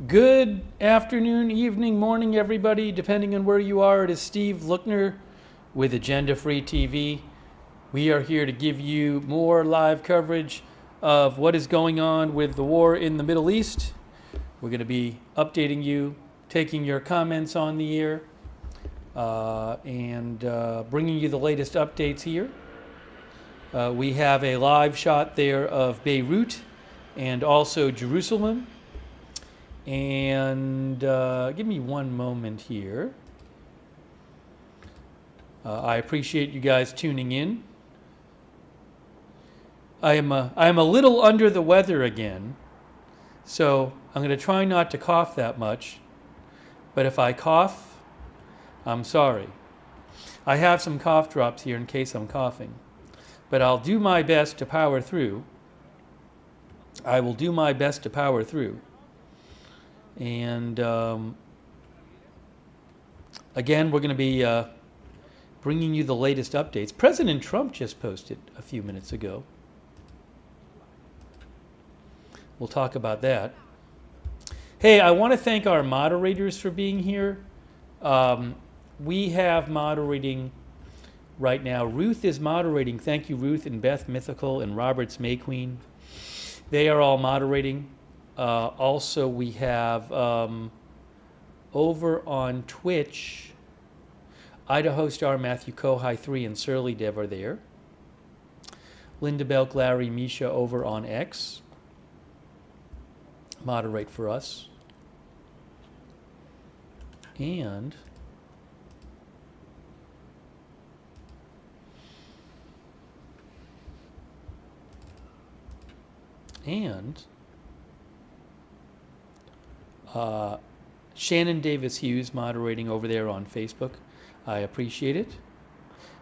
Good afternoon, evening, morning, everybody, depending on where you are. It is Steve Lookner with Agenda Free TV. We are here to give you more live coverage of what is going on with the war in the Middle East. We're going to be updating you, taking your comments on the air, and bringing you the latest updates here. We have a live shot there of Beirut and also Jerusalem. And give me one moment here. I appreciate you guys tuning in. I am a little under the weather again, so I'm going to try not to cough that much. But if I cough, I'm sorry. I have some cough drops here in case I'm coughing. But I'll do my best to power through. I will do my best to power through. And again, we're going to be bringing you the latest updates. President Trump just posted a few minutes ago. We'll talk about that. Hey, I want to thank our moderators for being here. We have moderating right now. Ruth is moderating. Thank you, Ruth, and Beth Mythical, and Roberts May Queen. They are all moderating. Also, we have over on Twitch, Idaho Star, Matthew Kohai 3, and Surly Dev are there. Linda Belk, Larry, Misha over on X moderate for us. And Shannon Davis Hughes moderating over there on Facebook. I appreciate it.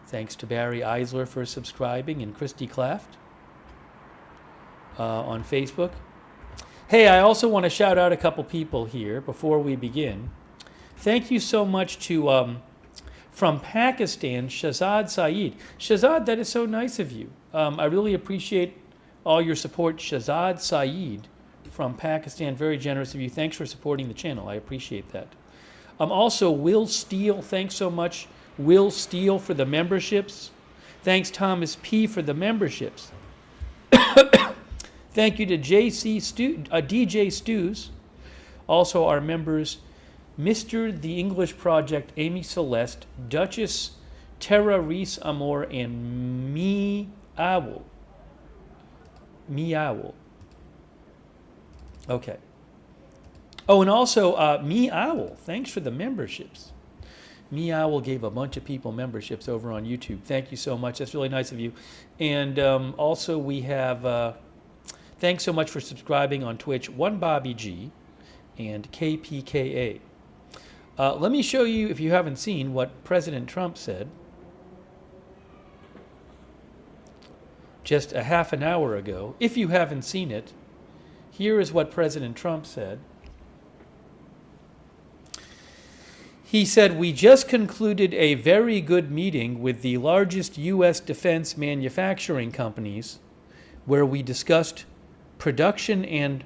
Thanks to Barry Eisler for subscribing and Christy Claft on Facebook. Hey, I also want to shout out a couple people here before we begin. Thank you so much to, from Pakistan, Shahzad Saeed. Shahzad, that is so nice of you. I really appreciate all your support, Shahzad Saeed from Pakistan. Very generous of you. Thanks for supporting the channel. I appreciate that. Also, Will Steele, thanks so much, Will Steele, for the memberships. Thanks, Thomas P., for the memberships. Thank you to DJ Stews. Also, our members, Mr. The English Project, Amy Celeste, Duchess Tara Reese Amor, and Me Owl. Okay. Oh, and also Me Owl. Thanks for the memberships. Me Owl gave a bunch of people memberships over on YouTube. Thank you so much. That's really nice of you. And also we have, thanks so much for subscribing on Twitch, One Bobby G and KPKA. Let me show you, if you haven't seen, what President Trump said just a half an hour ago. If you haven't seen it, here is what President Trump said. He said, "We just concluded a very good meeting with the largest U.S. defense manufacturing companies where we discussed production and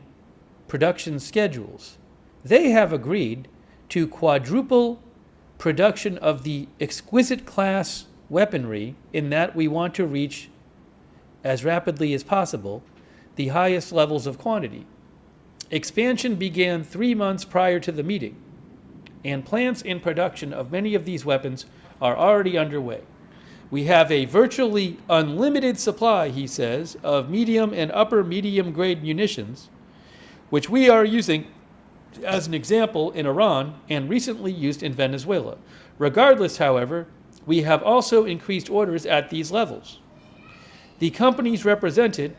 production schedules. They have agreed to quadruple production of the exquisite class weaponry in that we want to reach as rapidly as possible the highest levels of quantity. Expansion began 3 months prior to the meeting, and plants in production of many of these weapons are already underway. We have a virtually unlimited supply," he says, "of medium and upper medium grade munitions, which we are using as an example in Iran and recently used in Venezuela. Regardless, however, we have also increased orders at these levels." The companies represented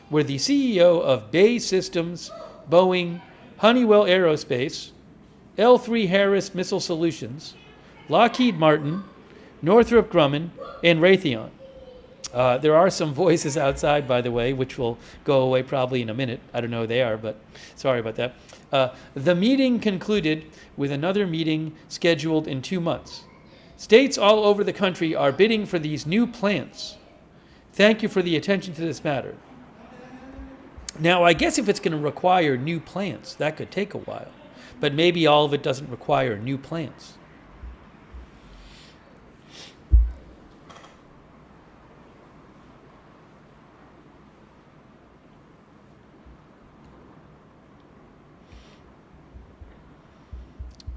were the CEO of BAE Systems, Boeing, Honeywell Aerospace, L3 Harris Missile Solutions, Lockheed Martin, Northrop Grumman, and Raytheon. There are some voices outside, by the way, which will go away probably in a minute. I don't know who they are, but sorry about that. The meeting concluded with another meeting scheduled in 2 months. States all over the country are bidding for these new plants. Thank you for the attention to this matter. Now, I guess if it's going to require new plants, that could take a while. But maybe all of it doesn't require new plants.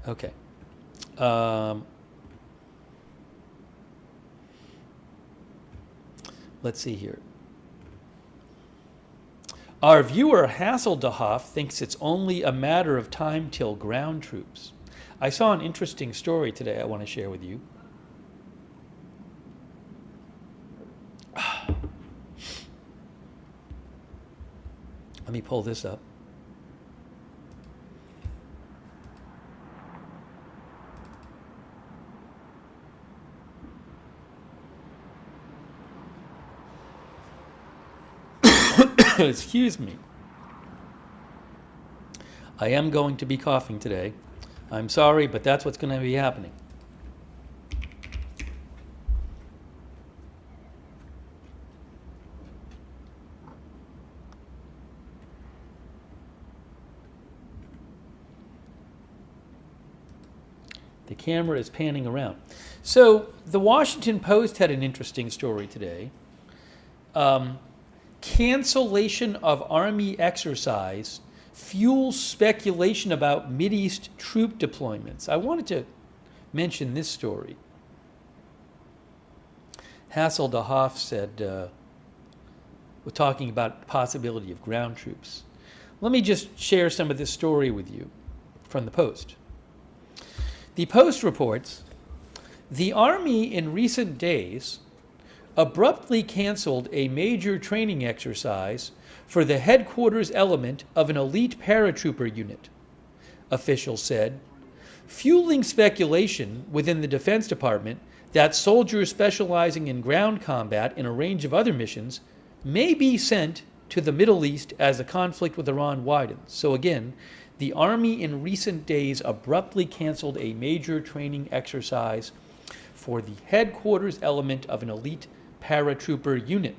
Okay. Let's see here. Our viewer Hasseldahoff thinks it's only a matter of time till ground troops. I saw an interesting story today I want to share with you. Let me pull this up. Excuse me. I am going to be coughing today. I'm sorry, but that's what's going to be happening. The camera is panning around. So the Washington Post had an interesting story today. Cancellation of Army exercise fuels speculation about Mideast troop deployments. I wanted to mention this story. Hasseldahoff said, we're talking about the possibility of ground troops. Let me just share some of this story with you from the Post. The Post reports, the Army in recent days abruptly canceled a major training exercise for the headquarters element of an elite paratrooper unit, officials said, fueling speculation within the Defense Department that soldiers specializing in ground combat and a range of other missions may be sent to the Middle East as the conflict with Iran widens. So again, the Army in recent days abruptly canceled a major training exercise for the headquarters element of an elite paratrooper unit.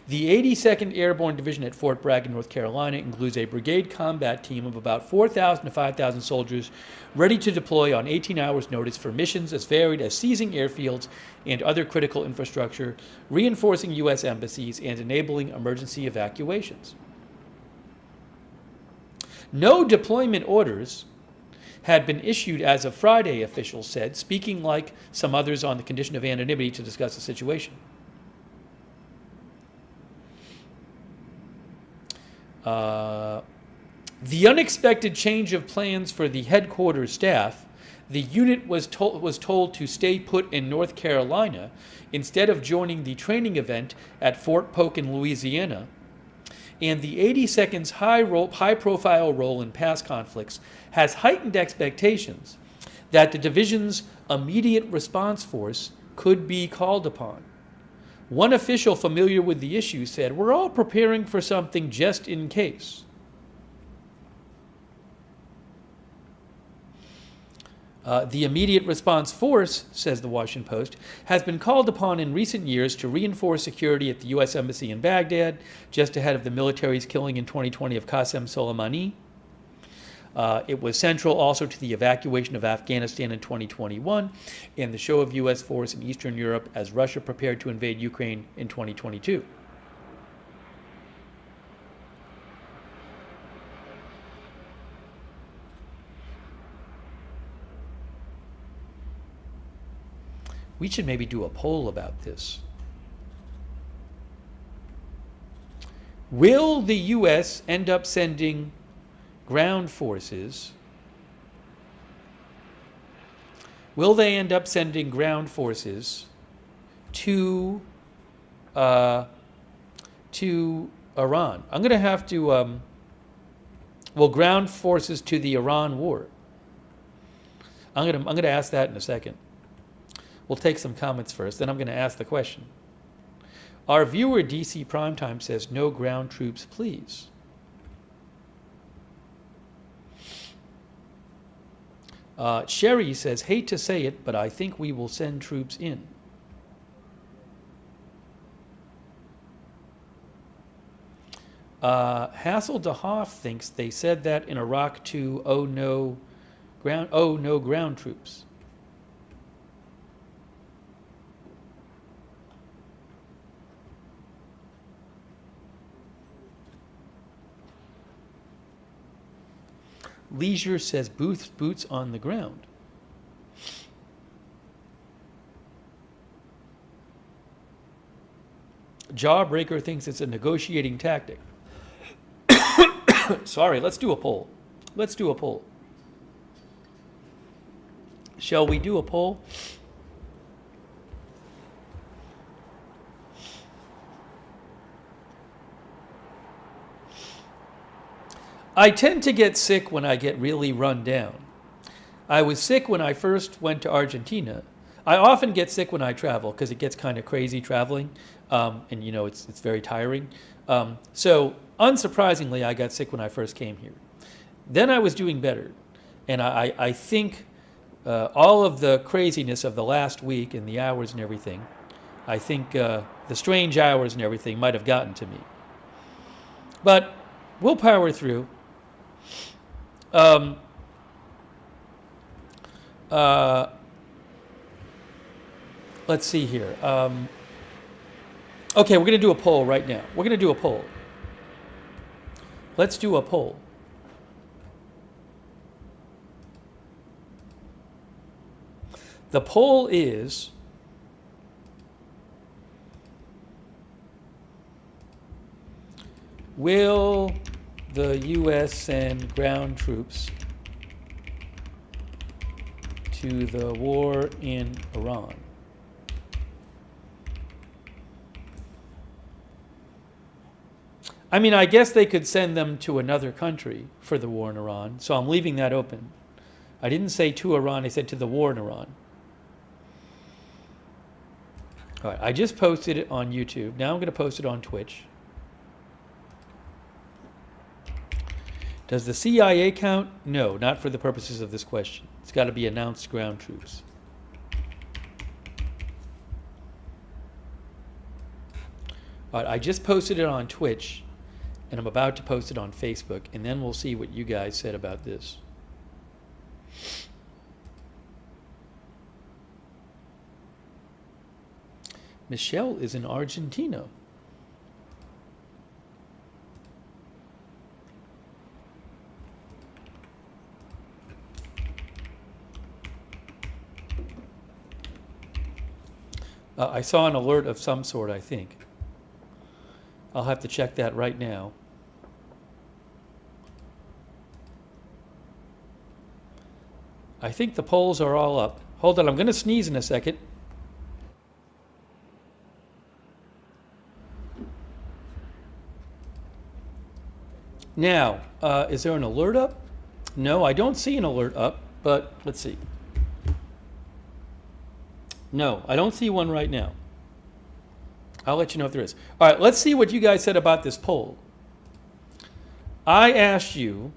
The 82nd Airborne Division at Fort Bragg in North Carolina includes a brigade combat team of about 4,000 to 5,000 soldiers ready to deploy on 18 hours' notice for missions as varied as seizing airfields and other critical infrastructure, reinforcing U.S. embassies, and enabling emergency evacuations. No deployment orders had been issued as of Friday, officials said, speaking like some others on the condition of anonymity to discuss the situation. The unexpected change of plans for the headquarters staff, the unit was told to stay put in North Carolina instead of joining the training event at Fort Polk in Louisiana, and the 82nd's high-profile role in past conflicts has heightened expectations that the division's immediate response force could be called upon. One official familiar with the issue said, "We're all preparing for something just in case." The immediate response force, says the Washington Post, has been called upon in recent years to reinforce security at the U.S. Embassy in Baghdad, just ahead of the military's killing in 2020 of Qasem Soleimani. It was central also to the evacuation of Afghanistan in 2021 and the show of U.S. force in Eastern Europe as Russia prepared to invade Ukraine in 2022. We should maybe do a poll about this. Will the U.S. end up sending ground forces? Will they end up sending ground forces to Iran? I'm going to have to, ground forces to the Iran war. I'm going to ask that in a second. We'll take some comments first, then I'm going to ask the question. Our viewer DC Primetime says, no ground troops, please. Sherry says, hate to say it, but I think we will send troops in. Hasselhoff thinks they said that in Iraq to no ground troops. Leisure says boots on the ground. Jawbreaker thinks it's a negotiating tactic. Sorry, let's do a poll. Let's do a poll. Shall we do a poll? I tend to get sick when I get really run down. I was sick when I first went to Argentina. I often get sick when I travel because it gets kind of crazy traveling, and you know it's very tiring. So unsurprisingly, I got sick when I first came here. Then I was doing better, and I think all of the craziness of the last week and the hours and everything, I think the strange hours and everything might have gotten to me. But we'll power through. Let's see here. Okay, we're going to do a poll right now. We're going to do a poll. Let's do a poll. The poll is, will the U.S. send ground troops to the war in Iran? I mean, I guess they could send them to another country for the war in Iran, so I'm leaving that open. I didn't say to Iran, I said to the war in Iran. All right, I just posted it on YouTube. Now I'm going to post it on Twitch. Does the CIA count? No, not for the purposes of this question. It's got to be announced ground troops. All right, I just posted it on Twitch, and I'm about to post it on Facebook, and then we'll see what you guys said about this. Michelle is in Argentina. I saw an alert of some sort, I think. I'll have to check that right now. I think the polls are all up. Hold on, I'm going to sneeze in a second. Now, is there an alert up? No, I don't see an alert up, but let's see. No, I don't see one right now. I'll let you know if there is. All right, let's see what you guys said about this poll. I asked you,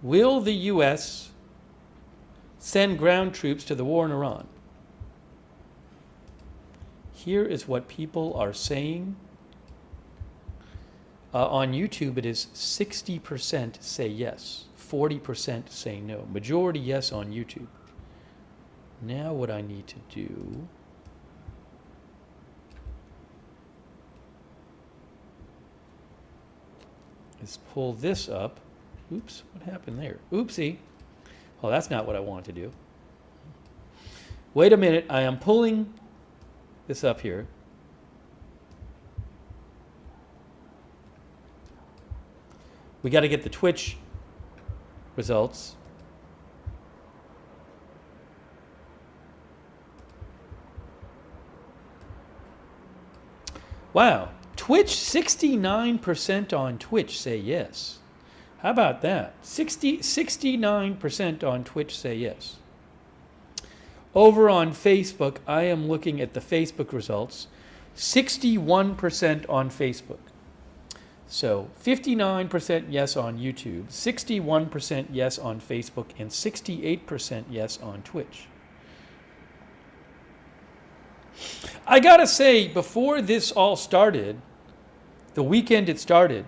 will the U.S. send ground troops to the war in Iran? Here is what people are saying. On YouTube, it is 60% say yes, 40% say no. Majority yes on YouTube. Now what I need to do is pull this up. Oops, what happened there? Oopsie. Oh, that's not what I want to do. Wait a minute, I am pulling this up here. We got to get the Twitch results. Wow, Twitch, 69% on Twitch say yes. How about that? 69% on Twitch say yes. Over on Facebook, I am looking at the Facebook results. 61% on Facebook. So 59% yes on YouTube, 61% yes on Facebook, and 68% yes on Twitch. I gotta say, before this all started, the weekend it started,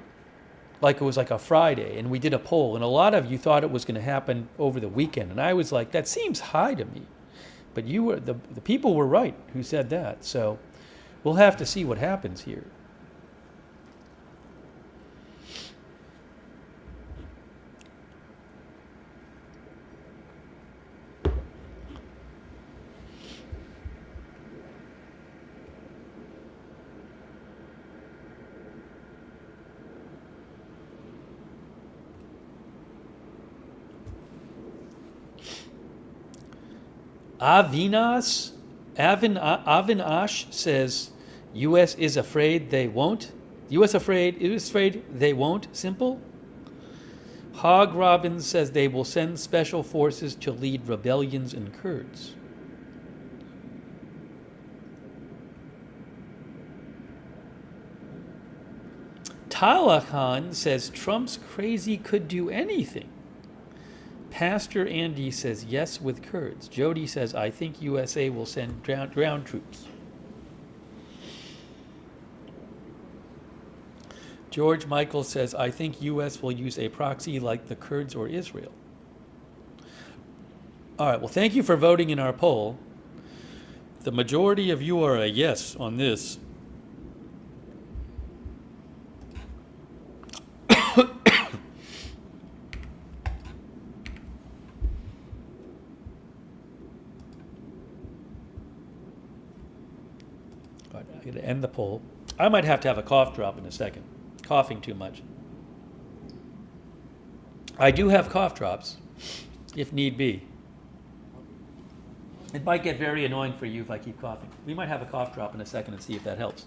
like it was like a Friday, and we did a poll, and a lot of you thought it was going to happen over the weekend, and I was like, that seems high to me. But you were the people were right who said that. So we'll have to see what happens here. Avinash says, U.S. is afraid they won't. U.S. is afraid they won't. Simple. Hog Robbins says they will send special forces to lead rebellions in Kurds. Talahan says Trump's crazy could do anything. Pastor Andy says yes with Kurds. Jody says, I think USA will send ground troops. George Michael says, I think US will use a proxy like the Kurds or Israel. All right, well, thank you for voting in our poll. The majority of you are a yes on this. I'm going to end the poll. I might have to have a cough drop in a second. Coughing too much. I do have cough drops, if need be. It might get very annoying for you if I keep coughing. We might have a cough drop in a second and see if that helps.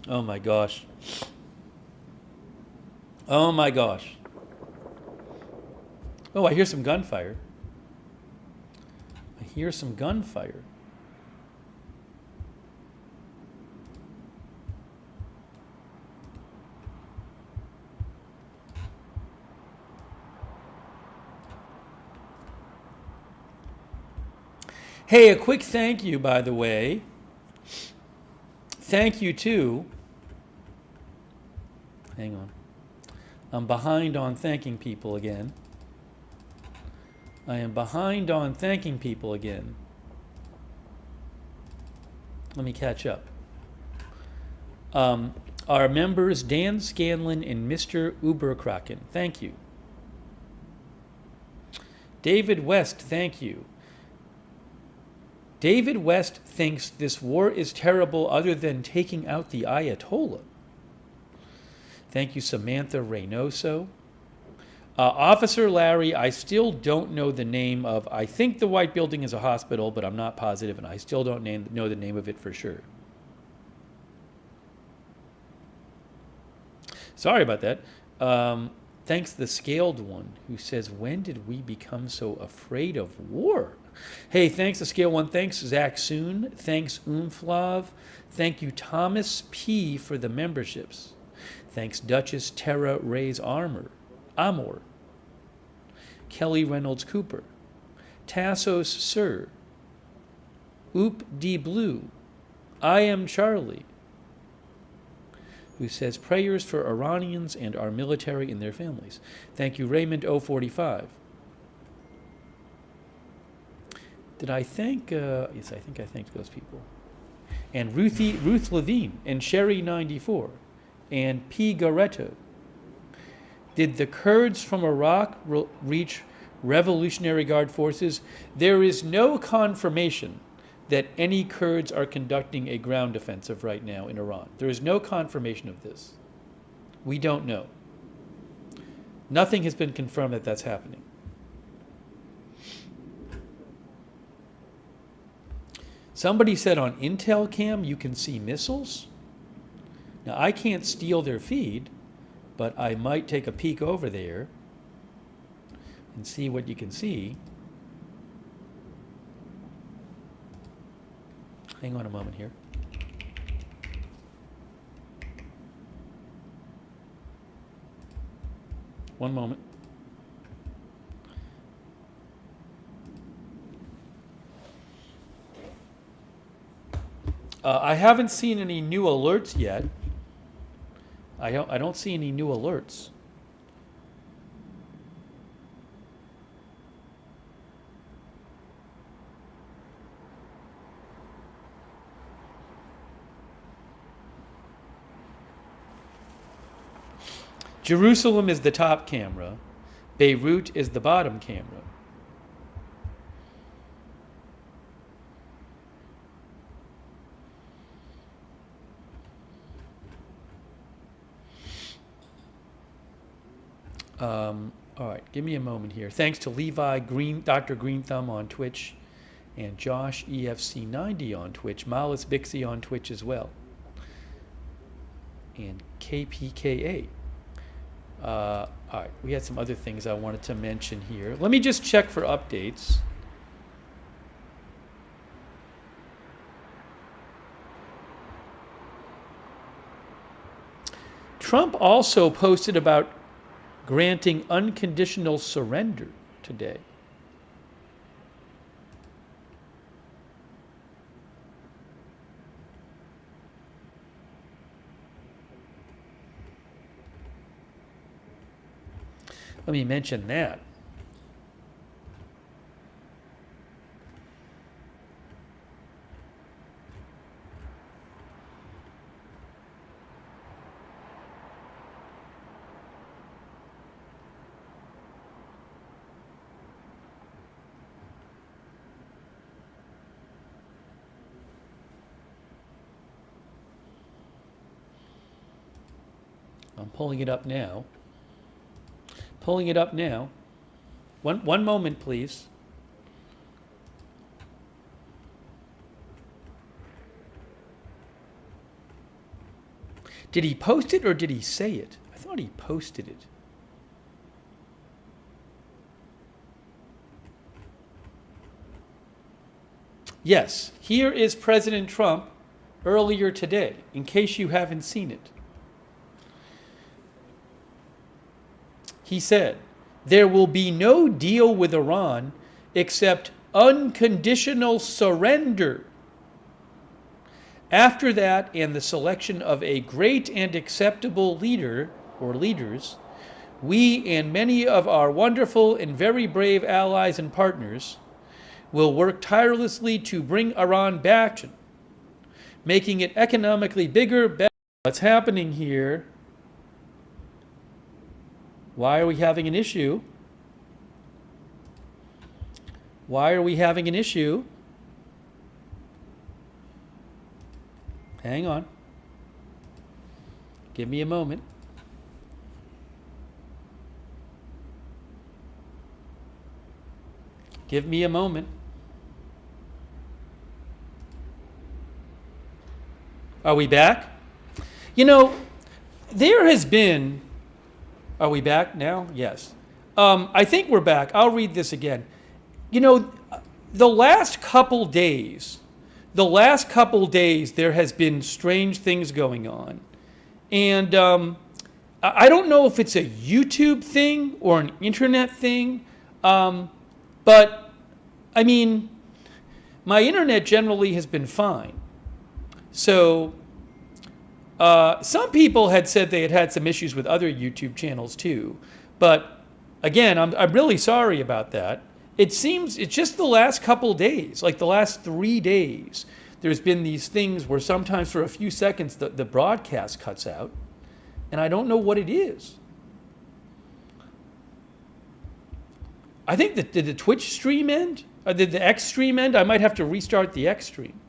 Oh my gosh. Oh my gosh. Oh, I hear some gunfire. I hear some gunfire. Hey, a quick thank you, by the way. Thank you to... Hang on. I'm behind on thanking people again. I am behind on thanking people again. Let me catch up. Our members, Dan Scanlon and Mr. Uberkraken, thank you. David West, thank you. David West thinks this war is terrible other than taking out the Ayatollah. Thank you, Samantha Reynoso. Officer Larry, I still don't know the name of, I think the white building is a hospital, but I'm not positive, and I still don't know the name of it for sure. Sorry about that. Thanks the Scaled One, who says, when did we become so afraid of war? Hey, thanks the Scale One. Thanks Zach Soon. Thanks Umflav. Thank you Thomas P. for the memberships. Thanks Duchess Terra Ray's Amor. Kelly Reynolds Cooper. Tassos Sir. Oop D Blue. I Am Charlie, who says prayers for Iranians and our military and their families. Thank you, Raymond 045. Did I thank? Yes, I think I thanked those people. And Ruth Levine and Sherry 94 and P. Garetto. Did the Kurds from Iraq reach Revolutionary Guard forces? There is no confirmation that any Kurds are conducting a ground offensive right now in Iran. There is no confirmation of this. We don't know. Nothing has been confirmed that that's happening. Somebody said on Intel Cam you can see missiles. Now, I can't steal their feed, but I might take a peek over there and see what you can see. Hang on a moment here. One moment. I haven't seen any new alerts yet, I don't see any new alerts. Jerusalem is the top camera. Beirut is the bottom camera. All right, give me a moment here. Thanks to Levi Green, Dr. Green Thumb on Twitch, and Josh EFC90 on Twitch, Malis Bixie on Twitch as well, and KPKA. All right, we had some other things I wanted to mention here. Let me just check for updates. Trump also posted about granting unconditional surrender today. Let me mention that. I'm pulling it up now. Pulling it up now. One moment, please. Did he post it or did he say it? I thought he posted it. Yes, here is President Trump earlier today, in case you haven't seen it. He said, there will be no deal with Iran except unconditional surrender. After that, and the selection of a great and acceptable leader or leaders, we and many of our wonderful and very brave allies and partners will work tirelessly to bring Iran back, making it economically bigger, better. What's happening here? Why are we having an issue? Why are we having an issue? Hang on. Give me a moment. Give me a moment. Are we back? You know, there has been... Are we back now? Yes. I think we're back. I'll read this again. You know, the last couple days, there has been strange things going on. And I don't know if it's a YouTube thing or an internet thing, but, I mean, my internet generally has been fine. So... some people had said they had had some issues with other YouTube channels too, but again, I'm really sorry about that. It seems it's just the last couple days, like the last 3 days, there's been these things where sometimes for a few seconds the broadcast cuts out, and I don't know what it is. I think that did the Twitch stream end? Or did the X stream end? I might have to restart the X stream.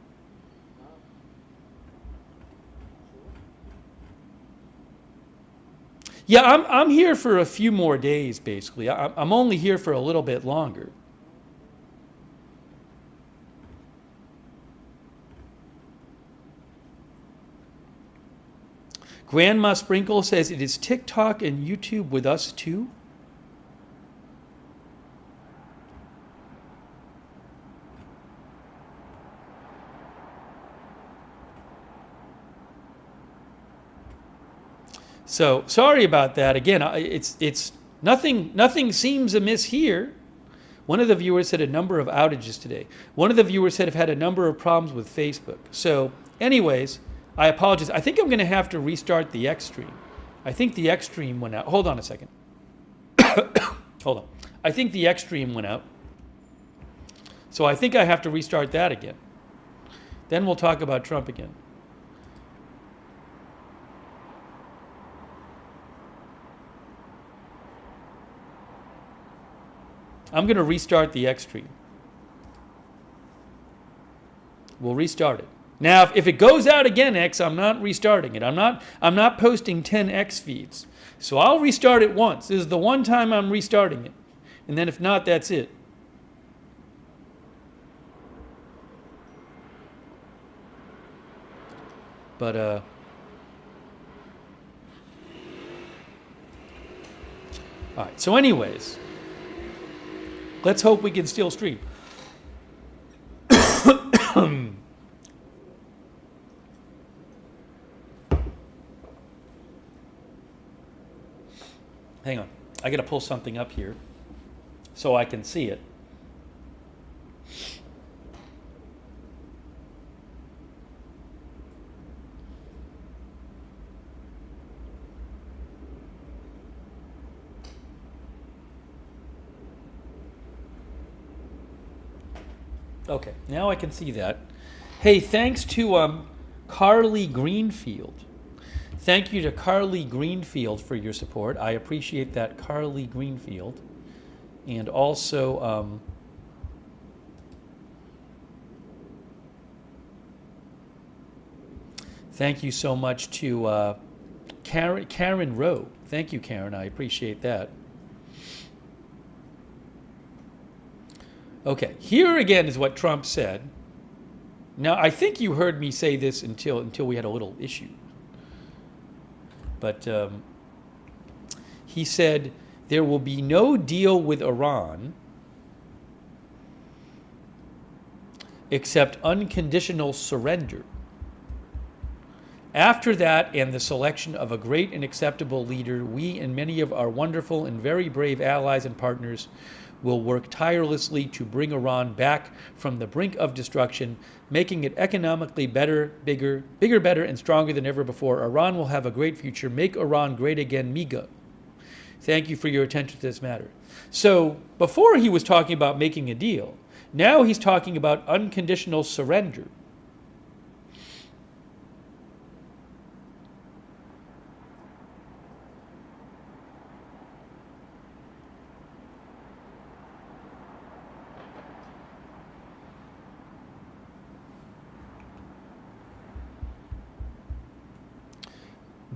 Yeah, I'm here for a few more days, basically. I'm only here for a little bit longer. Grandma Sprinkle says, it is TikTok and YouTube with us too? So sorry about that. Again, it's nothing. Nothing seems amiss here. One of the viewers said a number of outages today. One of the viewers said have had a number of problems with Facebook. So, anyways, I apologize. I think I'm going to have to restart the X stream. I think the X stream went out. Hold on a second. Hold on. I think the X stream went out. So I think I have to restart that again. Then we'll talk about Trump again. I'm going to restart the X stream. We'll restart it. Now, if it goes out again, X, I'm not restarting it. I'm not posting 10 X feeds. So I'll restart it once. This is the one time I'm restarting it. And then if not, that's it. But all right. So anyways, let's hope we can still stream. Hang on. I got to pull something up here so I can see it. Okay, now I can see that. Hey, thanks to Carly Greenfield. Thank you to Carly Greenfield for your support. I appreciate that, Carly Greenfield. And also, thank you so much to Karen Rowe. Thank you, Karen. I appreciate that. Okay, here again is what Trump said. Now, I think you heard me say this until we had a little issue. But he said, there will be no deal with Iran except unconditional surrender. After that and the selection of a great and acceptable leader, we and many of our wonderful and very brave allies and partners will work tirelessly to bring Iran back from the brink of destruction, making it economically better, bigger, better, and stronger than ever before. Iran will have a great future. Make Iran great again, MIGA. Thank you for your attention to this matter. So before he was talking about making a deal. Now he's talking about unconditional surrender.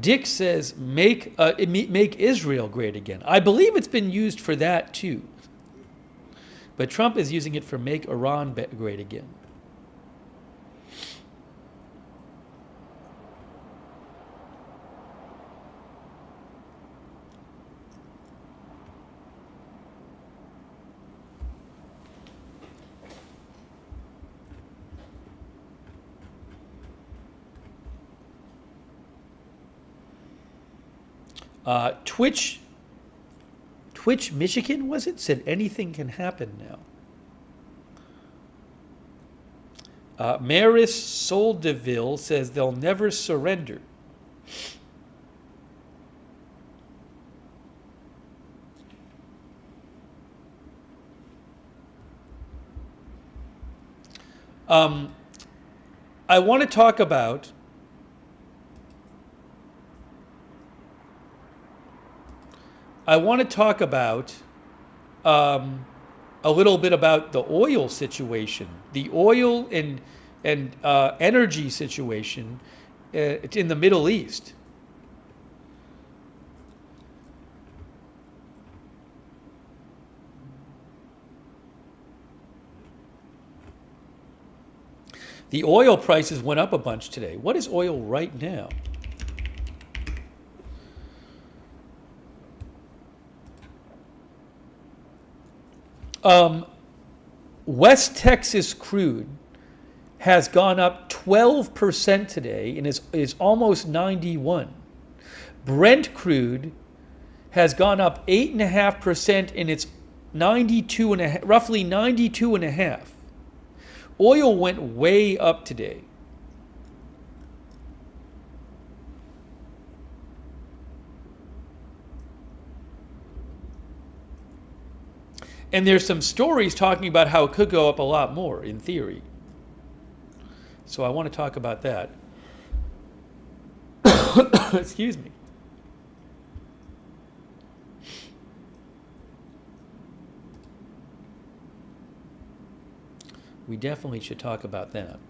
Dick says, make Israel great again. I believe it's been used for that too. But Trump is using it for make Iran great again. Twitch Michigan, was it? Said anything can happen now. Maris Soldeville says they'll never surrender. I want to talk about a little bit about the oil situation, the oil and energy situation in the Middle East. The oil prices went up a bunch today. What is oil right now? West Texas crude has gone up 12% today and is almost 91. Brent crude has gone up 8.5% and it's 92 and a, roughly 92.5. Oil went way up today. And there's some stories talking about how it could go up a lot more in theory. So I want to talk about that. Excuse me. We definitely should talk about that.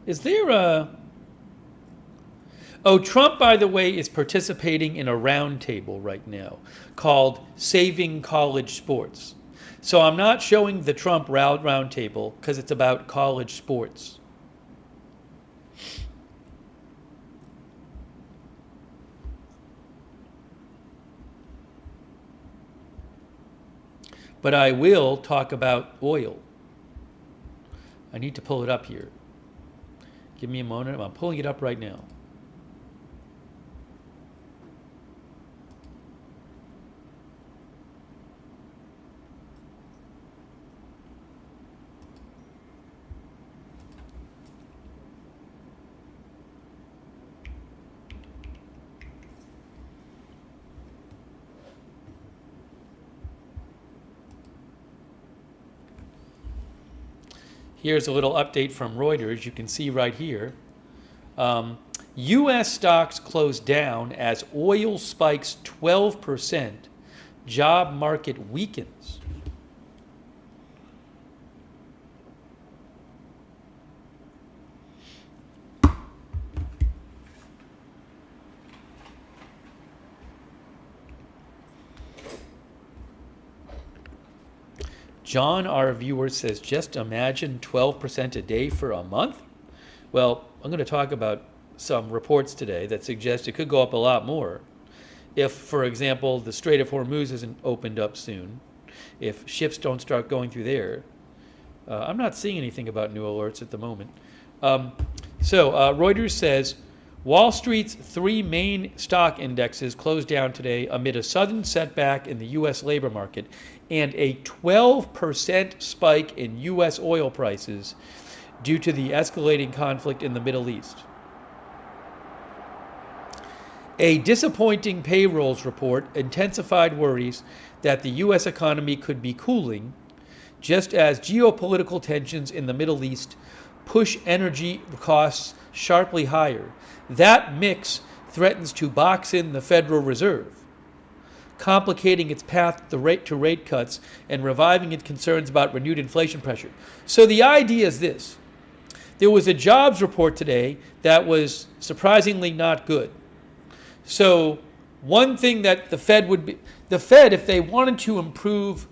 Is there a... Oh, Trump, by the way, is participating in a roundtable right now called Saving College Sports. So I'm not showing the Trump roundtable because it's about college sports. But I will talk about oil. I need to pull it up here. Give me a moment. I'm pulling it up right now. Here's a little update from Reuters. You can see right here. U.S. stocks closed down as oil spikes 12%. Job market weakens. John, our viewer, says, just imagine 12% a day for a month. Well, I'm going to talk about some reports today that suggest it could go up a lot more. If, for example, the Strait of Hormuz isn't opened up soon, if ships don't start going through there. I'm not seeing anything about new alerts at the moment. Reuters says, Wall Street's three main stock indexes closed down today amid a sudden setback in the U.S. labor market and a 12% spike in U.S. oil prices due to the escalating conflict in the Middle East. A disappointing payrolls report intensified worries that the U.S. economy could be cooling, just as geopolitical tensions in the Middle East push energy costs sharply higher. That mix threatens to box in the Federal Reserve, complicating its path to rate cuts and reviving its concerns about renewed inflation pressure. So the idea is this. There was a jobs report today that was surprisingly not good. So one thing that the Fed, if they wanted to improve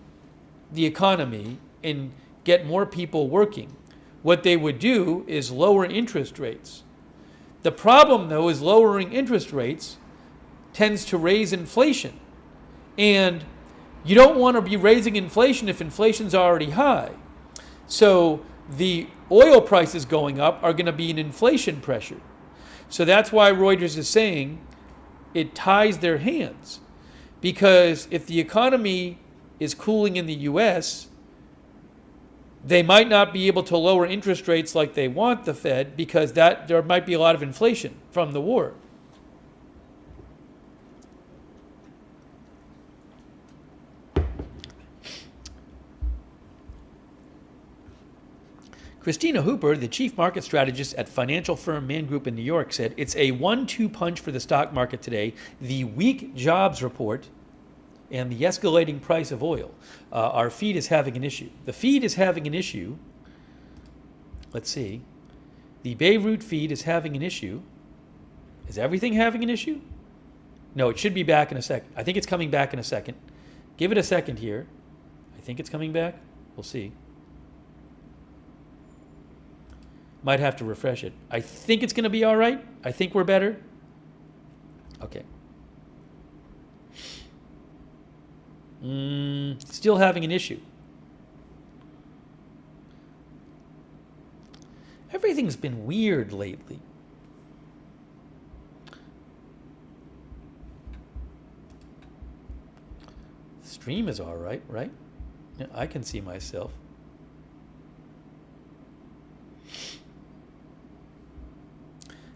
the economy and get more people working, what they would do is lower interest rates. The problem, though, is lowering interest rates tends to raise inflation. And you don't want to be raising inflation if inflation's already high. So the oil prices going up are going to be an inflation pressure. So that's why Reuters is saying it ties their hands. Because if the economy is cooling in the U.S., they might not be able to lower interest rates like they want, the Fed, because there might be a lot of inflation from the war. Christina Hooper, the chief market strategist at financial firm Man Group in New York, said it's a 1-2 punch for the stock market today. The weak jobs report and the escalating price of oil. Our feed is having an issue. The feed is having an issue. Let's see. The Beirut feed is having an issue. Is everything having an issue? No, it should be back in a second. I think it's coming back in a second. Give it a second here. I think it's coming back. We'll see. Might have to refresh it. I think it's going to be all right. I think we're better. Okay. Still having an issue. Everything's been weird lately. Stream is all right, right? Yeah, I can see myself.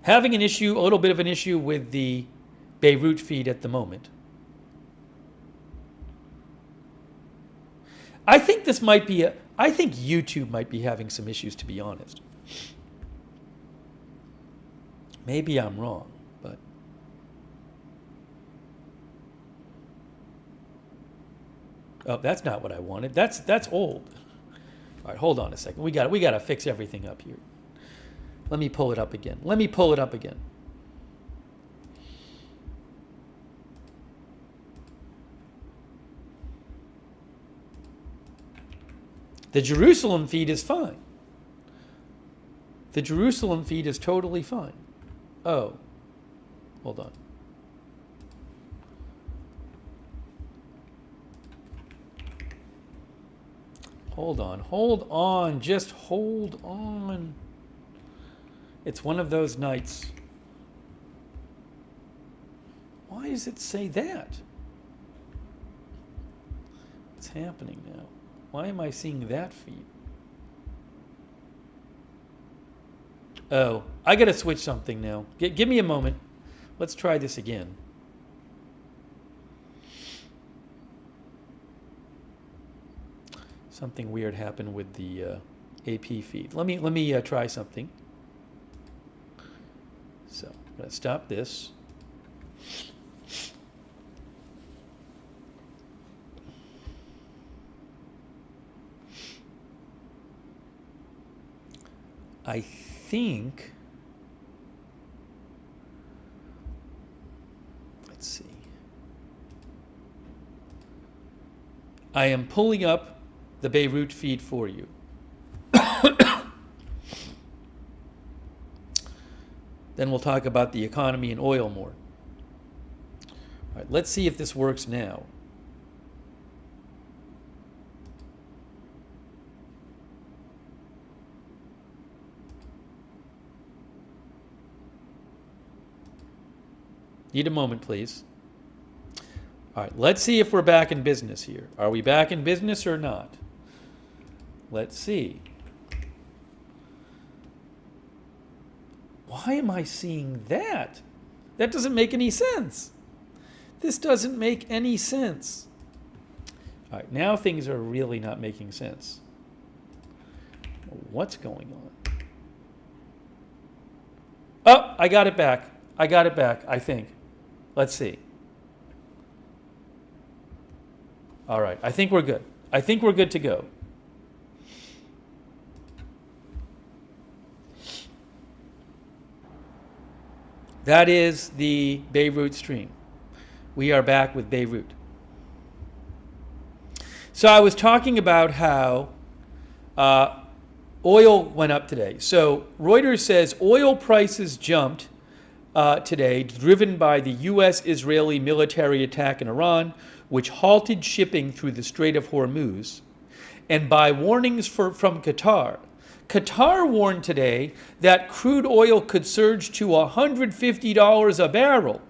Having an issue, a little bit of an issue with the Beirut feed at the moment. I think this might be I think YouTube might be having some issues, to be honest. Maybe I'm wrong, but oh, that's not what I wanted. That's old. All right, hold on a second. We got to fix everything up here. Let me pull it up again. The Jerusalem feed is fine. The Jerusalem feed is totally fine. Oh, hold on. Hold on, just hold on. It's one of those nights. Why does it say that? What's happening now? Why am I seeing that feed? Oh, I gotta switch something now. Give me a moment. Let's try this again. Something weird happened with the AP feed. Let me try something. So I'm gonna stop this. I think, let's see. I am pulling up the Beirut feed for you. Then we'll talk about the economy and oil more. All right, let's see if this works now. Need a moment, please. All right, let's see if we're back in business here. Are we back in business or not? Let's see. Why am I seeing that? That doesn't make any sense. This doesn't make any sense. All right, now things are really not making sense. What's going on? Oh, I got it back. I think. Let's see. All right, I think we're good. I think we're good to go. That is the Beirut stream. We are back with Beirut. So I was talking about how oil went up today. So Reuters says oil prices jumped today, driven by the U.S.-Israeli military attack in Iran, which halted shipping through the Strait of Hormuz, and by warnings from Qatar. Qatar warned today that crude oil could surge to $150 a barrel.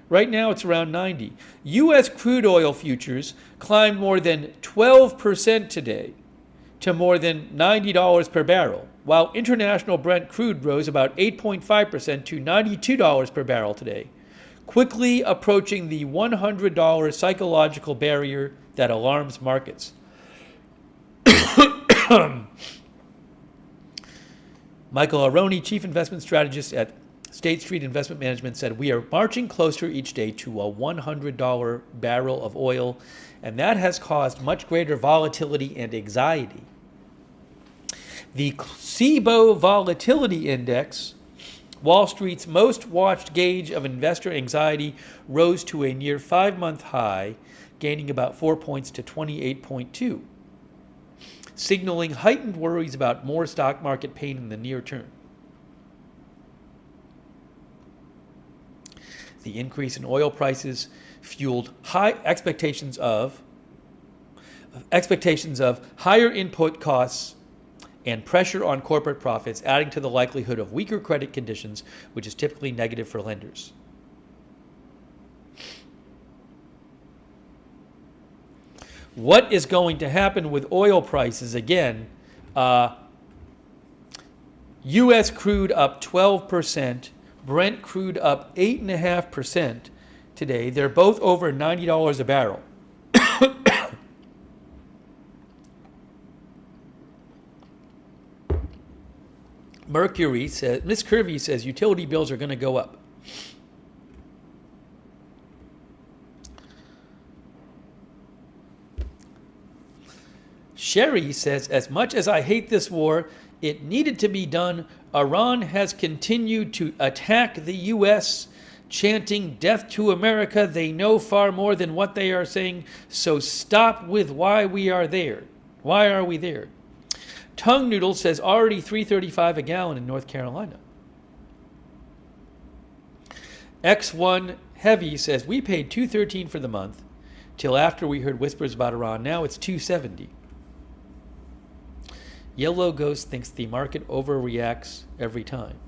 Right now it's around 90. U.S. crude oil futures climbed more than 12% today to more than $90 per barrel, while international Brent crude rose about 8.5% to $92 per barrel today, quickly approaching the $100 psychological barrier that alarms markets. Michael Aroni, chief investment strategist at State Street Investment Management, said, "We are marching closer each day to a $100 barrel of oil, and that has caused much greater volatility and anxiety." The CBOE Volatility Index, Wall Street's most watched gauge of investor anxiety, rose to a near 5-month high, gaining about 4 points to 28.2, signaling heightened worries about more stock market pain in the near term. The increase in oil prices fueled high expectations of higher input costs and pressure on corporate profits, adding to the likelihood of weaker credit conditions, which is typically negative for lenders. What is going to happen with oil prices? Again, U.S. crude up 12%. Brent crude up 8.5% today. They're both over $90 a barrel. Mercury says, Miss Curvy says utility bills are going to go up. Sherry says, as much as I hate this war, it needed to be done. Iran has continued to attack the U.S., chanting death to America. They know far more than what they are saying, so stop with why we are there. Why are we there? Tongue Noodle says already $3.35 a gallon in North Carolina. X1 Heavy says we paid $2.13 for the month till after we heard whispers about Iran. Now it's $2.70. Yellow Ghost thinks the market overreacts every time.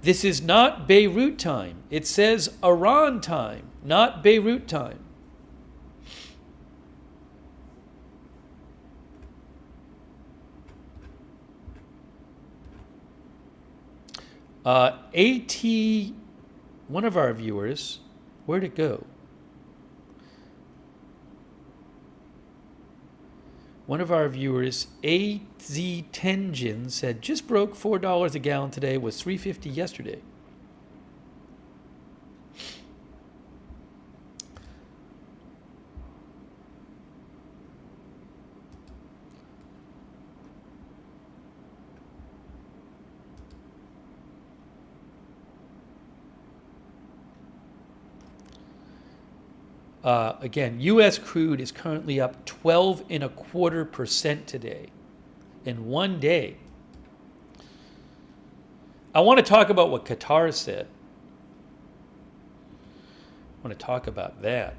This is not Beirut time. It says Iran time, not Beirut time. One of our viewers, where'd it go? One of our viewers, AZ Tenjin, said just broke $4 a gallon today, was $3.50 yesterday. Again, U.S. crude is currently up 12.25% today, in one day. I want to talk about what Qatar said. I want to talk about that.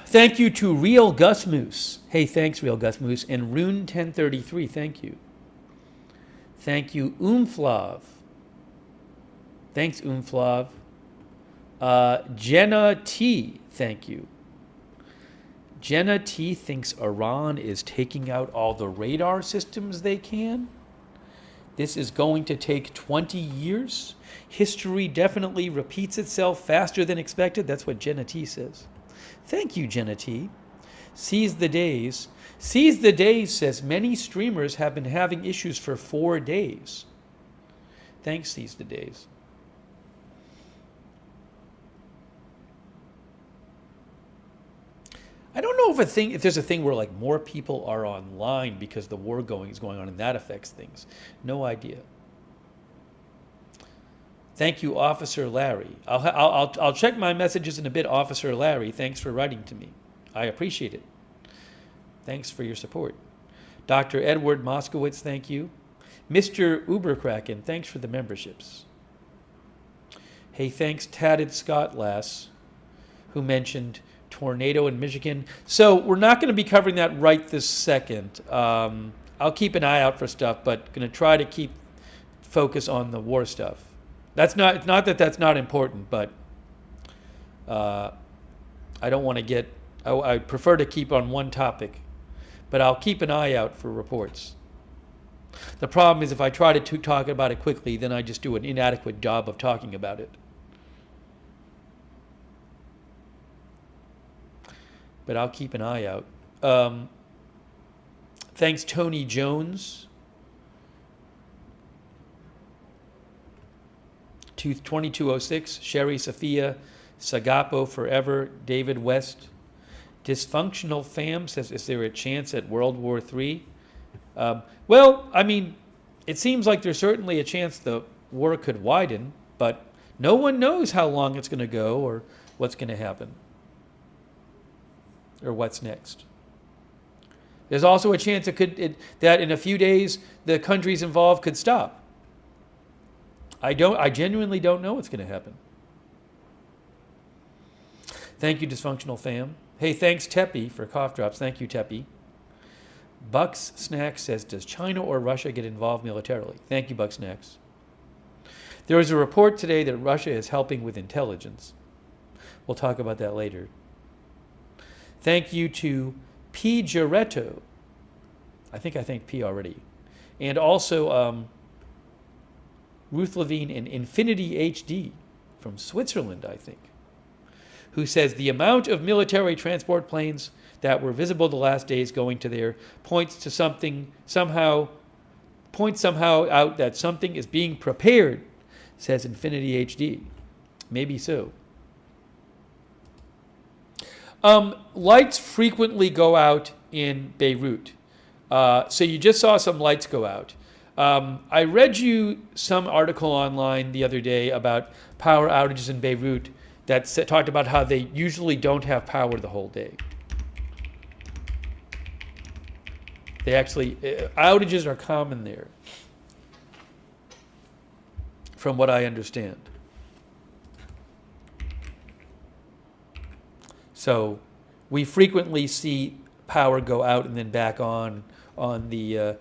Thank you to Real Gus Moose. Hey, thanks, Real Gus Moose. And Rune 1033, thank you. Thank you, Umflav. Thanks, Umflav. Jenna T, thank you. Jenna T thinks Iran is taking out all the radar systems they can. This is going to take 20 years. History definitely repeats itself faster than expected. That's what Jenna T says. Thank you, Jenna T. Seize the Days. Seize the Days says many streamers have been having issues for 4 days. Thanks, Seize the Days. I don't know if there's a thing where like more people are online because the war is going on and that affects things. No idea. Thank you, Officer Larry. I'll check my messages in a bit, Officer Larry. Thanks for writing to me. I appreciate it. Thanks for your support. Dr. Edward Moskowitz, thank you. Mr. Uberkraken, thanks for the memberships. Hey, thanks, Tatted Scott Lass, who mentioned tornado in Michigan. So we're not going to be covering that right this second. I'll keep an eye out for stuff, but going to try to keep focus on the war stuff. It's not that that's not important, but I don't want to get, I prefer to keep on one topic, but I'll keep an eye out for reports. The problem is if I try to talk about it quickly, then I just do an inadequate job of talking about it. But I'll keep an eye out. Thanks, Tony Jones. 2206, Sherry Sophia, Sagapo Forever, David West. Dysfunctional Fam says, is there a chance at World War III? Well, I mean, it seems like there's certainly a chance the war could widen, but no one knows how long it's going to go or what's going to happen or what's next. There's also a chance that in a few days the countries involved could stop. I genuinely don't know what's going to happen. Thank you, Dysfunctional Fam. Hey, thanks, Teppy, for cough drops. Thank you, Teppy. Bucks Snacks says, does China or Russia get involved militarily? Thank you, Bucks Snacks. There was a report today that Russia is helping with intelligence. We'll talk about that later. Thank you to P. Giretto. I think I thanked P already. And also Ruth Levine in Infinity HD from Switzerland, I think, who says the amount of military transport planes that were visible the last days going to there points somehow out that something is being prepared, says Infinity HD. Maybe so. Lights frequently go out in Beirut. So you just saw some lights go out. I read you some article online the other day about power outages in Beirut that talked about how they usually don't have power the whole day. They actually, outages are common there, from what I understand. So we frequently see power go out and then back on the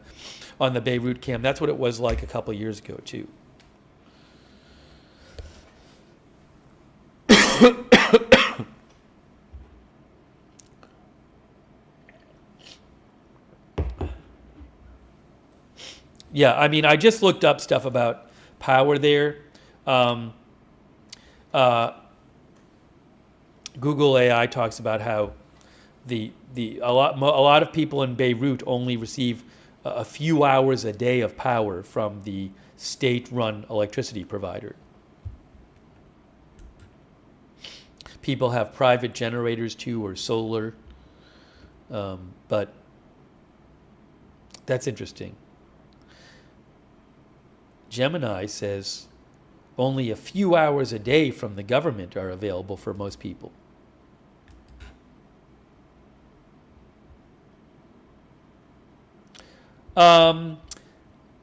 Beirut cam. That's what it was like a couple of years ago too. Yeah, I mean, I just looked up stuff about power there. Google AI talks about how a lot of people in Beirut only receive a few hours a day of power from the state-run electricity provider. People have private generators too, or solar, but that's interesting. Gemini says only a few hours a day from the government are available for most people.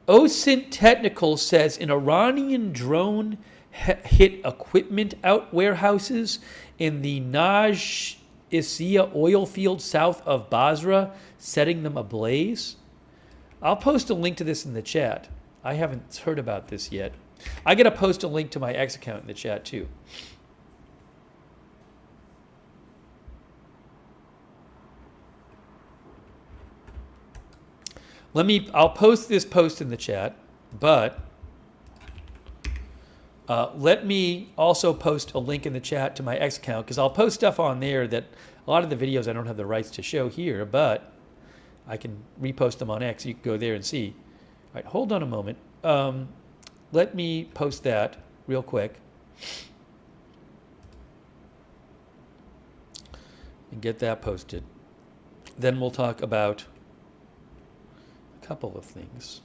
OSINT Technical says an Iranian drone hit equipment out warehouses in the Naj Isia oil field south of Basra, setting them ablaze. I'll post a link to this in the chat. I haven't heard about this yet. I got to post a link to my X account in the chat too. I'll post this post in the chat, but let me also post a link in the chat to my X account, because I'll post stuff on there that a lot of the videos I don't have the rights to show here, but I can repost them on X. You can go there and see. All right, hold on a moment. Let me post that real quick and get that posted. Then we'll talk about a couple of things.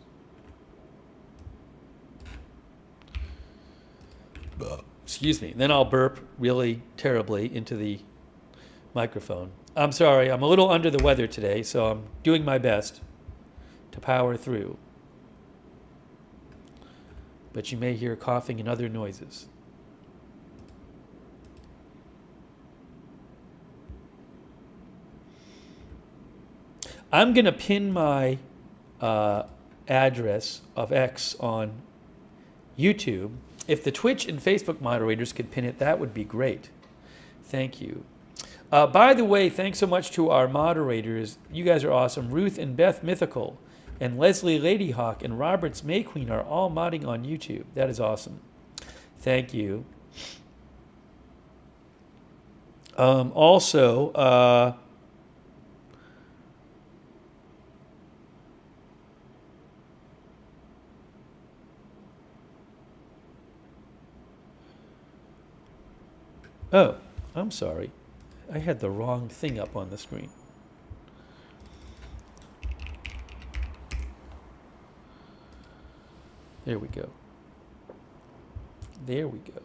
Excuse me. Then I'll burp really terribly into the microphone. I'm sorry. I'm a little under the weather today, so I'm doing my best to power through. But you may hear coughing and other noises. I'm going to pin my address of X on YouTube. If the Twitch and Facebook moderators could pin it, that would be great. Thank you. By the way, thanks so much to our moderators. You guys are awesome. Ruth and Beth Mythical and Leslie Ladyhawk and Roberts May Queen are all modding on YouTube. That is awesome. Thank you. Also, oh, I'm sorry. I had the wrong thing up on the screen. There we go. There we go.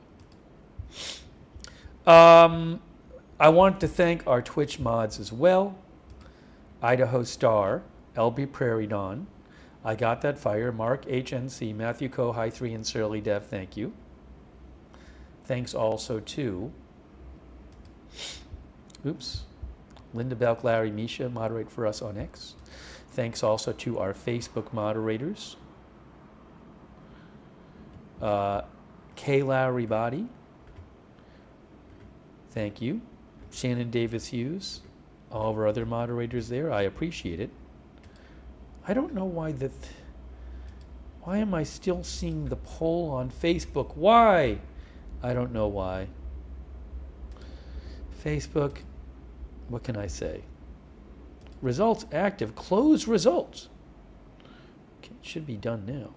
I want to thank our Twitch mods as well. Idaho Star, LB Prairie Dawn, I Got That Fire, Mark HNC, Matthew Co, High 3, and Surly Dev, thank you. Thanks also to, oops, Linda Belk, Larry, Misha moderate for us on X. Thanks also to our Facebook moderators. K. Lowry Body. Thank you. Shannon Davis Hughes. All of our other moderators there. I appreciate it. I don't know why why am I still seeing the poll on Facebook? Why? I don't know why. Facebook, what can I say? Results active. Close results. Okay, it should be done now.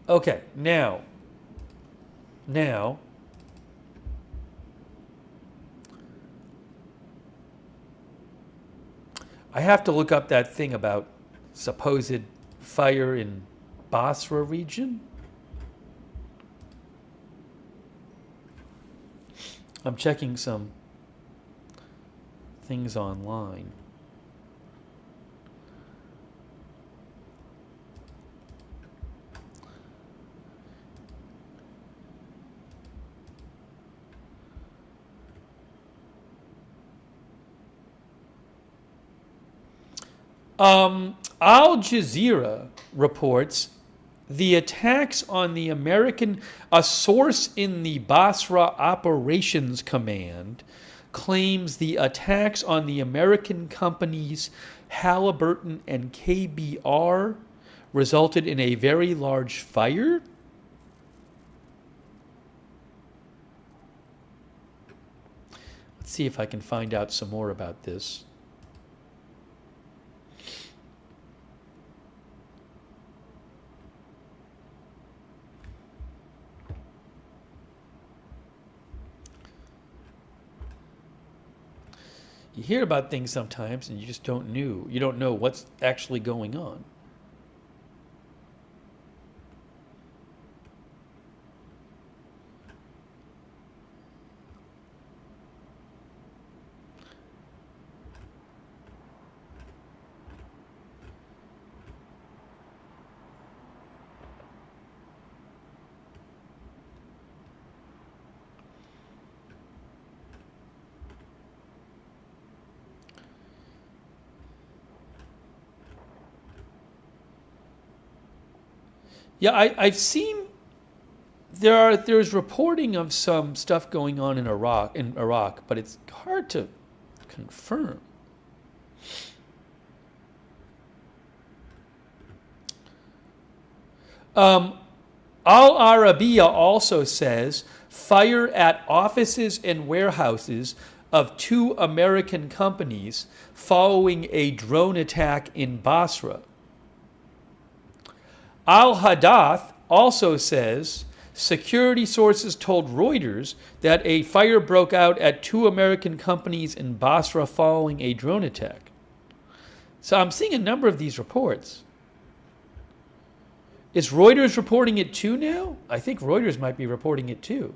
Okay, now, I have to look up that thing about supposed fire in Basra region. I'm checking some things online. Al Jazeera reports the attacks on the a source in the Basra Operations Command claims the attacks on the American companies Halliburton and KBR resulted in a very large fire. Let's see if I can find out some more about this. You hear about things sometimes and you just don't know what's actually going on. Yeah, I've seen there's reporting of some stuff going on in Iraq, but it's hard to confirm. Al Arabiya also says fire at offices and warehouses of 2 American companies following a drone attack in Basra. Al-Hadath also says security sources told Reuters that a fire broke out at 2 American companies in Basra following a drone attack. So I'm seeing a number of these reports. Is Reuters reporting it too now? I think Reuters might be reporting it too.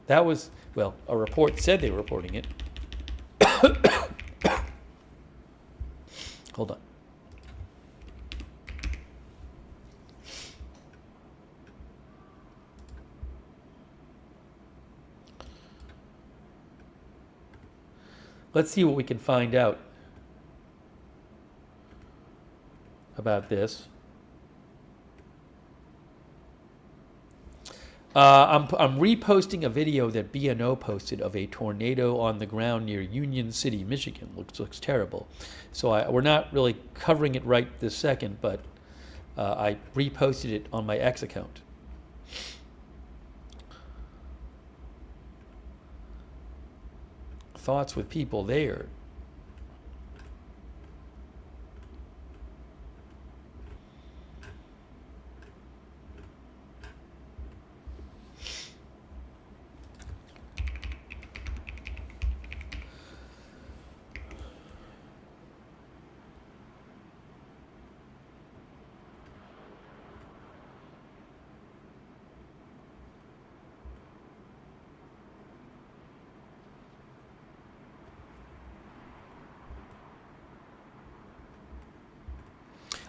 That was, well, a report said they were reporting it. Hold on. Let's see what we can find out about this. I'm reposting a video that BNO posted of a tornado on the ground near Union City, Michigan. Looks terrible. So we're not really covering it right this second, but I reposted it on my X account. Thoughts with people there.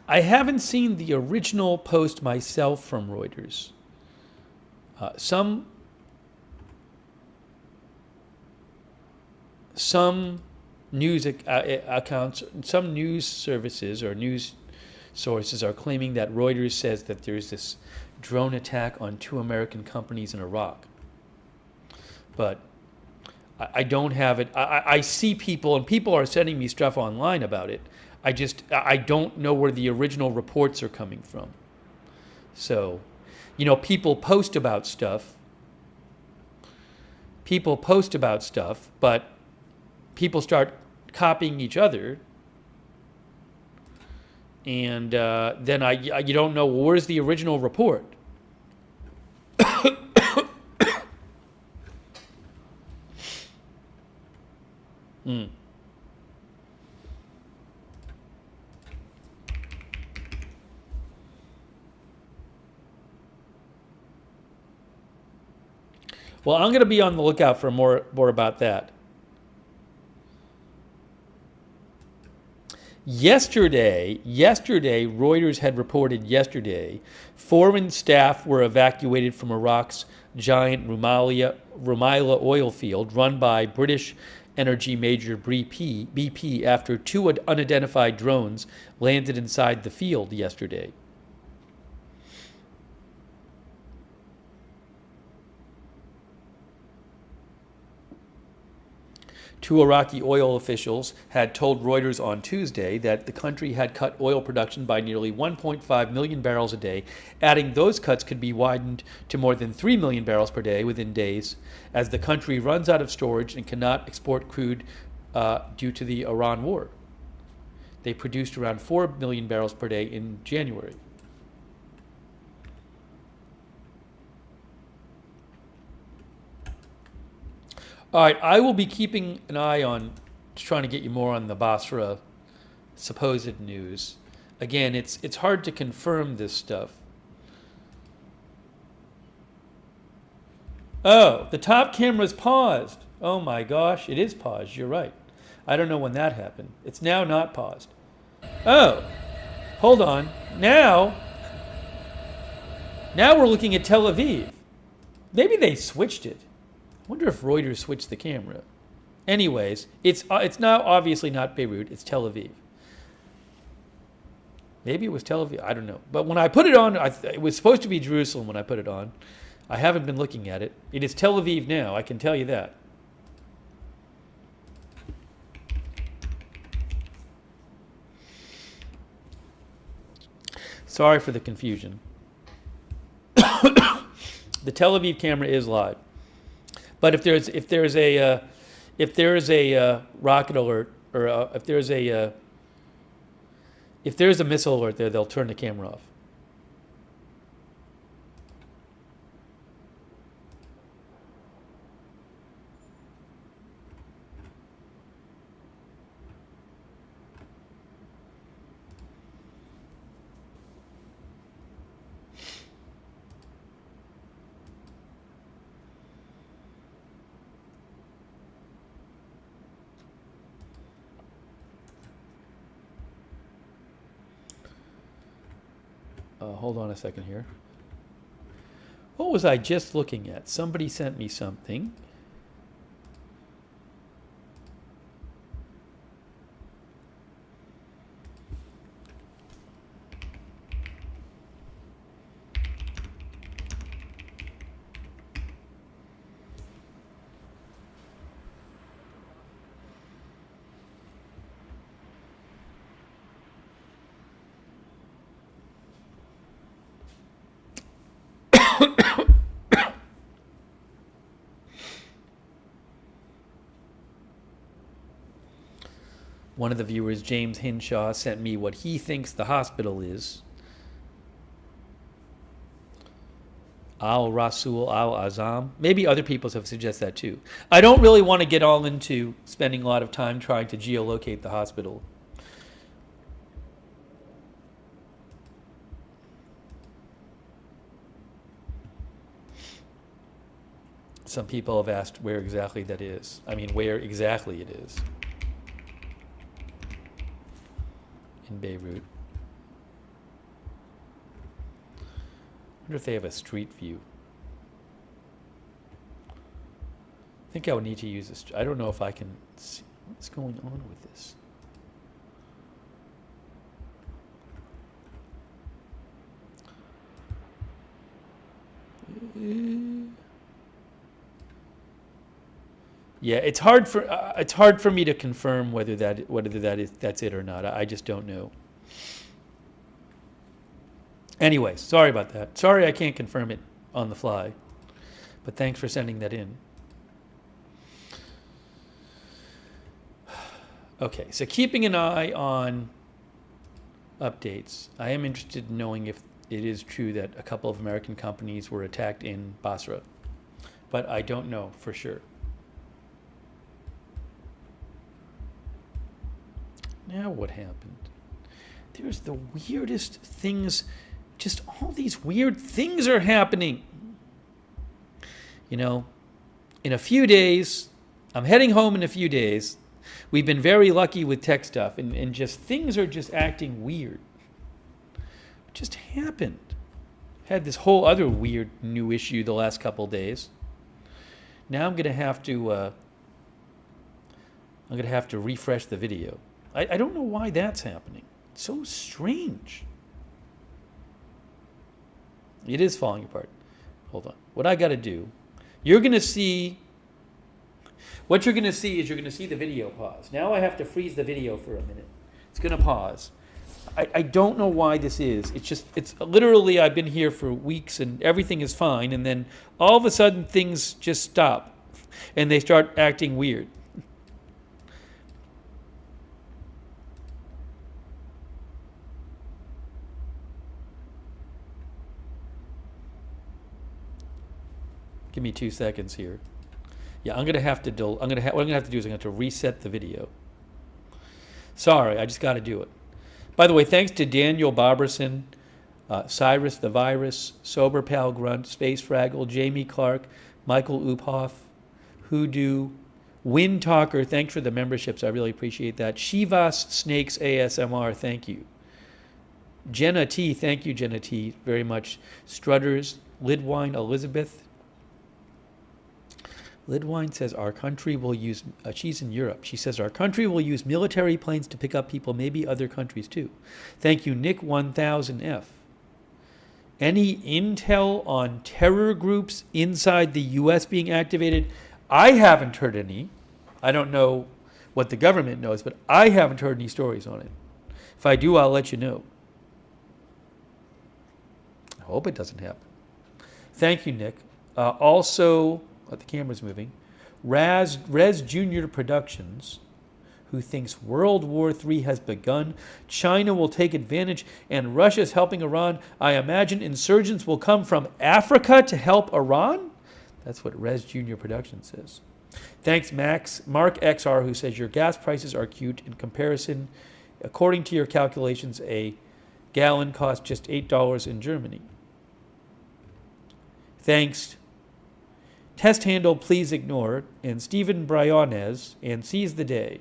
I haven't seen the original post myself from Reuters. Some some news accounts, some news services or news sources are claiming that Reuters says that there's this drone attack on 2 American companies in Iraq. But I don't have it. I see people, and people are sending me stuff online about it. I don't know where the original reports are coming from. So, people post about stuff. But people start copying each other. And then you don't know, where's the original report? Well, I'm going to be on the lookout for more about that. Yesterday, Reuters had reported foreign staff were evacuated from Iraq's giant Rumaila oil field run by British energy major BP after 2 unidentified drones landed inside the field yesterday. Two Iraqi oil officials had told Reuters on Tuesday that the country had cut oil production by nearly 1.5 million barrels a day, adding those cuts could be widened to more than 3 million barrels per day within days as the country runs out of storage and cannot export crude due to the Iran war. They produced around 4 million barrels per day in January. All right, I will be keeping an eye on trying to get you more on the Basra supposed news. Again, it's hard to confirm this stuff. Oh, the top camera's paused. Oh my gosh, it is paused. You're right. I don't know when that happened. It's now not paused. Oh, hold on. Now we're looking at Tel Aviv. Maybe they switched it. I wonder if Reuters switched the camera. Anyways, it's now obviously not Beirut, it's Tel Aviv. Maybe it was Tel Aviv, I don't know. But when I put it on, it was supposed to be Jerusalem when I put it on. I haven't been looking at it. It is Tel Aviv now, I can tell you that. Sorry for the confusion. The Tel Aviv camera is live. But if there's a rocket alert or if there's a missile alert there, they'll turn the camera off. Hold on a second here. What was I just looking at? Somebody sent me something. One of the viewers, James Hinshaw, sent me what he thinks the hospital is. Al-Rasul Al-Azam. Maybe other people have suggested that too. I don't really want to get all into spending a lot of time trying to geolocate the hospital. Some people have asked where exactly that is. I mean, where exactly it is. In Beirut. I wonder if they have a street view. I think I would need to use this. I don't know if I can see what's going on with this. Yeah, it's hard for me to confirm whether that's it or not. I just don't know. Anyway, sorry about that. Sorry I can't confirm it on the fly, but thanks for sending that in. Okay, so keeping an eye on updates. I am interested in knowing if it is true that a couple of American companies were attacked in Basra, but I don't know for sure. Now what happened? There's the weirdest things. Just all these weird things are happening. You know, in a few days, I'm heading home in a few days. We've been very lucky with tech stuff, and just things are just acting weird. It just happened. Had this whole other weird new issue the last couple days. Now I'm gonna have to refresh the video. I don't know why that's happening. It's so strange. It is falling apart. Hold on. What I got to do, you're going to see, what you're going to see is you're going to see the video pause. Now I have to freeze the video for a minute. It's going to pause. I don't know why this is. It's literally, I've been here for weeks and everything is fine. And then all of a sudden things just stop and they start acting weird. Give me 2 seconds here. Yeah, I'm gonna have to what I'm gonna have to do is I'm gonna have to reset the video. Sorry, I just got to do it. By the way, thanks to Daniel Barberson, Cyrus the Virus, Sober Pal Grunt, Space Fraggle, Jamie Clark, Michael Uphoff, Hoodoo, Wind Talker. Thanks for the memberships. I really appreciate that. Shivas Snakes ASMR. Thank you. Jenna T. Thank you, Jenna T. Very much. Strutters, Lidwine Elizabeth. Lidwine says our country will use, she's in Europe. She says our country will use military planes to pick up people, maybe other countries too. Thank you, Nick 1000F. Any intel on terror groups inside the U.S. being activated? I haven't heard any. I don't know what the government knows, but I haven't heard any stories on it. If I do, I'll let you know. I hope it doesn't happen. Thank you, Nick. Also, the camera's moving. Res Junior Productions, who thinks World War III has begun. China will take advantage, and Russia's helping Iran. I imagine insurgents will come from Africa to help Iran? That's what Res Junior Productions says. Thanks, Mark XR, who says your gas prices are cute in comparison. According to your calculations, a gallon costs just $8 in Germany. Thanks. Test handle, please ignore, and Stephen Briones, and Seize the Day,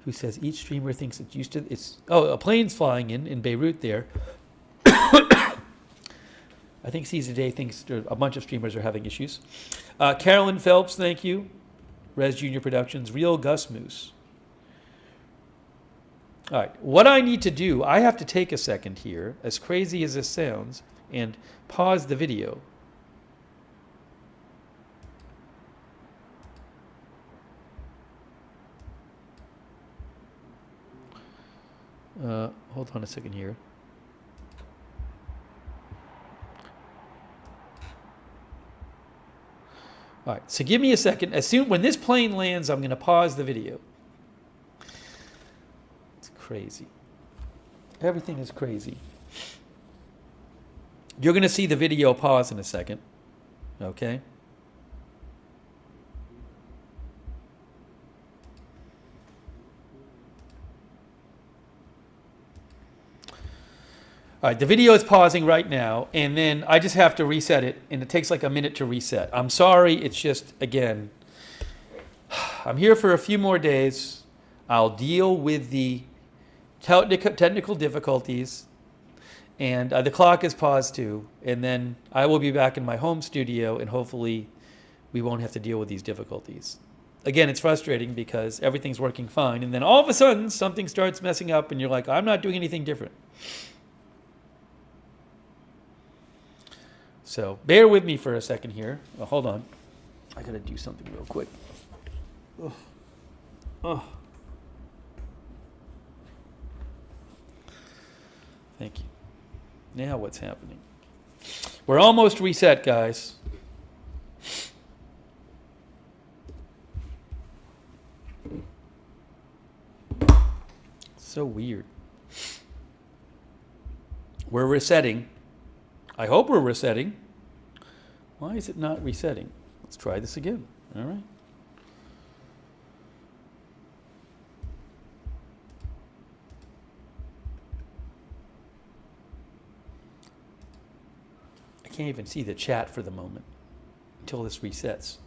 who says each streamer thinks it's used to, a plane's flying in Beirut there. I think Seize the Day thinks a bunch of streamers are having issues. Carolyn Phelps, thank you. Res Junior Productions, Real Gus Moose. All right, what I need to do, I have to take a second here, as crazy as this sounds, and pause the video. Hold on a second here. All right, so give me a second. When this plane lands, I'm going to pause the video. It's crazy. Everything is crazy. You're going to see the video pause in a second, okay? All right, the video is pausing right now, and then I just have to reset it, and it takes like a minute to reset. I'm sorry, it's just, again, I'm here for a few more days. I'll deal with the technical difficulties, And the clock is paused too. And then I will be back in my home studio, and hopefully we won't have to deal with these difficulties. Again, it's frustrating because everything's working fine, and then all of a sudden something starts messing up, and you're like, I'm not doing anything different. So bear with me for a second here. Oh, hold on. I got to do something real quick. Oh. Oh. Thank you. Now what's happening? We're almost reset, guys. So weird. We're resetting. I hope we're resetting. Why is it not resetting? Let's try this again. All right. I can't even see the chat for the moment until this resets.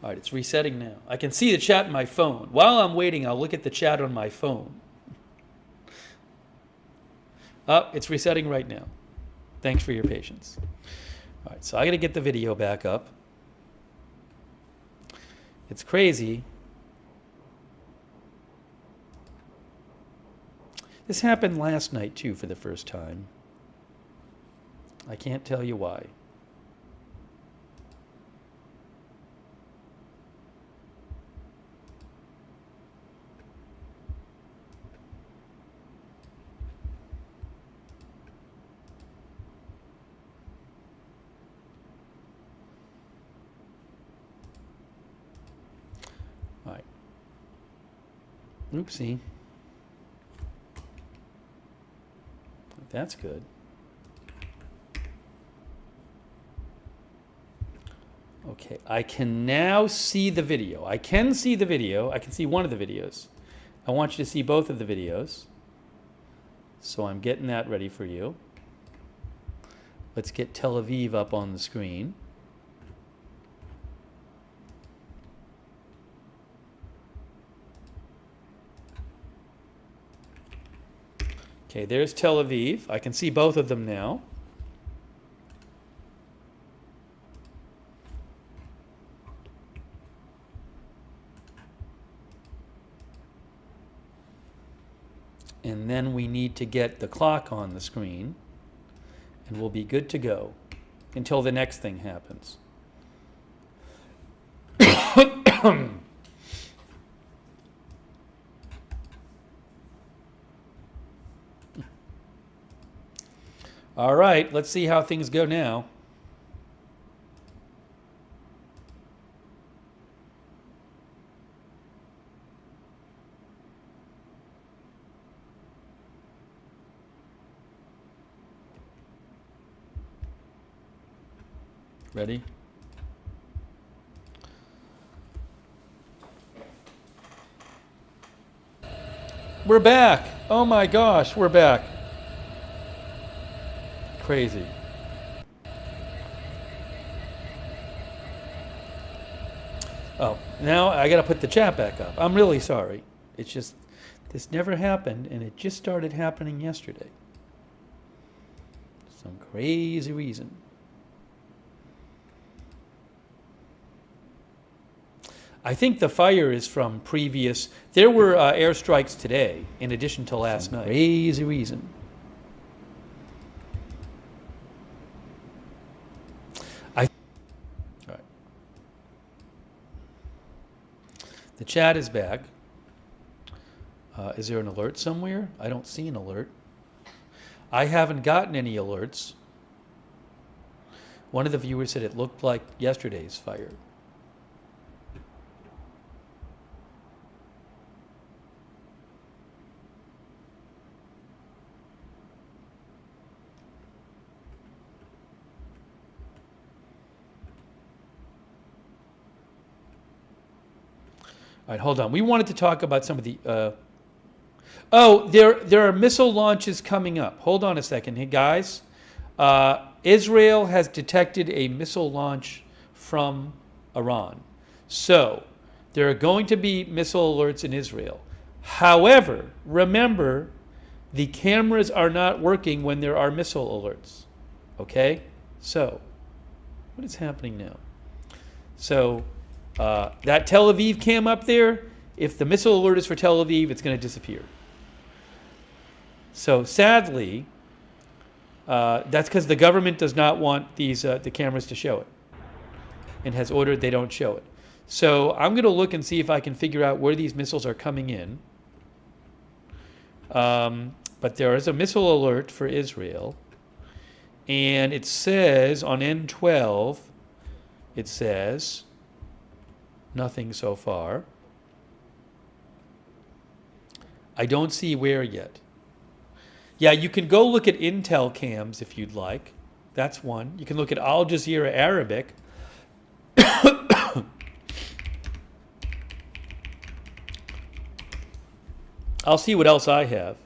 All right, it's resetting now. I can see the chat in my phone. While I'm waiting, I'll look at the chat on my phone. It's resetting right now. Thanks for your patience. All right, so I got to get the video back up. It's crazy. This happened last night, too, for the first time. I can't tell you why. All right. Oopsie. That's good. Okay, I can now see the video. I can see the video. I can see one of the videos. I want you to see both of the videos. So I'm getting that ready for you. Let's get Tel Aviv up on the screen. Okay, there's Tel Aviv. I can see both of them now. And then we need to get the clock on the screen, and we'll be good to go until the next thing happens. All right, let's see how things go now. Ready? We're back. Oh my gosh, we're back. Crazy. Oh, now I got to put the chat back up. I'm really sorry. It's just, this never happened, and it just started happening yesterday. Some crazy reason. I think the fire is from previous. There were airstrikes today, in addition to last night. Crazy reason. All right. The chat is back. Is there an alert somewhere? I don't see an alert. I haven't gotten any alerts. One of the viewers said it looked like yesterday's fire. All right, hold on. We wanted to talk about some of the... there are missile launches coming up. Hold on a second. Hey, guys. Israel has detected a missile launch from Iran. So there are going to be missile alerts in Israel. However, remember The cameras are not working when there are missile alerts. Okay? So, what is happening now? So, that Tel Aviv cam up there, if the missile alert is for Tel Aviv, it's going to disappear. So, sadly, that's because the government does not want the cameras to show it and has ordered they don't show it. So, I'm going to look and see if I can figure out where these missiles are coming in. But there is a missile alert for Israel. And it says on N12, it says nothing so far. I don't see where yet. Yeah, you can go look at Intel cams if you'd like. That's one. You can look at Al Jazeera Arabic. I'll see what else I have.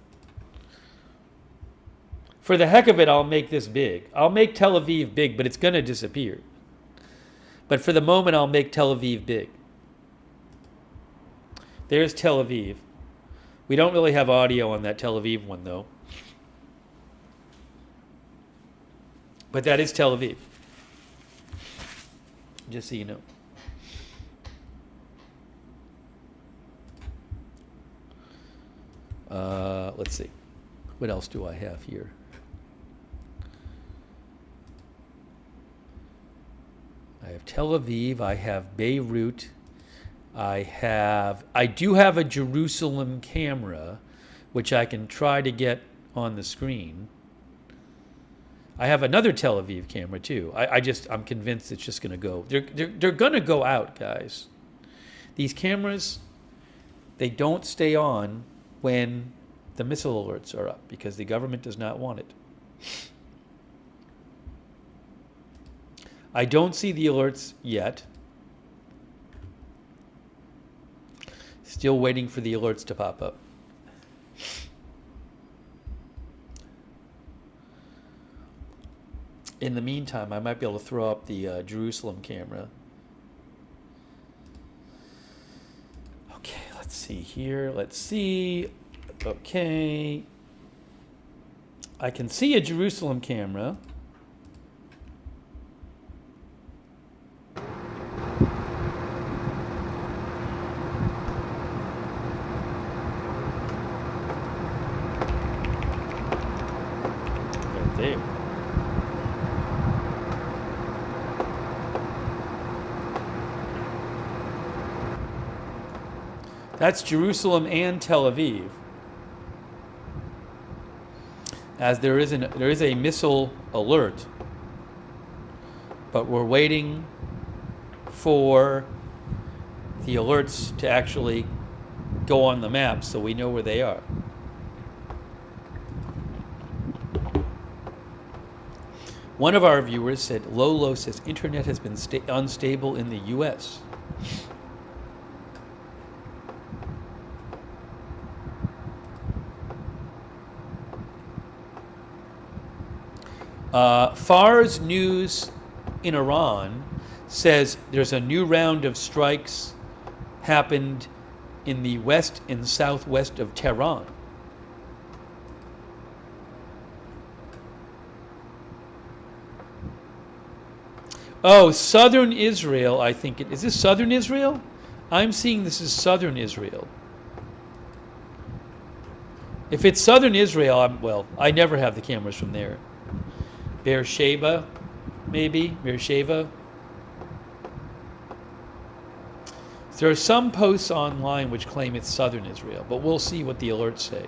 For the heck of it, I'll make this big. I'll make Tel Aviv big, but it's going to disappear. But for the moment, I'll make Tel Aviv big. There's Tel Aviv. We don't really have audio on that Tel Aviv one, though. But that is Tel Aviv. Just so you know. Let's see. What else do I have here? I have Tel Aviv. I have Beirut. I do have a Jerusalem camera, which I can try to get on the screen. I have another Tel Aviv camera too. I'm convinced it's just going to go. They're going to go out, guys. These cameras, they don't stay on when the missile alerts are up because the government does not want it. I don't see the alerts yet. Still waiting for the alerts to pop up. In the meantime, I might be able to throw up the Jerusalem camera. Okay, let's see here. Let's see. Okay. I can see a Jerusalem camera. Right there. That's Jerusalem and Tel Aviv. As there is a missile alert, but we're waiting for the alerts to actually go on the map so we know where they are. One of our viewers said, Lolo says, internet has been unstable in the U.S. Far's news in Iran says there's a new round of strikes happened in the west and southwest of Tehran. Oh, southern Israel, I think it is. This southern Israel? I'm seeing this is southern Israel. If it's southern Israel, I never have the cameras from there. Beersheba, maybe? Beersheba? There are some posts online which claim it's southern Israel, but we'll see what the alerts say.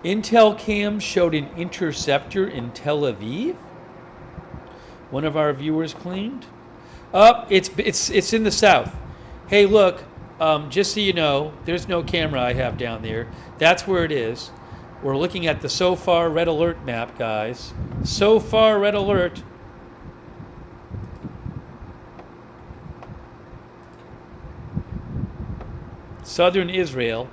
Intel cam showed an interceptor in Tel Aviv. One of our viewers claimed. It's in the south. Hey, look, just so you know, there's no camera I have down there. That's where it is. We're looking at the so far red alert map, guys. So far red alert. Southern Israel.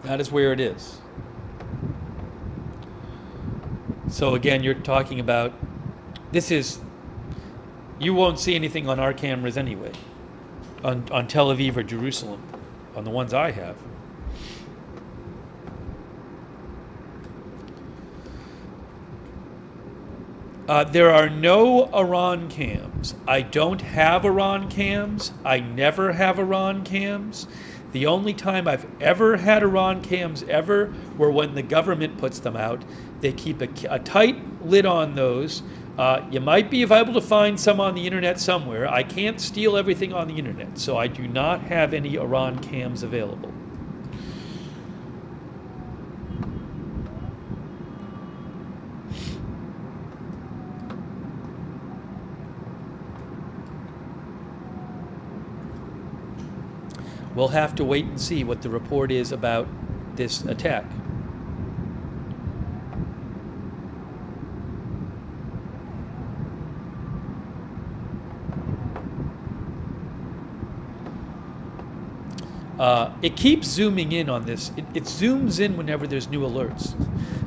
That is where it is. So again, you're talking about, this is, you won't see anything on our cameras anyway, on Tel Aviv or Jerusalem, on the ones I have. There are no Iran cams. I don't have Iran cams. I never have Iran cams. The only time I've ever had Iran cams ever were when the government puts them out. They keep a tight lid on those. You might be able to find some on the internet somewhere. I can't steal everything on the internet, so I do not have any Iran cams available. We'll have to wait and see what the report is about this attack. It keeps zooming in on this. It zooms in whenever there's new alerts.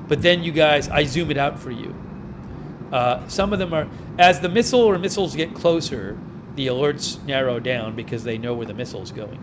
But then you guys, I zoom it out for you. Some of them are, as the missile or missiles get closer, the alerts narrow down because they know where the missile's going.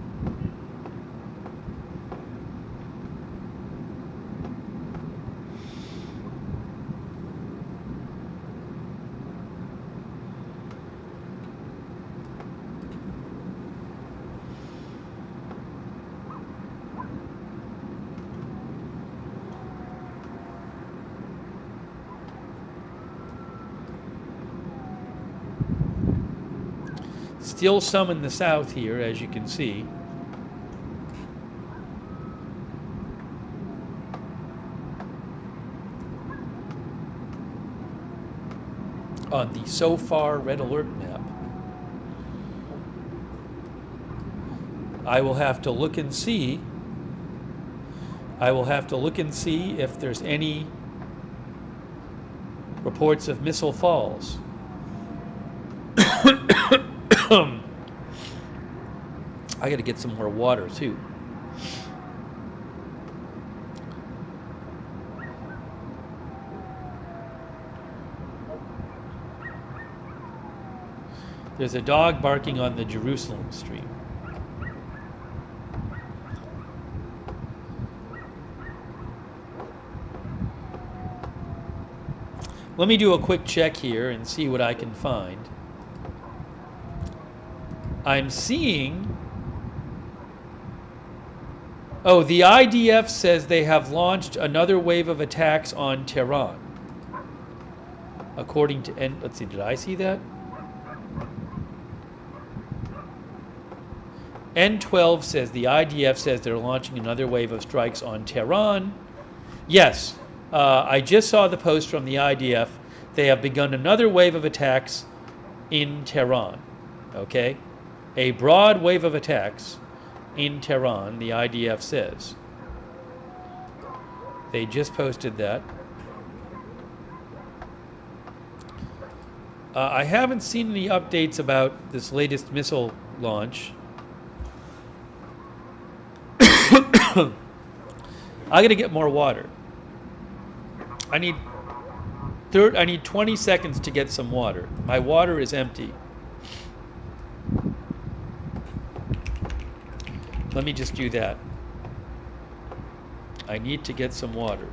Still some in the south here, as you can see. On the so far red alert map. I will have to look and see. I will have to look and see if there's any reports of missile falls. I got to get some more water too. There's a dog barking on the Jerusalem stream. Let me do a quick check here and see what I can find. I'm seeing... Oh, the IDF says they have launched another wave of attacks on Tehran. According to... let's see, did I see that? N12 says the IDF says they're launching another wave of strikes on Tehran. Yes, I just saw the post from the IDF. They have begun another wave of attacks in Tehran. Okay? A broad wave of attacks in Tehran, the IDF says. They just posted that. I haven't seen any updates about this latest missile launch. I gotta get more water. I need 20 seconds to get some water. My water is empty. Let me just do that. I need to get some water.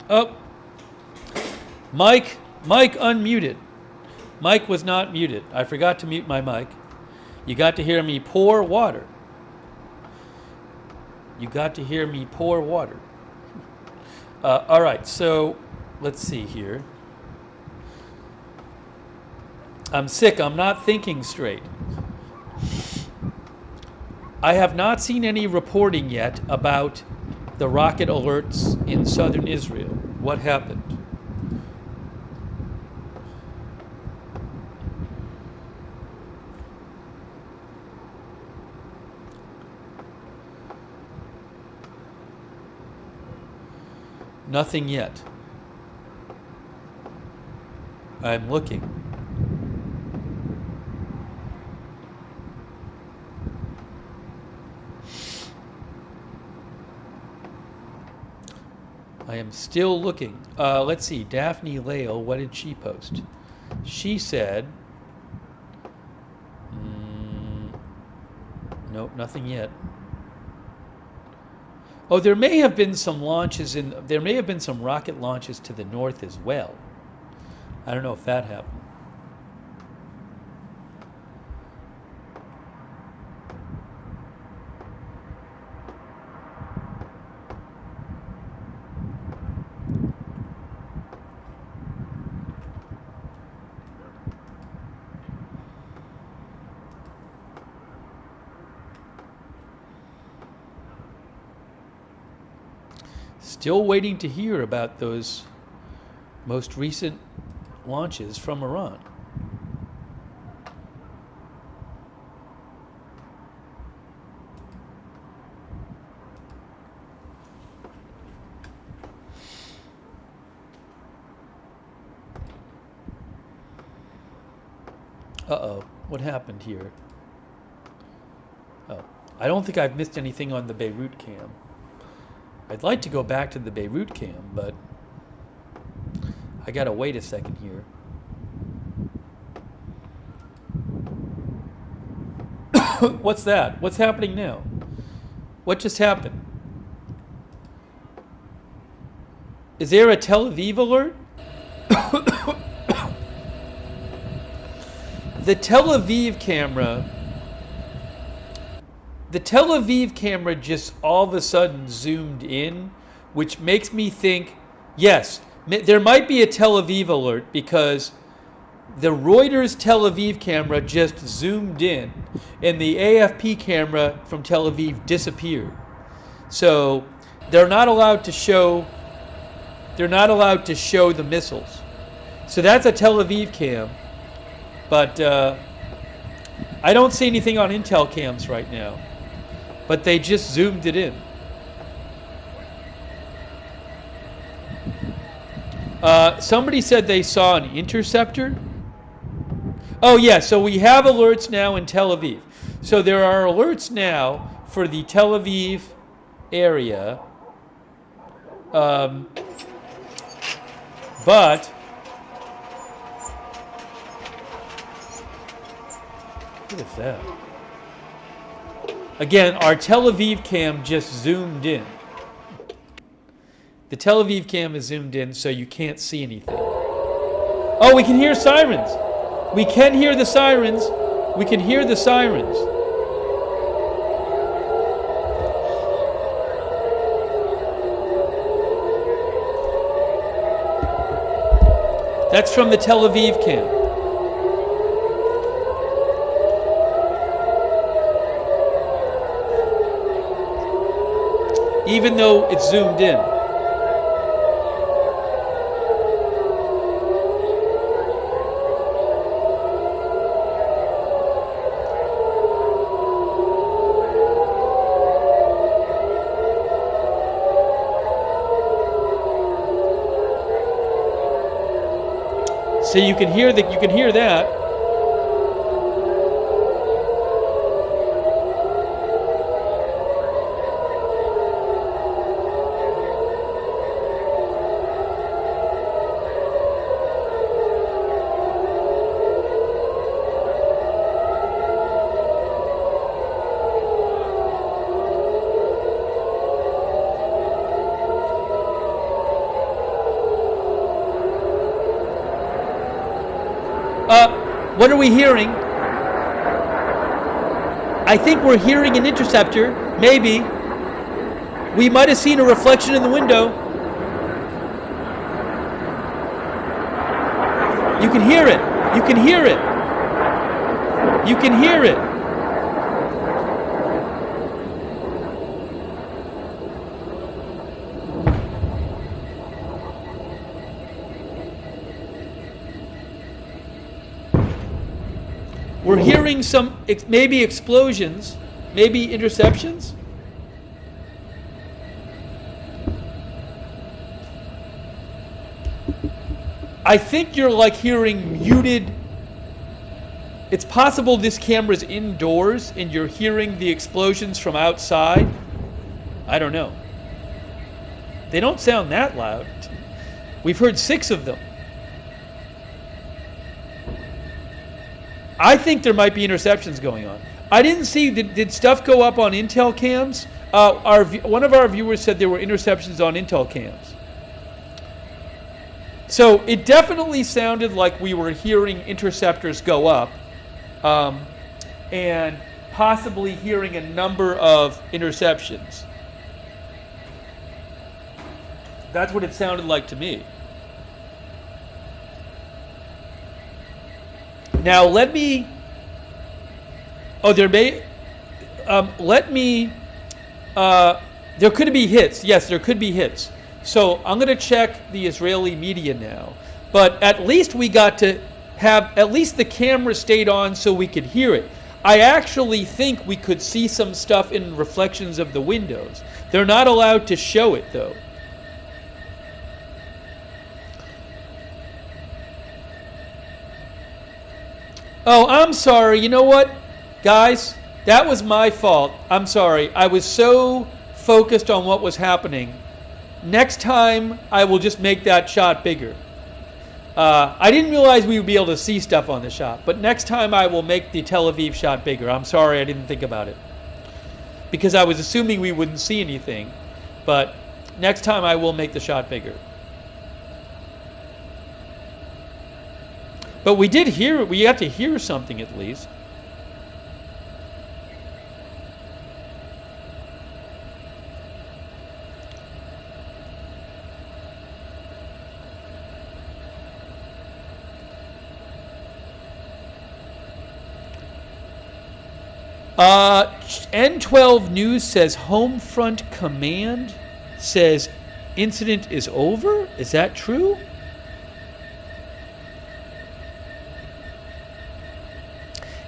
Oh, Mike unmuted. Mike was not muted. I forgot to mute my mic. You got to hear me pour water. You got to hear me pour water. All right, so let's see here. I'm sick. I'm not thinking straight. I have not seen any reporting yet about the rocket alerts in southern Israel. What happened? Nothing yet. I'm looking. I am still looking. Let's see. Daphne Lale, what did she post? She said, nope, nothing yet. Oh, there may have been some launches there may have been some rocket launches to the north as well. I don't know if that happened. Still waiting to hear about those most recent launches from Iran. Uh-oh, what happened here? Oh, I don't think I've missed anything on the Beirut cam. I'd like to go back to the Beirut cam, but I gotta wait a second here. What's that? What's happening now? What just happened? Is there a Tel Aviv alert? The Tel Aviv camera just all of a sudden zoomed in, which makes me think, yes, there might be a Tel Aviv alert because the Reuters Tel Aviv camera just zoomed in and the AFP camera from Tel Aviv disappeared. So they're not allowed to show the missiles. So that's a Tel Aviv cam. But I don't see anything on Intel cams right now. But they just zoomed it in. Somebody said they saw an interceptor. Oh, yeah, so we have alerts now in Tel Aviv. So there are alerts now for the Tel Aviv area. But what is that? Again, our Tel Aviv cam just zoomed in. The Tel Aviv cam is zoomed in, so you can't see anything. Oh, we can hear sirens. We can hear the sirens. We can hear the sirens. That's from the Tel Aviv cam. Even though it's zoomed in. So you can hear that. What are we hearing? I think we're hearing an interceptor, maybe. We might have seen a reflection in the window. You can hear it. You can hear it. You can hear it. We're hearing some, maybe explosions, maybe interceptions. I think you're like hearing muted. It's possible this camera's indoors and you're hearing the explosions from outside. I don't know. They don't sound that loud. We've heard 6 of them. I think there might be interceptions going on. I didn't see, did stuff go up on Intel cams? One of our viewers said there were interceptions on Intel cams. So it definitely sounded like we were hearing interceptors go up and possibly hearing a number of interceptions. That's what it sounded like to me. Now let me, there could be hits. Yes, there could be hits. So I'm going to check the Israeli media now. But at least we got to have, at least the camera stayed on so we could hear it. I actually think we could see some stuff in reflections of the windows. They're not allowed to show it though. Oh, I'm sorry. You know what, guys? That was my fault. I'm sorry. I was so focused on what was happening. Next time, I will just make that shot bigger. I didn't realize we would be able to see stuff on the shot, but next time I will make the Tel Aviv shot bigger. I'm sorry I didn't think about it. Because I was assuming we wouldn't see anything, but next time I will make the shot bigger. But we did hear it. We got to hear something at least. N12 News says Homefront Command says incident is over. Is that true?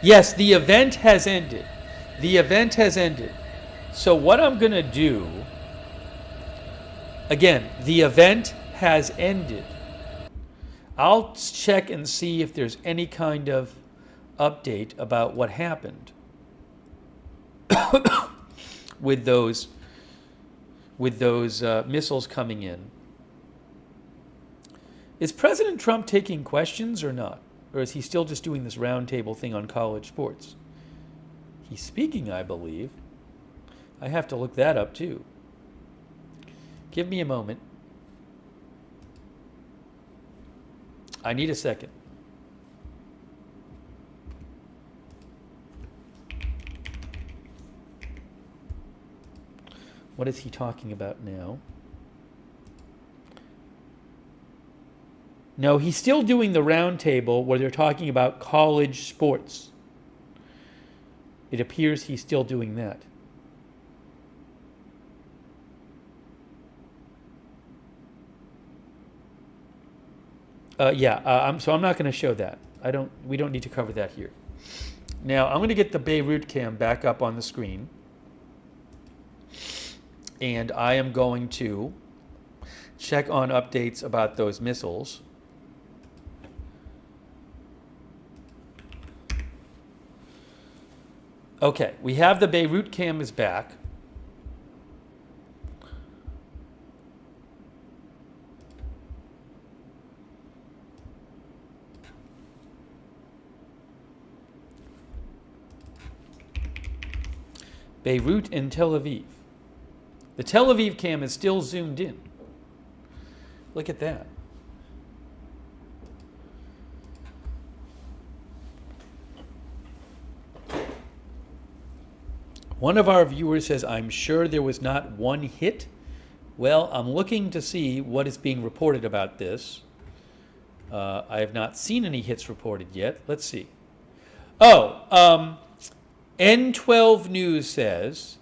Yes, the event has ended. The event has ended. So what I'm going to do, again, the event has ended. I'll check and see if there's any kind of update about what happened with those missiles coming in. Is President Trump taking questions or not? Or is he still just doing this roundtable thing on college sports? He's speaking, I believe. I have to look that up too. Give me a moment. I need a second. What is he talking about now? No, he's still doing the roundtable where they're talking about college sports. It appears he's still doing that. So I'm not going to show that. We don't need to cover that here. Now I'm going to get the Beirut cam back up on the screen, and I am going to check on updates about those missiles. Okay, we have the Beirut cam is back. Beirut and Tel Aviv. The Tel Aviv cam is still zoomed in. Look at that. One of our viewers says, I'm sure there was not one hit. Well, I'm looking to see what is being reported about this. I have not seen any hits reported yet. Let's see. N12 News says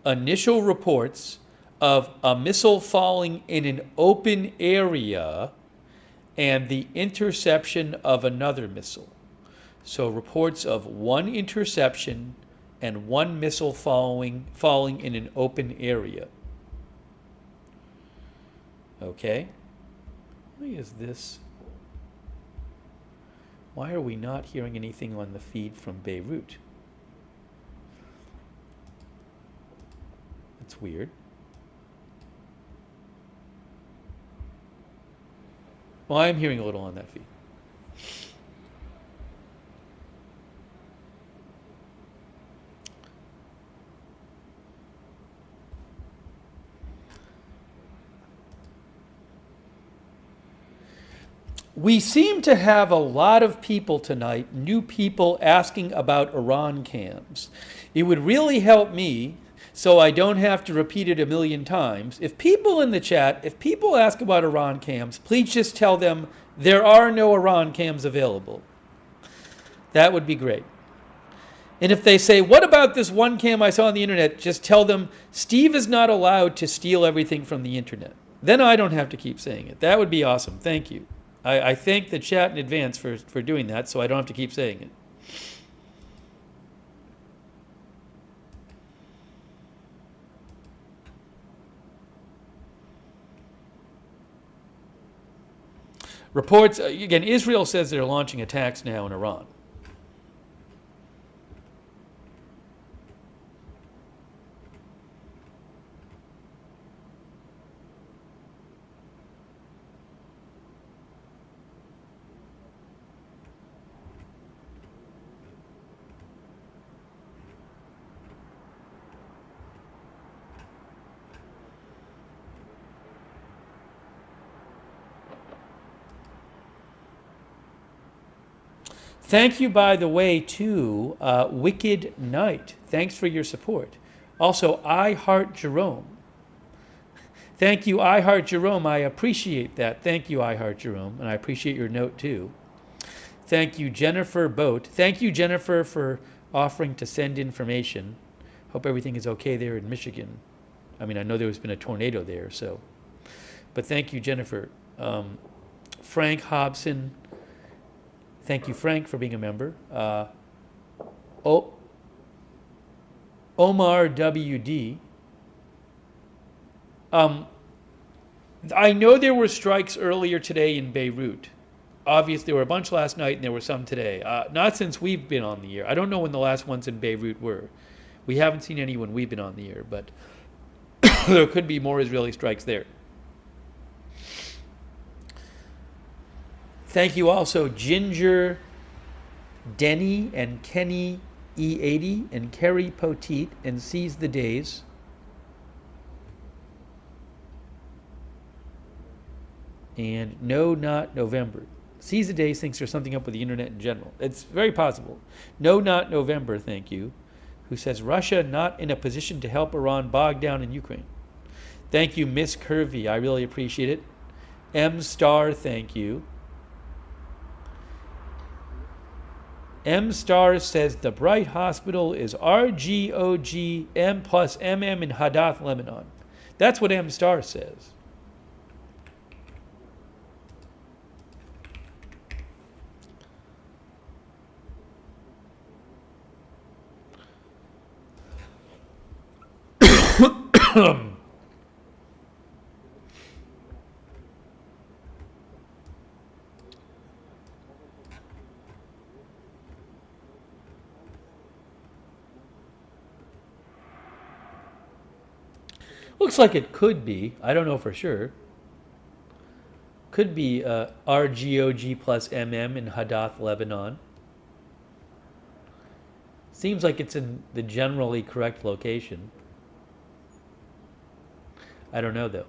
initial reports of a missile falling in an open area and the interception of another missile. So reports of one interception and one missile falling in an open area. Okay. Why is this? Why are we not hearing anything on the feed from Beirut? That's weird. Well, I'm hearing a little on that feed. We seem to have a lot of people tonight, new people asking about Iran cams. It would really help me, so I don't have to repeat it a million times. If people in the chat, if people ask about Iran cams, please just tell them there are no Iran cams available. That would be great. And if they say, what about this one cam I saw on the internet, just tell them Steve is not allowed to steal everything from the internet. Then I don't have to keep saying it. That would be awesome. Thank you. I thank the chat in advance for doing that, so I don't have to keep saying it. Reports, again, Israel says they're launching attacks now in Iran. Thank you, by the way, to Wicked Knight. Thanks for your support. Also, I Heart Jerome. Thank you, I Heart Jerome. I appreciate that. Thank you, I Heart Jerome. And I appreciate your note, too. Thank you, Jennifer Boat. Thank you, Jennifer, for offering to send information. Hope everything is okay there in Michigan. I mean, I know there's been a tornado there, so. But thank you, Jennifer. Frank Hobson. Thank you, Frank, for being a member. Omar WD. I know there were strikes earlier today in Beirut. Obviously, there were a bunch last night and there were some today. Not since we've been on the air. I don't know when the last ones in Beirut were. We haven't seen any when we've been on the air, but there could be more Israeli strikes there. Thank you also, Ginger Denny and Kenny E80 and Kerry Poteet and Seize the Days. And No, Not November. Seize the Days thinks there's something up with the internet in general. It's very possible. No, Not November, thank you, who says Russia not in a position to help Iran bog down in Ukraine. Thank you, Miss Curvy. I really appreciate it. M Star, thank you. M Star says the Bright Hospital is RGOG M plus MM in Hadath, Lebanon. That's what M Star says. Looks like it could be. I don't know for sure. Could be RGOG plus MM in Hadath, Lebanon. Seems like it's in the generally correct location. I don't know, though.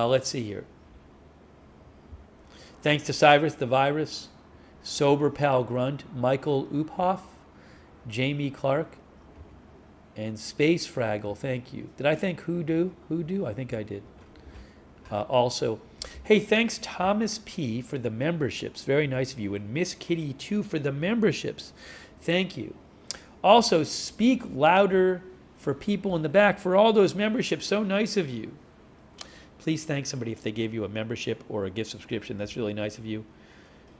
Let's see here. Thanks to Cyrus the Virus, Sober Pal Grunt, Michael Uphoff, Jamie Clark, and Space Fraggle, thank you. Did I thank Hoodoo? Hoodoo? I think I did. Also, hey, thanks Thomas P. for the memberships. Very nice of you. And Miss Kitty 2 for the memberships. Thank you. Also, speak louder for people in the back for all those memberships. So nice of you. Please thank somebody if they gave you a membership or a gift subscription. That's really nice of you.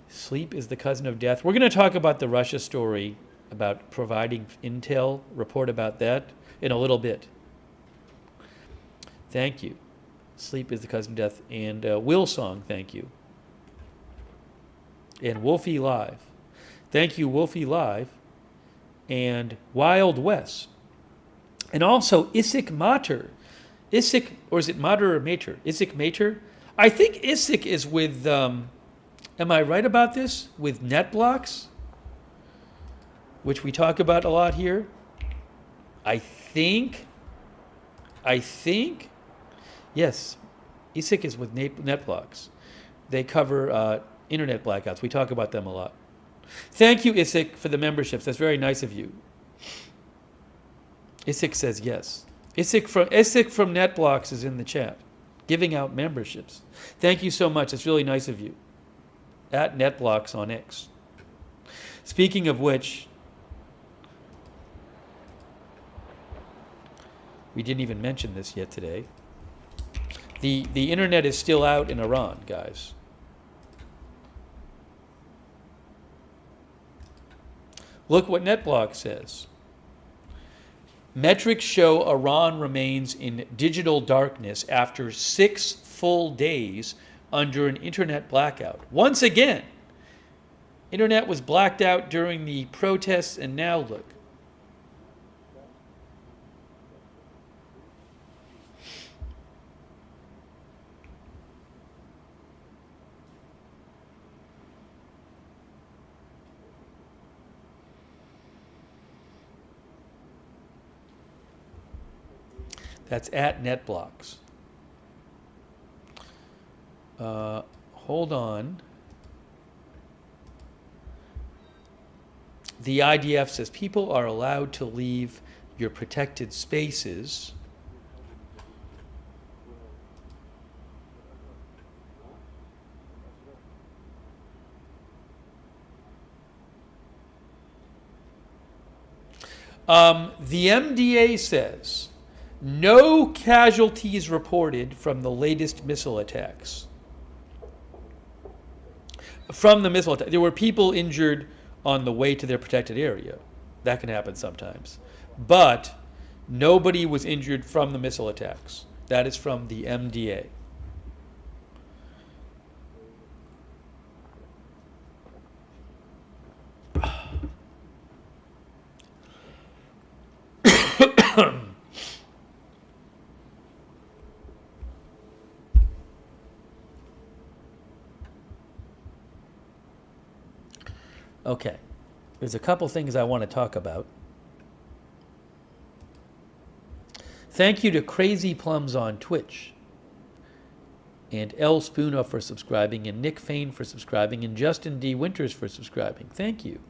Sleep is the cousin of death. We're going to talk about the Russia story, about providing intel, report about that in a little bit. Thank you. Sleep is the cousin of death. And Will Song, thank you. And Wolfie Live. Thank you, Wolfie Live. And Wild West. And also Isik Mater. Isik, or is it Mater or Mater? Isik Mater? I think Isik is with, am I right about this? With NetBlocks? Which we talk about a lot here. I think, yes, ISIC is with NetBlocks. They cover internet blackouts. We talk about them a lot. Thank you, ISIC, for the memberships. That's very nice of you. ISIC says yes. ISIC from NetBlocks is in the chat, giving out memberships. Thank you so much. It's really nice of you. At NetBlocks on X. Speaking of which, we didn't even mention this yet today. The internet is still out in Iran, guys. Look what NetBlocks says. Metrics show Iran remains in digital darkness after 6 full days under an internet blackout. Once again, internet was blacked out during the protests, and now look. That's at NetBlocks. Hold on. The IDF says people are allowed to leave your protected spaces. The MDA says no casualties reported from the latest missile attacks. From the missile attack, there were people injured on the way to their protected area. That can happen sometimes. But nobody was injured from the missile attacks. That is from the MDA. Okay, there's a couple things I want to talk about. Thank you to Crazy Plums on Twitch, and L. Spooner for subscribing, and Nick Fain for subscribing, and Justin D. Winters for subscribing. Thank you.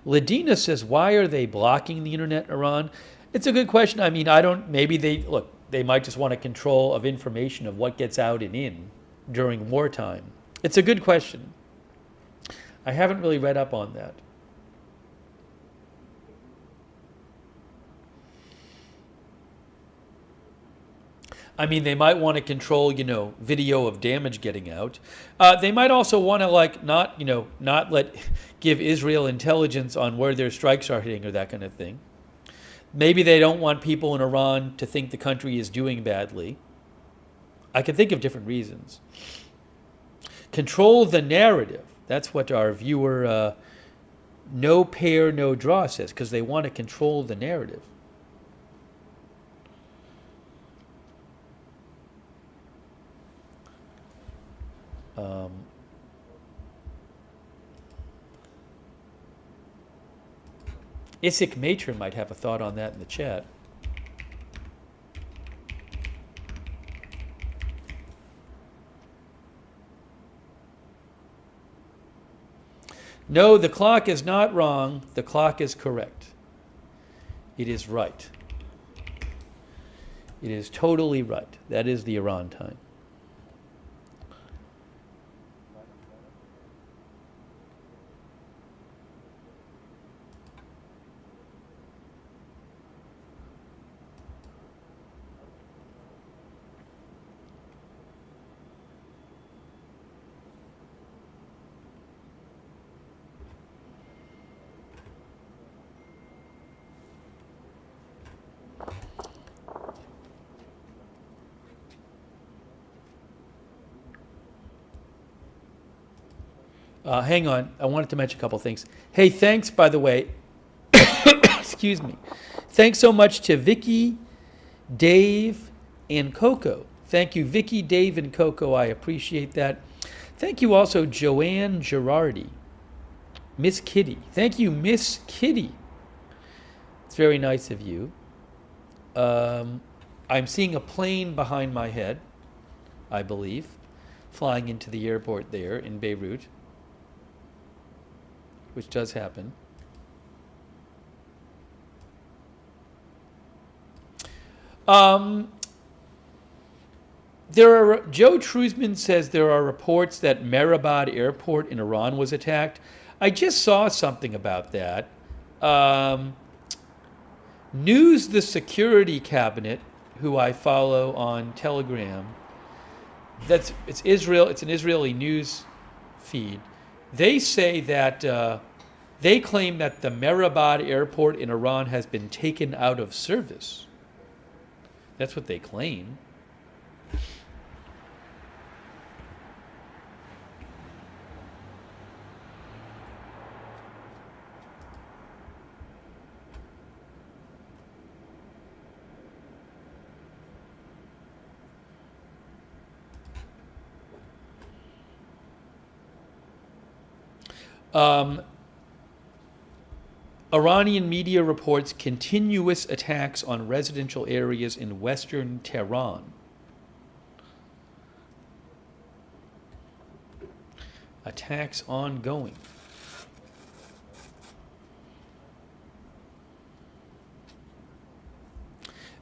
Ladina says, why are they blocking the internet in Iran? It's a good question. I mean, maybe they might just want a control of information of what gets out and in during wartime. It's a good question. I haven't really read up on that. I mean, they might want to control, video of damage getting out. They might also want to not give Israel intelligence on where their strikes are hitting or that kind of thing. Maybe they don't want people in Iran to think the country is doing badly. I can think of different reasons. Control the narrative. That's what our viewer, No Pair, No Draw says, because they want to control the narrative. Isik Matron might have a thought on that in the chat. No, the clock is not wrong. The clock is correct. It is right. It is totally right. That is the Iran time. Hang on. I wanted to mention a couple things. Hey, thanks, by the way. Excuse me. Thanks so much to Vicky, Dave, and Coco. Thank you, Vicky, Dave, and Coco. I appreciate that. Thank you also, Joanne Girardi. Miss Kitty. Thank you, Miss Kitty. It's very nice of you. I'm seeing a plane behind my head, I believe, flying into the airport there in Beirut, which does happen. Joe Truzman says there are reports that Mehrabad Airport in Iran was attacked. I just saw something about that. News the Security Cabinet, who I follow on Telegram, it's Israel. It's an Israeli news feed. They say that they claim that the Mehrabad Airport in Iran has been taken out of service. That's what they claim. Iranian media reports continuous attacks on residential areas in western Tehran. Attacks ongoing.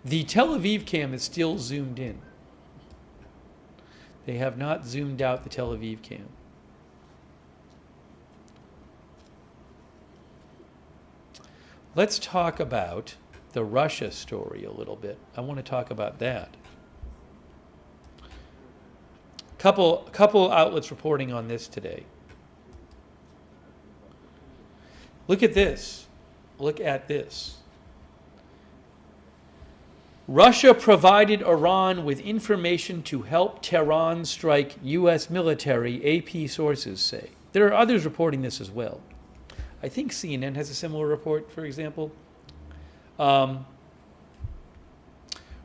The Tel Aviv cam is still zoomed in. They have not zoomed out the Tel Aviv cam. Let's talk about the Russia story a little bit. I want to talk about that. Couple outlets reporting on this today. Look at this. Look at this. Russia provided Iran with information to help Tehran strike U.S. military, AP sources say. There are others reporting this as well. I think CNN has a similar report, for example.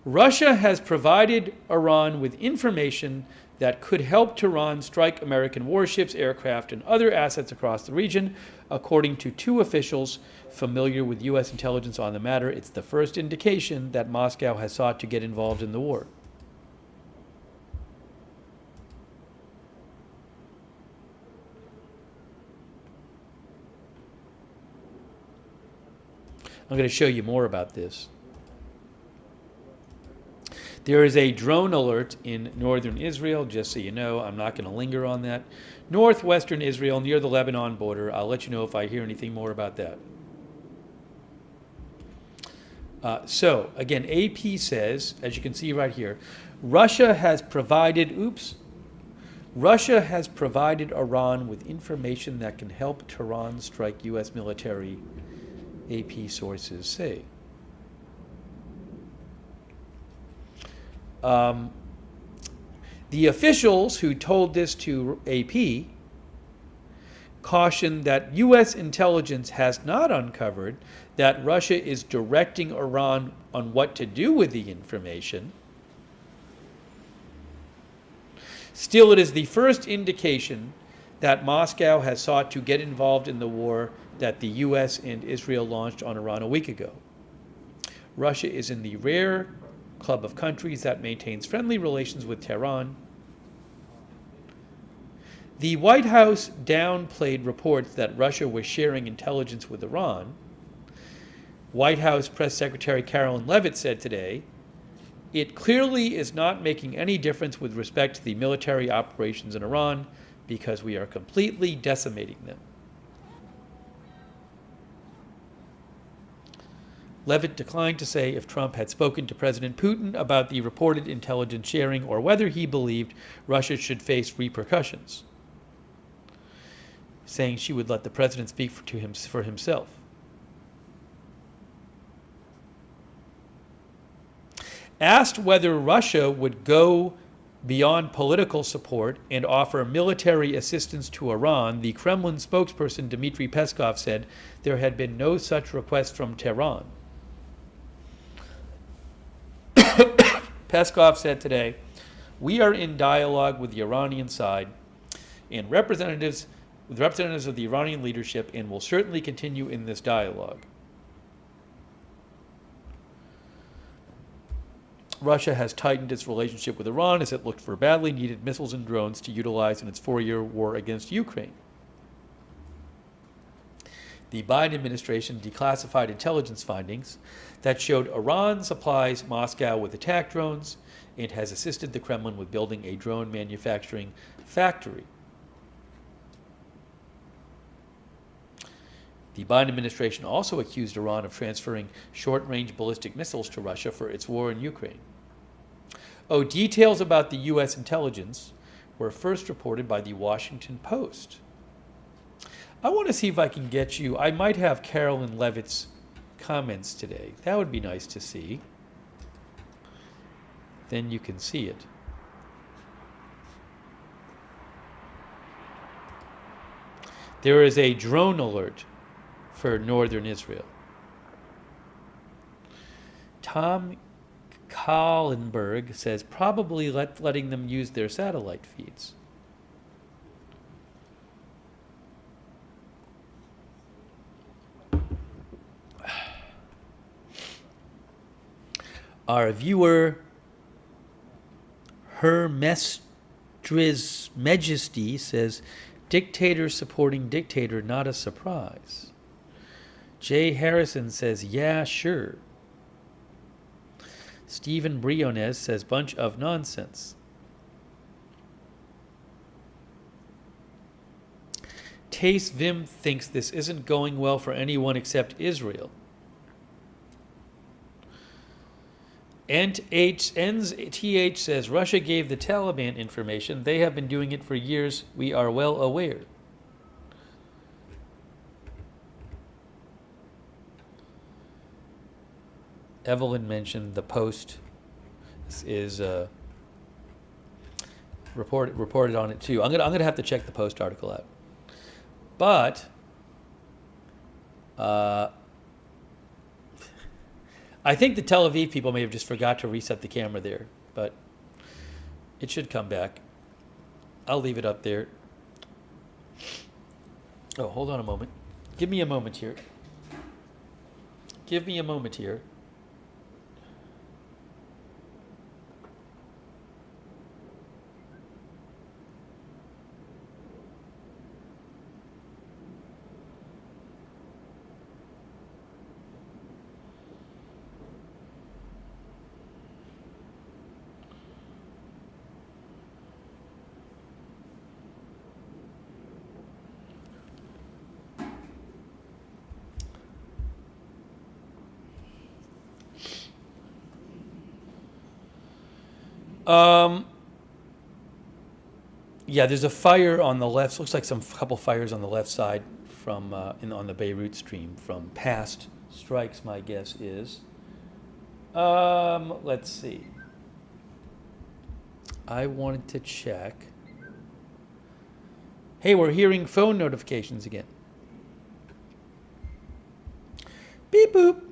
Russia has provided Iran with information that could help Tehran strike American warships, aircraft, and other assets across the region, according to two officials familiar with U.S. intelligence on the matter. It's the first indication that Moscow has sought to get involved in the war. I'm going to show you more about this. There is a drone alert in northern Israel, just so you know. I'm not going to linger on that. Northwestern Israel, near the Lebanon border. I'll let you know if I hear anything more about that. So, again, AP says, as you can see right here, Russia has provided Iran with information that can help Tehran strike U.S. military, AP sources say. The officials who told this to AP cautioned that U.S. intelligence has not uncovered that Russia is directing Iran on what to do with the information. Still, it is the first indication that Moscow has sought to get involved in the war that the U.S. and Israel launched on Iran a week ago. Russia is in the rare club of countries that maintains friendly relations with Tehran. The White House downplayed reports that Russia was sharing intelligence with Iran. White House Press Secretary Carolyn Levit said today, "It clearly is not making any difference with respect to the military operations in Iran because we are completely decimating them." Levit declined to say if Trump had spoken to President Putin about the reported intelligence sharing or whether he believed Russia should face repercussions, saying she would let the president speak for himself. Asked whether Russia would go beyond political support and offer military assistance to Iran, the Kremlin spokesperson Dmitry Peskov said there had been no such request from Tehran. Peskov said today, "We are in dialogue with the Iranian side and representatives of the Iranian leadership and will certainly continue in this dialogue." Russia has tightened its relationship with Iran as it looked for badly needed missiles and drones to utilize in its 4-year war against Ukraine. The Biden administration declassified intelligence findings that showed Iran supplies Moscow with attack drones and has assisted the Kremlin with building a drone manufacturing factory. The Biden administration also accused Iran of transferring short-range ballistic missiles to Russia for its war in Ukraine. Details about the U.S. intelligence were first reported by the Washington Post. I want to see if I can get you, I might have Carolyn Levit's comments today. That would be nice to see. Then you can see it. There is a drone alert for northern Israel. Tom Kallenberg says probably letting them use their satellite feeds. Our viewer, Her Mestres Majesty, says, "Dictator supporting dictator, not a surprise." Jay Harrison says, "Yeah, sure." Stephen Briones says, "Bunch of nonsense." Tace Vim thinks this isn't going well for anyone except Israel. NTH says, "Russia gave the Taliban information. They have been doing it for years. We are well aware." Evelyn mentioned the Post is reported on it too. I'm gonna have to check the Post article out. But I think the Tel Aviv people may have just forgot to reset the camera there, but it should come back. I'll leave it up there. Oh, hold on a moment. Give me a moment here. Give me a moment here. Yeah, there's a fire on the left. Looks like some couple fires on the left side from on the Beirut stream from past strikes. My guess is. Let's see. I wanted to check. Hey, we're hearing phone notifications again. Beep boop.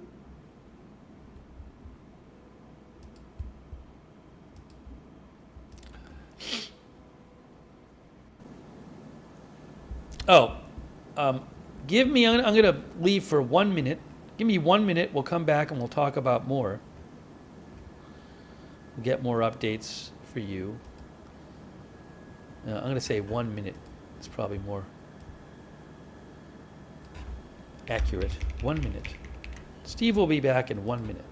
Give me, I'm going to leave for 1 minute. Give me 1 minute. We'll come back and we'll talk about more. We'll get more updates for you. I'm going to say 1 minute. It's probably more accurate. 1 minute. Steve will be back in 1 minute.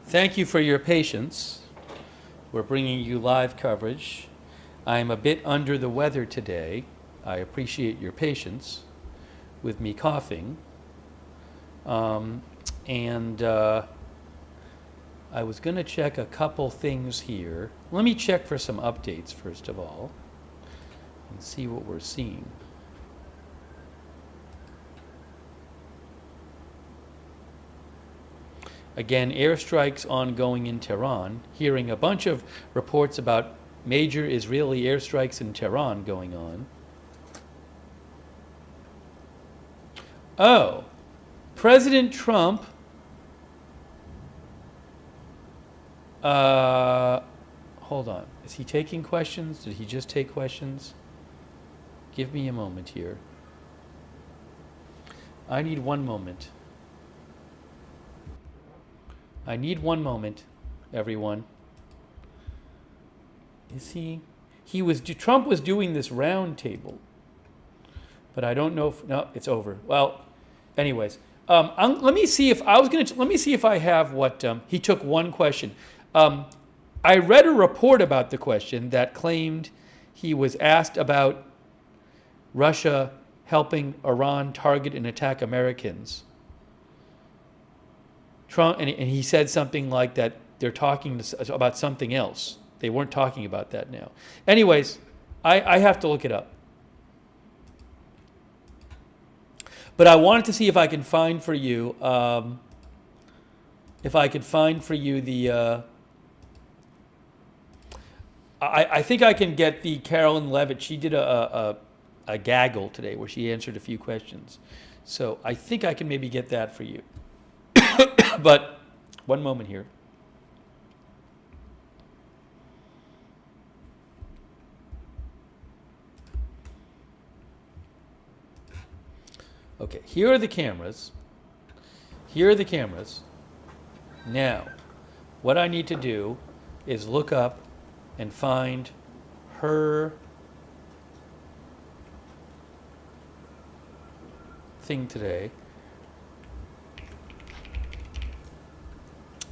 Thank you for your patience. We're bringing you live coverage. I'm a bit under the weather today. I appreciate your patience with me coughing. I was going to check a couple things here. Let me check for some updates first of all and see what we're seeing. Again, airstrikes ongoing in Tehran. Hearing a bunch of reports about major Israeli airstrikes in Tehran going on. Oh, President Trump hold on. Is he taking questions? Did he just take questions? Give me a moment here. I need 1 moment. I need 1 moment, everyone. Is he? Trump was doing this round table, but I don't know if, no, it's over. Well, anyways, let me see if I have what, he took 1 question. I read a report about the question that claimed he was asked about Russia helping Iran target and attack Americans. Trump, and he said something like that they're talking about something else. They weren't talking about that now. Anyways, I have to look it up. But I wanted to see if I can find for you, the, I think I can get the Carolyn Levit. She did a gaggle today where she answered a few questions. So I think I can maybe get that for you. But 1 moment here. Okay, here are the cameras. Here are the cameras. Now, what I need to do is look up and find her thing today.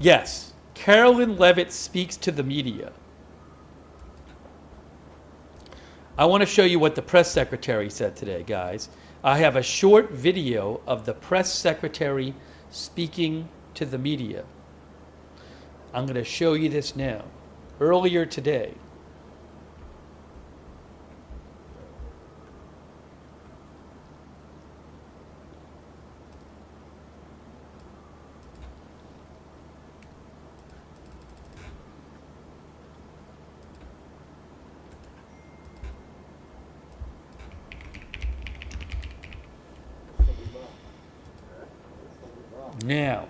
Yes, Carolyn Levit speaks to the media. I want to show you what the press secretary said today, guys. I have a short video of the press secretary speaking to the media. I'm going to show you this now. Earlier today. Now,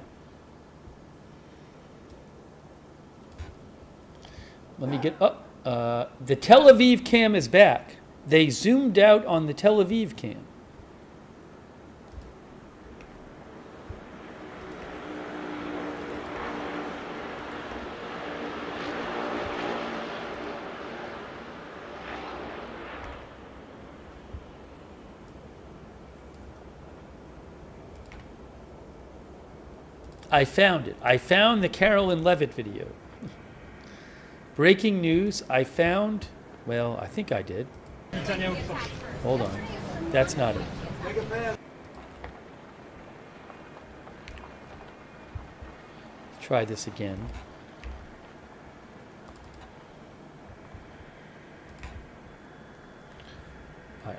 Let me get up. The Tel Aviv cam is back. They zoomed out on the Tel Aviv cam. I found it. I found the Carolyn Levit video. Breaking news. I found, well, I think I did. Hold on. That's not it. Try this again.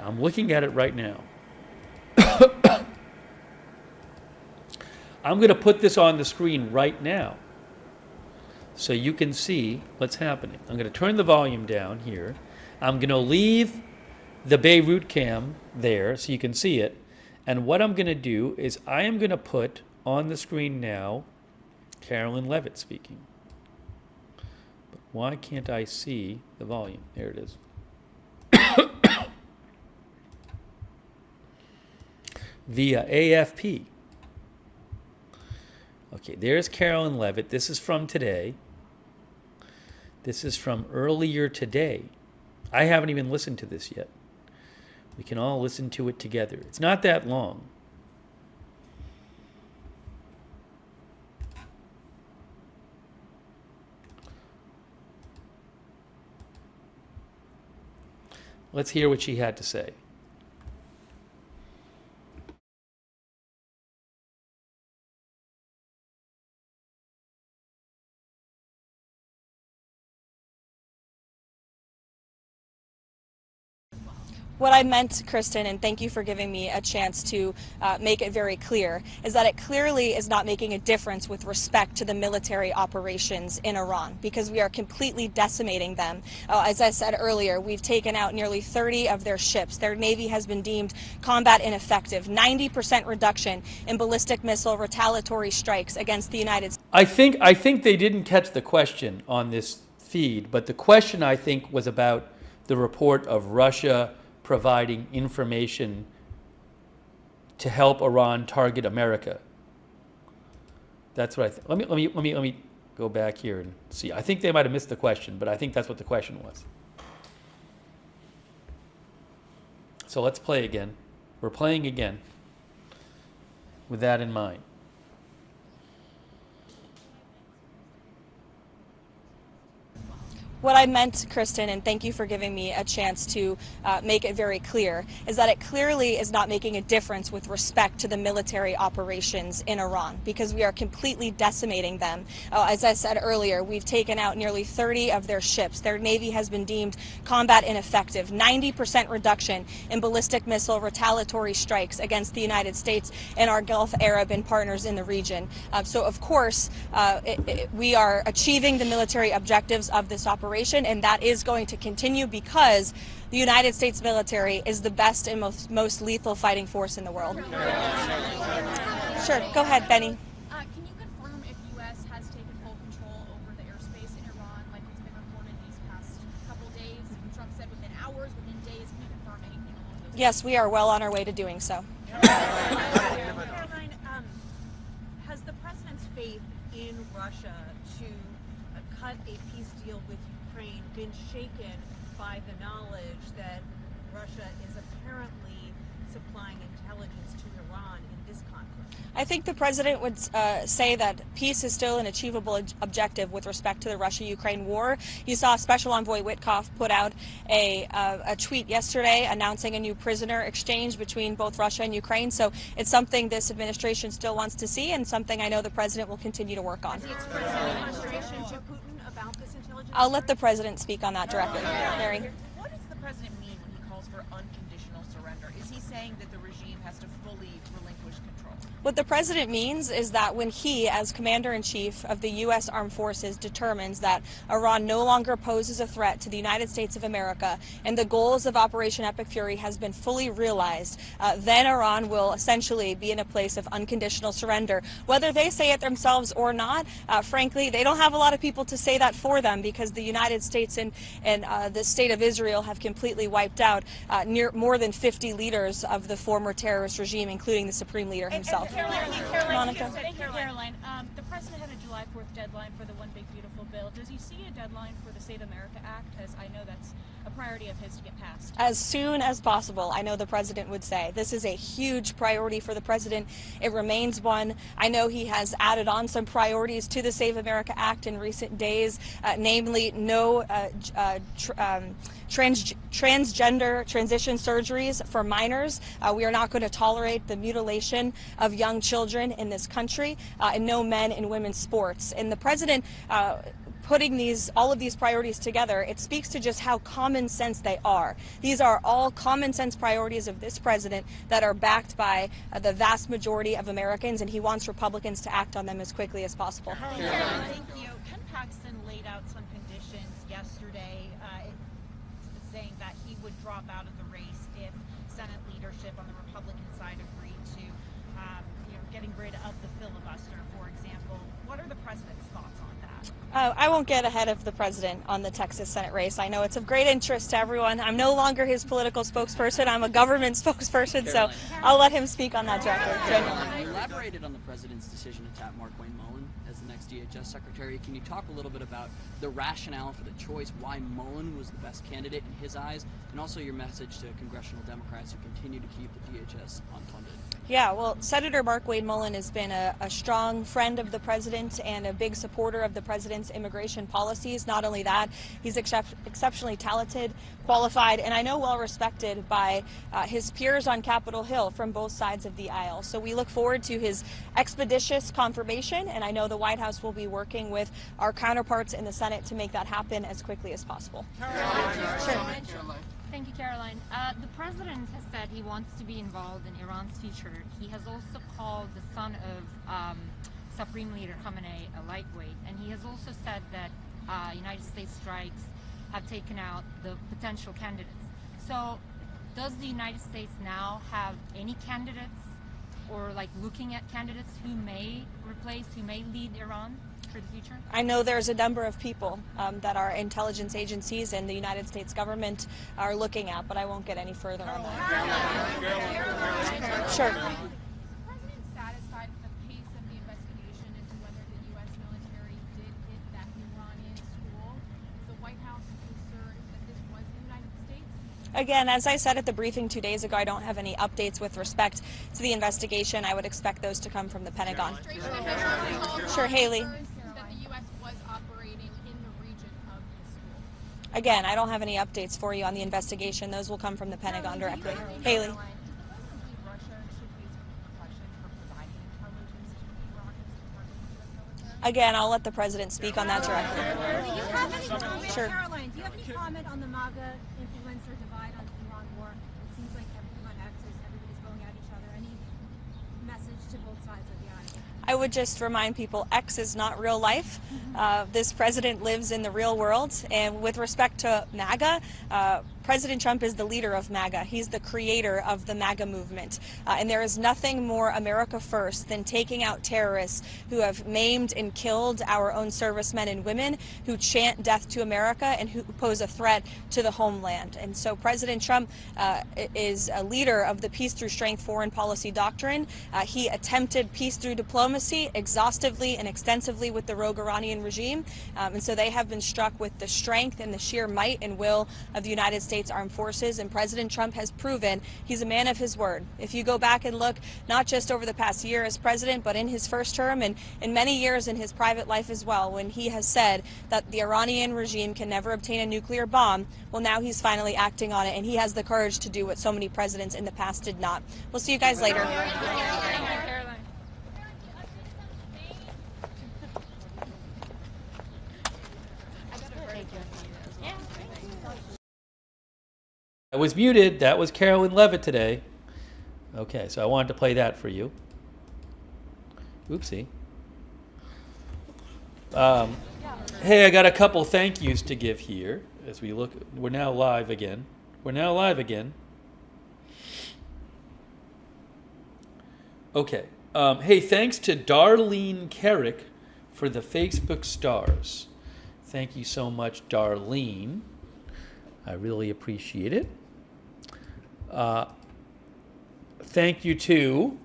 I'm looking at it right now. I'm going to put this on the screen right now so you can see what's happening. I'm going to turn the volume down here. I'm going to leave the Beirut cam there so you can see it. And what I'm going to do is I am going to put on the screen now Carolyn Levit speaking. But why can't I see the volume? There it is. Via AFP. Okay, there's Carolyn Levit. This is from today. This is from earlier today. I haven't even listened to this yet. We can all listen to it together. It's not that long. Let's hear what she had to say. What I meant, Kristen, and thank you for giving me a chance to make it very clear, is that it clearly is not making a difference with respect to the military operations in Iran, because we are completely decimating them. As I said earlier, we've taken out nearly 30 of their ships. Their Navy has been deemed combat ineffective. 90% reduction in ballistic missile retaliatory strikes against the United States. I think they didn't catch the question on this feed, but the question, I think, was about the report of Russia providing information to help Iran target America. That's what I think. Let me go back here and see. I think they might have missed the question, but I think that's what the question was. So let's play again. We're playing again with that in mind. What I meant, Kristen, and thank you for giving me a chance to make it very clear, is that it clearly is not making a difference with respect to the military operations in Iran, because we are completely decimating them. As I said earlier, we've taken out nearly 30 of their ships. Their Navy has been deemed combat ineffective. 90% reduction in ballistic missile retaliatory strikes against the United States and our Gulf Arab and partners in the region. So, of course, we are achieving the military objectives of this operation, and that is going to continue because the United States military is the best and most lethal fighting force in the world. Sure, go ahead, Benny. Can you confirm if U.S. has taken full control over the airspace in Iran, like it's been reported these past couple days? Trump said within hours, within days. Can you confirm anything along those lines? Yes, we are well on our way to doing so. Caroline, has the president's faith in Russia to cut a peace deal with Ukraine been shaken by the knowledge that Russia is apparently supplying intelligence to Iran in this conflict? I think the president would say that peace is still an achievable objective with respect to the Russia-Ukraine war. You saw Special Envoy Witkoff put out a tweet yesterday announcing a new prisoner exchange between both Russia and Ukraine. So it's something this administration still wants to see, and something I know the president will continue to work on. Has he expressed any frustration to Putin about this intelligence? I'll let the president speak on that directly. Mary. What does the president mean when he calls for unconditional unconditional surrender? Is he saying that the regime has to fully relinquish control? What the president means is that when he, as commander-in-chief of the U.S. Armed Forces, determines that Iran no longer poses a threat to the United States of America and the goals of Operation Epic Fury has been fully realized, then Iran will essentially be in a place of unconditional surrender. Whether they say it themselves or not, frankly, they don't have a lot of people to say that for them, because the United States and the state of Israel have completely wiped out more than 50 leaders of the former terrorist regime, including the supreme leader himself. Monica? Thank you, Caroline. The president had a July 4th deadline for the One Big Beautiful Bill. Does he see a deadline for the Save America Act? As I know that's a priority of his to get passed. As soon as possible, I know the president would say. This is a huge priority for the president. It remains one. I know he has added on some priorities to the Save America Act in recent days, namely no transgender transition surgeries for minors. We are not going to tolerate the mutilation of young children in this country, and no men in women's sports. And the president putting all of these priorities together, it speaks to just how common sense they are. These are all common sense priorities of this president that are backed by the vast majority of Americans, and he wants Republicans to act on them as quickly as possible. Thank you. Ken Paxton laid out some conditions yesterday, saying that he would drop out of the race if Senate leadership on the Republican side agreed to, getting rid of the filibuster, for example. What are the president's thoughts on that? I won't get ahead of the president on the Texas Senate race. I know it's of great interest to everyone. I'm no longer his political spokesperson. I'm a government spokesperson, so I'll let him speak on that directly. You elaborated on the president's decision to tap Mark Wayne Mullen as the next DHS secretary. Can you talk a little bit about the rationale for the choice, why Mullen was the best candidate in his eyes, and also your message to congressional Democrats who continue to keep the DHS unfunded? Yeah, well, Senator Mark Wayne Mullen has been a strong friend of the president and a big supporter of the president's immigration policies. Not only that, he's exceptionally talented, qualified, and I know well respected by his peers on Capitol Hill from both sides of the aisle. So we look forward to his expeditious confirmation, and I know the White House will be working with our counterparts in the Senate to make that happen as quickly as possible. Thank you, Caroline. The president has said he wants to be involved in Iran's future. He has also called the son of Supreme Leader Khamenei a lightweight, and he has also said that United States strikes have taken out the potential candidates. So does the United States now have any candidates, or looking at candidates who may replace, who may lead Iran for the future? I know there's a number of people that our intelligence agencies and the United States government are looking at, but I won't get any further on that. Sure. Is the president satisfied with the pace of the investigation into whether the U.S. military did hit that Iranian school? Is the White House concerned that this was the United States? Again, as I said at the briefing 2 days ago, I don't have any updates with respect to the investigation. I would expect those to come from the Pentagon. Sure, Haley. That the U.S. was operating in the region of the school. Again, I don't have any updates for you on the investigation. Those will come from the Pentagon directly. Haley. Russia should face repercussions for providing intelligence to Iraq as part of the U.S. military? Again, I'll let the president speak on that directly. Do you have any comment, Sure. Caroline, do you have any comment on the MAGA influencer divide on the Iran war? It seems like everyone on X is everybody's going at each other. Any message to both sides of the aisle? I would just remind people, X is not real life. This president lives in the real world. And with respect to MAGA, President Trump is the leader of MAGA. He's the creator of the MAGA movement. And there is nothing more America first than taking out terrorists who have maimed and killed our own servicemen and women, who chant death to America and who pose a threat to the homeland. And so President Trump is a leader of the peace through strength foreign policy doctrine. He attempted peace through diplomacy exhaustively and extensively with the rogue Iranian regime. And so they have been struck with the strength and the sheer might and will of the United States Armed Forces, and President Trump has proven he's a man of his word. If you go back and look, not just over the past year as president, but in his first term and in many years in his private life as well, when he has said that the Iranian regime can never obtain a nuclear bomb, well, now he's finally acting on it, and he has the courage to do what so many presidents in the past did not. We'll see you guys later. I was muted. That was Carolyn Levit today. Okay, so I wanted to play that for you. Oopsie. Hey, I got a couple thank yous to give here as we look. We're now live again. Okay. Hey, thanks to Darlene Carrick for the Facebook stars. Thank you so much, Darlene. I really appreciate it. Thank you to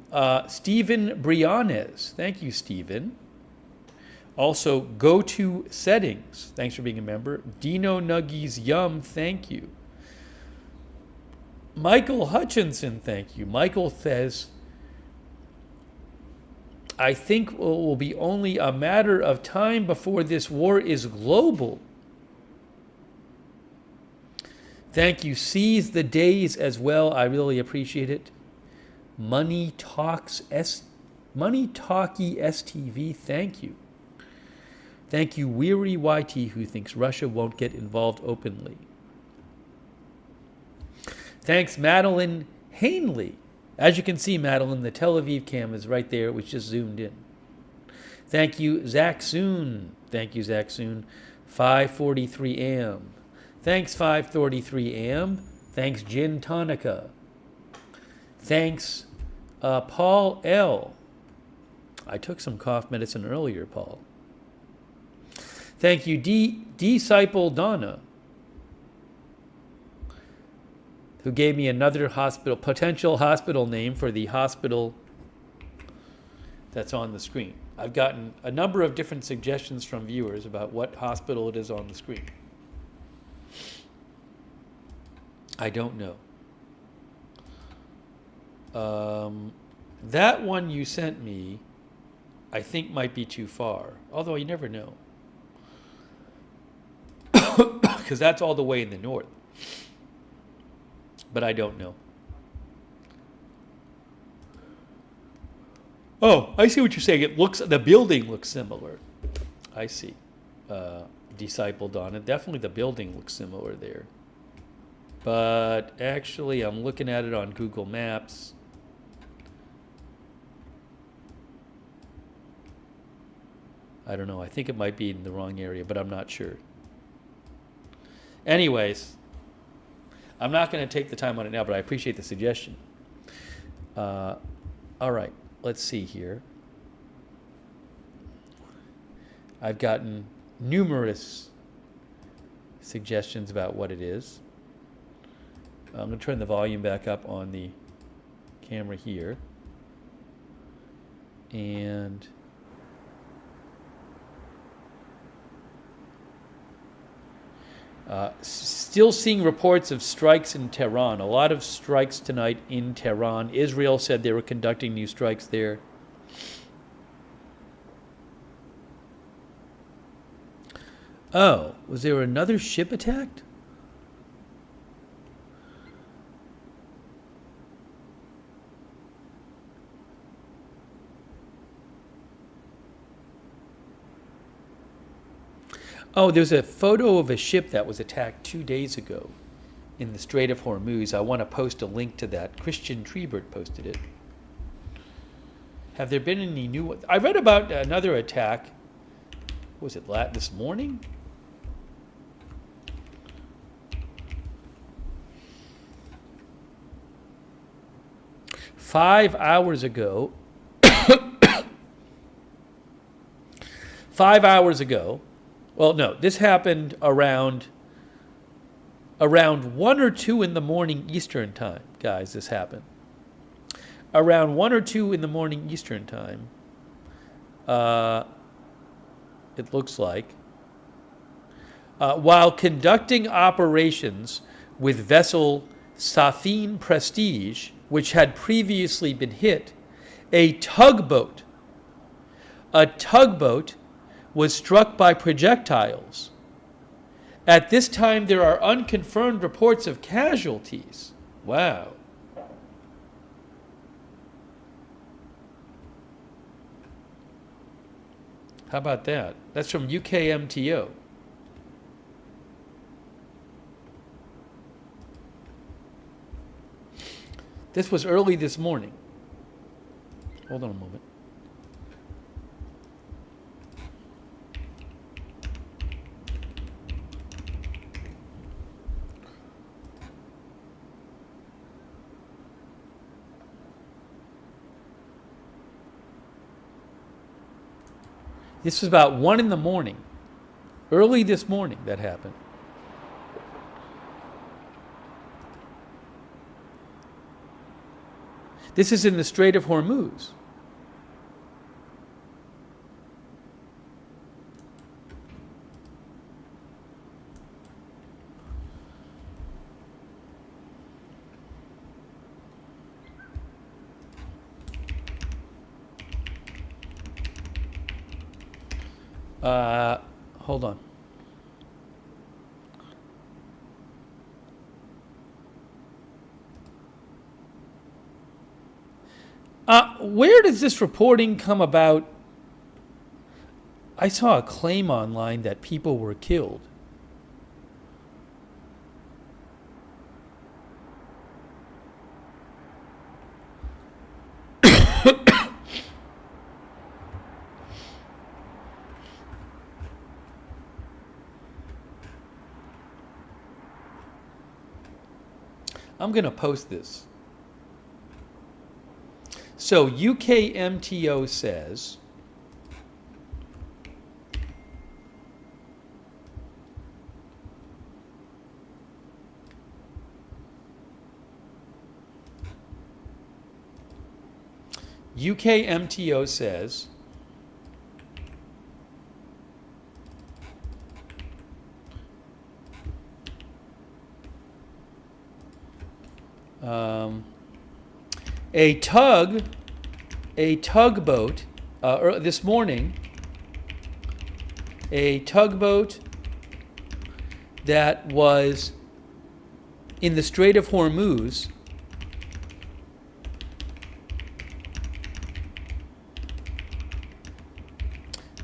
Stephen Brianez. Thank you, Stephen. Also, go to settings. Thanks for being a member. Dino Nuggies Yum. Thank you. Michael Hutchinson. Thank you. Michael says, I think it will be only a matter of time before this war is global. Thank you. Seize the days as well. I really appreciate it. Money Talkie STV. Thank you. Thank you, Weary YT, who thinks Russia won't get involved openly. Thanks, Madeline Hanley. As you can see, Madeline, the Tel Aviv cam is right there, which just zoomed in. Thank you, Zach Soon. Thank you, Zach Soon. 5:43 a.m. Thanks, 5:33 a.m. Thanks, Gin Tonica. Thanks, Paul L. I took some cough medicine earlier, Paul. Thank you, Disciple Donna, who gave me another potential hospital name for the hospital that's on the screen. I've gotten a number of different suggestions from viewers about what hospital it is on the screen. I don't know. That one you sent me, I think might be too far. Although you never know. Because that's all the way in the north. But I don't know. Oh, I see what you're saying. The building looks similar. I see. Disciple Donna. Definitely the building looks similar there. But actually, I'm looking at it on Google Maps. I don't know. I think it might be in the wrong area, but I'm not sure. Anyways, I'm not going to take the time on it now, but I appreciate the suggestion. All right. Let's see here. I've gotten numerous suggestions about what it is. I'm going to turn the volume back up on the camera here. And still seeing reports of strikes in Tehran. A lot of strikes tonight in Tehran. Israel said they were conducting new strikes there. Oh, was there another ship attacked? Oh, there's a photo of a ship that was attacked 2 days ago in the Strait of Hormuz. I want to post a link to that. Christian Trebert posted it. Have there been any new ones? I read about another attack. Was it this morning? Five hours ago. 5 hours ago. Well, no, this happened around 1 or 2 in the morning Eastern time, guys. This happened around 1 or 2 in the morning Eastern time. It looks like while conducting operations with vessel Safine Prestige, which had previously been hit, a tugboat was struck by projectiles. At this time, there are unconfirmed reports of casualties. Wow. How about that? That's from UKMTO. This was early this morning. Hold on a moment. This was about 1 in the morning. Early this morning that happened. This is in the Strait of Hormuz. Hold on. Where does this reporting come about? I saw a claim online that people were killed. I'm going to post this. So UKMTO says a tugboat this morning, a tugboat that was in the Strait of Hormuz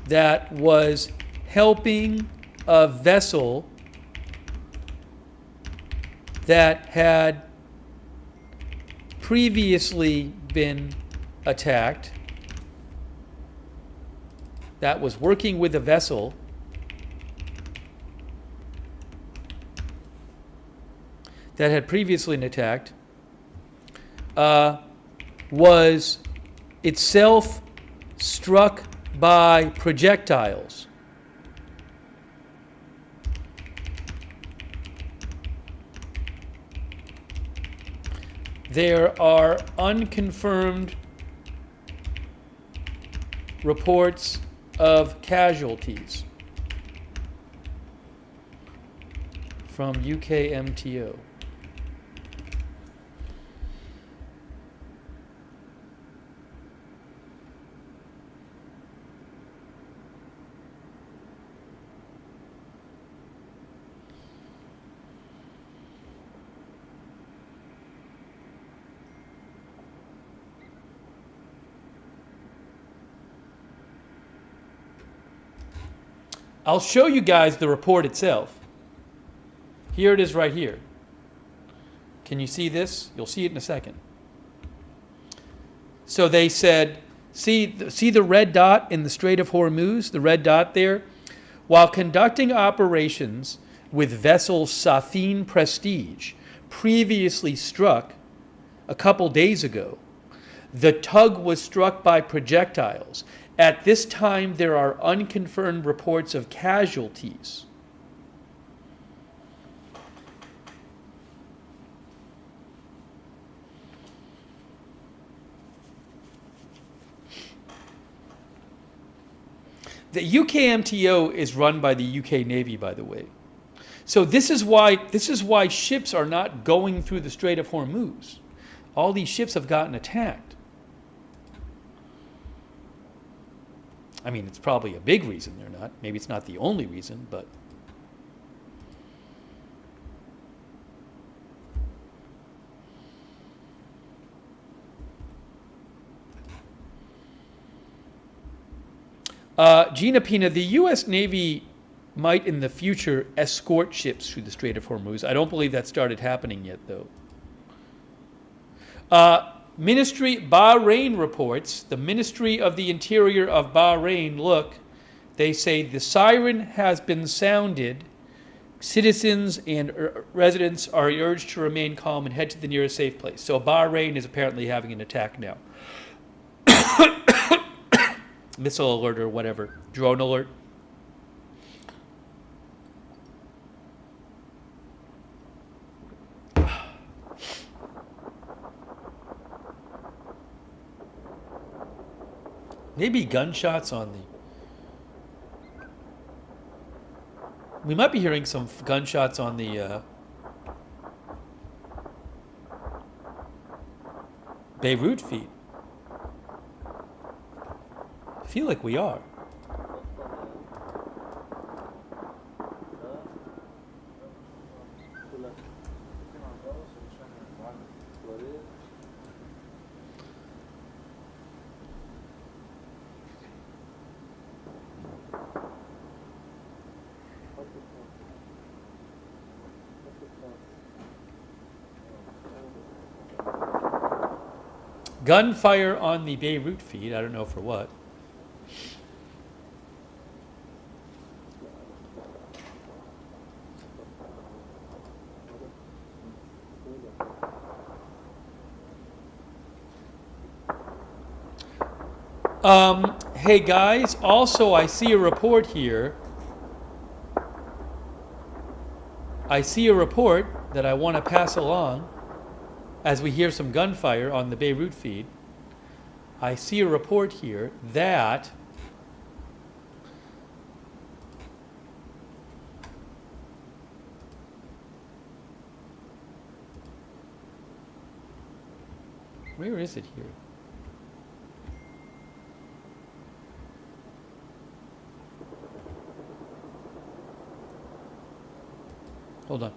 that was helping a vessel that had previously been attacked, that was working with a vessel that had previously been attacked, was itself struck by projectiles. There are unconfirmed reports of casualties from UKMTO. I'll show you guys the report itself. Here it is right here. Can you see this? You'll see it in a second. So they said, see the red dot in the Strait of Hormuz, the red dot there? While conducting operations with vessel Safine Prestige, previously struck a couple days ago, the tug was struck by projectiles. At this time, there are unconfirmed reports of casualties. The UKMTO is run by the UK Navy, by the way. So this is why ships are not going through the Strait of Hormuz. All these ships have gotten attacked. I mean, it's probably a big reason they're not. Maybe it's not the only reason, but Gina Pina, the U.S. Navy might in the future escort ships through the Strait of Hormuz. I don't believe that started happening yet, though. Bahrain reports, the Ministry of the Interior of Bahrain, look, they say the siren has been sounded. Citizens and residents are urged to remain calm and head to the nearest safe place. So Bahrain is apparently having an attack now. Missile alert or whatever. Drone alert. Maybe gunshots on the... We might be hearing some gunshots on the Beirut feed. I feel like we are. Gunfire on the Beirut feed. I don't know for what. Hey guys, also I see a report here. I see a report that I want to pass along as we hear some gunfire on the Beirut feed. I see a report here that where is it here? Hold on.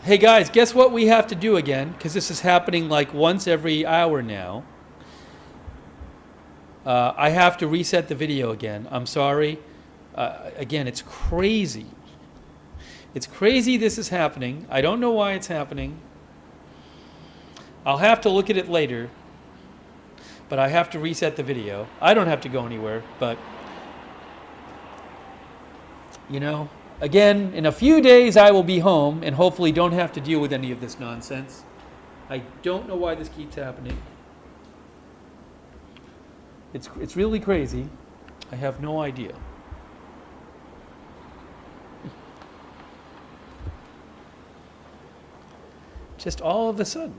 Hey guys, guess what we have to do again? Because this is happening like once every hour now. I have to reset the video again. I'm sorry. Again, it's crazy. It's crazy this is happening. I don't know why it's happening. I'll have to look at it later. But I have to reset the video. I don't have to go anywhere, but you know, again, in a few days I will be home and hopefully don't have to deal with any of this nonsense. I don't know why this keeps happening. It's really crazy. I have no idea. Just all of a sudden.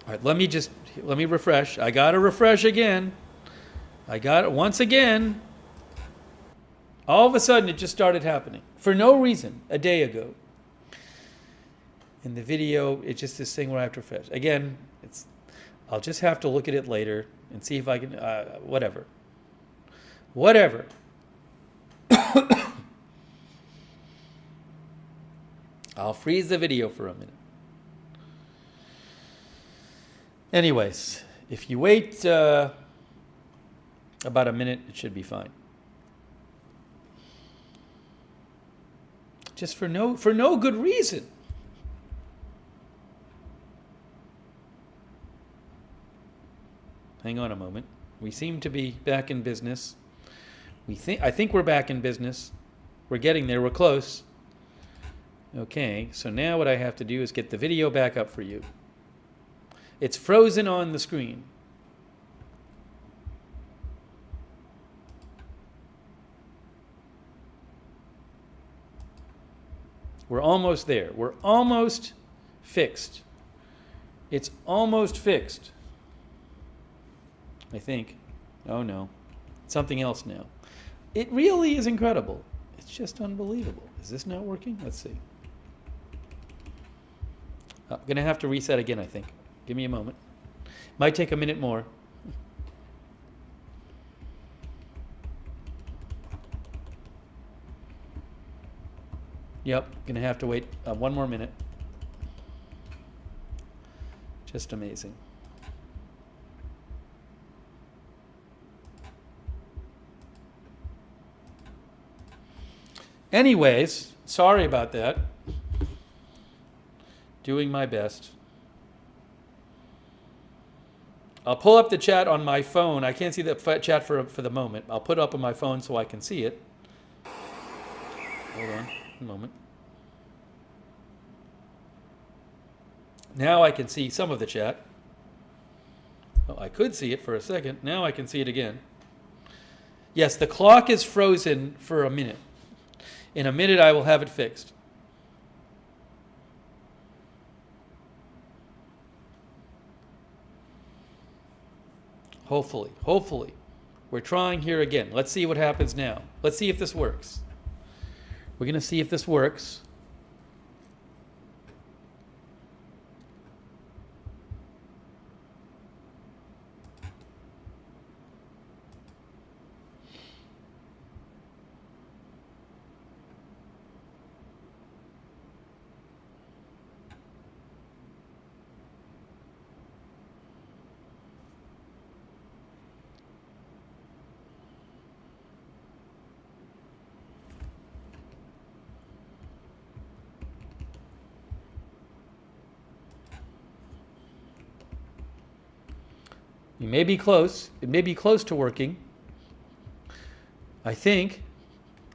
All right, let me refresh. I got to refresh again. I got it once again. All of a sudden, it just started happening for no reason a day ago. In the video, it's just this thing where I have to refresh. Again, I'll just have to look at it later and see if I can, whatever. Whatever. I'll freeze the video for a minute. Anyways, if you wait about a minute, it should be fine. Just for no good reason. Hang on a moment. We seem to be back in business. I think we're back in business. We're getting there. We're close. Okay, so now what I have to do is get the video back up for you. It's frozen on the screen. We're almost there. We're almost fixed. It's almost fixed. I think. Oh no. Something else now. It really is incredible. It's just unbelievable. Is this not working? Let's see. I'm going to have to reset again, I think. Give me a moment. Might take a minute more. Yep, gonna have to wait one more minute. Just amazing. Anyways, sorry about that. Doing my best. I'll pull up the chat on my phone. I can't see the chat for the moment. I'll put it up on my phone so I can see it. Hold on a moment. Now I can see some of the chat. Well, I could see it for a second. Now I can see it again. Yes, the clock is frozen for a minute. In a minute, I will have it fixed. Hopefully, hopefully. We're trying here again. Let's see what happens now. Let's see if this works. We're going to see if this works. You may be close. It may be close to working. I think.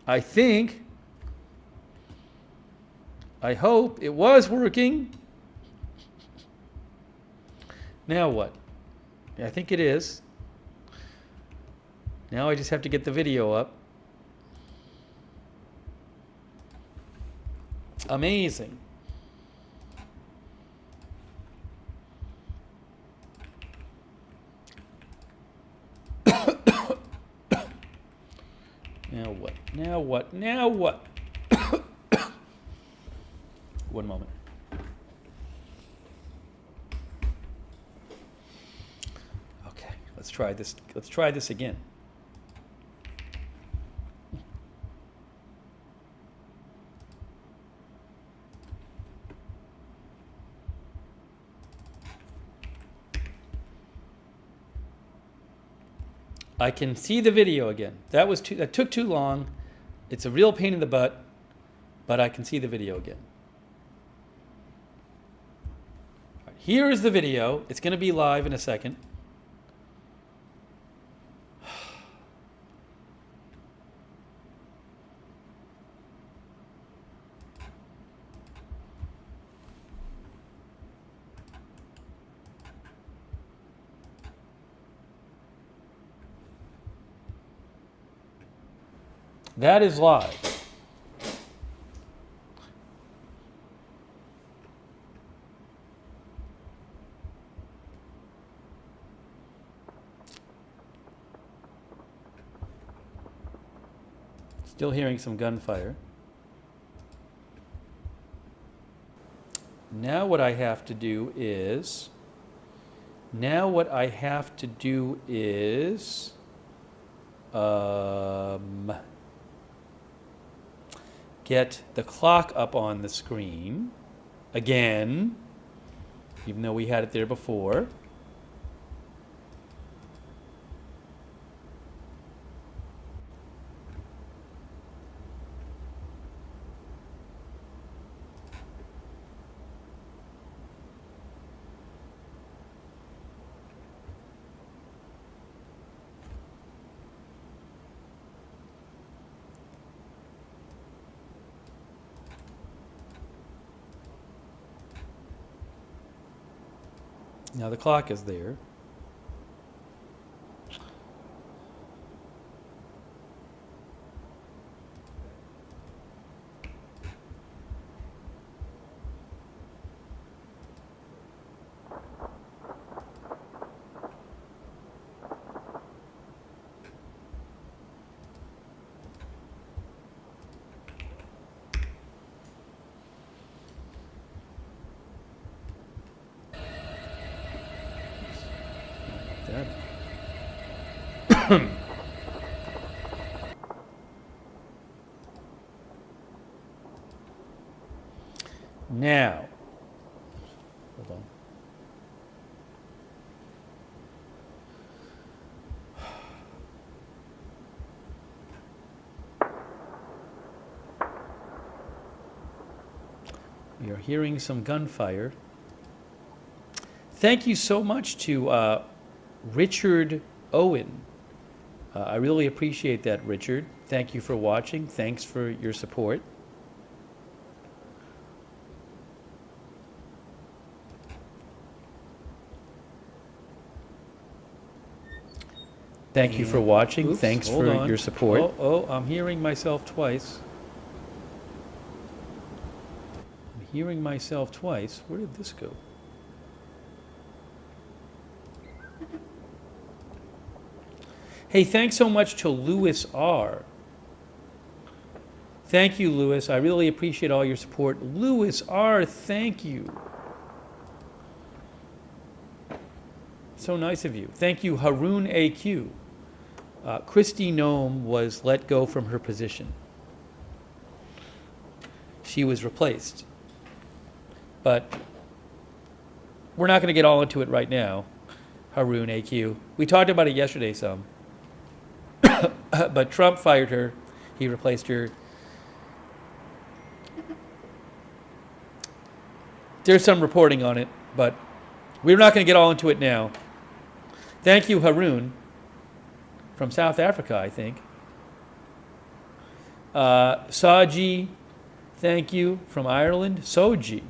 I hope it was working. Now what? I think it is. Now I just have to get the video up. Amazing. Now what? Now what? Now what? One moment. Okay, let's try this. Let's try this again. I can see the video again. That took too long. It's a real pain in the butt, but I can see the video again. All right, here is the video. It's going to be live in a second. That is live. Still hearing some gunfire. Now what I have to do is get the clock up on the screen again, even though we had it there before. Now the clock is there. Now, hold on. We are hearing some gunfire. Thank you so much to Richard Owen. I really appreciate that, Richard. Thank you for watching. Thanks for your support. Thank you for watching. Oops, Thanks hold for on. your support. Oh, I'm hearing myself twice. I'm hearing myself twice. Where did this go? Hey, thanks so much to Louis R. Thank you, Louis. I really appreciate all your support. Louis R., thank you. So nice of you. Thank you, Haroon AQ. Christy Nome was let go from her position. She was replaced. But we're not going to get all into it right now, Haroon AQ. We talked about it yesterday some. But Trump fired her. He replaced her. There's some reporting on it, but we're not going to get all into it now. Thank you, Haroon, from South Africa, I think. Saji, thank you, from Ireland. Soji.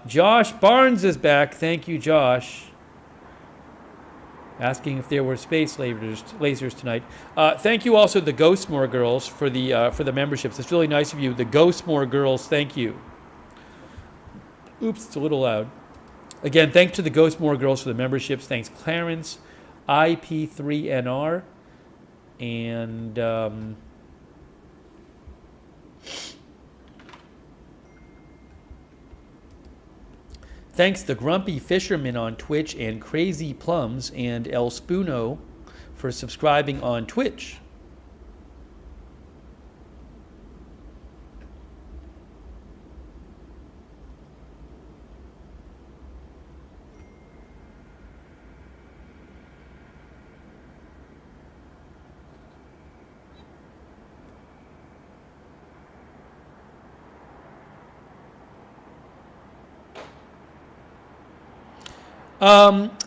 Josh Barnes is back. Thank you, Josh. Asking if there were space lasers tonight. Thank you also the Ghostmore girls for the memberships. It's really nice of you. The Ghostmore girls, thank you. Oops, it's a little loud. Again, thanks to the Ghostmore girls for the memberships. Thanks, Clarence, IP3NR, and thanks the Grumpy Fisherman on Twitch and Crazy Plums and El Spoono for subscribing on Twitch.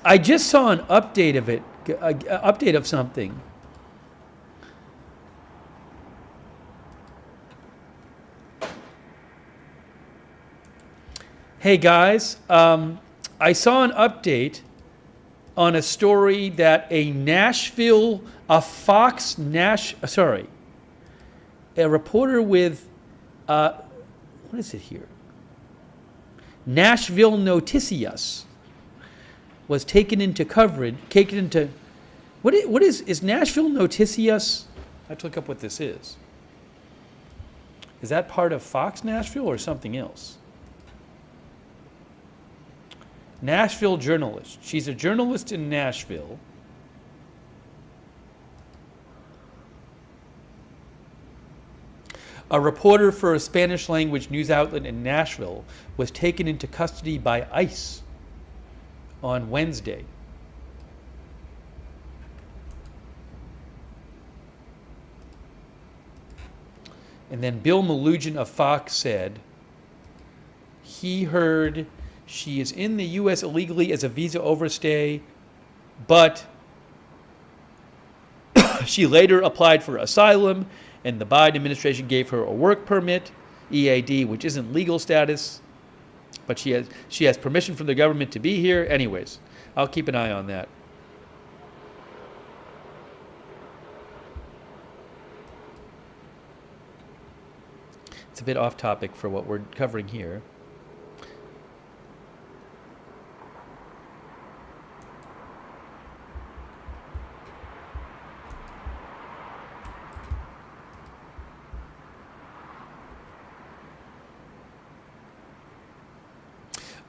I just saw an update of it, update of something. Hey guys, I saw an update on a story that a reporter with, what is it here? Nashville Noticias was taken into coverage, what is Nashville Noticias? I have to look up what this is. Is that part of Fox Nashville or something else? Nashville journalist. She's a journalist in Nashville. A reporter for a Spanish language news outlet in Nashville was taken into custody by ICE on Wednesday. And then Bill Malugin of Fox said he heard she is in the U.S. illegally as a visa overstay, but she later applied for asylum, and the Biden administration gave her a work permit, EAD, which isn't legal status. But she has permission from the government to be here. Anyways, I'll keep an eye on that. It's a bit off topic for what we're covering here.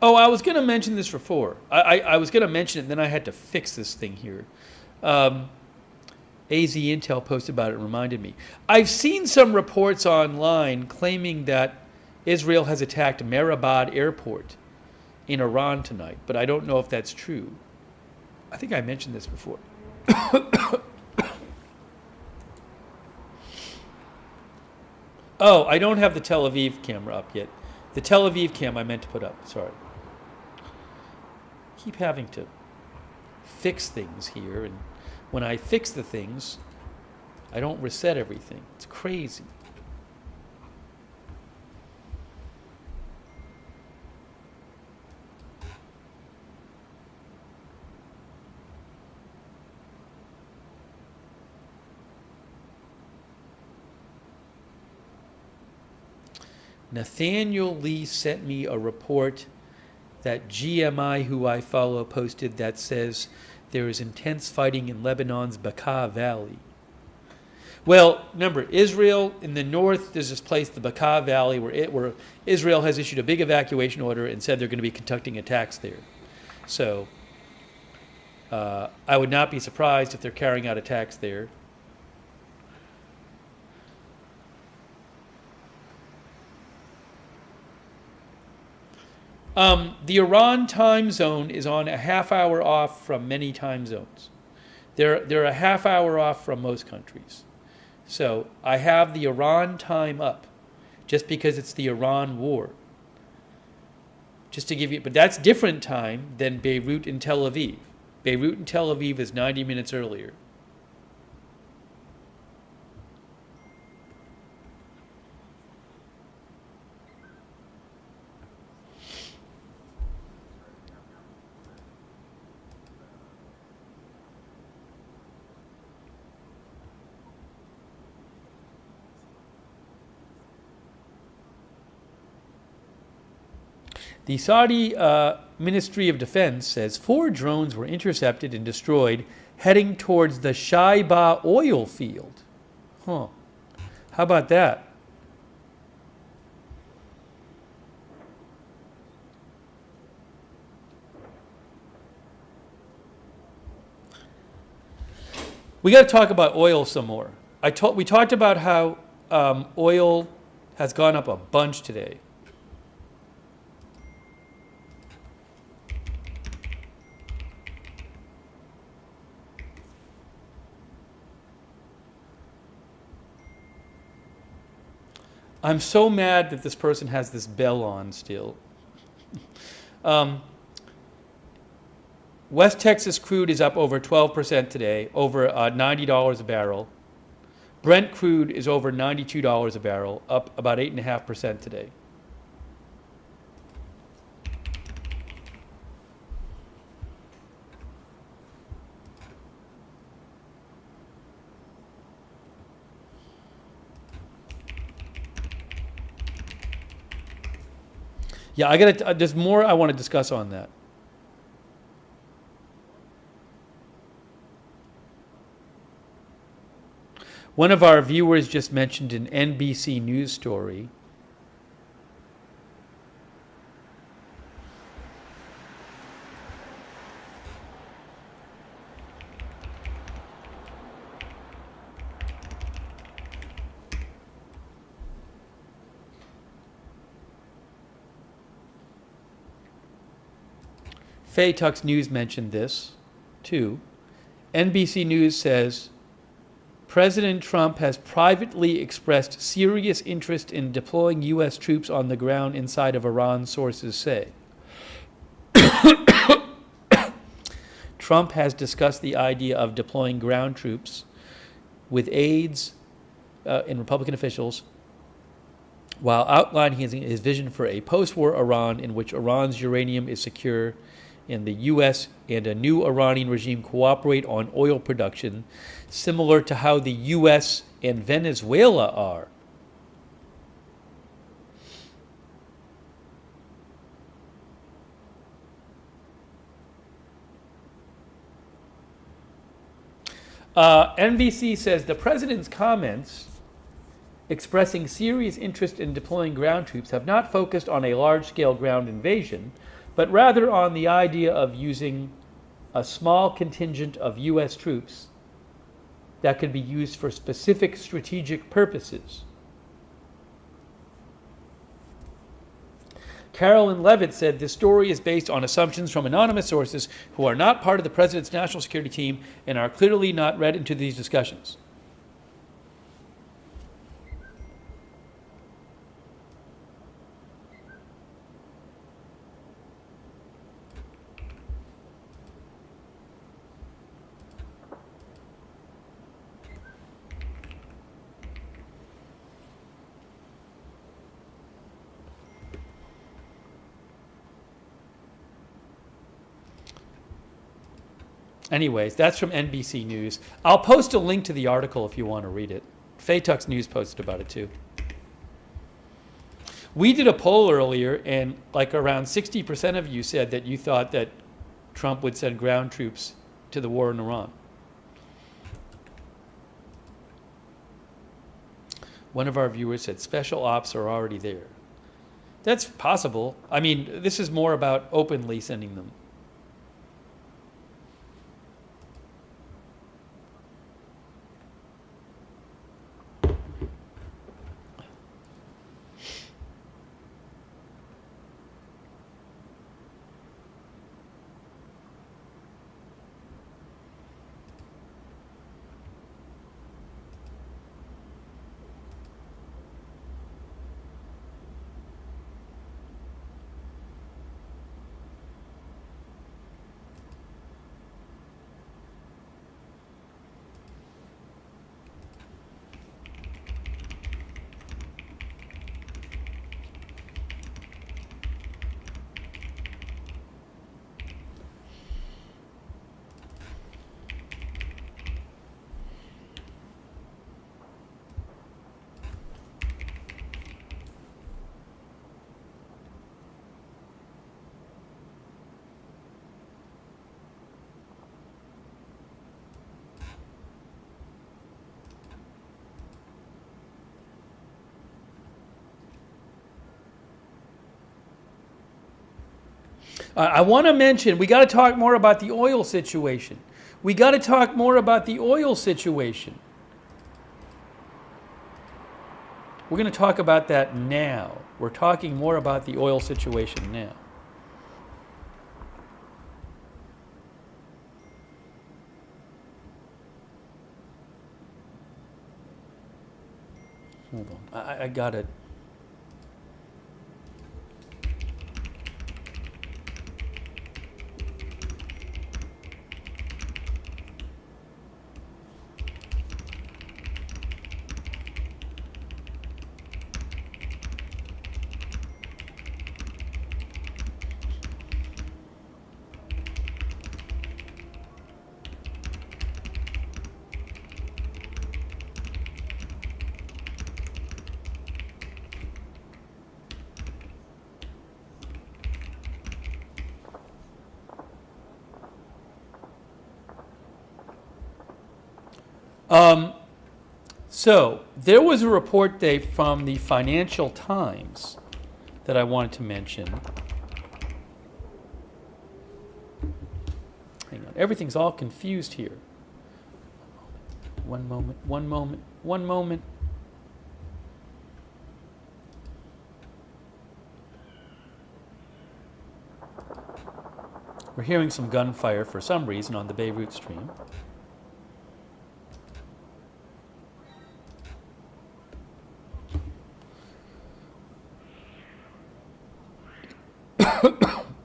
Oh, I was going to mention this before. I was going to mention it, and then I had to fix this thing here. AZ Intel posted about it and reminded me. I've seen some reports online claiming that Israel has attacked Mehrabad Airport in Iran tonight, but I don't know if that's true. I think I mentioned this before. Oh, I don't have the Tel Aviv camera up yet. The Tel Aviv cam I meant to put up, sorry. Keep having to fix things here, and when I fix the things, I don't reset everything. It's crazy. Nathaniel Lee sent me a report that GMI, who I follow, posted that says there is intense fighting in Lebanon's Bekaa Valley. Well, remember, Israel in the north, there's this place, the Bekaa Valley, where Israel has issued a big evacuation order and said they're going to be conducting attacks there. So I would not be surprised if they're carrying out attacks there. The Iran time zone is on a half hour off from many time zones. They're a half hour off from most countries. So I have the Iran time up just because it's the Iran war. Just to give you, but that's different time than Beirut and Tel Aviv. Beirut and Tel Aviv is 90 minutes earlier. The Saudi Ministry of Defense says 4 drones were intercepted and destroyed heading towards the Shaiba oil field. Huh. How about that? We got to talk about oil some more. We talked about how oil has gone up a bunch today. I'm so mad that this person has this bell on still. West Texas crude is up over 12% today, over $90 a barrel. Brent crude is over $92 a barrel, up about 8.5% today. Yeah, there's more I want to discuss on that. One of our viewers just mentioned an NBC News story. Faye Tuck's News mentioned this, too. NBC News says, President Trump has privately expressed serious interest in deploying U.S. troops on the ground inside of Iran, sources say. Trump has discussed the idea of deploying ground troops with aides and Republican officials while outlining his vision for a post-war Iran in which Iran's uranium is secure and the U.S. and a new Iranian regime cooperate on oil production, similar to how the U.S. and Venezuela are. NBC says the president's comments expressing serious interest in deploying ground troops have not focused on a large-scale ground invasion, but rather on the idea of using a small contingent of U.S. troops that could be used for specific strategic purposes. Carolyn Levit said this story is based on assumptions from anonymous sources who are not part of the president's national security team and are clearly not read into these discussions. Anyways, that's from NBC News. I'll post a link to the article if you want to read it. Faytux News posted about it too. We did a poll earlier, and like around 60% of you said that you thought that Trump would send ground troops to the war in Iran. One of our viewers said special ops are already there. That's possible. I mean, this is more about openly sending them. I want to mention, we got to talk more about the oil situation. We got to talk more about the oil situation. We're going to talk about that now. We're talking more about the oil situation now. Hold on. I got it. So there was a report from the Financial Times that I wanted to mention. Hang on, everything's all confused here. One moment. We're hearing some gunfire for some reason on the Beirut stream.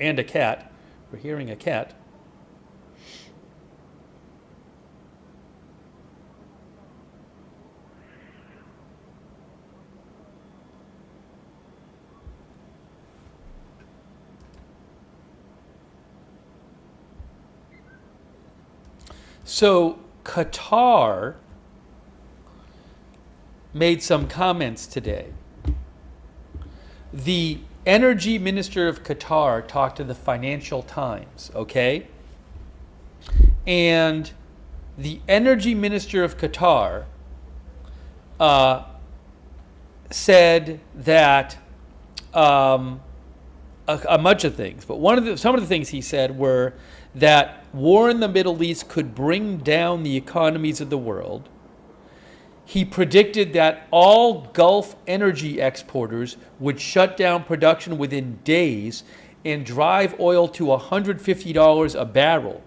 And a cat. We're hearing a cat. So Qatar made some comments today. The Energy Minister of Qatar talked to the Financial Times, okay? And the Energy Minister of Qatar said that a bunch of things, but some of the things he said were that war in the Middle East could bring down the economies of the world. He predicted that all Gulf energy exporters would shut down production within days and drive oil to $150 a barrel.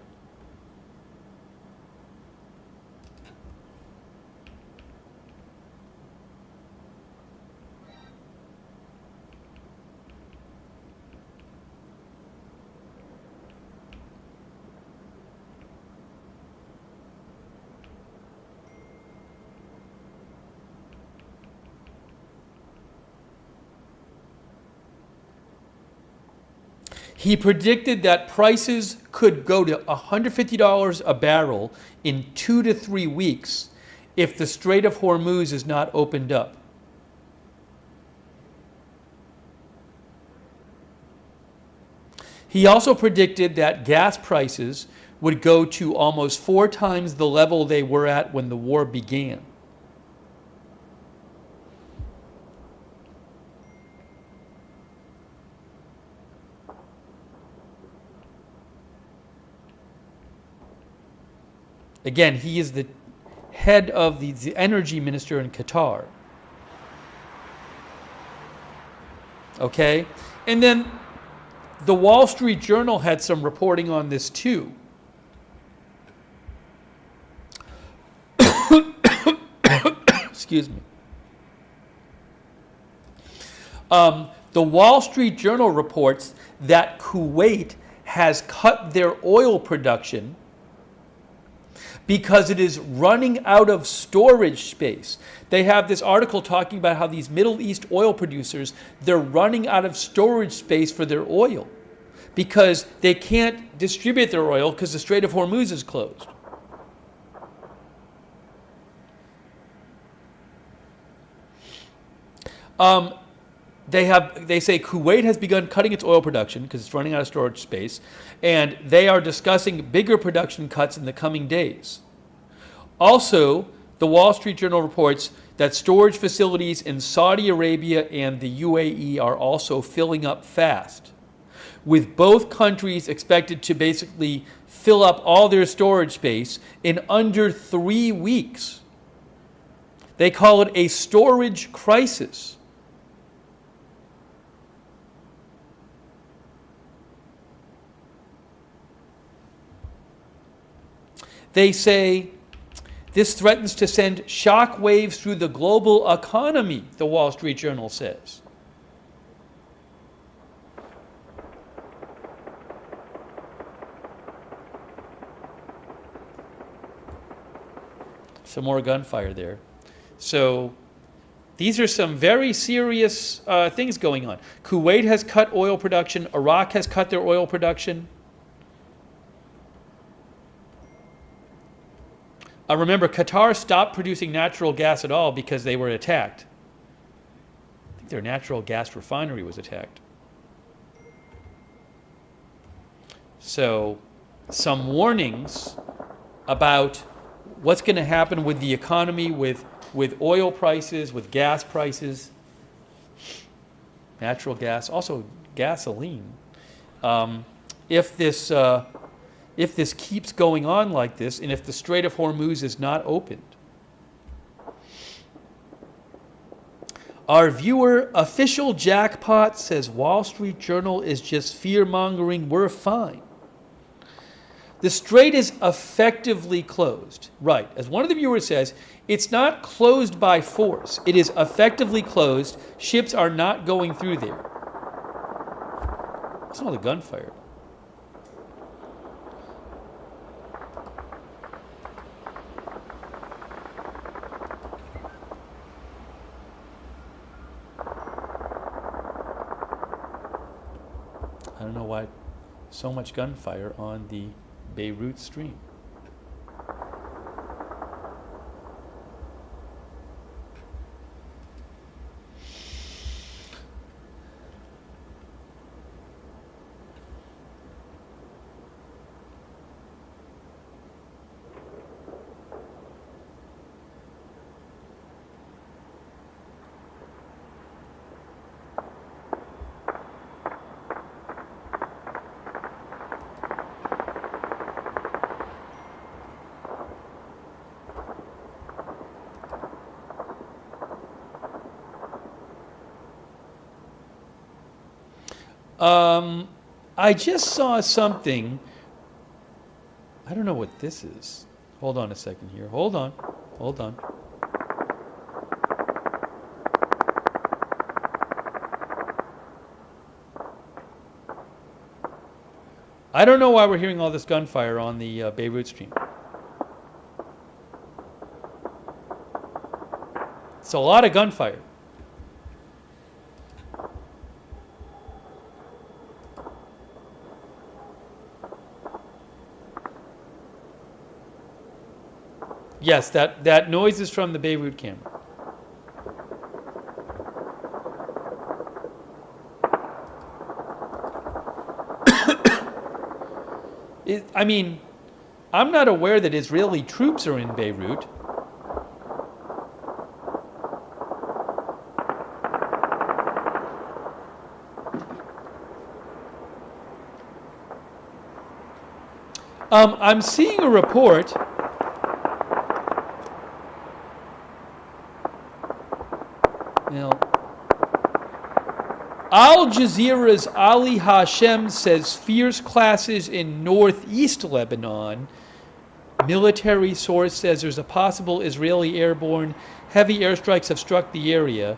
He predicted that prices could go to $150 a barrel in 2 to 3 weeks if the Strait of Hormuz is not opened up. He also predicted that gas prices would go to almost 4 times the level they were at when the war began. Again, he is the head of the energy minister in Qatar. Okay? And then the Wall Street Journal had some reporting on this too. Excuse me. The Wall Street Journal reports that Kuwait has cut their oil production because it is running out of storage space. They have this article talking about how these Middle East oil producers, they're running out of storage space for their oil because they can't distribute their oil because the Strait of Hormuz is closed. They say Kuwait has begun cutting its oil production because it's running out of storage space, and they are discussing bigger production cuts in the coming days. Also, the Wall Street Journal reports that storage facilities in Saudi Arabia and the UAE are also filling up fast, with both countries expected to basically fill up all their storage space in under 3 weeks. They call it a storage crisis. They say this threatens to send shock waves through the global economy, the Wall Street Journal says. Some more gunfire there. So these are some very serious things going on. Kuwait has cut oil production. Iraq has cut their oil production. Remember, Qatar stopped producing natural gas at all because they were attacked. I think their natural gas refinery was attacked. So, some warnings about what's going to happen with the economy, with oil prices, with gas prices, natural gas, also gasoline. If this keeps going on like this, and if the Strait of Hormuz is not opened. Our viewer, Official Jackpot, says Wall Street Journal is just fear-mongering, we're fine. The strait is effectively closed. Right, as one of the viewers says, it's not closed by force. It is effectively closed. Ships are not going through there. That's all the gunfire. I don't know why so much gunfire on the Beirut stream. I just saw something. I don't know what this is. Hold on a second here. Hold on. Hold on. I don't know why we're hearing all this gunfire on the Beirut stream. It's a lot of gunfire. Yes, that noise is from the Beirut camera. I mean, I'm not aware that Israeli troops are in Beirut. I'm seeing a report. Now, Al Jazeera's Ali Hashem says fierce clashes in northeast Lebanon. Military source says there's a possible Israeli airborne. Heavy airstrikes have struck the area.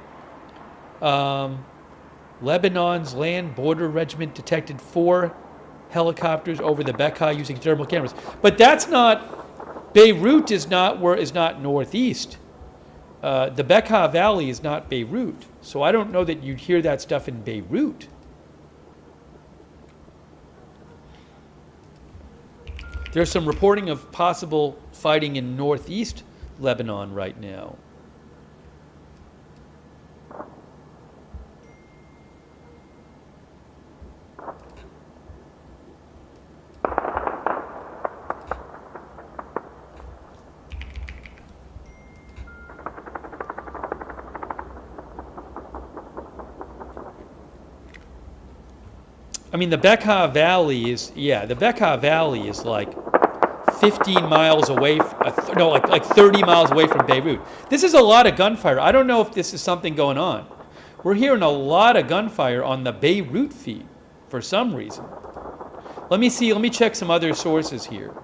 Lebanon's Land Border Regiment detected 4 helicopters over the Bekaa using thermal cameras. But that's not, Beirut is not northeast. The Bekaa Valley is not Beirut. So I don't know that you'd hear that stuff in Beirut. There's some reporting of possible fighting in northeast Lebanon right now. I mean, the Bekaa Valley is, the Bekaa Valley is like 15 miles away, like 30 miles away from Beirut. This is a lot of gunfire. I don't know if this is something going on. We're hearing a lot of gunfire on the Beirut feed for some reason. Let me check some other sources here.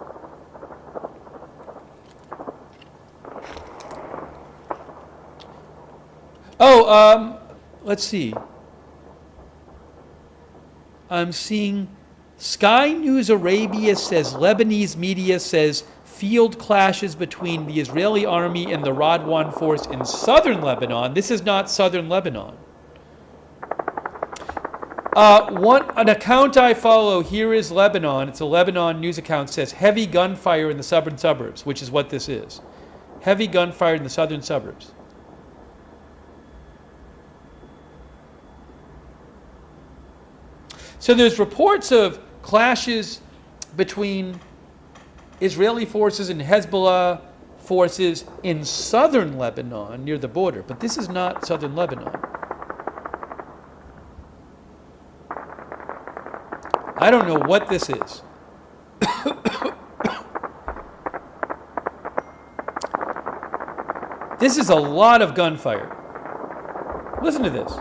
Let's see. I'm seeing Sky News Arabia says Lebanese media says field clashes between the Israeli army and the Radwan force in southern Lebanon. This is not southern Lebanon. An account I follow, Here is Lebanon, it's a Lebanon news account, says heavy gunfire in the southern suburbs, which is what this is. Heavy gunfire in the southern suburbs. So there's reports of clashes between Israeli forces and Hezbollah forces in southern Lebanon near the border, but this is not southern Lebanon. I don't know what this is. This is a lot of gunfire. Listen to this.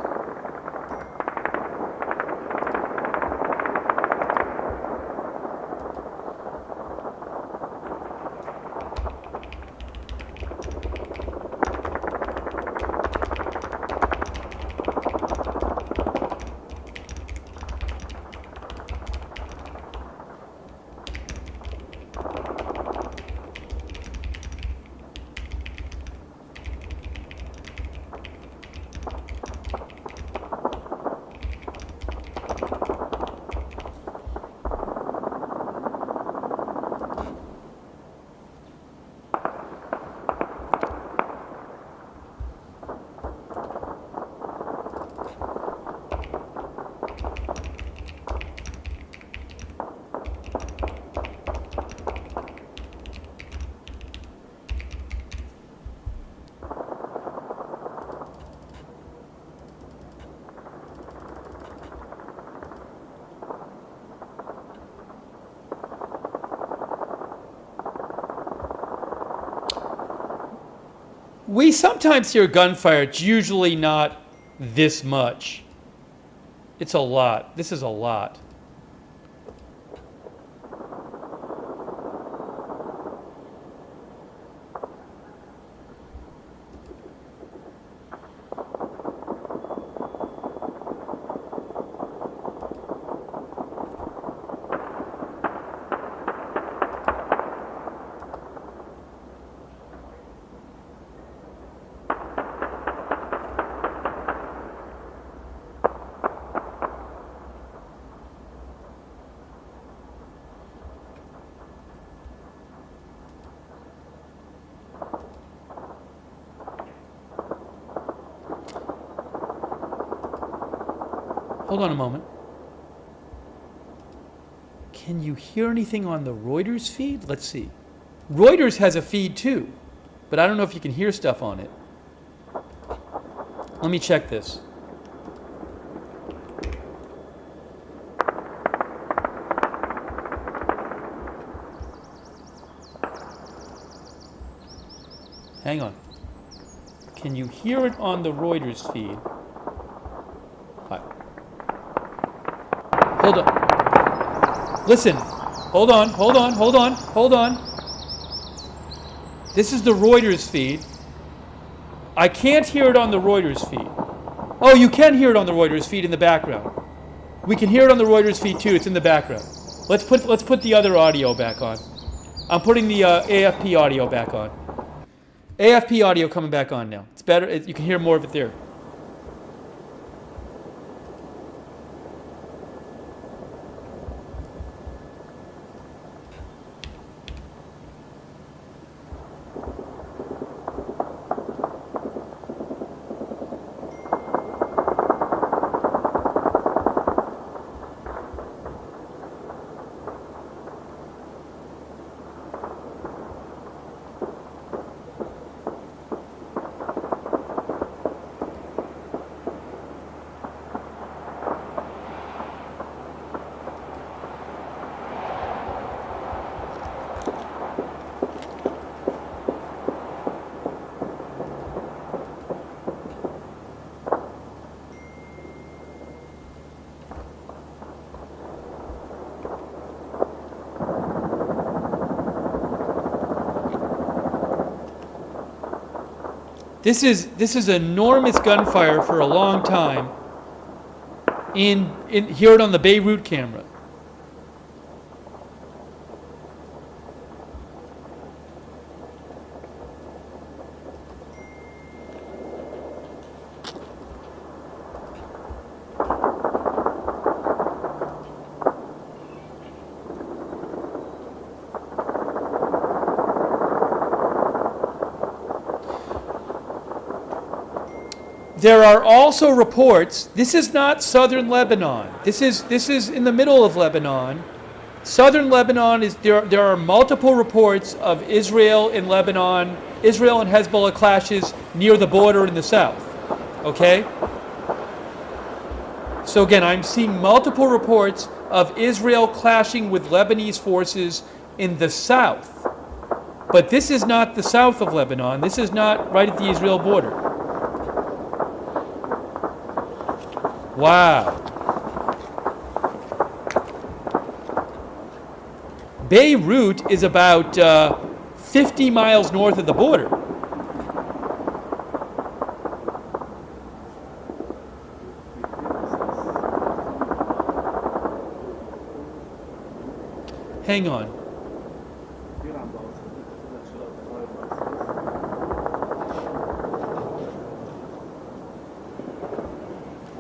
We sometimes hear gunfire. It's usually not this much. It's a lot. This is a lot. Hold on a moment. Can you hear anything on the Reuters feed? Let's see. Reuters has a feed too, but I don't know if you can hear stuff on it. Let me check this. Hang on. Can you hear it on the Reuters feed? Hi. Hold on. Listen. Hold on. This is the Reuters feed. I can't hear it on the Reuters feed. Oh, you can hear it on the Reuters feed in the background. We can hear it on the Reuters feed too. It's in the background. Let's put the other audio back on. I'm putting the AFP audio back on. AFP audio coming back on now. It's better. You can hear more of it there. This is enormous gunfire for a long time. Hear it on the Beirut camera. There are also reports, this is not southern Lebanon. This is in the middle of Lebanon. Southern Lebanon there are multiple reports of Israel and Lebanon, Israel and Hezbollah clashes near the border in the south. Okay? So again, I'm seeing multiple reports of Israel clashing with Lebanese forces in the south. But this is not the south of Lebanon. This is not right at the Israel border. Wow. Beirut is about 50 miles north of the border. Hang on.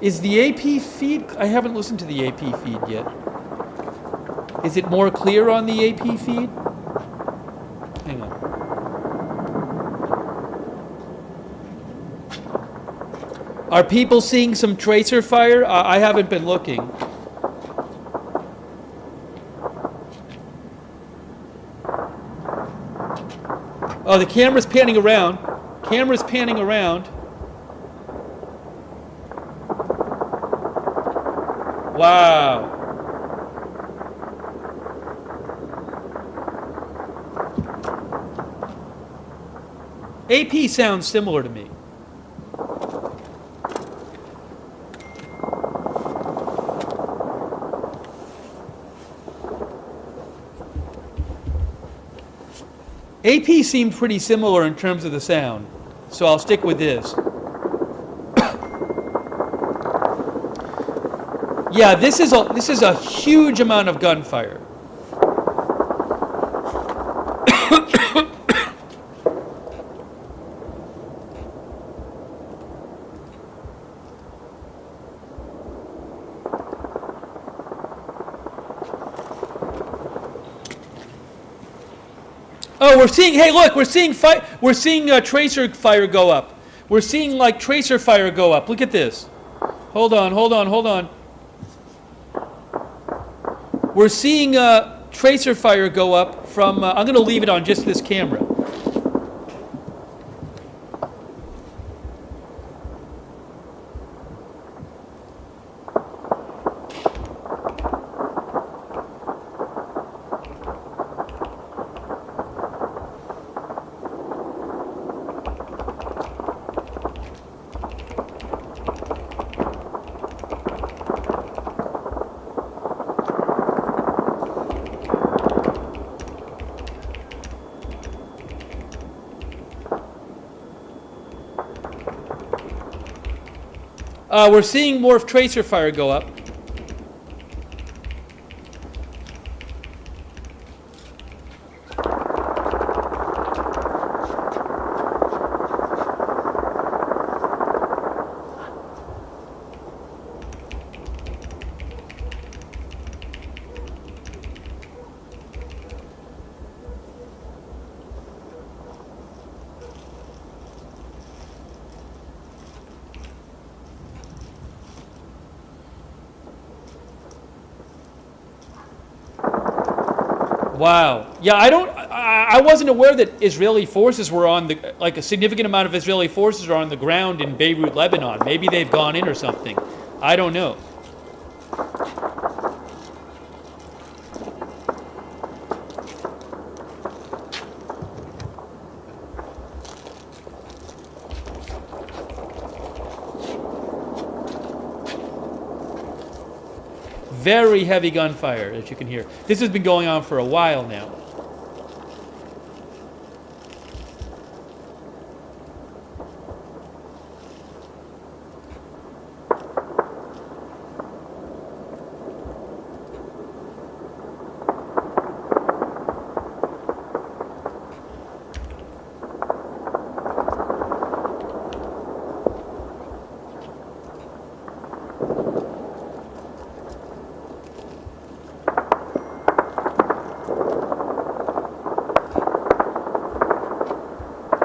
Is the AP feed? I haven't listened to the AP feed yet. Is it more clear on the AP feed? Hang on. Are people seeing some tracer fire? I haven't been looking. Oh, the camera's panning around. Camera's panning around. Wow. AP sounds similar to me. AP seemed pretty similar in terms of the sound, so I'll stick with this. Yeah, this is a huge amount of gunfire. Oh, we're seeing. Hey, look, we're seeing tracer fire go up. We're seeing like tracer fire go up. Look at this. Hold on. We're seeing tracer fire go up from. I'm going to leave it on just this camera. We're seeing more tracer fire go up. Wow. Yeah, I wasn't aware that Israeli forces were on the, like a significant amount of Israeli forces are on the ground in Beirut, Lebanon. Maybe they've gone in or something. I don't know. Very heavy gunfire, as you can hear. This has been going on for a while now.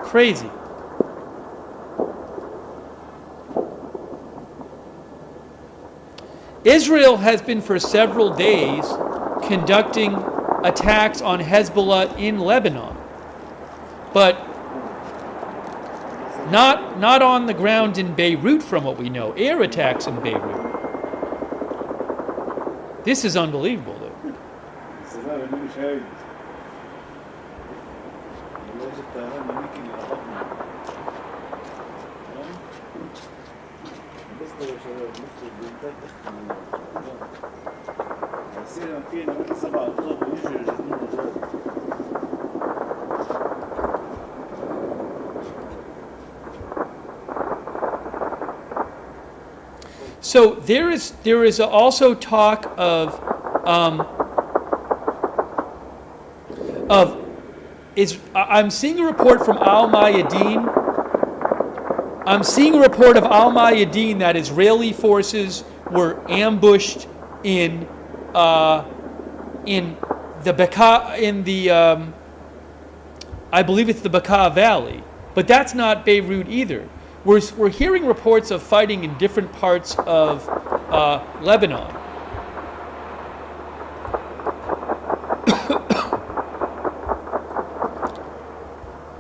Crazy. Israel has been for several days conducting attacks on Hezbollah in Lebanon, but not on the ground in Beirut from what we know. Air attacks in Beirut. This is unbelievable, though. So there is also talk of I'm seeing a report from Al Mayadeen. I'm seeing a report of Al Mayadeen that Israeli forces were ambushed in the Bekaa I believe it's the Bekaa Valley, but that's not Beirut either. We're hearing reports of fighting in different parts of Lebanon.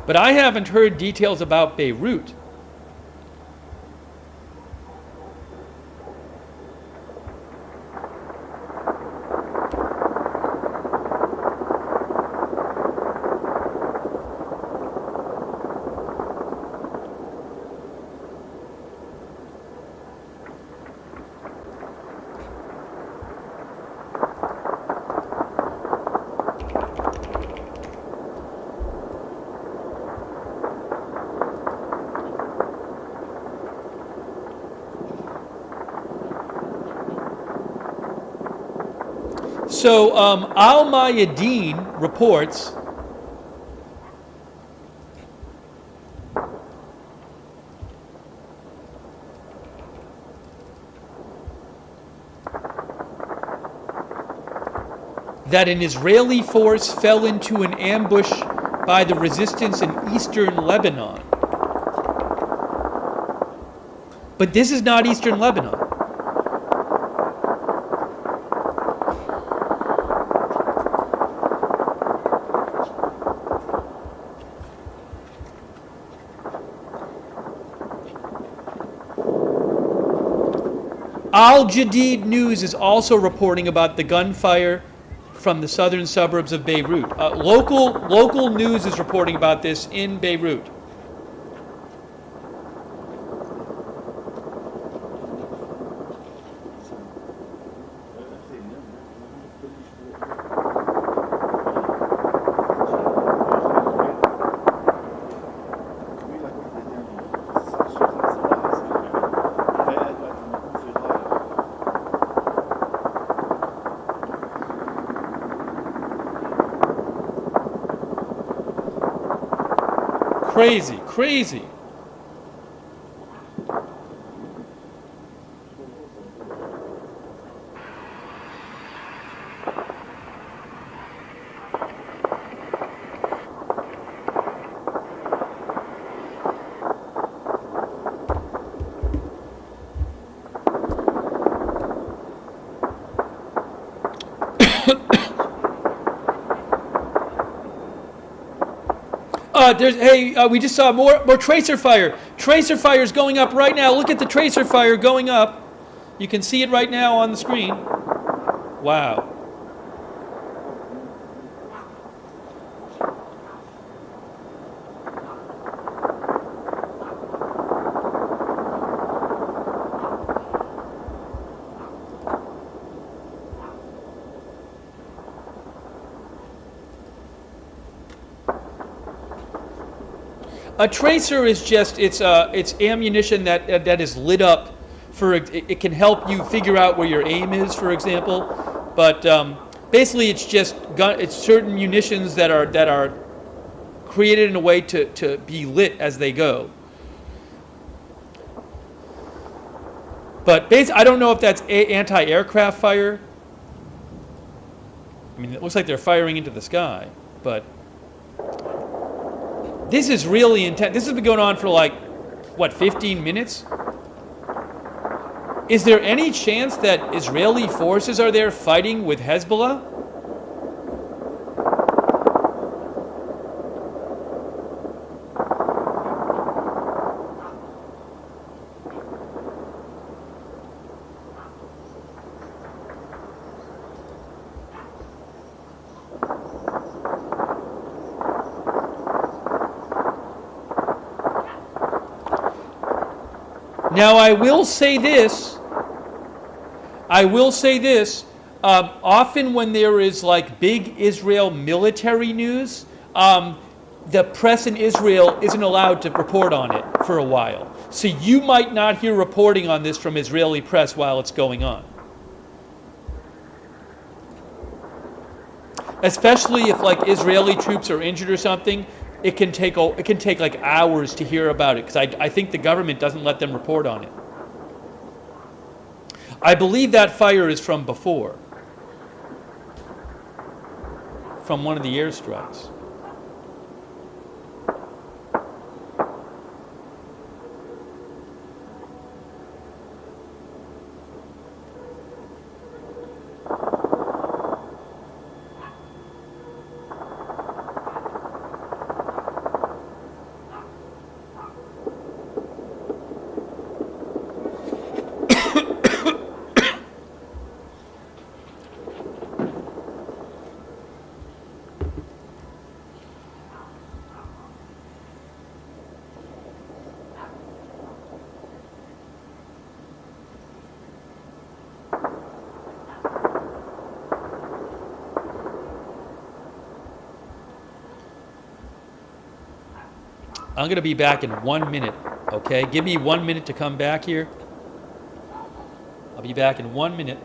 But I haven't heard details about Beirut. So Al Mayadeen reports that an Israeli force fell into an ambush by the resistance in eastern Lebanon. But this is not eastern Lebanon. Al Jadid News is also reporting about the gunfire from the southern suburbs of Beirut. Local news is reporting about this in Beirut. Crazy, crazy. We just saw more tracer fire. Tracer fire is going up right now. Look at the tracer fire going up. You can see it right now on the screen. Wow. A tracer is just it's ammunition that is lit up for it can help you figure out where your aim is, for example. But basically, it's just it's certain munitions that are created in a way to be lit as they go. But I don't know if that's anti-aircraft fire. I mean, it looks like they're firing into the sky, but. This is really intense. This has been going on for like, what, 15 minutes? Is there any chance that Israeli forces are there fighting with Hezbollah? Now, I will say this. Often when there is like big Israel military news, the press in Israel isn't allowed to report on it for a while. So you might not hear reporting on this from Israeli press while it's going on. Especially if like Israeli troops are injured or something. It can take like hours to hear about it because I think the government doesn't let them report on it. I believe that fire is from before, from one of the airstrikes. I'm going to be back in 1 minute, okay? Give me 1 minute to come back here. I'll be back in 1 minute.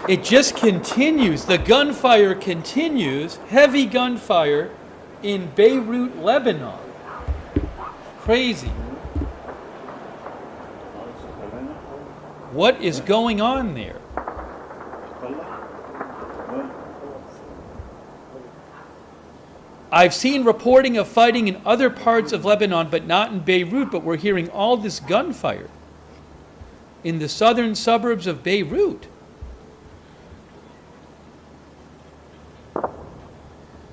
It just continues. The gunfire continues. Heavy gunfire in Beirut, Lebanon. Crazy. What is going on there? I've seen reporting of fighting in other parts of Lebanon, but not in Beirut, but we're hearing all this gunfire in the southern suburbs of Beirut.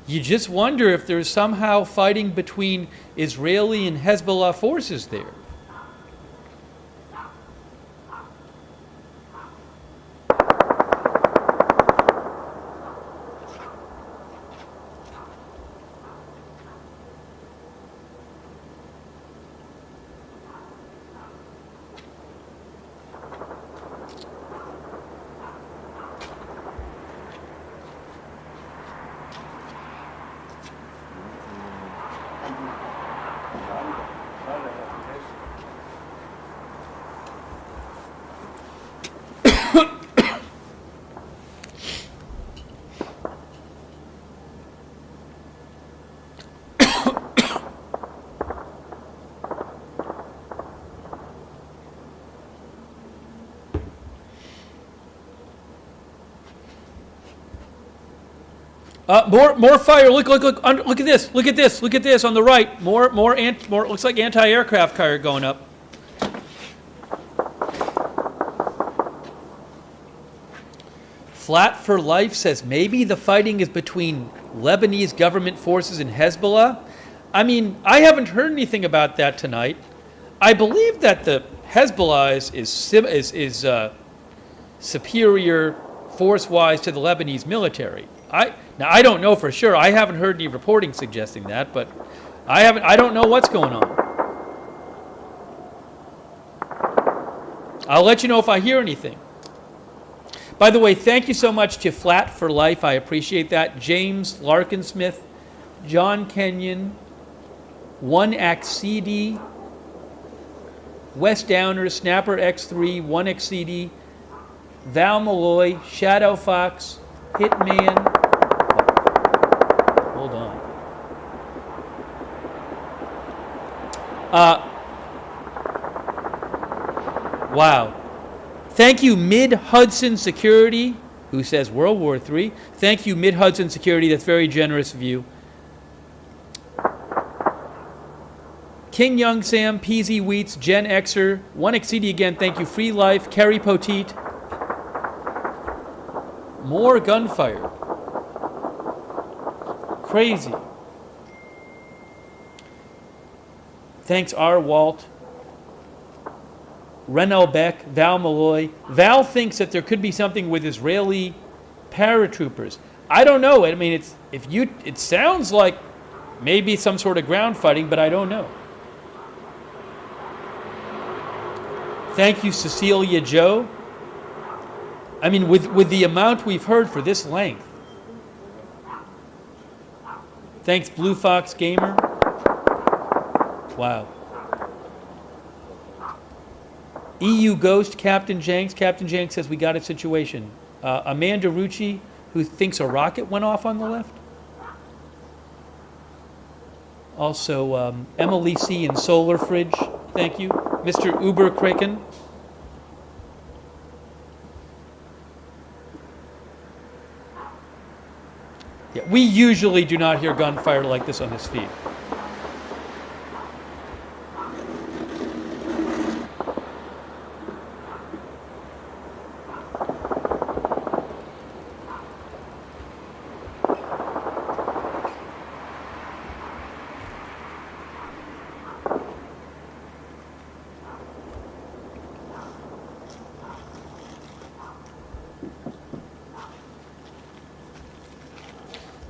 You just wonder if there's somehow fighting between Israeli and Hezbollah forces there. More fire. Look at this. Look at this. Look at this on the right. More. Looks like anti-aircraft fire going up. Flat for Life says maybe the fighting is between Lebanese government forces and Hezbollah. I mean, I haven't heard anything about that tonight. I believe that the Hezbollah is superior force-wise to the Lebanese military. Now I don't know for sure. I haven't heard any reporting suggesting that, but I don't know what's going on. I'll let you know if I hear anything. By the way, thank you so much to Flat for Life. I appreciate that. James Larkinsmith, John Kenyon, One Act CD, Wes Downer, Snapper X3, One X CD, Val Malloy, Shadow Fox, Hitman. Hold on. Wow. Thank you, Mid-Hudson Security, who says World War III. Thank you, Mid-Hudson Security. That's very generous of you. King Young Sam, PZ Wheats, Gen Xer, 1XCD again. Thank you, Free Life, Kerry Poteet. More gunfire. Crazy. Thanks, R. Walt. Renel Beck, Val Malloy. Val thinks that there could be something with Israeli paratroopers. I don't know. I mean, it sounds like maybe some sort of ground fighting, but I don't know. Thank you, Cecilia Joe. I mean, with the amount we've heard for this length. Thanks, Blue Fox Gamer. Wow. EU Ghost, Captain Jenks. Captain Jenks says we got a situation. Amanda Rucci, who thinks a rocket went off on the left. Also, Emily C. in Solar Fridge. Thank you. Mr. Uber Kraken. Yeah, we usually do not hear gunfire like this on this feed.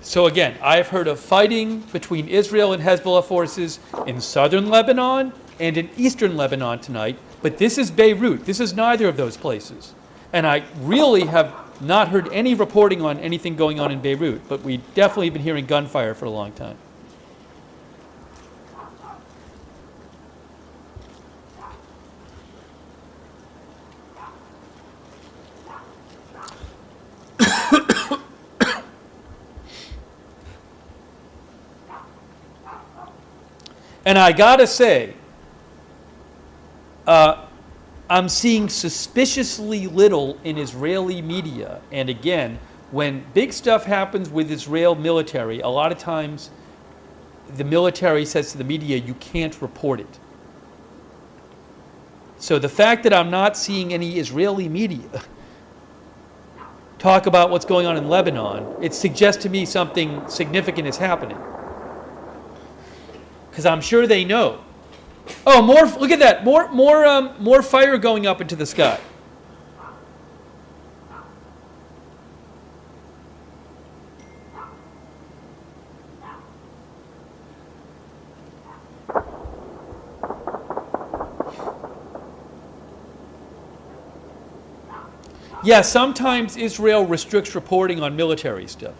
So again, I've heard of fighting between Israel and Hezbollah forces in southern Lebanon and in eastern Lebanon tonight, but this is Beirut. This is neither of those places. And I really have not heard any reporting on anything going on in Beirut, but we definitely have been hearing gunfire for a long time. And I gotta say, I'm seeing suspiciously little in Israeli media. And again, when big stuff happens with Israel military, a lot of times the military says to the media, you can't report it. So the fact that I'm not seeing any Israeli media talk about what's going on in Lebanon, it suggests to me something significant is happening. Because I'm sure they know. Oh, more! Look at that! More fire going up into the sky. Yeah, sometimes Israel restricts reporting on military stuff.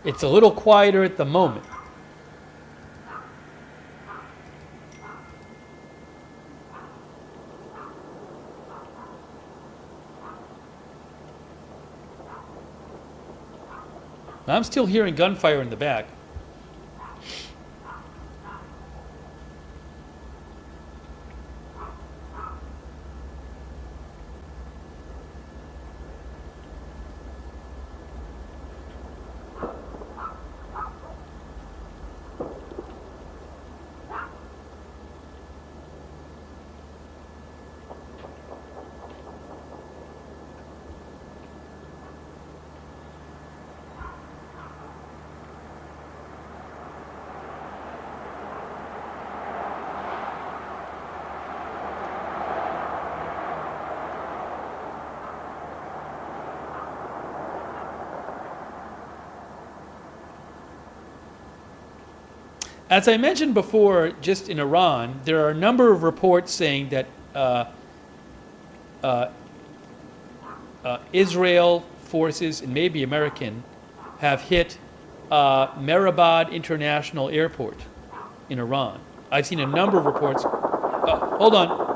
It's a little quieter at the moment. I'm still hearing gunfire in the back. As I mentioned before, just in Iran, there are a number of reports saying that Israel forces, and maybe American, have hit Mehrabad International Airport in Iran. I've seen a number of reports. Hold on.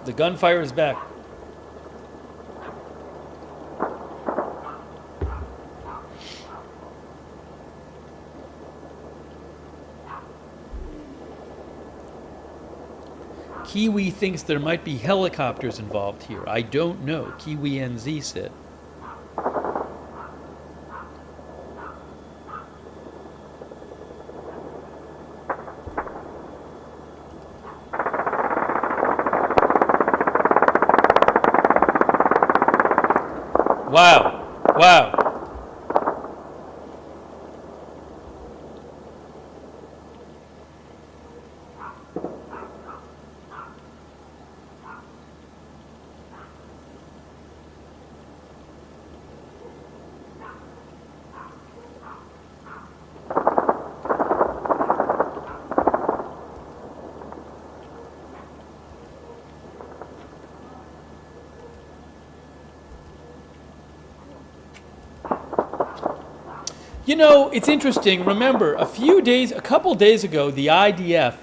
The gunfire is back. Kiwi thinks there might be helicopters involved here. I don't know. Kiwi NZ said. Wow. Wow. You know, it's interesting. Remember, a couple days ago, the IDF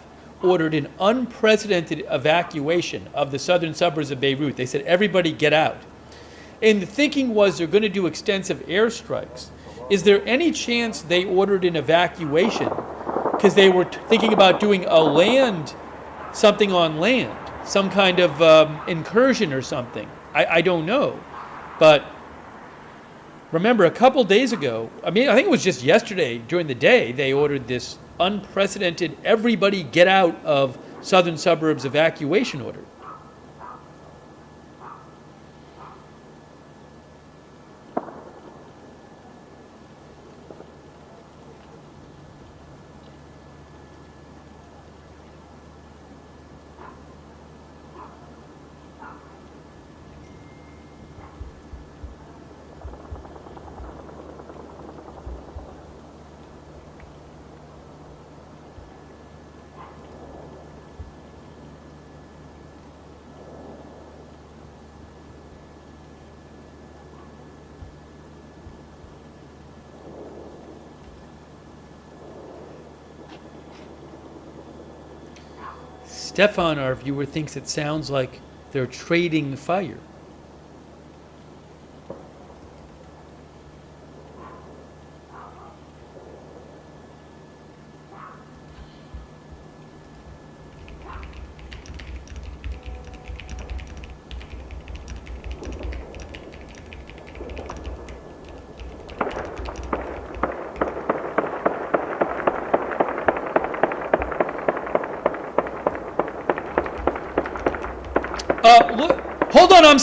ordered an unprecedented evacuation of the southern suburbs of Beirut. They said, everybody get out. And the thinking was they're going to do extensive airstrikes. Is there any chance they ordered an evacuation because they were thinking about doing something on land, some kind of incursion or something? I don't know. But remember, a couple days ago, I think it was just yesterday during the day, they ordered this unprecedented everybody get out of southern suburbs evacuation order. Stefan, our viewer, thinks it sounds like they're trading fire. Look, hold on, I'm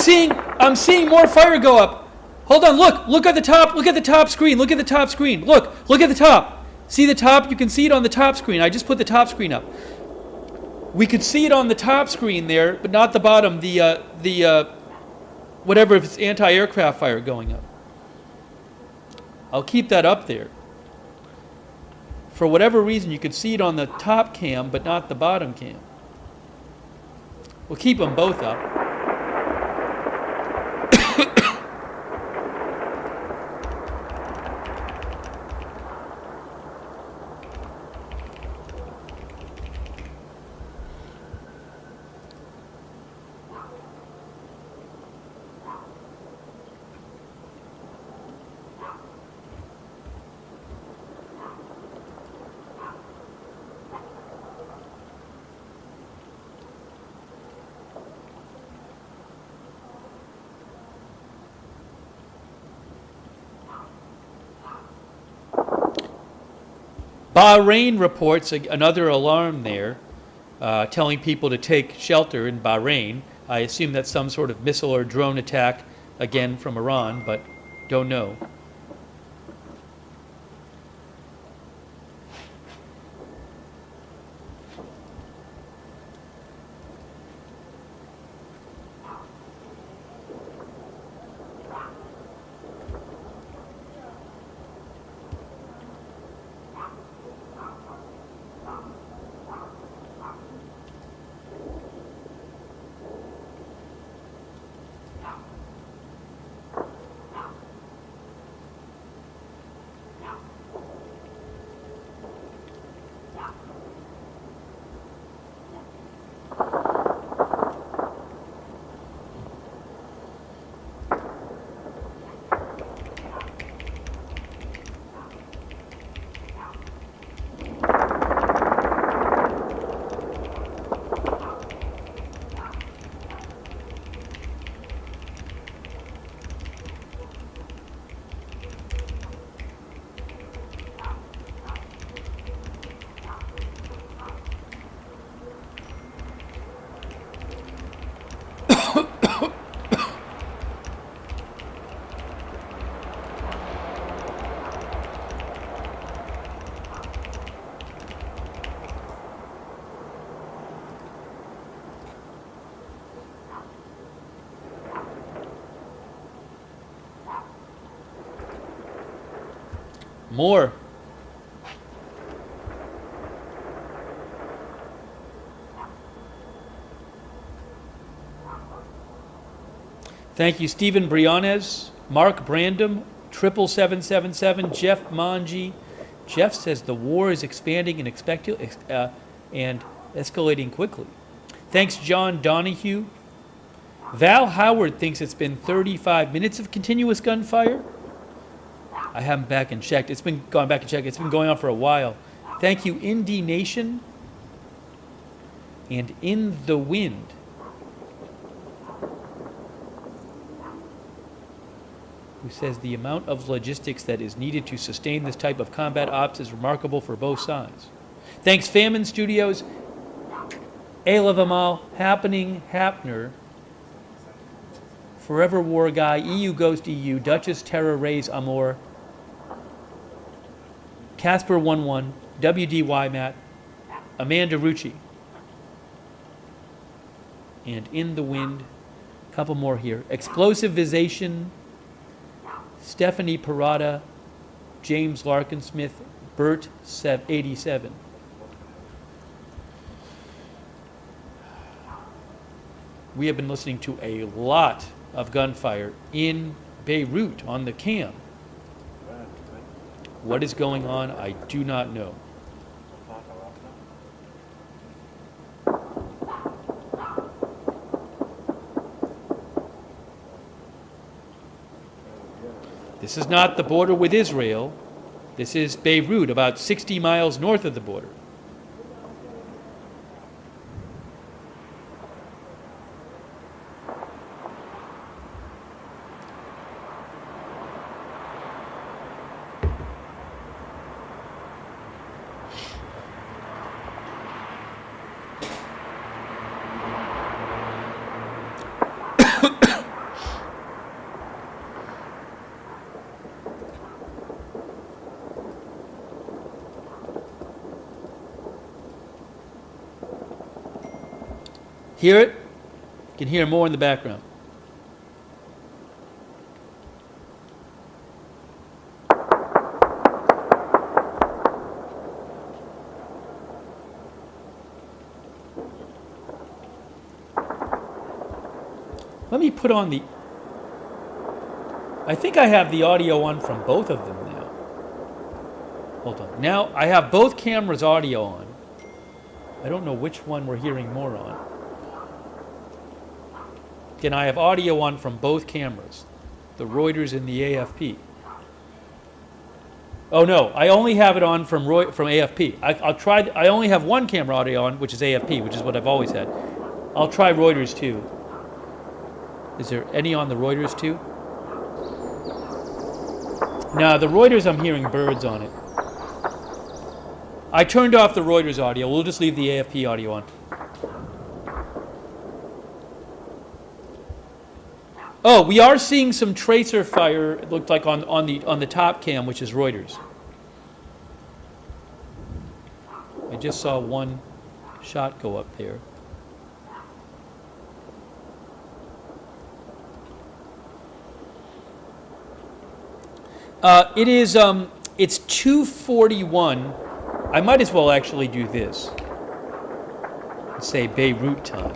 seeing more fire go up. Hold on, look at the top screen, look at the top screen. Look at the top. See the top? You can see it on the top screen. I just put the top screen up. We could see it on the top screen there, but not the bottom, whatever, if it's anti-aircraft fire going up. I'll keep that up there. For whatever reason, you could see it on the top cam, but not the bottom cam. We'll keep them both up. Bahrain reports another alarm there, telling people to take shelter in Bahrain. I assume that's some sort of missile or drone attack, again from Iran, but don't know. More. Thank you, Stephen Briones, Mark Brandom, 77777, Jeff Manji. Jeff says the war is expanding and and escalating quickly. Thanks, John Donahue. Val Howard thinks it's been 35 minutes of continuous gunfire. I haven't back and checked. It's been gone back and checked. It's been going on for a while. Thank you, Indie Nation and In the Wind. Who says the amount of logistics that is needed to sustain this type of combat ops is remarkable for both sides. Thanks, Famine Studios, Ayla Vamal, Happening Hapner, Forever War Guy, EU Ghost EU, Duchess Terra Rays Amor, Casper11, WDY Matt, Amanda Rucci, and In the Wind. A couple more here. Explosivization, Stephanie Parada, James Larkin Smith, Bert 87. We have been listening to a lot of gunfire in Beirut on the cam. What is going on? I do not know. This is not the border with Israel. This is Beirut, about 60 miles north of the border. Hear it? You can hear more in the background. Let me put on the... I think I have the audio on from both of them now. Hold on. Now I have both cameras' audio on. I don't know which one we're hearing more on. Again, I have audio on from both cameras, the Reuters and the AFP. Oh no, I only have it on from AFP. I'll try. I only have one camera audio on, which is AFP, which is what I've always had. I'll try Reuters too. Is there any on the Reuters too? No, the Reuters, I'm hearing birds on it. I turned off the Reuters audio. We'll just leave the AFP audio on. Oh, we are seeing some tracer fire, it looked like on the top cam, which is Reuters. I just saw one shot go up there. It's 2:41. I might as well actually do this. Let's say Beirut time.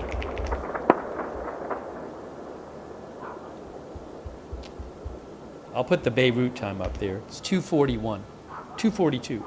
I'll put the Beirut time up there. It's 2:41, 2:42.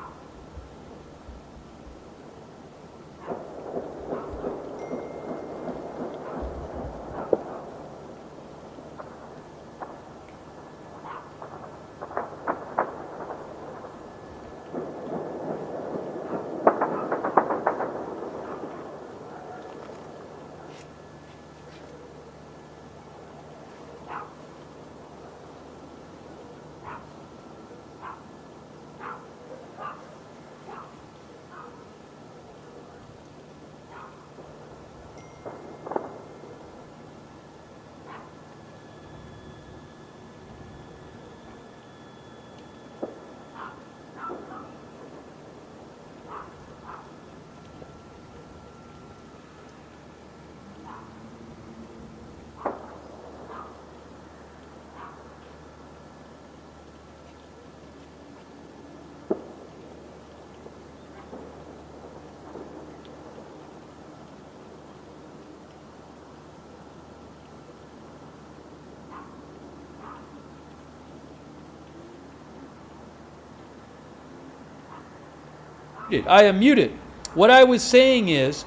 I am muted. What I was saying is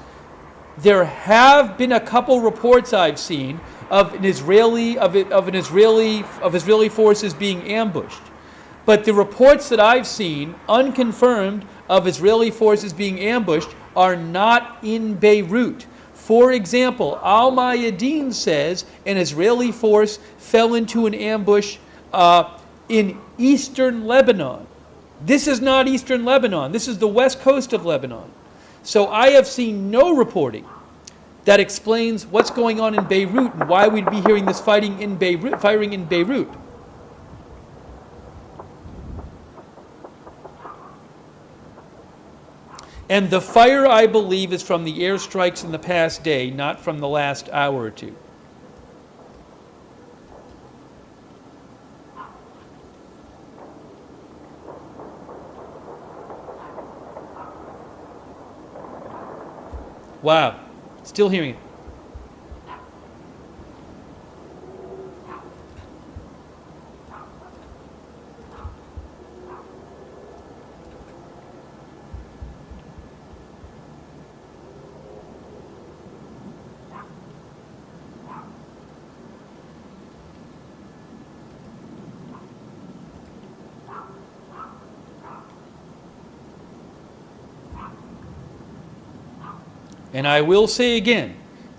there have been a couple reports I've seen of Israeli forces being ambushed. But the reports that I've seen, unconfirmed, of Israeli forces being ambushed are not in Beirut. For example, Al Mayadeen says an Israeli force fell into an ambush in eastern Lebanon. This is not eastern Lebanon. This is the west coast of Lebanon. So I have seen no reporting that explains what's going on in Beirut and why we'd be hearing this firing in Beirut. And the fire, I believe, is from the airstrikes in the past day, not from the last hour or two. Wow, still hearing it. And I will say again,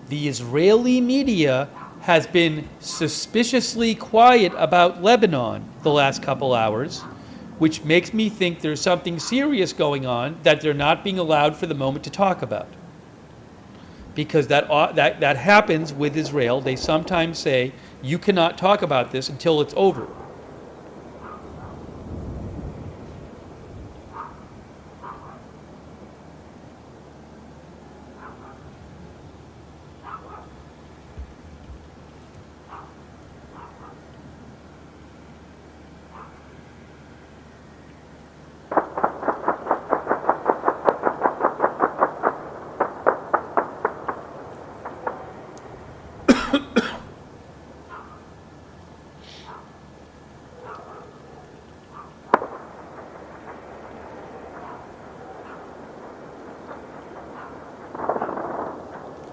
the Israeli media has been suspiciously quiet about Lebanon the last couple hours, which makes me think there's something serious going on that they're not being allowed for the moment to talk about. Because that happens with Israel. They sometimes say, you cannot talk about this until it's over.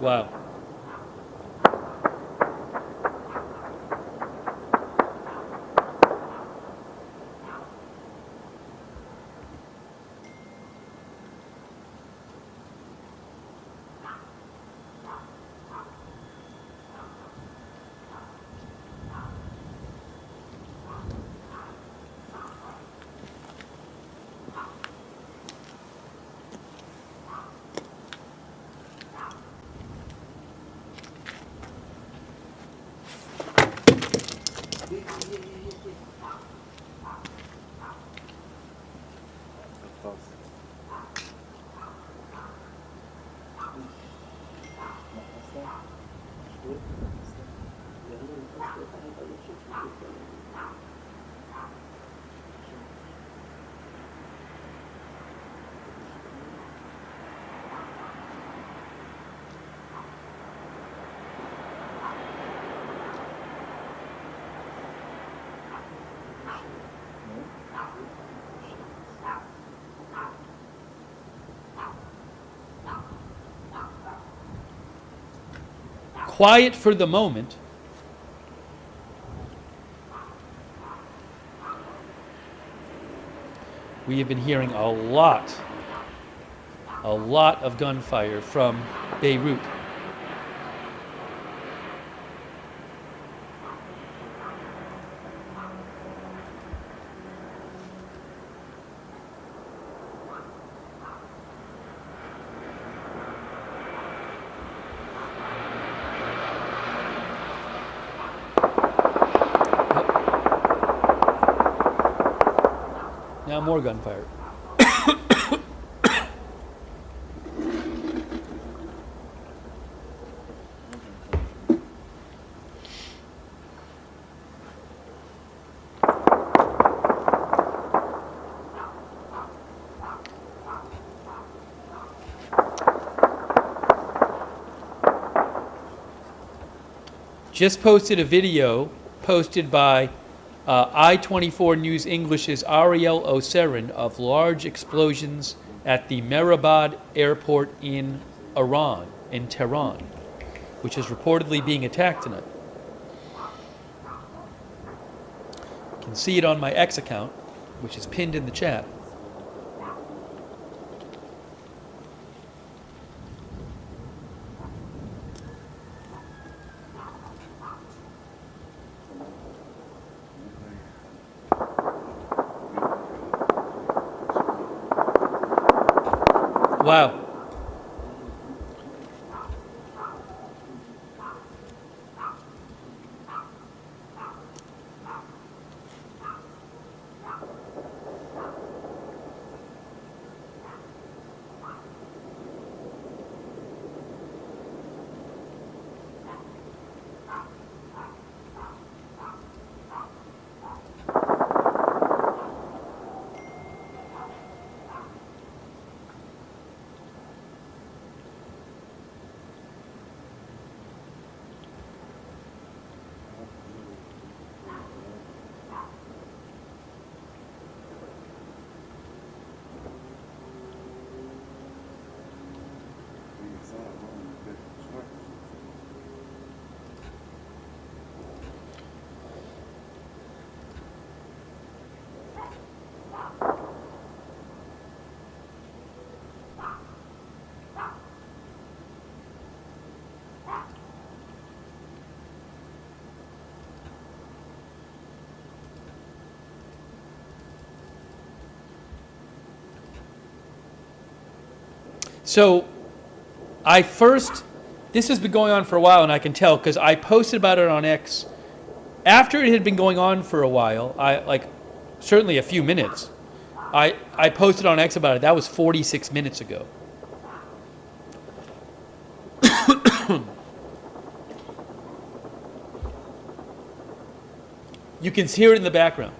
Wow. Quiet for the moment. We have been hearing a lot of gunfire from Beirut. Now more gunfire. Just posted a video posted by I-24 News English's Ariel Oserin of large explosions at the Mehrabad airport in Iran, in Tehran, which is reportedly being attacked tonight. You can see it on my X account, which is pinned in the chat. Wow. So this has been going on for a while, and I can tell because I posted about it on X. After it had been going on for a while, certainly a few minutes, I posted on X about it. That was 46 minutes ago. You can hear it in the background.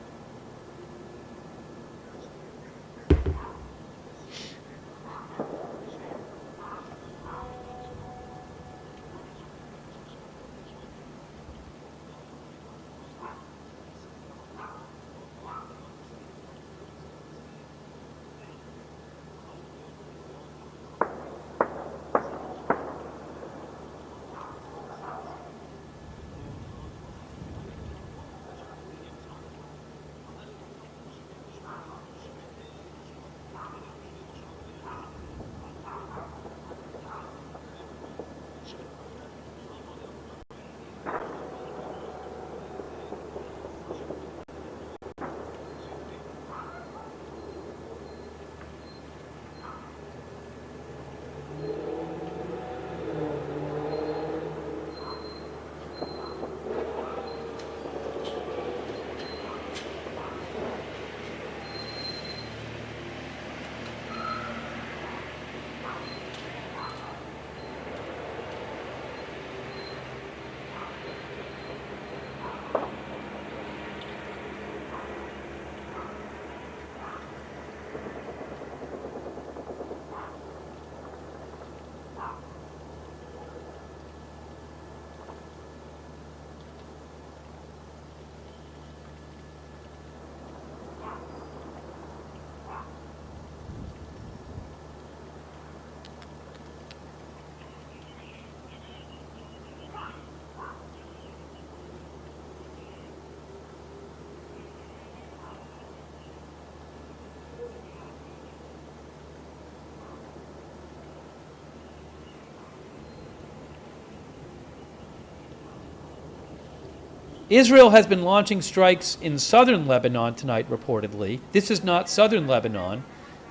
Israel has been launching strikes in southern Lebanon tonight, reportedly. This is not southern Lebanon.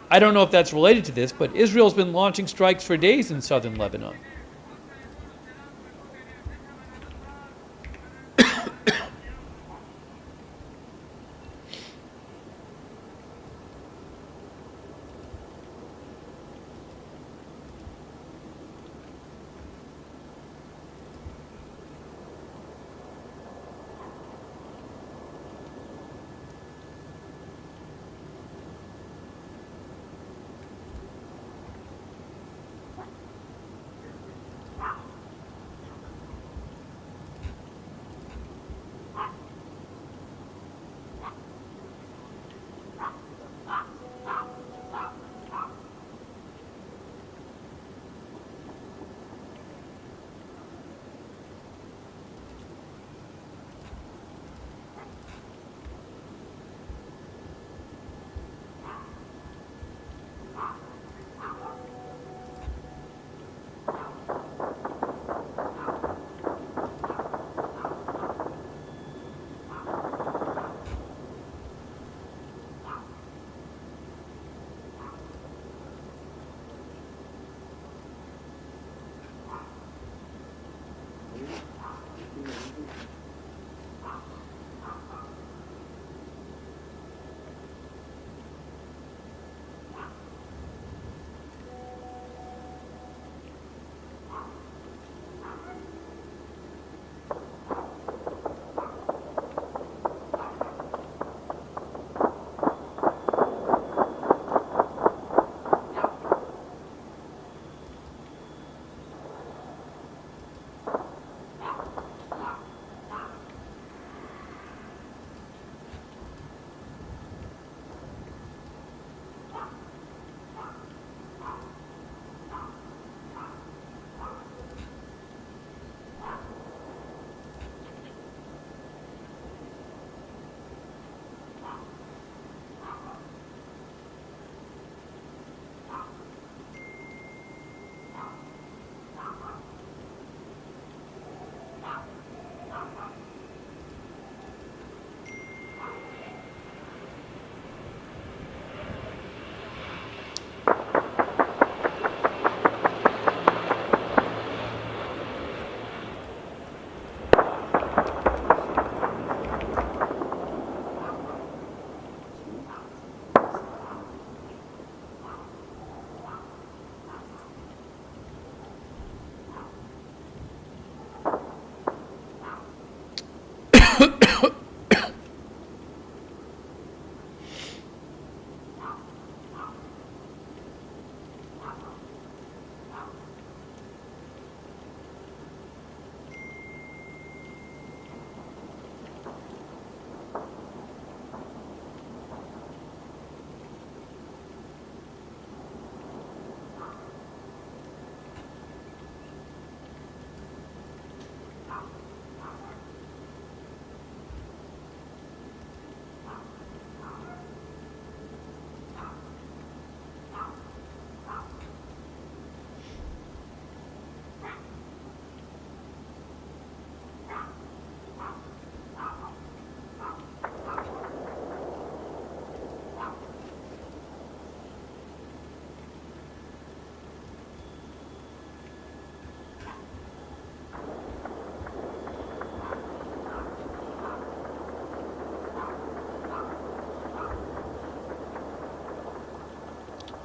I don't know if that's related to this, but Israel's been launching strikes for days in southern Lebanon.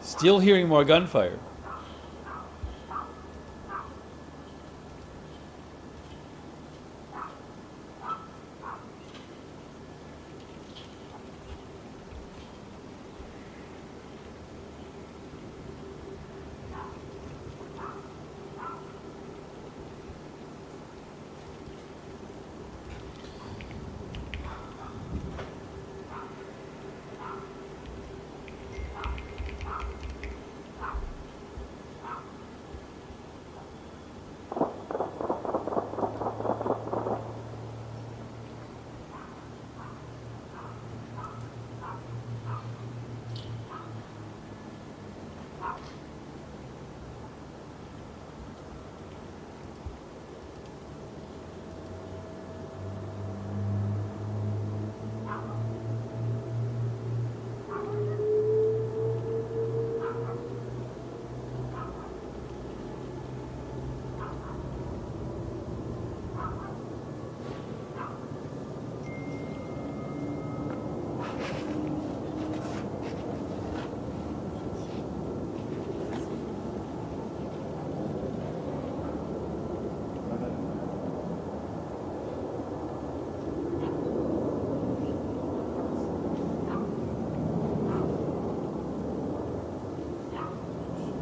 Still hearing more gunfire.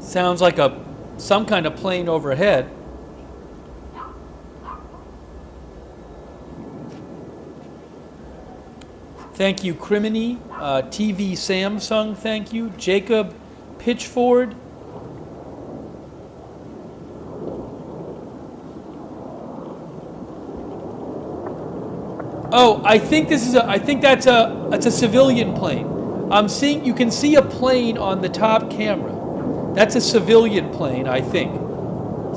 Sounds like some kind of plane overhead. Thank you, Criminy. TV Samsung, thank you. Jacob Pitchford. Oh, I think that's a civilian plane. You can see a plane on the top camera. That's a civilian plane, I think.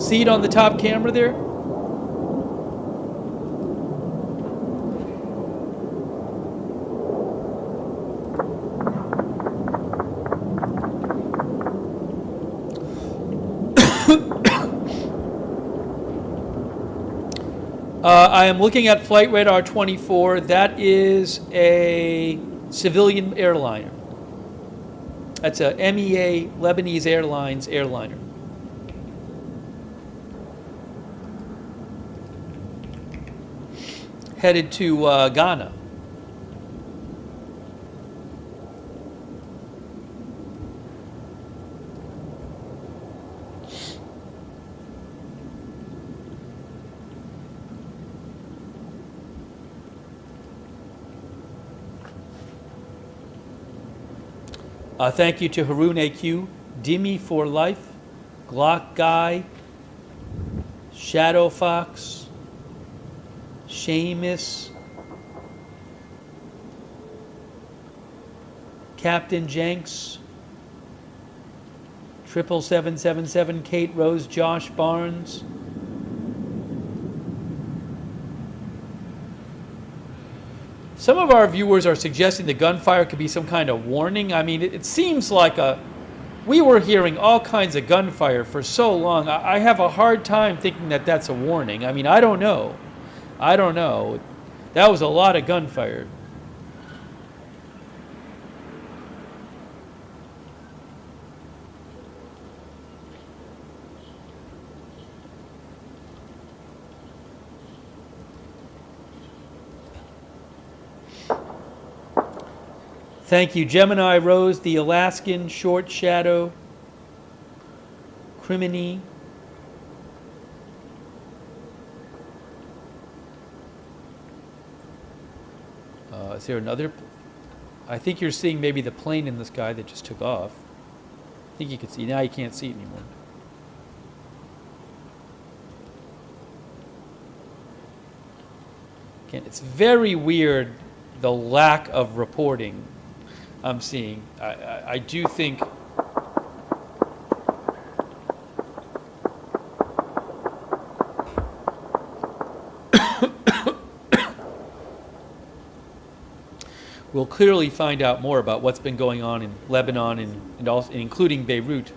See it on the top camera there? I am looking at Flight Radar 24. That is a civilian airliner. That's a MEA, Lebanese Airlines airliner. Headed to Ghana. Thank you to Haroon AQ, Dimmy for Life, Glock Guy, Shadow Fox, Seamus, Captain Jenks, 77777, Kate Rose, Josh Barnes. Some of our viewers are suggesting the gunfire could be some kind of warning. I mean, it seems like we were hearing all kinds of gunfire for so long. I have a hard time thinking that that's a warning. I mean, I don't know. I don't know. That was a lot of gunfire. Thank you, Gemini Rose, the Alaskan, Short Shadow, Criminy. Is there another? I think you're seeing maybe the plane in the sky that just took off. I think you can see. Now you can't see it anymore. Again, it's very weird, the lack of reporting I'm seeing. I do think we'll clearly find out more about what's been going on in Lebanon and also including Beirut.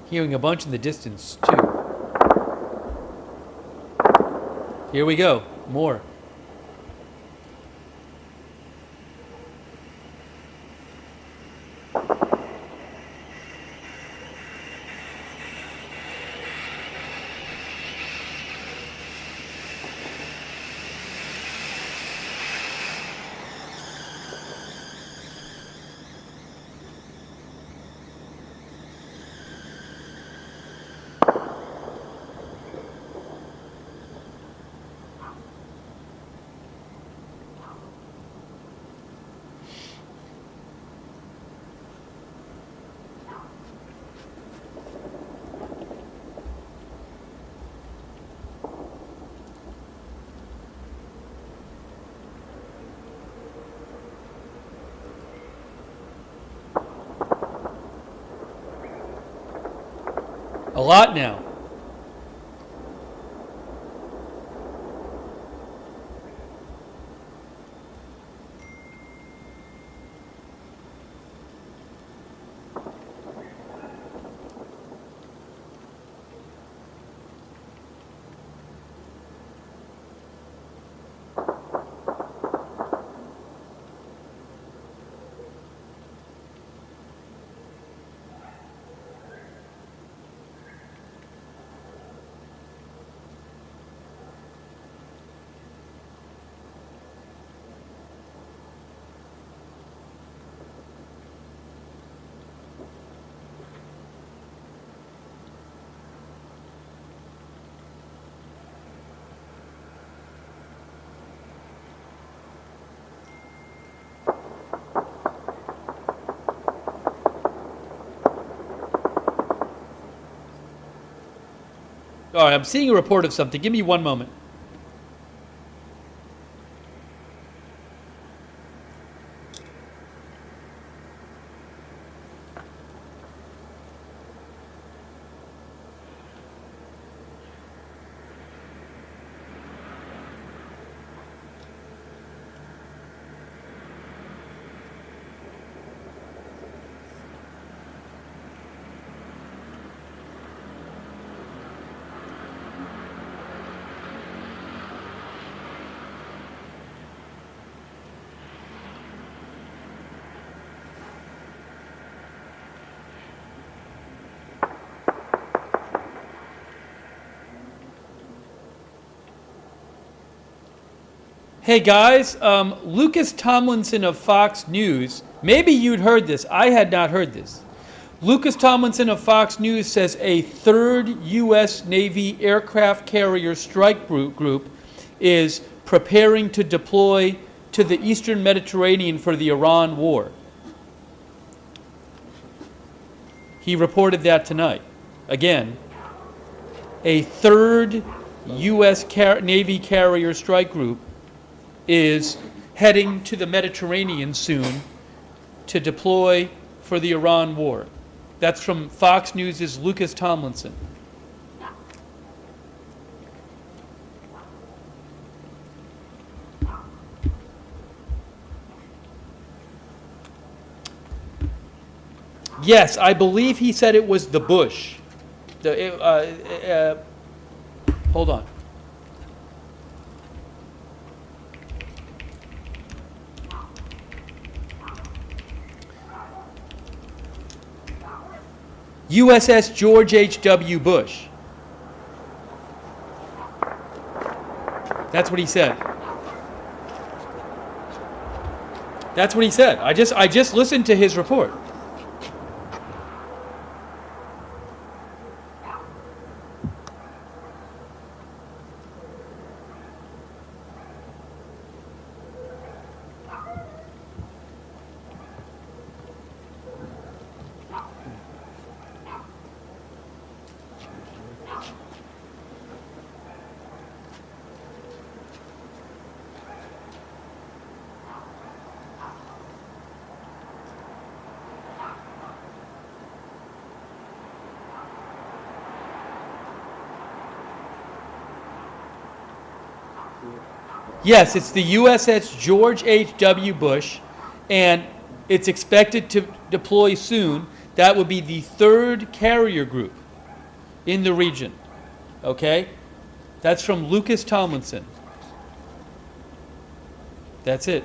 Hearing a bunch in the distance, too. Here we go. More. A lot now. All right, I'm seeing a report of something. Give me one moment. Hey guys, Lucas Tomlinson of Fox News, maybe you'd heard this, I had not heard this. Lucas Tomlinson of Fox News says a third U.S. Navy aircraft carrier strike group is preparing to deploy to the Eastern Mediterranean for the Iran war. He reported that tonight. Again, a third U.S. Navy carrier strike group is heading to the Mediterranean soon to deploy for the Iran war. That's from Fox News' Lucas Tomlinson. Yes, I believe he said it was the Bush. Hold on. USS George H.W. Bush. That's what he said. That's what he said. I just listened to his report. Yes, it's the USS George H.W. Bush, and it's expected to deploy soon. That would be the third carrier group in the region. Okay? That's from Lucas Tomlinson. That's it.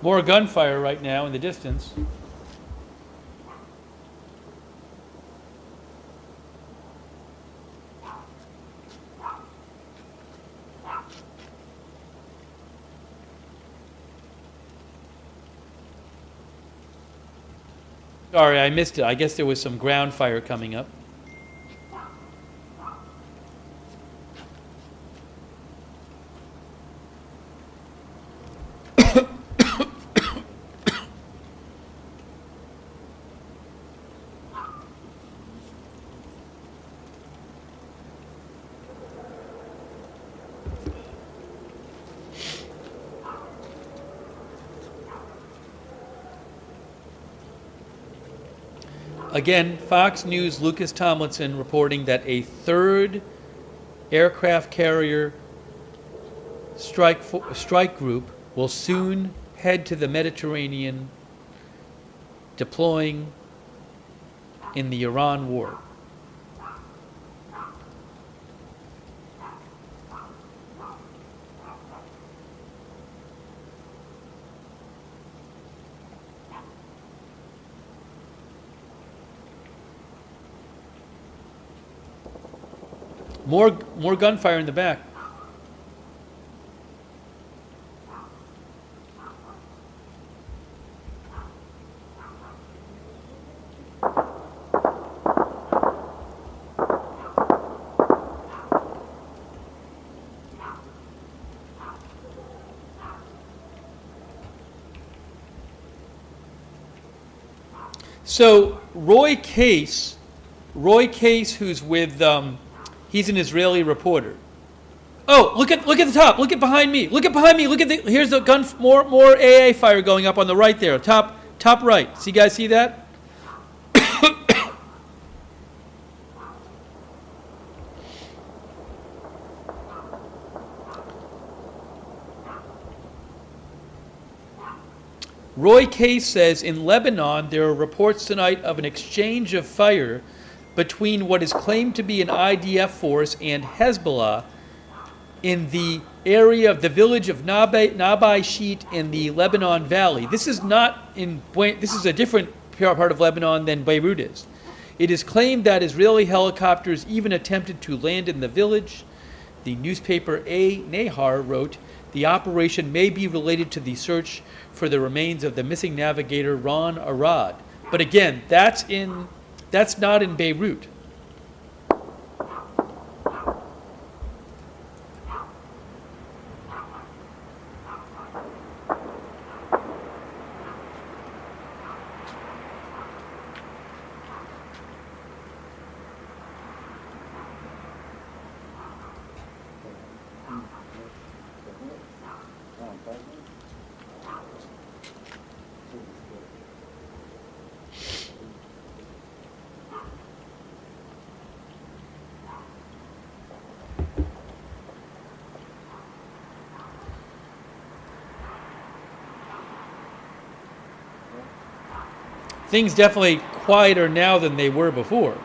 More gunfire right now in the distance. Sorry, I missed it. I guess there was some ground fire coming up. Again, Fox News' Lucas Tomlinson reporting that a third aircraft carrier strike group will soon head to the Mediterranean, deploying in the Iran war. More gunfire in the back. So Roy Case, who's with he's an Israeli reporter. Oh, look at the top. Look at behind me. Look at behind me. Look at here's the gun. More AA fire going up on the right there. Top right. See, guys, see that? Roy Case says in Lebanon there are reports tonight of an exchange of fire between what is claimed to be an IDF force and Hezbollah in the area of the village of Nabai Sheet in the Lebanon Valley. This is this is a different part of Lebanon than Beirut is. It is claimed that Israeli helicopters even attempted to land in the village. The newspaper A. Nahar wrote, the operation may be related to the search for the remains of the missing navigator Ron Arad. But again, that's not in Beirut. Things definitely quieter now than they were before.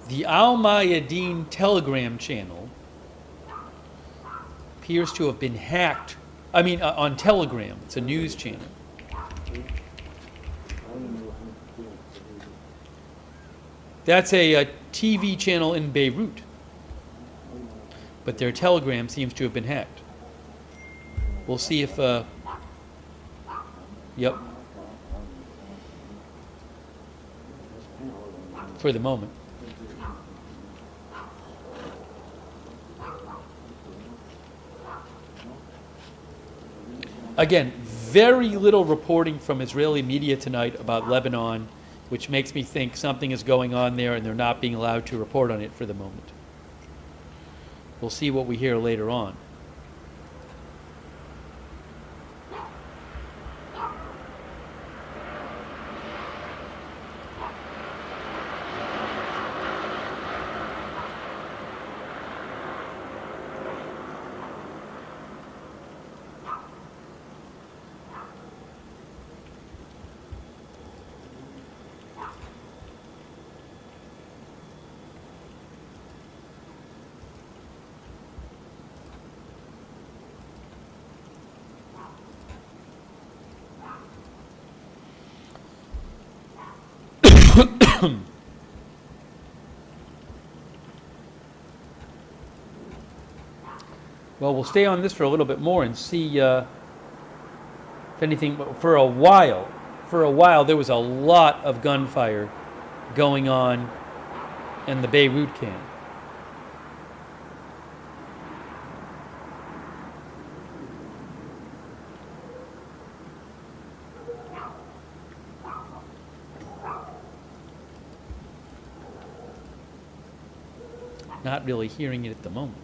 The Al Mayadeen Telegram channel appears to have been hacked. I mean, on Telegram. It's a news channel. That's a TV channel in Beirut. But their Telegram seems to have been hacked. We'll see if... Yep. For the moment. Again, very little reporting from Israeli media tonight about Lebanon, which makes me think something is going on there and they're not being allowed to report on it for the moment. We'll see what we hear later on. Well, we'll stay on this for a little bit more and see if anything. For a while, there was a lot of gunfire going on in the Beirut camp. Not really hearing it at the moment.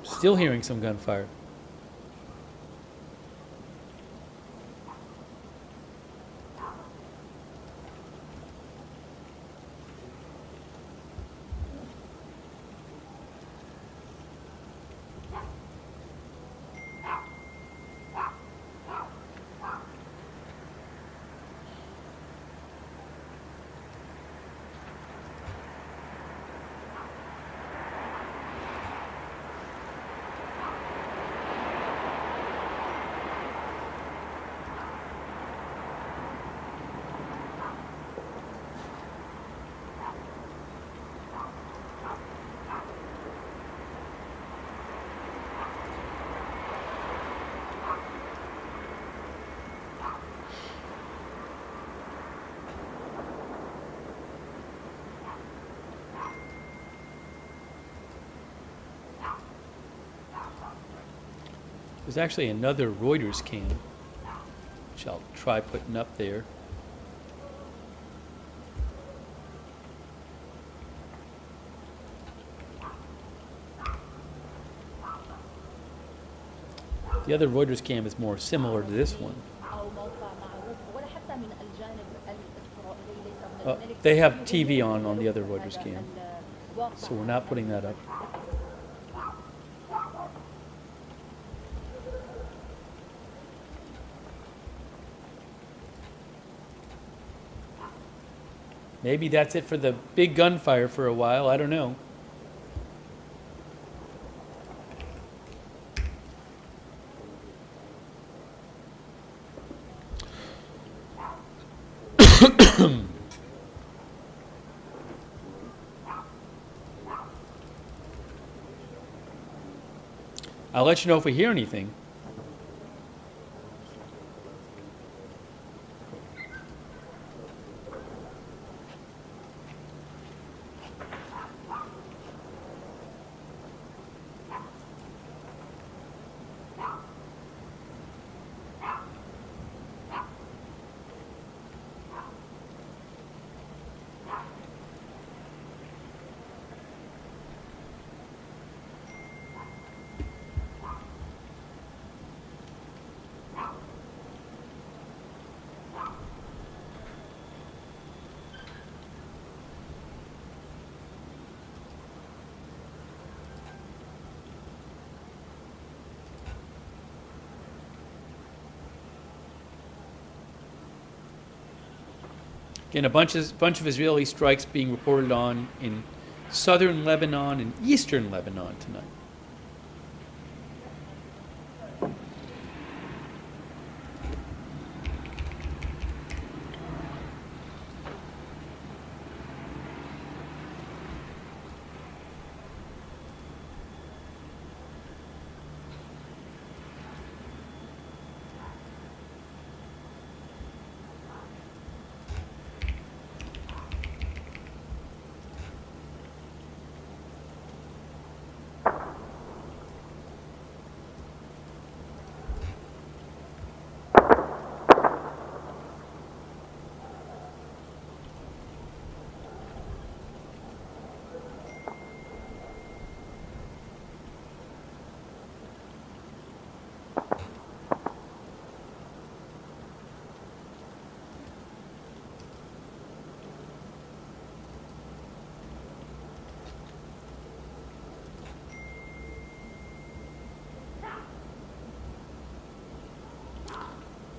Still hearing some gunfire. There's actually another Reuters cam, which I'll try putting up there. The other Reuters cam is more similar to this one. They have TV on the other Reuters cam, so we're not putting that up. Maybe that's it for the big gunfire for a while. I don't know. I'll let you know if we hear anything. Again, a bunch of Israeli strikes being reported on in southern Lebanon and eastern Lebanon tonight.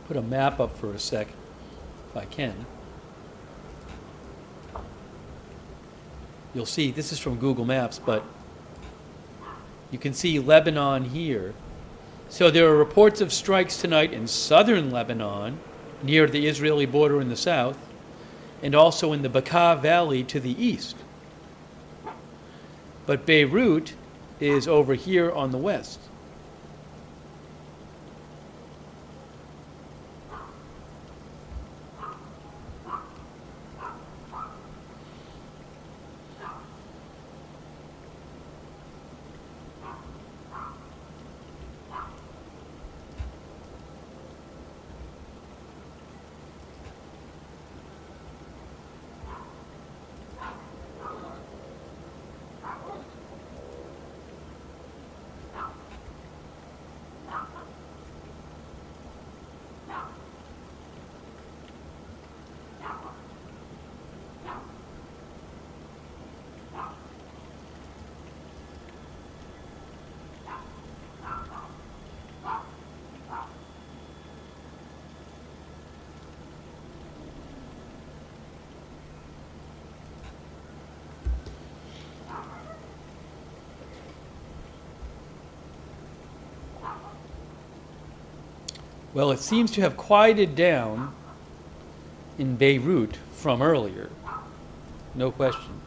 Put a map up for a sec, if I can. You'll see, this is from Google Maps, but you can see Lebanon here. So there are reports of strikes tonight in southern Lebanon, near the Israeli border in the south, and also in the Bekaa Valley to the east. But Beirut is over here on the west. Well, it seems to have quieted down in Beirut from earlier. No question.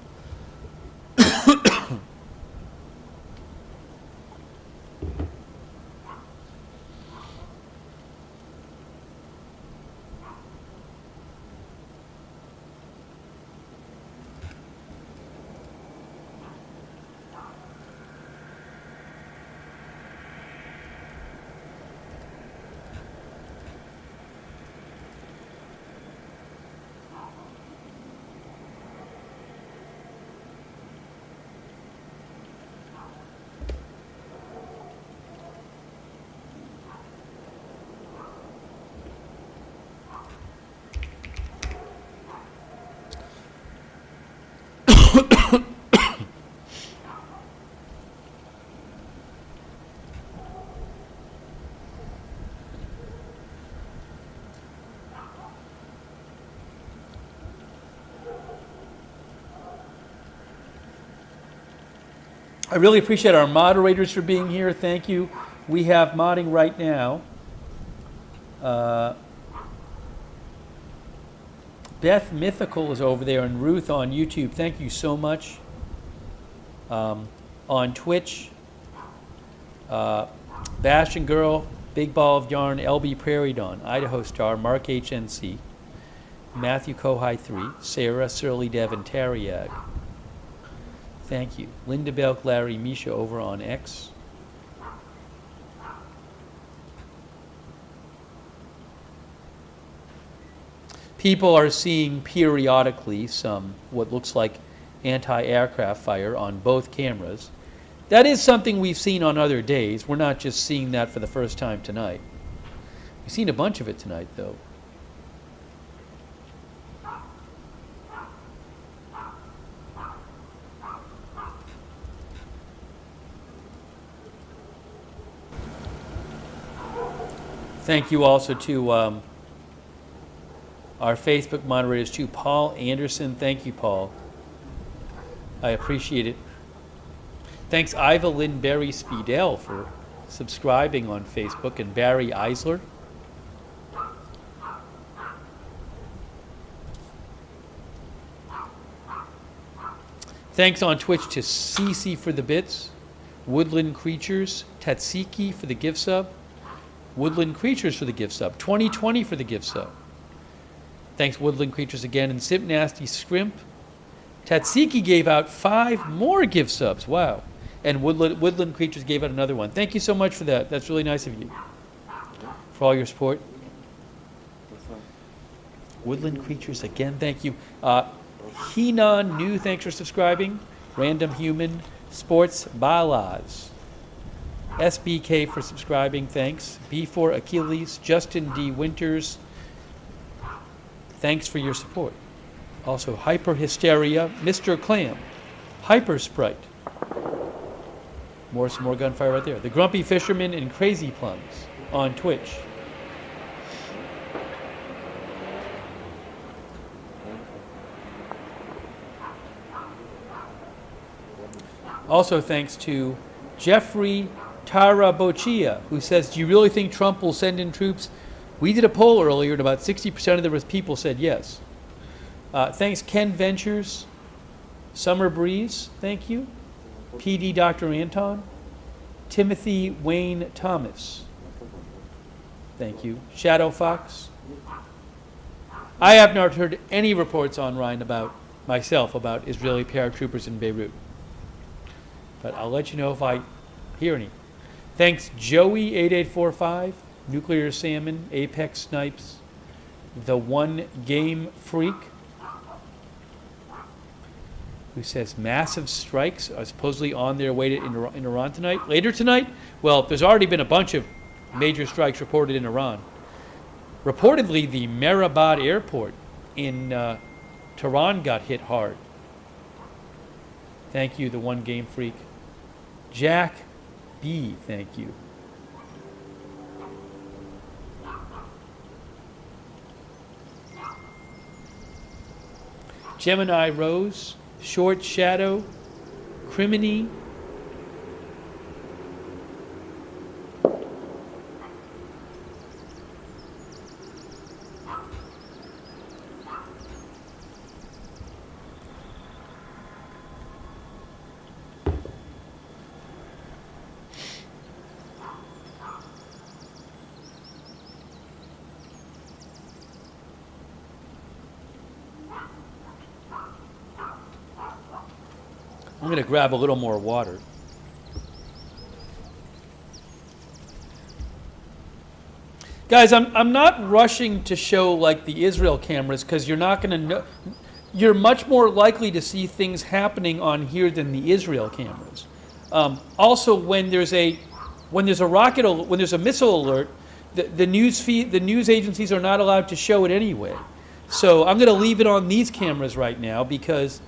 I really appreciate our moderators for being here. Thank you. We have modding right now. Beth Mythical is over there, and Ruth on YouTube. Thank you so much. On Twitch, Bastion Girl, Big Ball of Yarn, LB Prairie Dawn, Idaho Star, Mark HNC, Matthew Kohai 3, Sarah, Surly Dev, and Tariag. Thank you. Linda Belk, Larry, Misha over on X. People are seeing periodically some what looks like anti-aircraft fire on both cameras. That is something we've seen on other days. We're not just seeing that for the first time tonight. We've seen a bunch of it tonight, though. Thank you also to our Facebook moderators, too. Paul Anderson. Thank you, Paul. I appreciate it. Thanks, Iva Lynn Berry Speedell, for subscribing on Facebook, and Barry Eisler. Thanks on Twitch to Cece for the bits, Woodland Creatures, Tatsiki for the gift sub, Woodland Creatures for the gift sub, 2020 for the gift sub. Thanks, Woodland Creatures again, and Simp Nasty Scrimp. Tatsiki gave out 5 more gift subs. Wow. And Woodland Creatures gave out another one. Thank you so much for that. That's really nice of you. For all your support. Woodland Creatures again, thank you. Hinan New, thanks for subscribing. Random Human, Sports Balaz. SBK for subscribing, thanks. B4 Achilles, Justin D. Winters, thanks for your support. Also, Hyper Hysteria, Mr. Clam, Hyper Sprite. Some more gunfire right there. The Grumpy Fisherman and Crazy Plums on Twitch. Also, thanks to Jeffrey Tarabochia, who says, do you really think Trump will send in troops? We did a poll earlier, and about 60% of the people said yes. Thanks, Ken Ventures, Summer Breeze, thank you. PD Dr. Anton, Timothy Wayne Thomas, thank you. Shadow Fox. I have not heard any reports online about Israeli paratroopers in Beirut, but I'll let you know if I hear any. Thanks, Joey8845, Nuclear Salmon, Apex Snipes, The One Game Freak, who says massive strikes are supposedly on their way to in Iran tonight. Later tonight? Well, there's already been a bunch of major strikes reported in Iran. Reportedly, the Mehrabad airport in Tehran got hit hard. Thank you, The One Game Freak. Jack B, thank you. Gemini Rose, Short Shadow, Criminy, I'm going to grab a little more water. Guys, I'm not rushing to show like the Israel cameras because you're not going to know. You're much more likely to see things happening on here than the Israel cameras. Also, when there's a missile alert, the news agencies are not allowed to show it anyway. So I'm going to leave it on these cameras right now because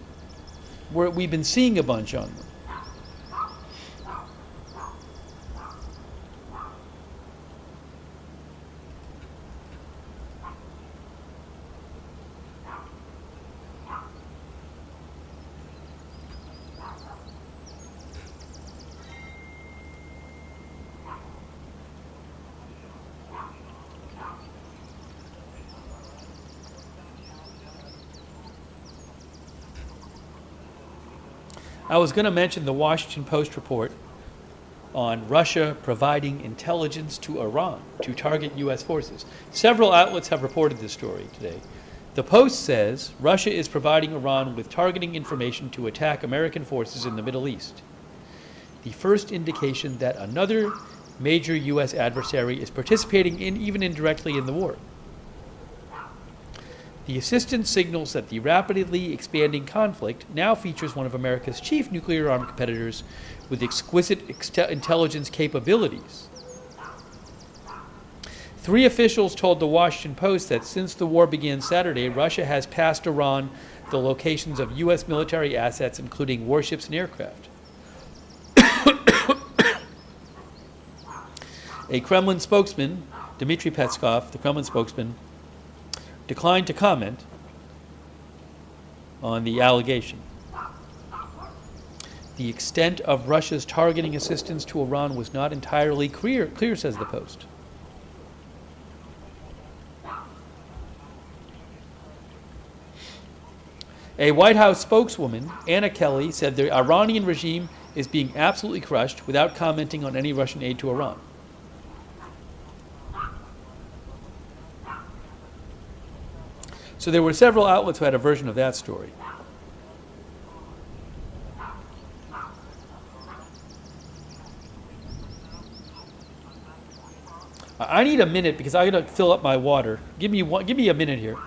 we've been seeing a bunch on them. I was going to mention the Washington Post report on Russia providing intelligence to Iran to target U.S. forces. Several outlets have reported this story today. The Post says Russia is providing Iran with targeting information to attack American forces in the Middle East. The first indication that another major U.S. adversary is participating even indirectly in the war. The assistance signals that the rapidly expanding conflict now features one of America's chief nuclear armed competitors with exquisite intelligence capabilities. 3 officials told the Washington Post that since the war began Saturday, Russia has passed Iran the locations of U.S. military assets, including warships and aircraft. A Kremlin spokesman, Dmitry Peskov, the Kremlin spokesman, declined to comment on the allegation. The extent of Russia's targeting assistance to Iran was not entirely clear, says the Post. A White House spokeswoman, Anna Kelly, said the Iranian regime is being absolutely crushed without commenting on any Russian aid to Iran. So there were several outlets who had a version of that story. I need a minute because I got to fill up my water. Give me a minute here.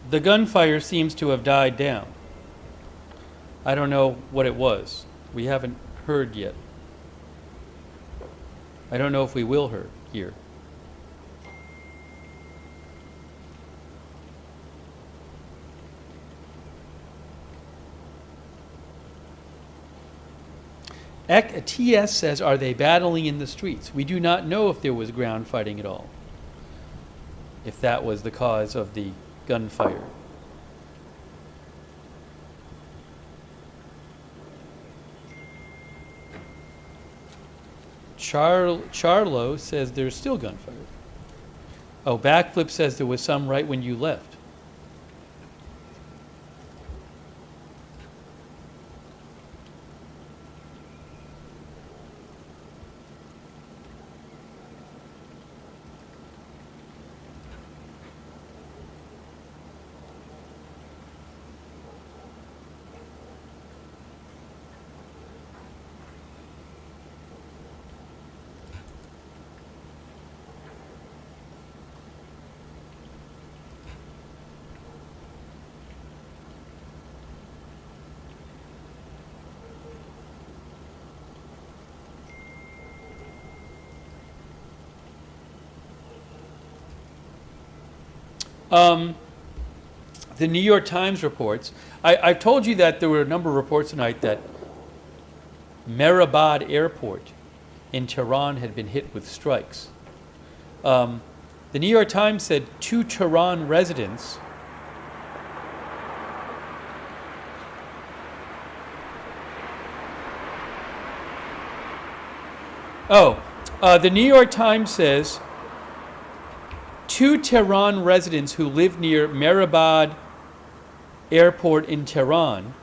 The gunfire seems to have died down. I don't know what it was. We haven't heard yet. I don't know if we will hear. TS says, are they battling in the streets? We do not know if there was ground fighting at all, if that was the cause of the gunfire. Charlo says there's still gunfire. Oh, Backflip says there was some right when you left. The New York Times reports. I've told you that there were a number of reports tonight that Mehrabad Airport in Tehran had been hit with strikes. The New York Times said 2 Tehran residents the New York Times says 2 Tehran residents who live near Mehrabad Airport in Tehran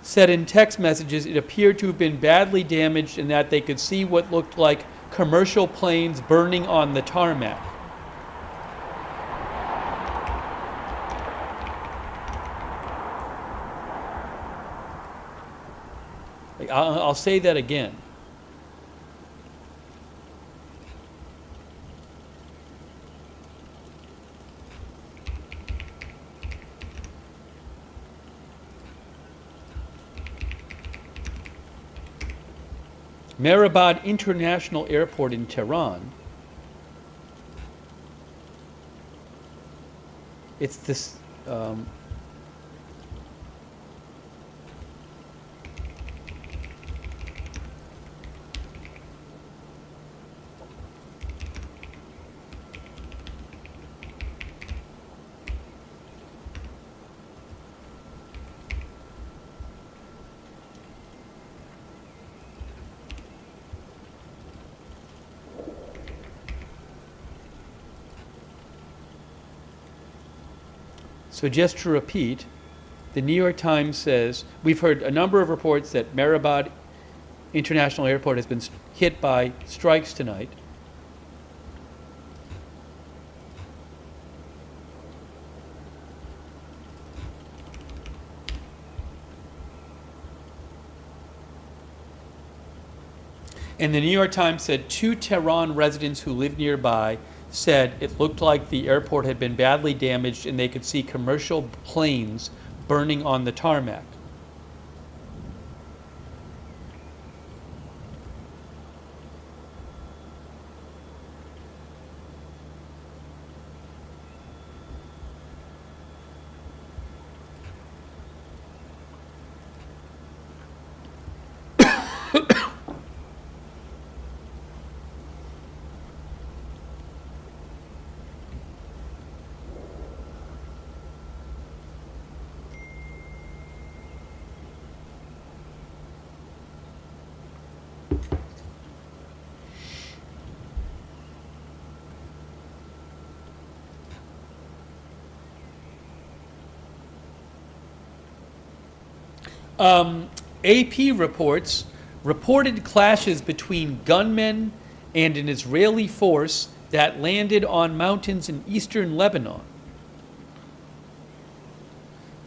said in text messages it appeared to have been badly damaged and that they could see what looked like commercial planes burning on the tarmac. I'll say that again. Mehrabad International Airport in Tehran. It's this. So just to repeat, the New York Times says, we've heard a number of reports that Mehrabad International Airport has been hit by strikes tonight. And the New York Times said 2 Tehran residents who live nearby said it looked like the airport had been badly damaged and they could see commercial planes burning on the tarmac. AP reports reported clashes between gunmen and an Israeli force that landed on mountains in eastern Lebanon.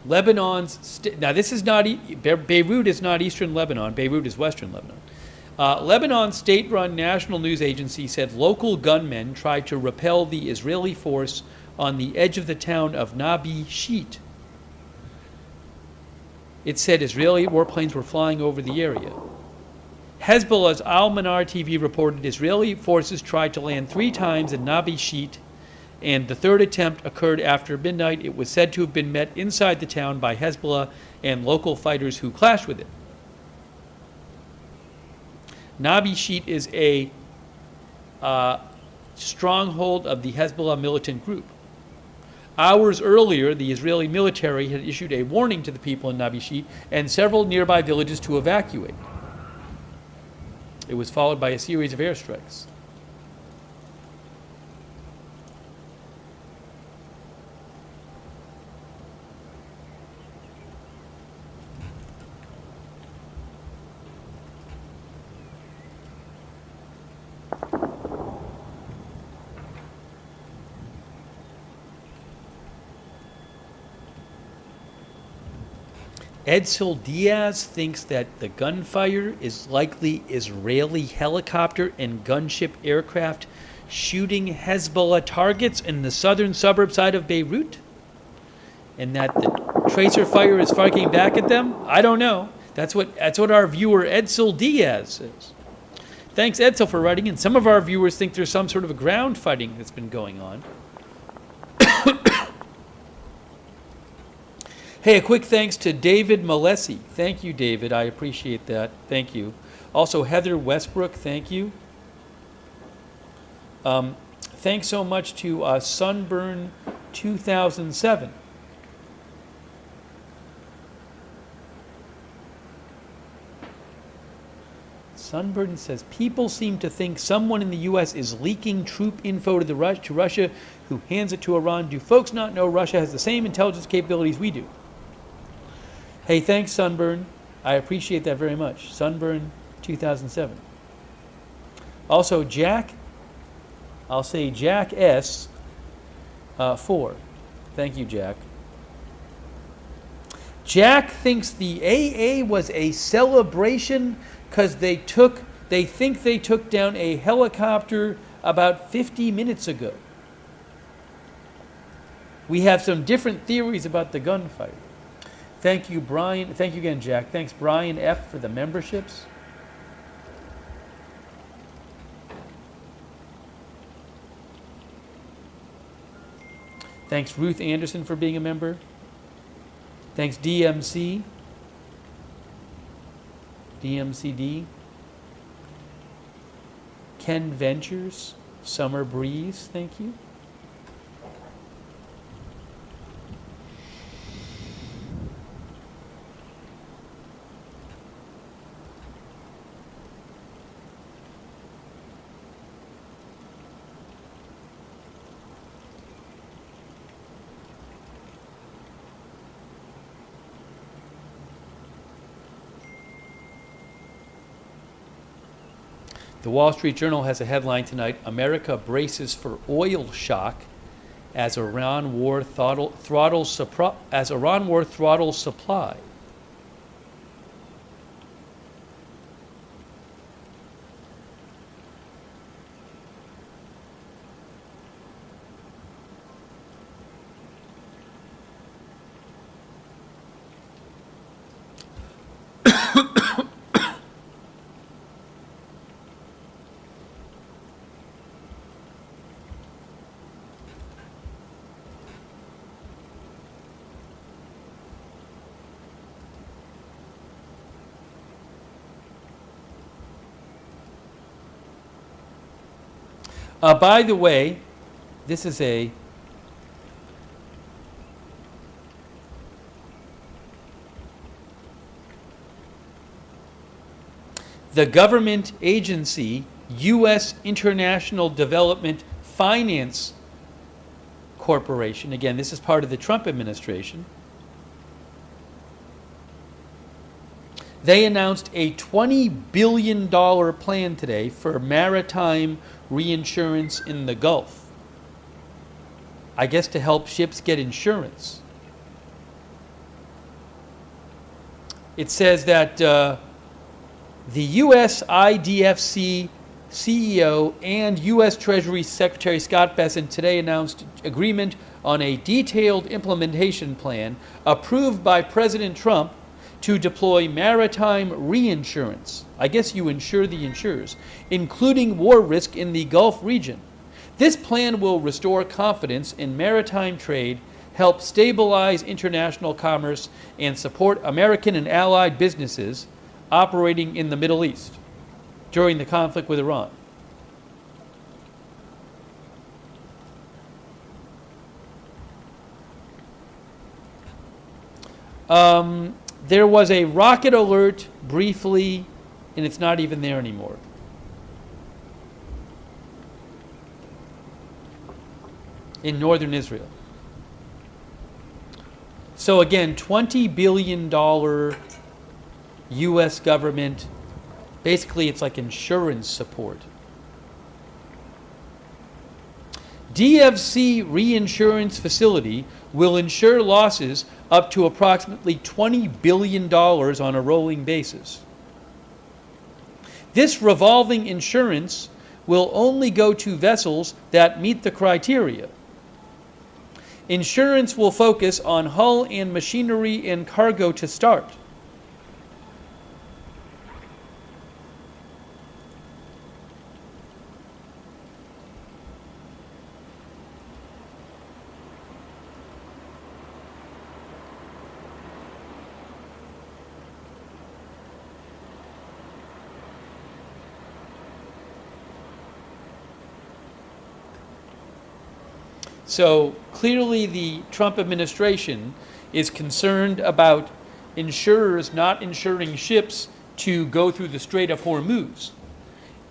Now this is not, Beirut is not eastern Lebanon, Beirut is western Lebanon. Lebanon's state-run national news agency said local gunmen tried to repel the Israeli force on the edge of the town of Nabi Sheet. It said Israeli warplanes were flying over the area. Hezbollah's Al-Manar TV reported Israeli forces tried to land 3 times in Nabi Sheet, and the 3rd attempt occurred after midnight. It was said to have been met inside the town by Hezbollah and local fighters who clashed with it. Nabi Sheet is a stronghold of the Hezbollah militant group. Hours earlier, the Israeli military had issued a warning to the people in Nabi Sheet and several nearby villages to evacuate. It was followed by a series of airstrikes. Edsel Diaz thinks that the gunfire is likely Israeli helicopter and gunship aircraft shooting Hezbollah targets in the southern suburb side of Beirut, and that the tracer fire is firing back at them. I don't know. That's what our viewer Edsel Diaz says. Thanks, Edsel, for writing in. Some of our viewers think there's some sort of a ground fighting that's been going on. Hey, a quick thanks to David Malesi. Thank you, David. I appreciate that. Thank you. Also, Heather Westbrook, thank you. Thanks so much to Sunburn 2007. Sunburn says, people seem to think someone in the U.S. is leaking troop info to Russia, who hands it to Iran. Do folks not know Russia has the same intelligence capabilities we do? Hey, thanks, Sunburn. I appreciate that very much. Sunburn 2007. Also, Jack, I'll say Jack S. 4. Thank you, Jack. Jack thinks the AA was a celebration because they think they took down a helicopter about 50 minutes ago. We have some different theories about the gunfire. Thank you, Brian. Thank you again, Jack. Thanks, Brian F., for the memberships. Thanks, Ruth Anderson, for being a member. Thanks, DMC. DMCD. Ken Ventures. Summer Breeze, thank you. The Wall Street Journal has a headline tonight: America braces for oil shock as Iran war throttles supply. By the way, this is the government agency, U.S. International Development Finance Corporation. Again, this is part of the Trump administration. They announced a $20 billion plan today for maritime reinsurance in the Gulf. I guess to help ships get insurance. It says that the U.S. IDFC CEO and U.S. Treasury Secretary Scott Bessent today announced agreement on a detailed implementation plan approved by President Trump to deploy maritime reinsurance. I guess you insure the insurers, including war risk in the Gulf region. This plan will restore confidence in maritime trade, help stabilize international commerce, and support American and allied businesses operating in the Middle East during the conflict with Iran. There was a rocket alert briefly, and it's not even there anymore. In northern Israel. So again, $20 billion U.S. government, basically it's like insurance support. DFC reinsurance facility will insure losses up to approximately $20 billion on a rolling basis. This revolving insurance will only go to vessels that meet the criteria. Insurance will focus on hull and machinery and cargo to start. So clearly the Trump administration is concerned about insurers not insuring ships to go through the Strait of Hormuz,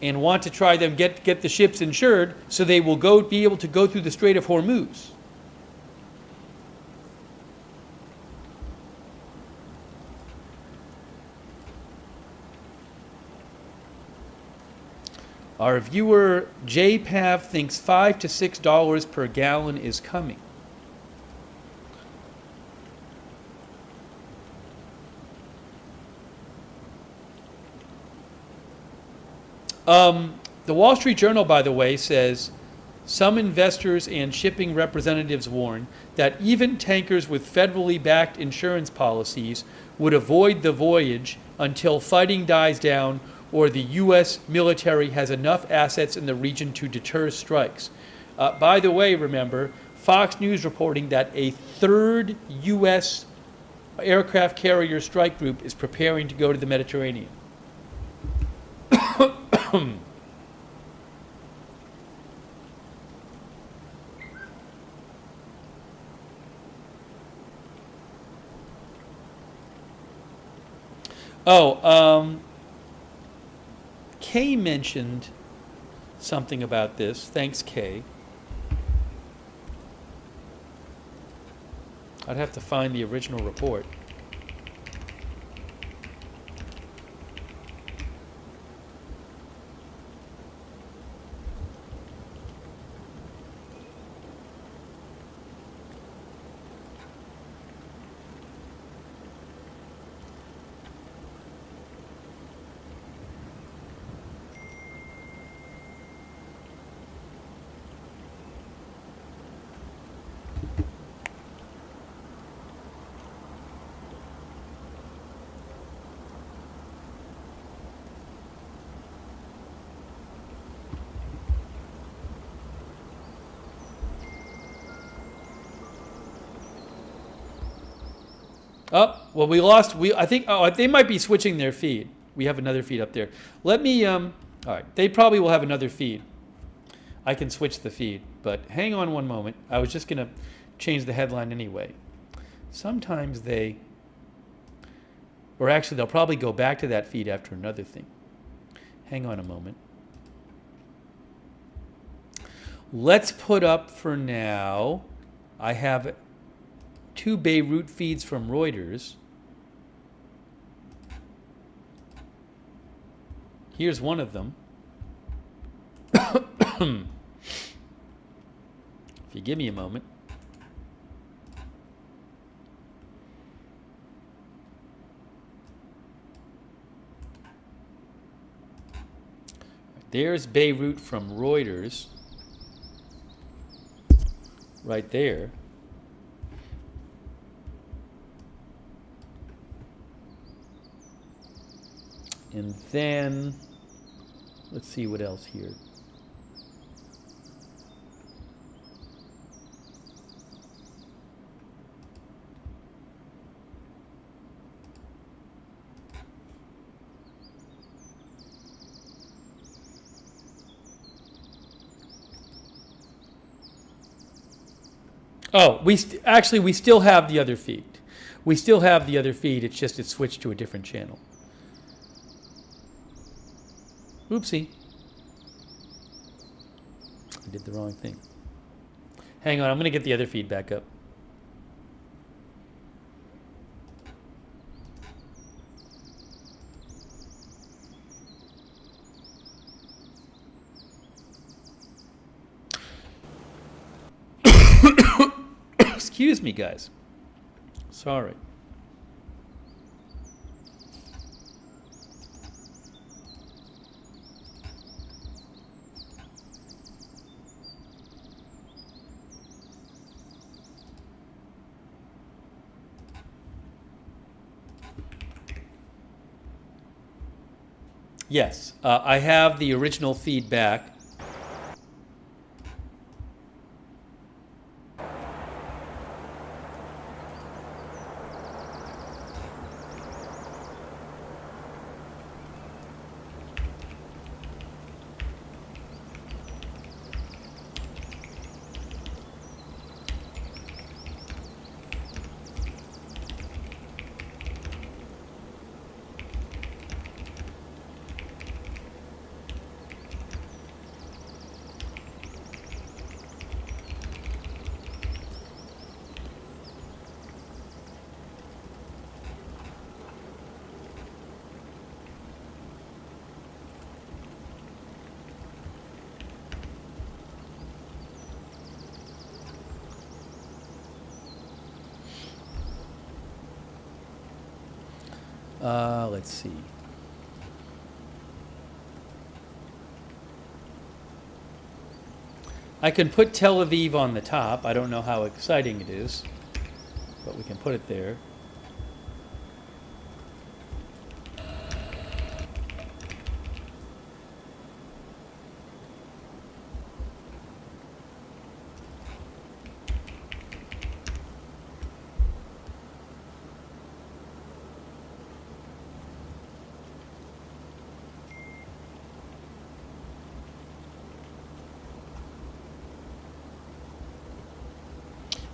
and want to try them get the ships insured so they will be able to go through the Strait of Hormuz. Our viewer JPav thinks $5 to $6 per gallon is coming. The Wall Street Journal, by the way, says some investors and shipping representatives warn that even tankers with federally backed insurance policies would avoid the voyage until fighting dies down or the U.S. military has enough assets in the region to deter strikes. By the way, remember, Fox News reporting that a third U.S. aircraft carrier strike group is preparing to go to the Mediterranean. Kay mentioned something about this. Thanks, Kay. I'd have to find the original report. Oh, well, we lost. I think. Oh, they might be switching their feed. We have another feed up there. Let me. All right. They probably will have another feed. I can switch the feed, but hang on one moment. I was just gonna change the headline anyway. Sometimes they, or actually, they'll probably go back to that feed after another thing. Hang on a moment. Let's put up for now. I have 2 Beirut feeds from Reuters. Here's one of them. If you give me a moment. There's Beirut from Reuters. Right there. And then, let's see what else here. Oh, we still have the other feed. We still have the other feed. It's just it's switched to a different channel. Oopsie. I did the wrong thing. Hang on, I'm going to get the other feed back up. Excuse me, guys. Sorry. Yes, I have the original feedback. Let's see. I can put Tel Aviv on the top. I don't know how exciting it is, but we can put it there.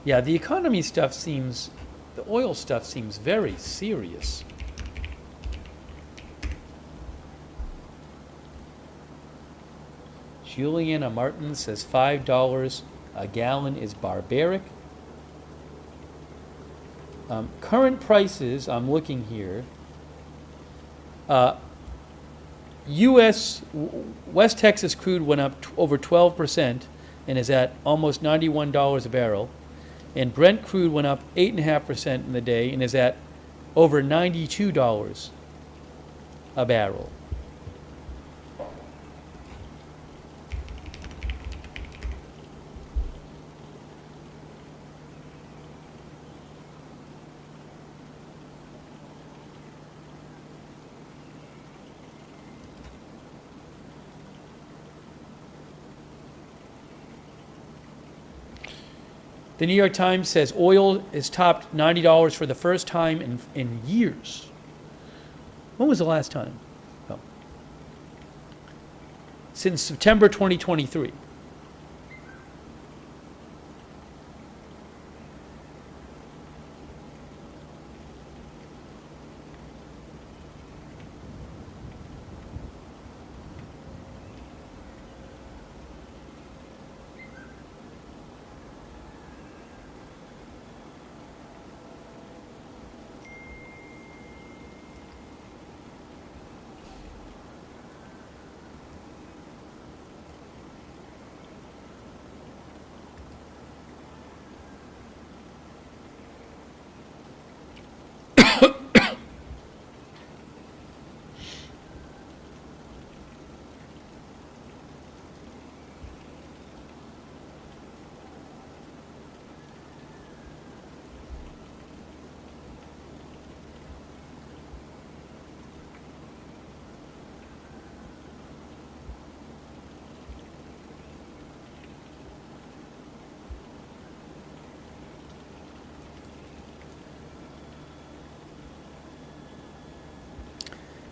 Yeah, the economy stuff seems, the oil stuff seems very serious. Juliana Martin says $5 a gallon is barbaric. Current prices, I'm looking here. U.S. West Texas crude went up over 12% and is at almost $91 a barrel. And Brent crude went up 8.5% in the day and is at over $92 a barrel. The New York Times says oil has topped $90 for the first time in years. When was the last time? Oh. Since September 2023.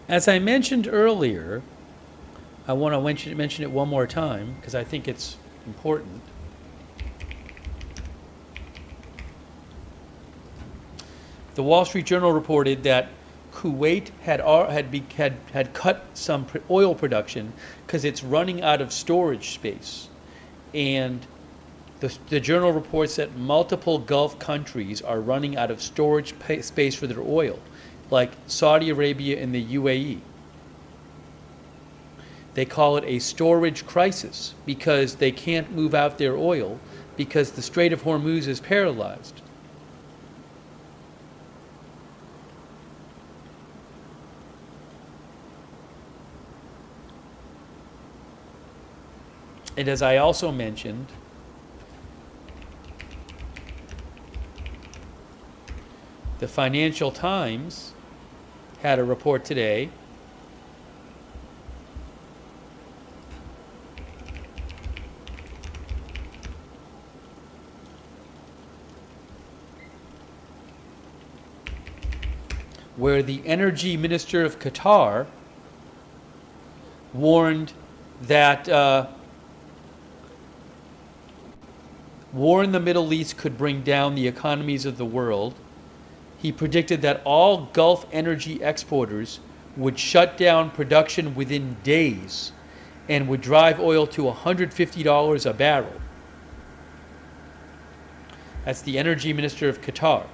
As I mentioned earlier, I want to mention it one more time because I think it's important. The Wall Street Journal reported that Kuwait had cut some oil production because it's running out of storage space, and the journal reports that multiple Gulf countries are running out of storage space for their oil, like Saudi Arabia and the UAE. They call it a storage crisis because they can't move out their oil because the Strait of Hormuz is paralyzed. And as I also mentioned, the Financial Times had a report today where the energy minister of Qatar warned that war in the Middle East could bring down the economies of the world. He predicted that all Gulf energy exporters would shut down production within days and would drive oil to $150 a barrel. That's the energy minister of Qatar.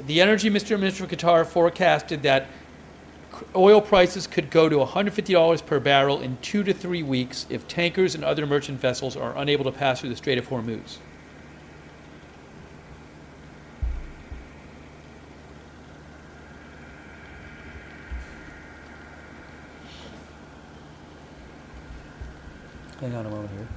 The energy minister of Qatar forecasted that Oil prices could go to $150 per barrel in 2 to 3 weeks if tankers and other merchant vessels are unable to pass through the Strait of Hormuz. Hang on a moment here.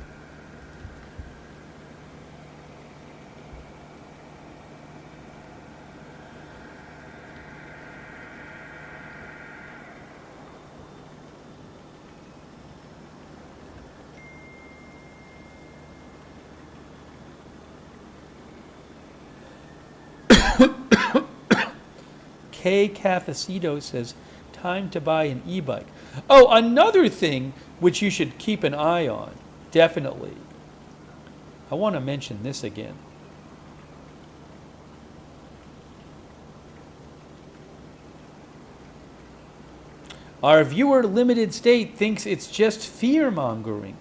K. Cafecito says, time to buy an e-bike. Oh, another thing which you should keep an eye on, definitely. I want to mention this again. Our viewer Limited State thinks it's just fear-mongering.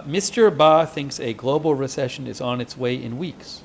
Mr. Ba thinks a global recession is on its way in weeks.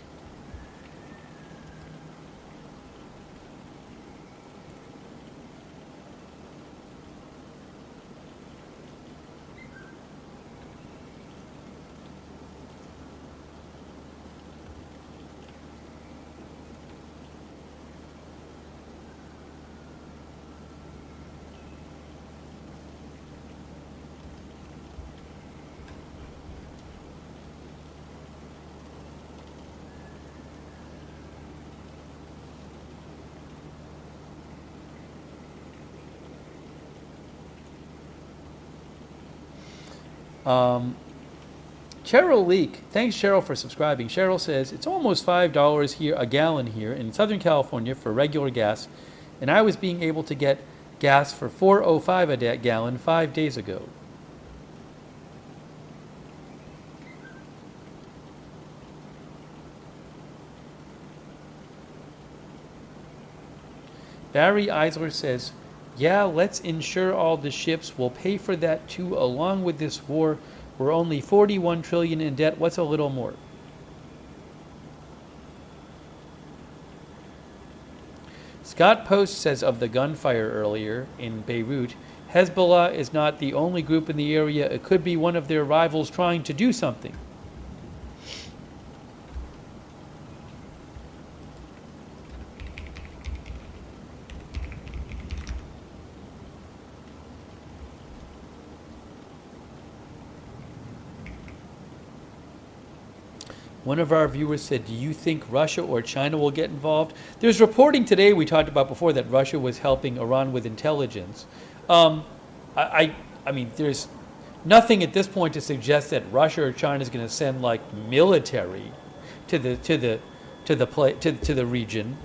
Cheryl Leak, thanks Cheryl for subscribing. Cheryl says, it's almost $5 here, a gallon here in Southern California for regular gas, and I was being able to get gas for $4.05 a gallon 5 days ago. Barry Eisler says, yeah, let's insure all the ships. We'll pay for that too, along with this war. We're only $41 trillion in debt. What's a little more? Scott Post says of the gunfire earlier in Beirut, Hezbollah is not the only group in the area. It could be one of their rivals trying to do something. One of our viewers said, do you think Russia or China will get involved? There's reporting today we talked about before that Russia was helping Iran with intelligence. I mean, there's nothing at this point to suggest that Russia or China is going to send like military to the region.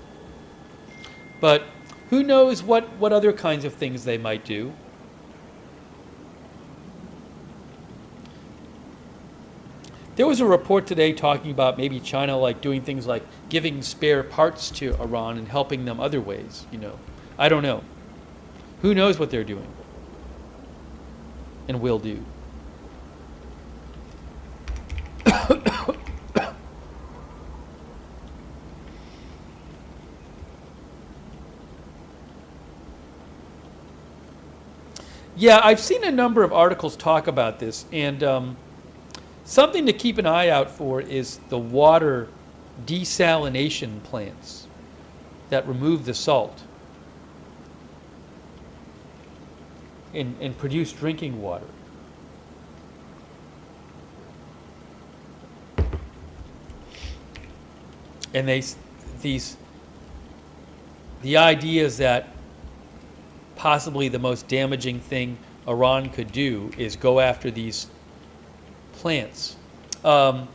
But who knows what other kinds of things they might do? There was a report today talking about maybe China like doing things like giving spare parts to Iran and helping them other ways, you know. I don't know. Who knows what they're doing and will do. Yeah, I've seen a number of articles talk about this, and something to keep an eye out for is the water desalination plants that remove the salt and produce drinking water. And the idea is that possibly the most damaging thing Iran could do is go after these plants. The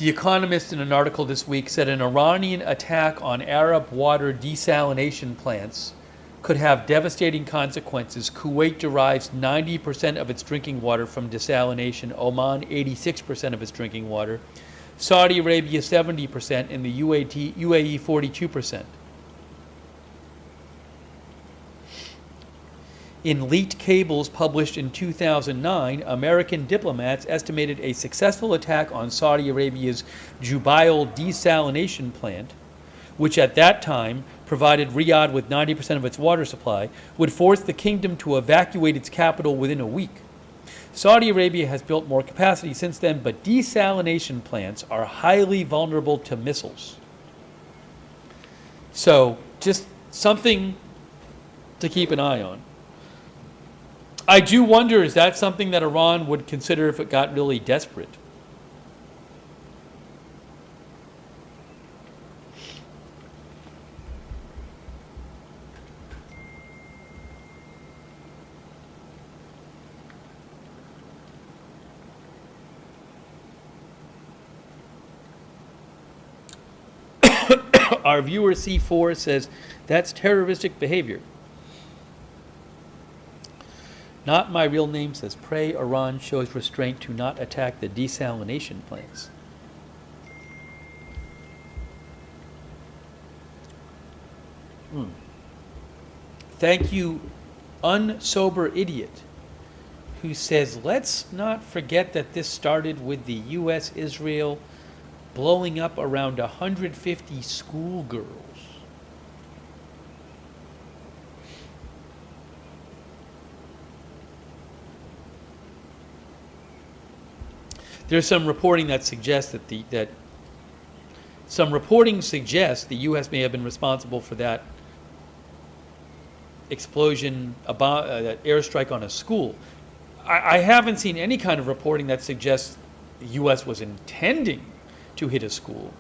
Economist in an article this week said an Iranian attack on Arab water desalination plants could have devastating consequences. Kuwait derives 90% of its drinking water from desalination, Oman 86% of its drinking water, Saudi Arabia 70%, and the UAE 42%. In leaked cables published in 2009, American diplomats estimated a successful attack on Saudi Arabia's Jubail desalination plant, which at that time provided Riyadh with 90% of its water supply, would force the kingdom to evacuate its capital within a week. Saudi Arabia has built more capacity since then, but desalination plants are highly vulnerable to missiles. So, just something to keep an eye on. I do wonder, is that something that Iran would consider if it got really desperate? Our viewer C4 says, that's terroristic behavior. Not my real name says, pray Iran shows restraint to not attack the desalination plants. Thank you, Unsober Idiot, who says, let's not forget that this started with the U.S.-Israel blowing up around 150 schoolgirls. There's some reporting that suggests that some reporting suggests the U.S. may have been responsible for that explosion, that airstrike on a school. I haven't seen any kind of reporting that suggests the U.S. was intending to hit a school.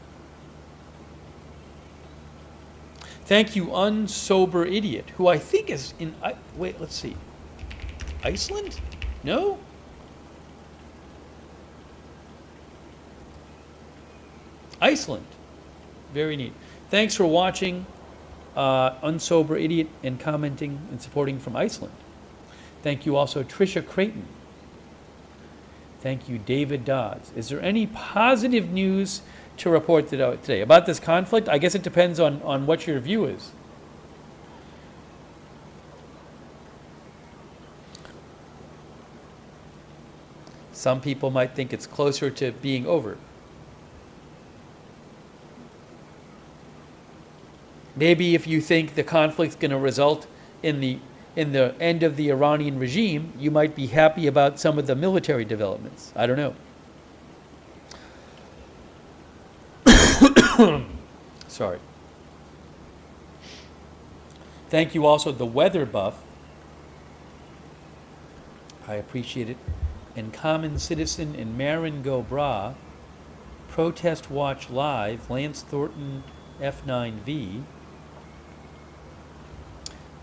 Thank you, Unsober Idiot, who I think is in, wait, let's see, Iceland? No? Iceland. Very neat. Thanks for watching, Unsober Idiot, and commenting and supporting from Iceland. Thank you also, Tricia Creighton. Thank you, David Dodds. Is there any positive news to report today about this conflict? I guess it depends on what your view is. Some people might think it's closer to being over. Maybe if you think the conflict's going to result in the end of the Iranian regime, you might be happy about some of the military developments. I don't know. Sorry. Thank you also, the Weather Buff. I appreciate it. And Common Citizen and Marin Gobra. Protest Watch Live, Lance Thornton F9V.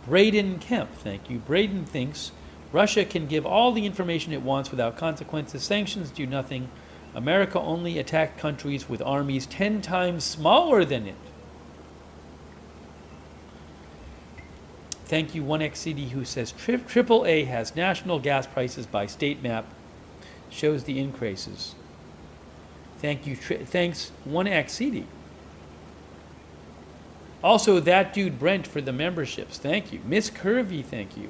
Braden Kemp, thank you. Braden thinks Russia can give all the information it wants without consequences. Sanctions do nothing. America only attacked countries with armies 10 times smaller than it. Thank you, 1XCD, who says AAA has national gas prices by state map. Shows the increases. Thank you. Thanks, 1XCD. Also, that dude Brent for the memberships. Thank you. Miss Curvy, thank you.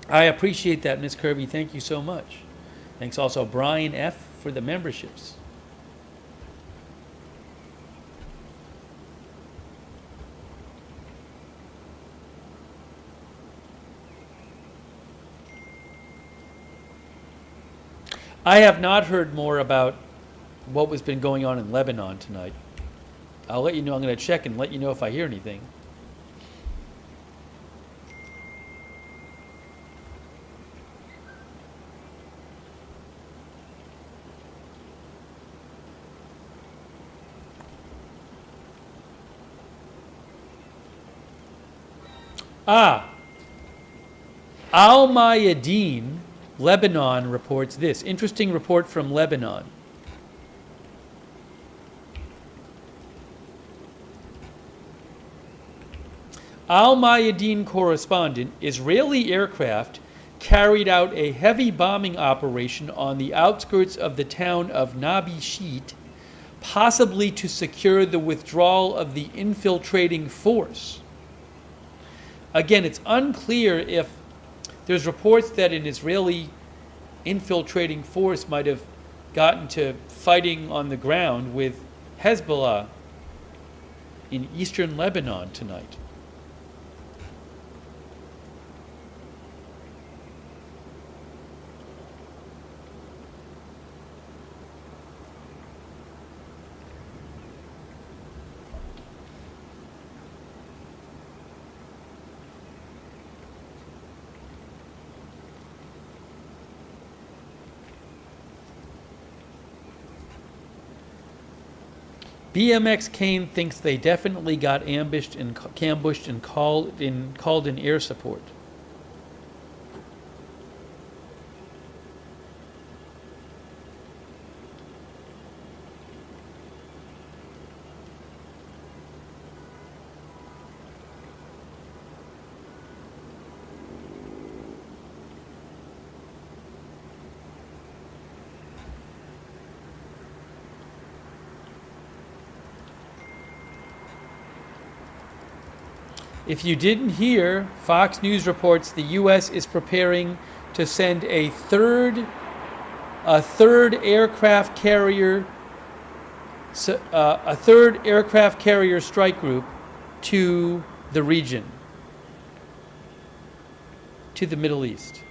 I appreciate that, Miss Curvy. Thank you so much. Thanks also, Brian F. for the memberships. I have not heard more about what has been going on in Lebanon tonight. I'll let you know. I'm going to check and let you know if I hear anything. Al Mayadeen, Lebanon, reports this. Interesting report from Lebanon. Al Mayadeen correspondent, Israeli aircraft carried out a heavy bombing operation on the outskirts of the town of Nabi Sheet, possibly to secure the withdrawal of the infiltrating force. Again, it's unclear if there's reports that an Israeli infiltrating force might have gotten to fighting on the ground with Hezbollah in eastern Lebanon tonight. BMX Kane thinks they definitely got ambushed and called in air support. If you didn't hear, Fox News reports the U.S. is preparing to send a third aircraft carrier strike group to the region, to the Middle East.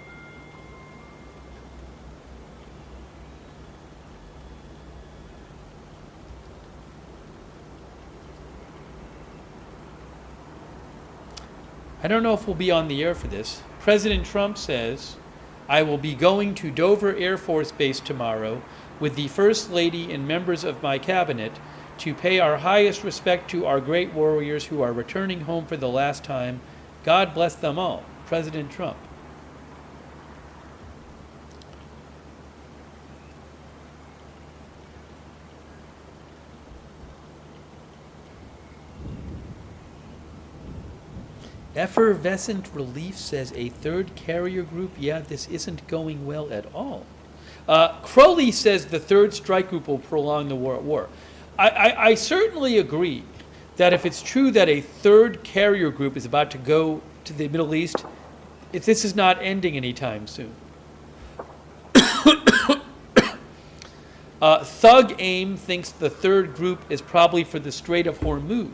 I don't know if we'll be on the air for this. President Trump says, I will be going to Dover Air Force Base tomorrow with the First Lady and members of my cabinet to pay our highest respect to our great warriors who are returning home for the last time. God bless them all. President Trump. Effervescent Relief says a third carrier group. Yeah, this isn't going well at all. Crowley says the third strike group will prolong the war. I certainly agree that if it's true that a third carrier group is about to go to the Middle East, if this is not ending anytime soon. Thug Aim thinks the third group is probably for the Strait of Hormuz.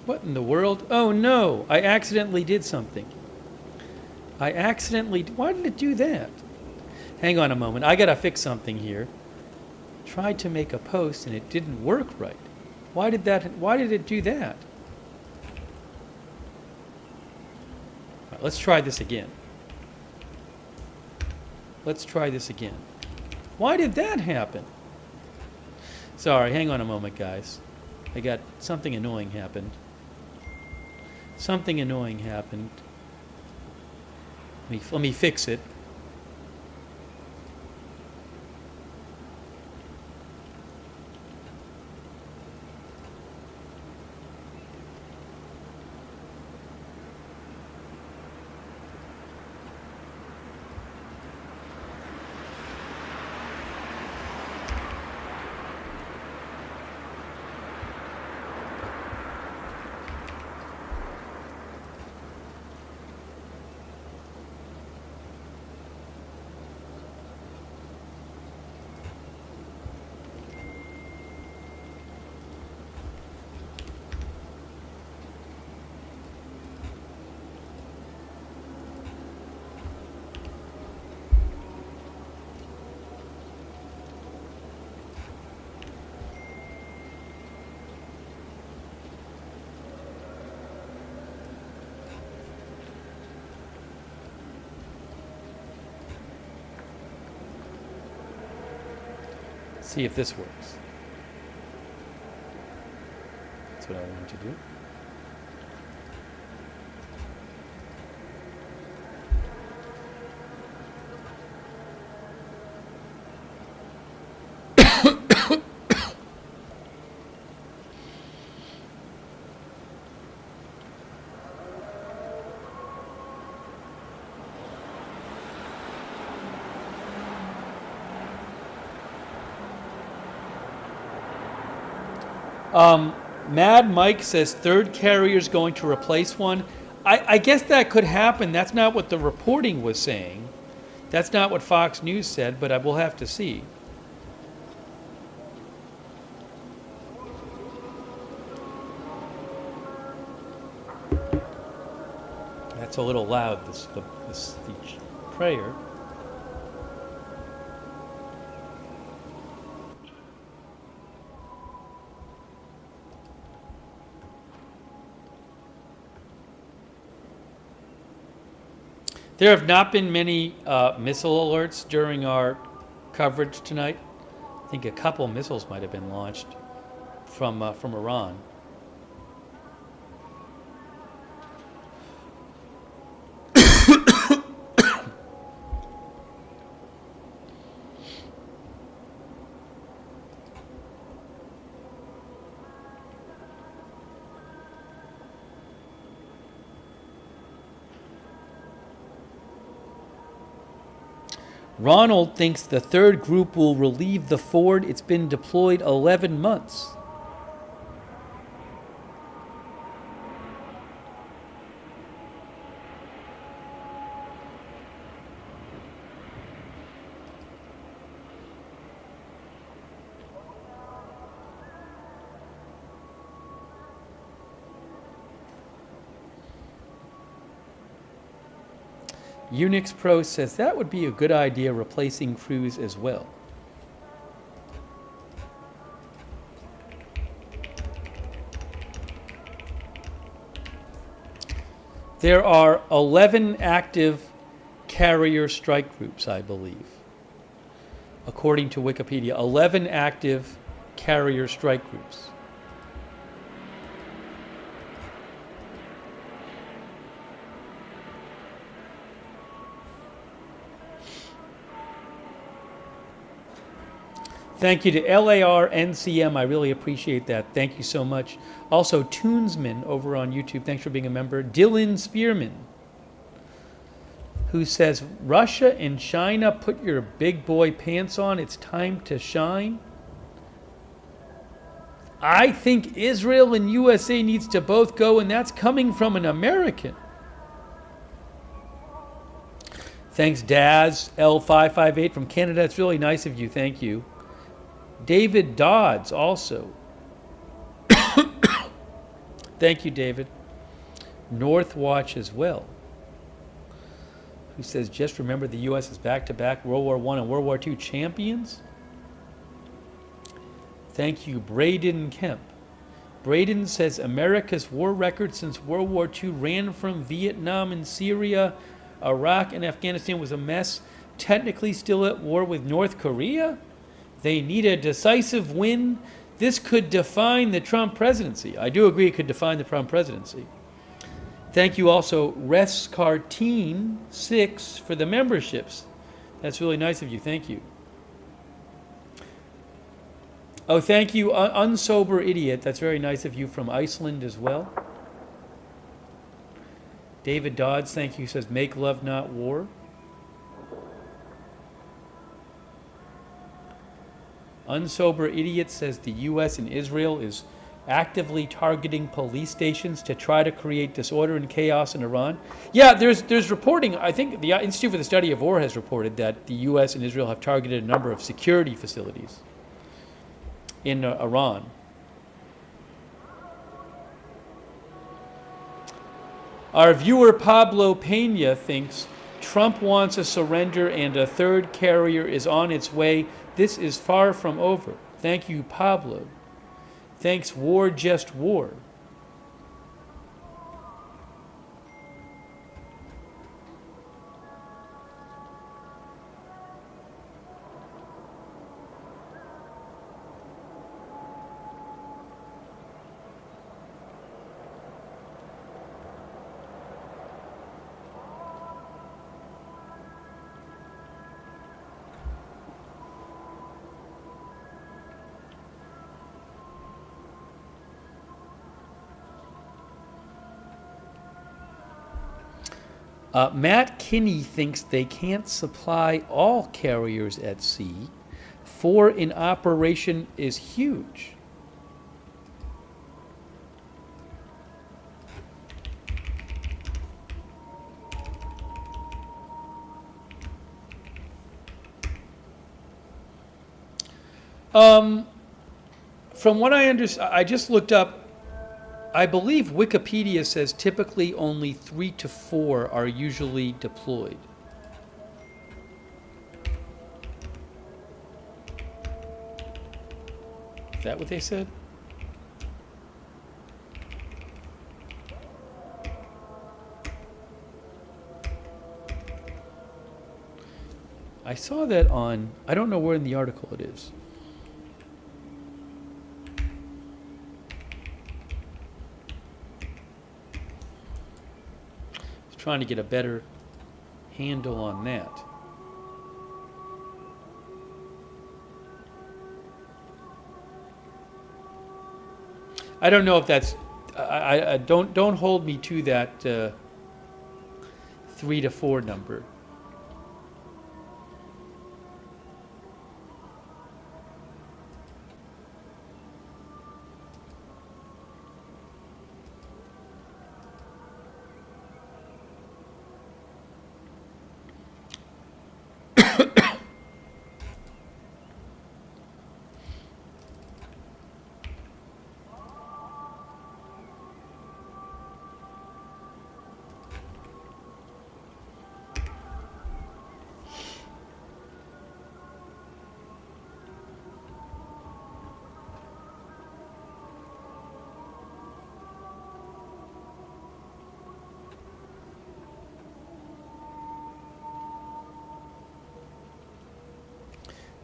What in the world? Oh no, I accidentally did something. Why did it do that? Hang on a moment, I gotta fix something here. Tried to make a post and it didn't work right. Why did it do that? All right, let's try this again. Why did that happen? Sorry, hang on a moment, guys. I got something annoying happened. Let me fix it. See if this works. That's what I wanted to do. Mad Mike says third carrier is going to replace one. I guess that could happen. That's not what the reporting was saying. That's not what Fox News said, but I will have to see. That's a little loud, the prayer. There have not been many missile alerts during our coverage tonight. I think a couple missiles might have been launched from Iran. Ronald thinks the third group will relieve the Ford. It's been deployed 11 months. Unix Pro says that would be a good idea, replacing crews as well. There are 11 active carrier strike groups, I believe. According to Wikipedia, 11 active carrier strike groups. Thank you to LARNCM. I really appreciate that. Thank you so much. Also, Toonsman over on YouTube. Thanks for being a member. Dylan Spearman, who says, Russia and China, put your big boy pants on. It's time to shine. I think Israel and USA needs to both go, and that's coming from an American. Thanks, Daz L558 from Canada. It's really nice of you. Thank you. David Dodds also. Thank you, David. Northwatch as well, who says, just remember the U.S. is back-to-back World War I and World War II champions. Thank you, Braden Kemp. Braden says, America's war record since World War II ran from Vietnam and Syria, Iraq and Afghanistan was a mess. Technically still at war with North Korea? They need a decisive win. This could define the Trump presidency. I do agree it could define the Trump presidency. Thank you also, Rescarteen6, for the memberships. That's really nice of you. Thank you. Oh, thank you, Unsober Idiot. That's very nice of you, from Iceland as well. David Dodds, thank you, says, make love, not war. Unsober Idiot says the U.S. and Israel is actively targeting police stations to try to create disorder and chaos in Iran. Yeah, there's reporting. I think the Institute for the Study of War has reported that the U.S. and Israel have targeted a number of security facilities in Iran. Our viewer Pablo Pena thinks Trump wants a surrender and a third carrier is on its way. This is far from over. Thank you, Pablo. Thanks, War Just War. Matt Kinney thinks they can't supply all carriers at sea. 4 in operation is huge. From what I understand, I just looked up. I believe Wikipedia says typically only 3 to 4 are usually deployed. Is that what they said? I saw that on, I don't know where in the article it is. Trying to get a better handle on that. I don't know if that's. I don't hold me to that 3 to 4 number.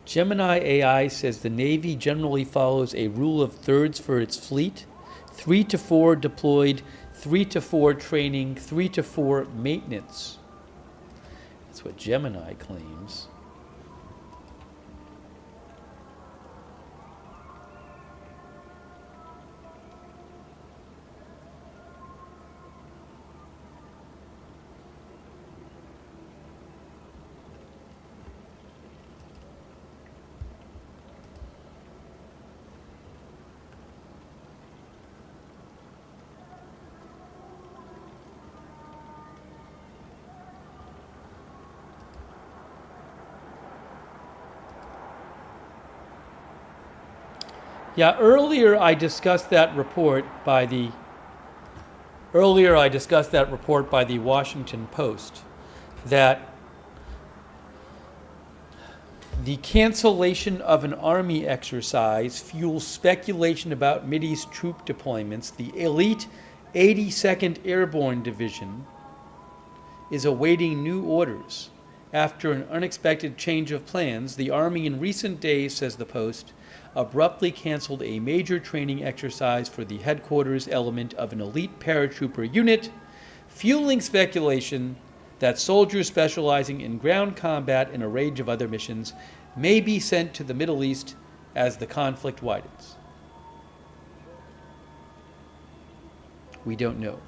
Gemini AI says the Navy generally follows a rule of thirds for its fleet. 3 to 4 deployed, 3 to 4 training, 3 to 4 maintenance. That's what Gemini claims. Yeah, earlier I discussed that report by the Washington Post that the cancellation of an army exercise fuels speculation about Mideast troop deployments. The elite 82nd Airborne Division is awaiting new orders. After an unexpected change of plans, the Army in recent days, says the Post, abruptly canceled a major training exercise for the headquarters element of an elite paratrooper unit, fueling speculation that soldiers specializing in ground combat and a range of other missions may be sent to the Middle East as the conflict widens. We don't know.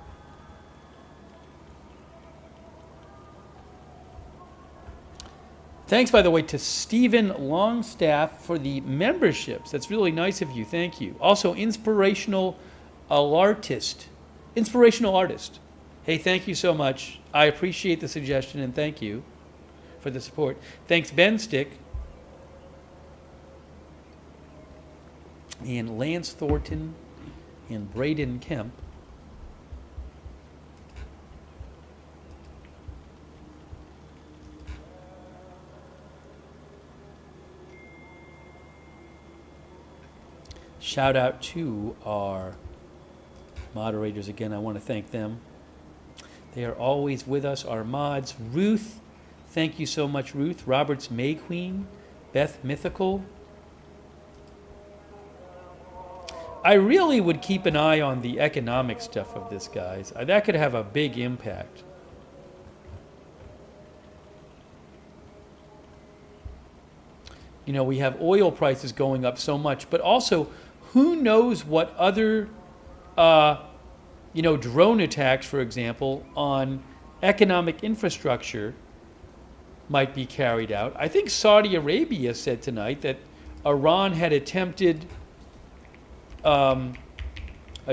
Thanks, by the way, to Stephen Longstaff for the memberships. That's really nice of you. Thank you. Also, Inspirational Artist. Hey, thank you so much. I appreciate the suggestion and thank you for the support. Thanks, Ben Stick. And Lance Thornton and Braden Kemp. Shout out to our moderators again. I want to thank them. They are always with us. Our mods, Ruth, thank you so much, Ruth. Roberts May Queen, Beth Mythical. I really would keep an eye on the economic stuff of this, guys. That could have a big impact. You know, we have oil prices going up so much, but also who knows what other, drone attacks, for example, on economic infrastructure might be carried out. I think Saudi Arabia said tonight that Iran had attempted a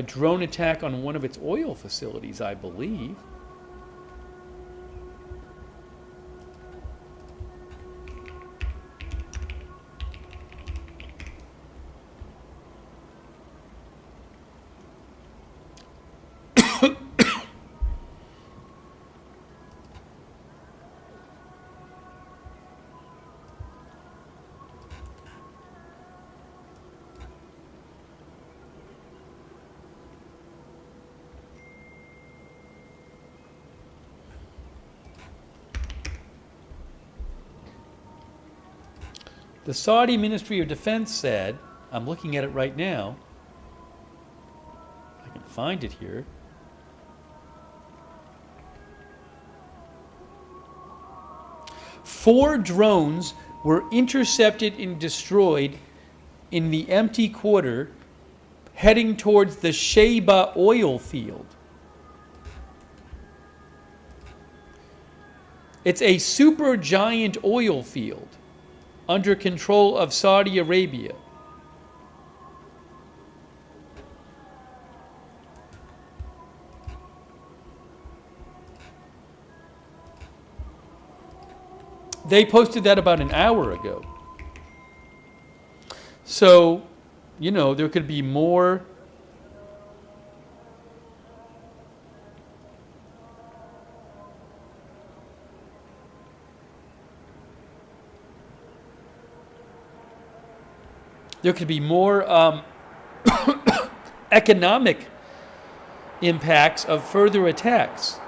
drone attack on one of its oil facilities, I believe. The Saudi Ministry of Defense said, I'm looking at it right now, I can find it here. Four drones were intercepted and destroyed in the empty quarter heading towards the Sheba oil field. It's a supergiant oil field under control of Saudi Arabia. They posted that about an hour ago. So, you know, there could be more. There could be more economic impacts of further attacks.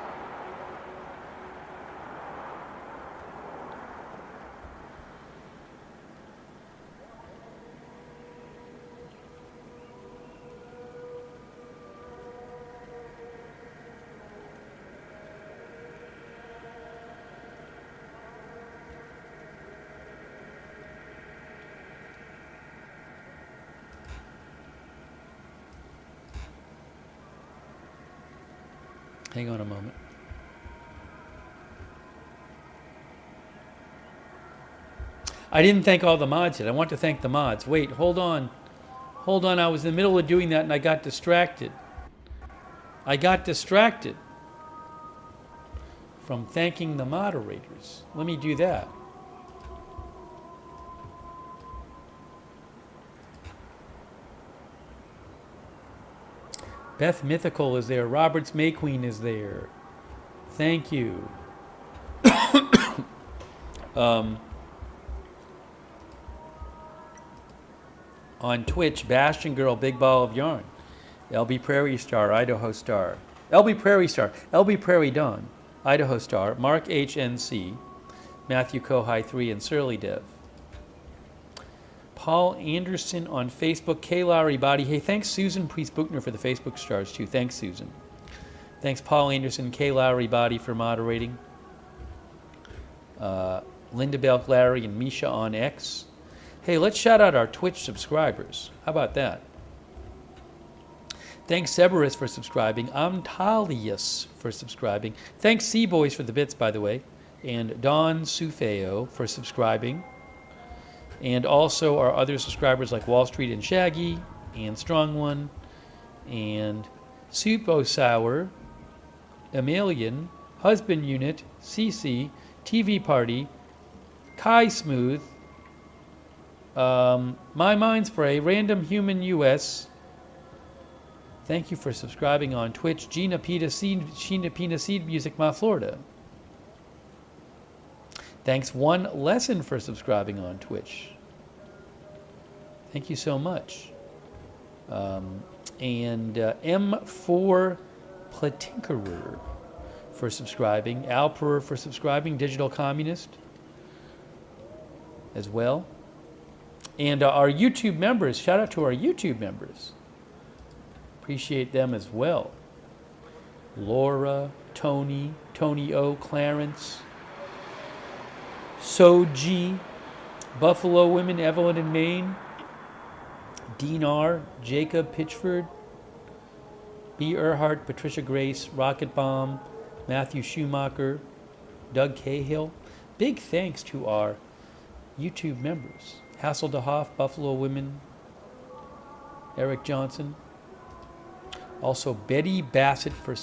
Hang on a moment. I didn't thank all the mods yet. I want to thank the mods. Wait, hold on. Hold on. I was in the middle of doing that and I got distracted. I got distracted from thanking the moderators. Let me do that. Beth Mythical is there. Roberts Mayqueen is there. Thank you. On Twitch, Bastion Girl, Big Ball of Yarn. LB Prairie Star, Idaho Star. LB Prairie Star, LB Prairie Dawn, Idaho Star. Mark HNC, Matthew Kohai 3, and Surly Dev. Paul Anderson on Facebook. K. Lowry Body. Hey, thanks Susan Priest-Buchner for the Facebook stars too. Thanks, Susan. Thanks Paul Anderson, K. Lowry Body for moderating. Linda Belk Larry and Misha on X. Hey, let's shout out our Twitch subscribers. How about that? Thanks Cerberus for subscribing. Amtalius for subscribing. Thanks Seaboys for the bits, by the way. And Don Sufeo for subscribing. And also our other subscribers like Wall Street and Shaggy, and Strong One, and Supo Sour, Emilian, Husband Unit, CC, TV Party, Kai Smooth, My Mind Spray, Random Human US. Thank you for subscribing on Twitch. Gina Pina Seed Music, Ma Florida. Thanks One Lesson for subscribing on Twitch. Thank you so much. And M4 Platinkerer for subscribing. Alperer for subscribing. Digital Communist as well. And our YouTube members. Shout out to our YouTube members. Appreciate them as well. Laura, Tony, Tony O, Clarence, Soji, Buffalo Women, Evelyn in Maine, Dean R, Jacob Pitchford, B. Earhart, Patricia Grace, Rocket Bomb, Matthew Schumacher, Doug Cahill. Big thanks to our YouTube members. Hassel DeHoff, Buffalo Women, Eric Johnson. Also Betty Bassett for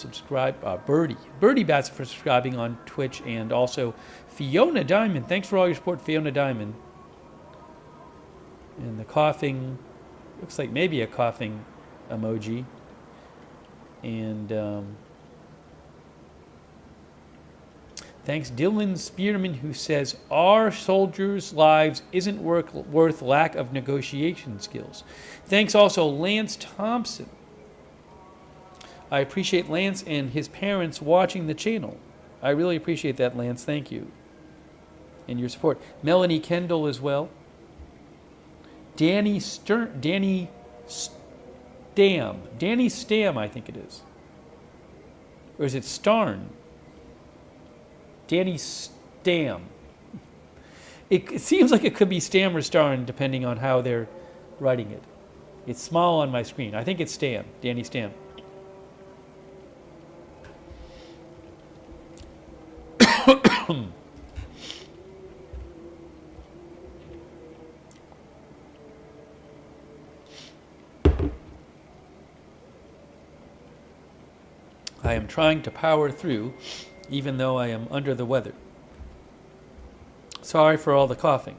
Birdie Bassett for subscribing on Twitch, and also Fiona Diamond. Thanks for all your support, Fiona Diamond. And the coughing, looks like maybe a coughing emoji. And thanks Dylan Spearman, who says our soldiers' lives isn't worth lack of negotiation skills. Thanks also Lance Thompson. I appreciate Lance and his parents watching the channel. I really appreciate that, Lance. Thank you. And your support. Melanie Kendall as well. Danny Stam, I think it is. Or is it Starn? Danny Stam. It seems like it could be Stam or Starn, depending on how they're writing it. It's small on my screen. I think it's Stam, Danny Stam. I am trying to power through, even though I am under the weather. Sorry for all the coughing.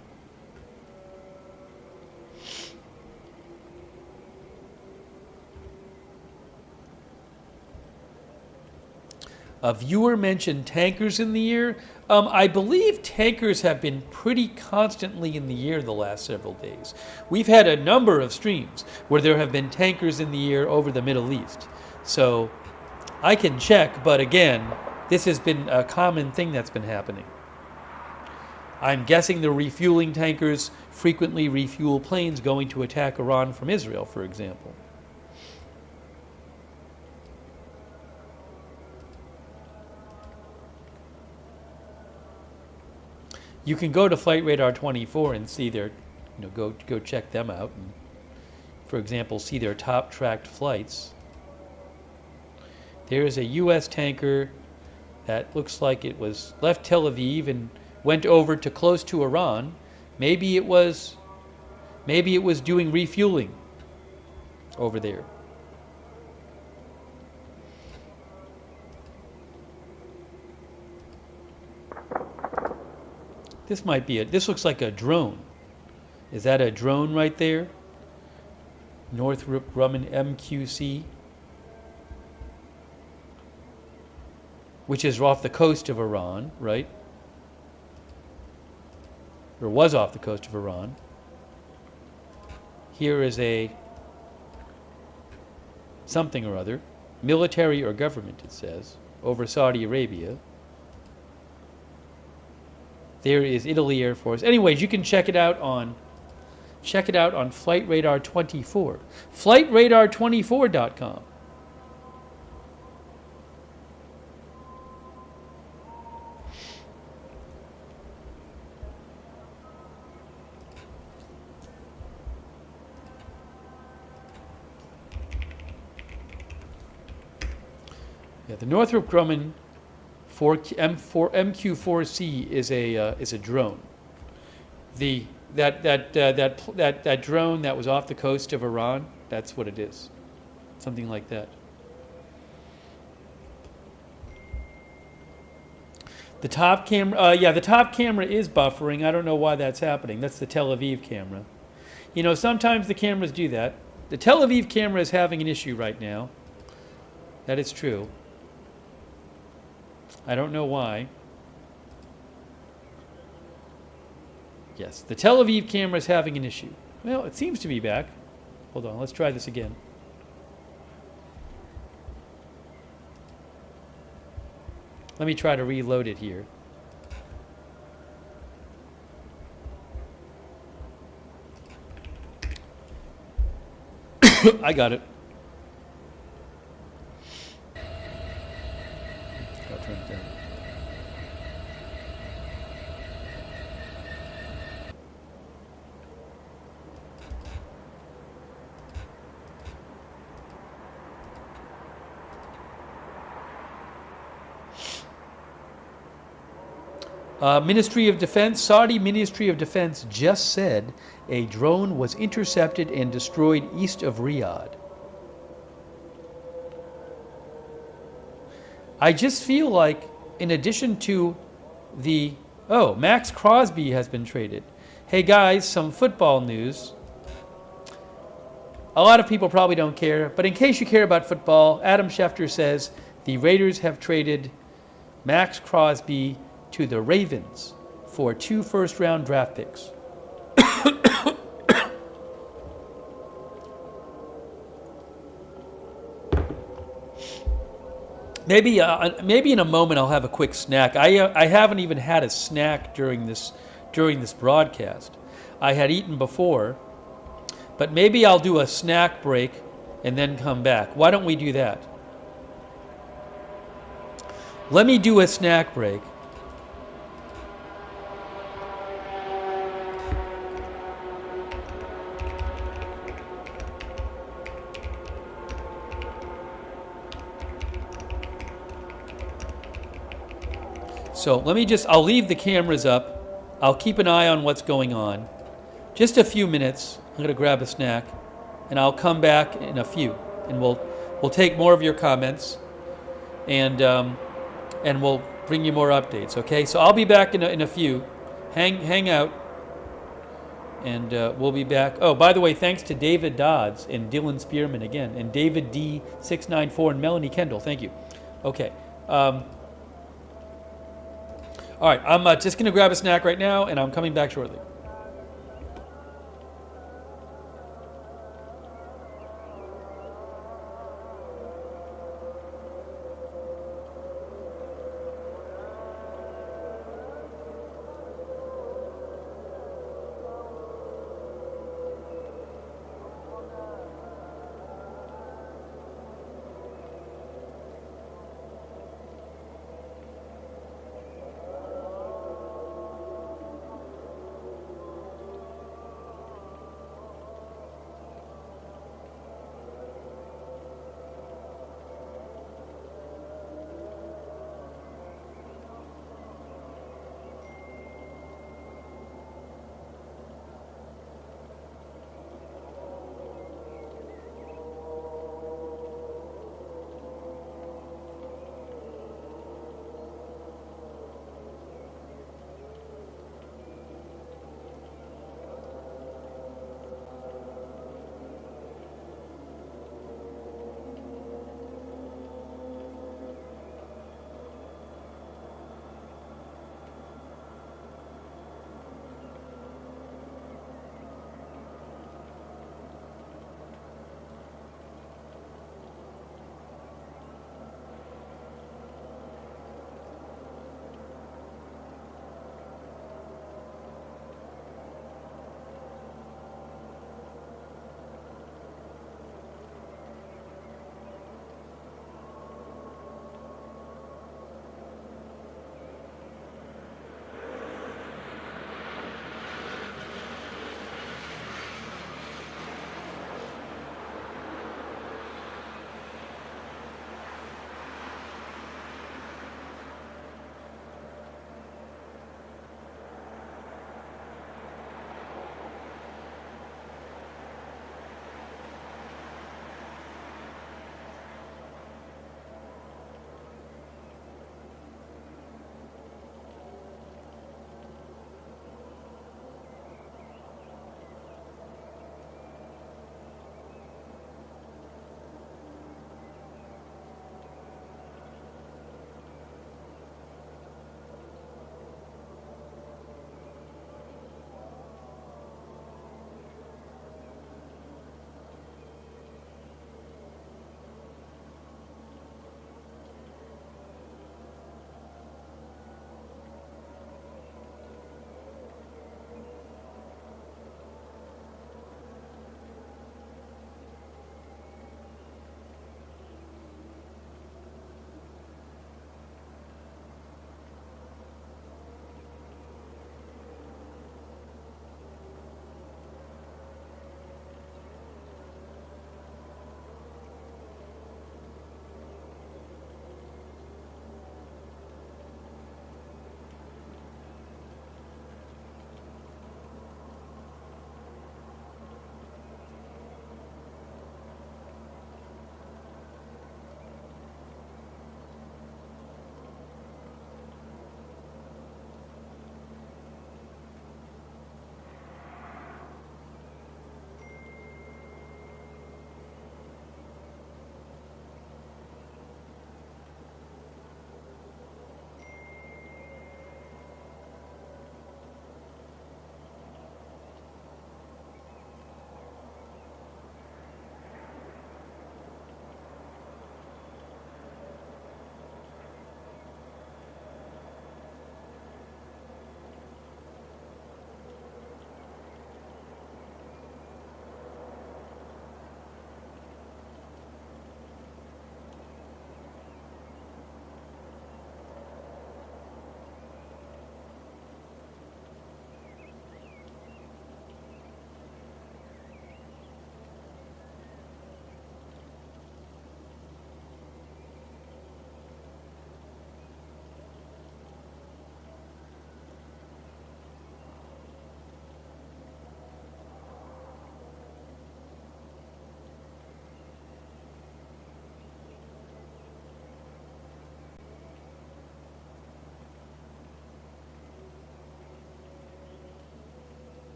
A viewer mentioned tankers in the air. I believe tankers have been pretty constantly in the air the last several days. We've had a number of streams where there have been tankers in the air over the Middle East. So I can check, but again, this has been a common thing that's been happening. I'm guessing the refueling tankers frequently refuel planes going to attack Iran from Israel, for example. You can go to Flight Radar 24 and see their, go check them out. And, for example, see their top tracked flights. There is a U.S. tanker that looks like it was left Tel Aviv and went over to close to Iran. Maybe it was doing refueling over there. This might be this looks like a drone. Is that a drone right there? Northrop Grumman MQC, which is off the coast of Iran, right? Or was off the coast of Iran. Here is a something or other, military or government, it says, over Saudi Arabia. There is Italy Air Force. Anyways, you can check it out on Flight Radar 24. FlightRadar24.com. Yeah, the Northrop Grumman MQ-4C is a drone. That drone that was off the coast of Iran, that's what it is. Something like that. The top camera, the top camera is buffering. I don't know why that's happening. That's the Tel Aviv camera. Sometimes the cameras do that. The Tel Aviv camera is having an issue right now. That is true. I don't know why. Yes, the Tel Aviv camera is having an issue. Well, it seems to be back. Hold on, let's try this again. Let me try to reload it here. I got it. I'll turn it down. Ministry of Defense, Saudi Ministry of Defense just said a drone was intercepted and destroyed east of Riyadh. I just feel like, in addition to the, oh, Max Crosby has been traded. Hey guys, some football news. A lot of people probably don't care, but in case you care about football, Adam Schefter says the Raiders have traded Max Crosby to the Ravens for 2 first-round draft picks. Maybe in a moment I'll have a quick snack. I haven't even had a snack during this broadcast. I had eaten before, but maybe I'll do a snack break and then come back. Why don't we do that? Let me do a snack break. So I'll leave the cameras up. I'll keep an eye on what's going on. Just a few minutes. I'm going to grab a snack, and I'll come back in a few, and we'll take more of your comments, and we'll bring you more updates. Okay? So I'll be back in a few. Hang out, and we'll be back. Oh, by the way, thanks to David Dodds and Dylan Spearman again, and David D694 and Melanie Kendall. Thank you. Okay. All right, I'm just going to grab a snack right now, and I'm coming back shortly.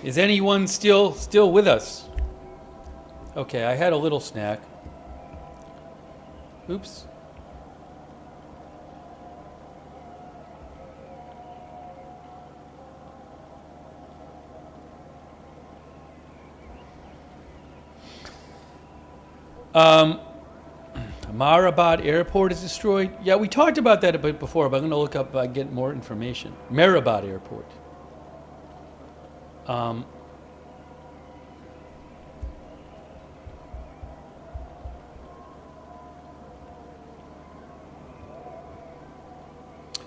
Is anyone still with us? Okay, I had a little snack. Oops. Marabad Airport is destroyed. Yeah, we talked about that a bit before, but I'm going to look up, get more information. Marabad Airport.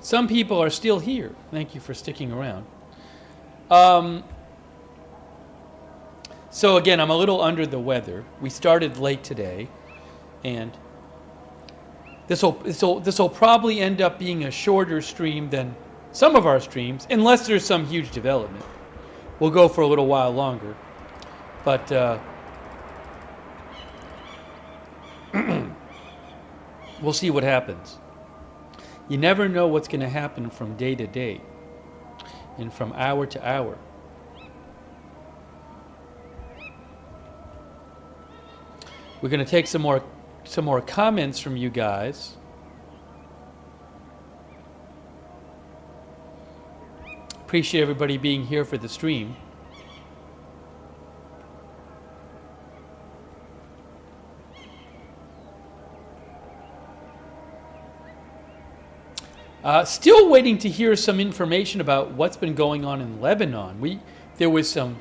Some people are still here. Thank you for sticking around. So again, I'm a little under the weather. We started late today, and this will probably end up being a shorter stream than some of our streams, unless there's some huge development. We'll go for a little while longer, but we'll see what happens. You never know what's going to happen from day to day and from hour to hour. We're going to take some more comments from you guys. Appreciate everybody being here for the stream. Still waiting to hear some information about what's been going on in Lebanon. There was some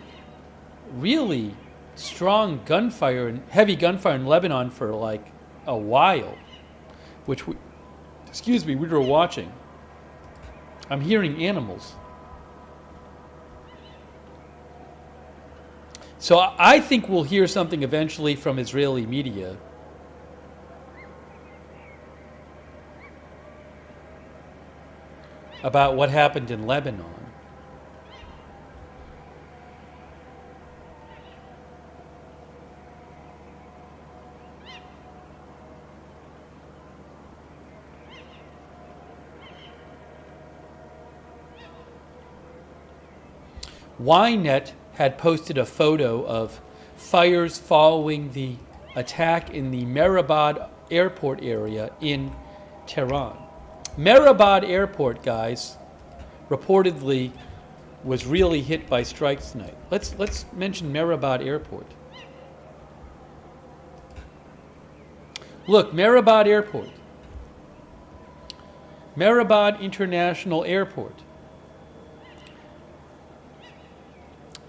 really strong gunfire and heavy gunfire in Lebanon for like a while, which we were watching. I'm hearing animals. So I think we'll hear something eventually from Israeli media. About what happened in Lebanon. Ynet had posted a photo of fires following the attack in the Marabad airport area in Tehran. Marabad Airport, guys, reportedly was really hit by strikes tonight. Let's mention Marabad Airport. Look, Marabad Airport. Marabad International Airport.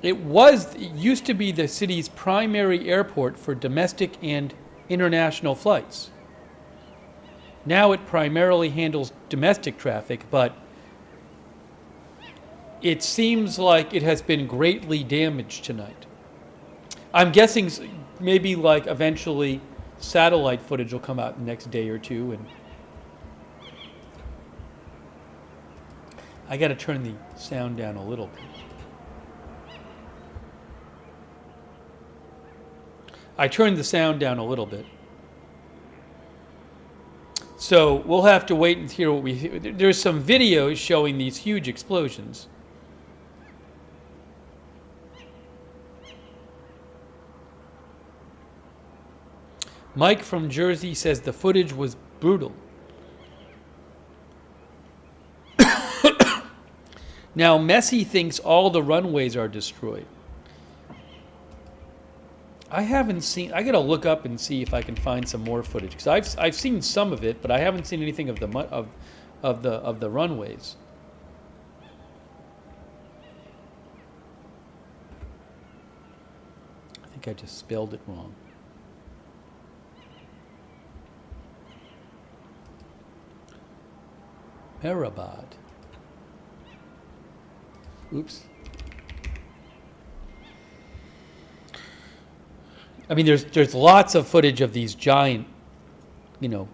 It used to be the city's primary airport for domestic and international flights. Now it primarily handles domestic traffic, but it seems like it has been greatly damaged tonight. I'm guessing maybe like eventually satellite footage will come out the next day or two, and I got to turn the sound down a little bit. I turned the sound down a little bit. So we'll have to wait and hear what we hear. There's some videos showing these huge explosions. Mike from Jersey says the footage was brutal. Now Messi thinks all the runways are destroyed. I haven't seen. I gotta look up and see if I can find some more footage, because I've seen some of it, but I haven't seen anything of the runways. I think I just spelled it wrong. Marabad. Oops. I mean, there's lots of footage of these giant,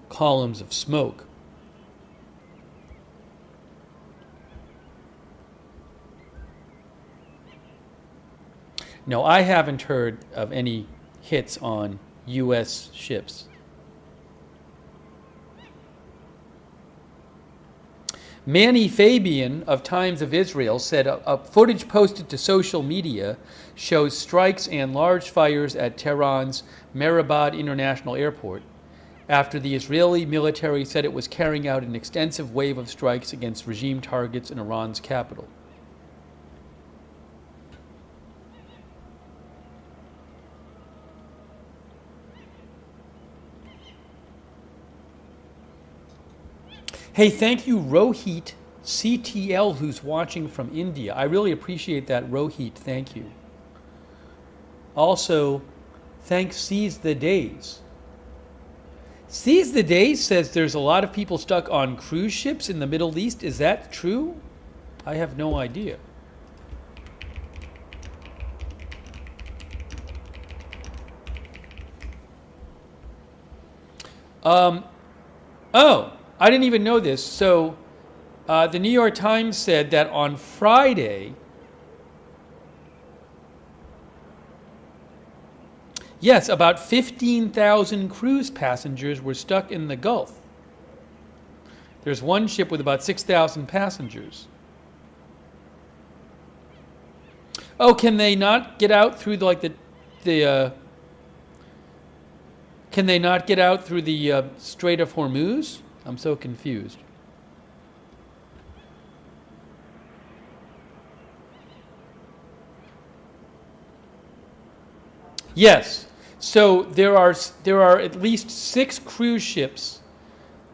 columns of smoke. No, I haven't heard of any hits on U.S. ships. Manny Fabian of Times of Israel said a footage posted to social media shows strikes and large fires at Tehran's Mehrabad International Airport after the Israeli military said it was carrying out an extensive wave of strikes against regime targets in Iran's capital. Hey, thank you, Rohit CTL, who's watching from India. I really appreciate that, Rohit. Thank you. Also, thanks Seize the Days. Seize the Days says there's a lot of people stuck on cruise ships in the Middle East. Is that true? I have no idea. Oh, I didn't even know this. So the New York Times said that on Friday, yes, about 15,000 cruise passengers were stuck in the Gulf. There's one ship with about 6,000 passengers. Oh, can they not get out through can they not get out through the Strait of Hormuz? I'm so confused. Yes. So there are at least 6 cruise ships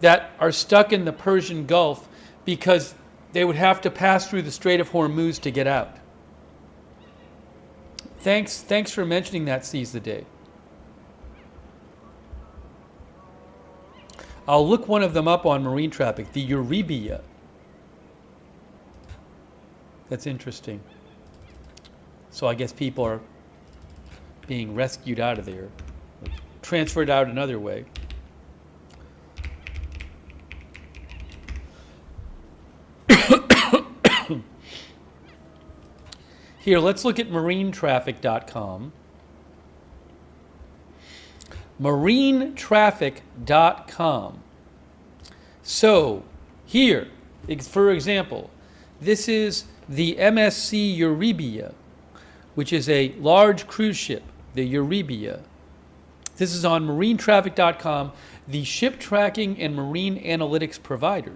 that are stuck in the Persian Gulf because they would have to pass through the Strait of Hormuz to get out. Thanks for mentioning that, Seize the Day. I'll look one of them up on marine traffic, the Eurybia. That's interesting. So I guess people are being rescued out of there, transferred out another way. Here, let's look at marinetraffic.com. Marinetraffic.com. So, here, for example, this is the MSC Eurybia, which is a large cruise ship, the Eurybia. This is on marinetraffic.com, the ship tracking and marine analytics provider.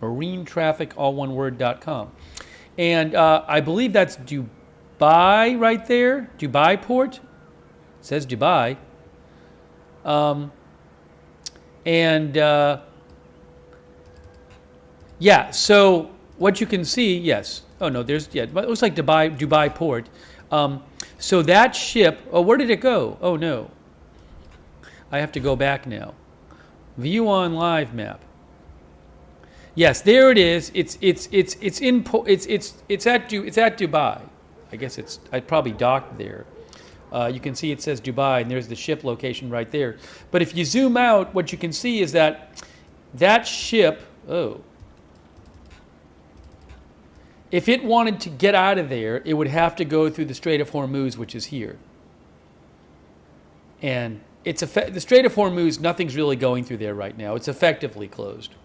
Marinetraffic, all one word.com. And I believe that's Dubai right there, Dubai port. It says Dubai. Yeah, so what you can see, yes. Oh, no, it looks like Dubai port. So that ship, oh, where did it go? Oh, no. I have to go back now. View on live map. Yes, there it is. It's at Dubai. I guess I probably docked there. You can see it says Dubai, and there's the ship location right there. But if you zoom out, what you can see is that ship, if it wanted to get out of there, it would have to go through the Strait of Hormuz, which is here. And the Strait of Hormuz, nothing's really going through there right now. It's effectively closed.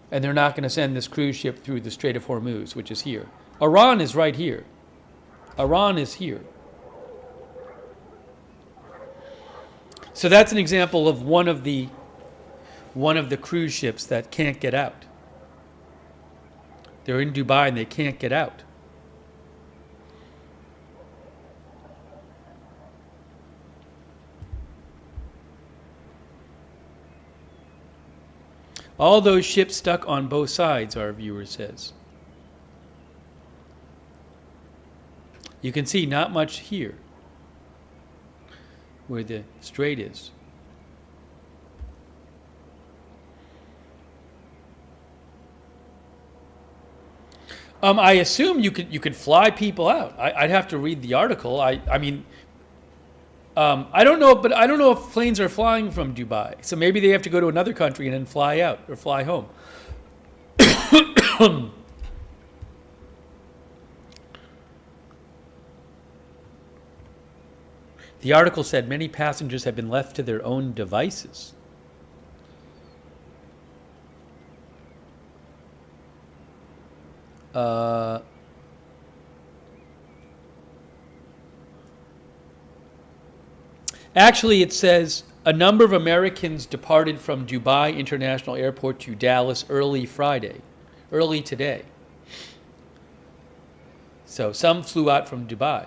And they're not going to send this cruise ship through the Strait of Hormuz, which is here. Iran is right here. Iran is here. So that's an example of one of the cruise ships that can't get out. They're in Dubai and they can't get out. All those ships stuck on both sides, our viewer says. You can see not much here, where the strait is. I assume you could fly people out. I'd have to read the article. I mean, I don't know, but I don't know if planes are flying from Dubai. So maybe they have to go to another country and then fly out or fly home. The article said many passengers have been left to their own devices. Actually, it says a number of Americans departed from Dubai International Airport to Dallas early today. So some flew out from Dubai.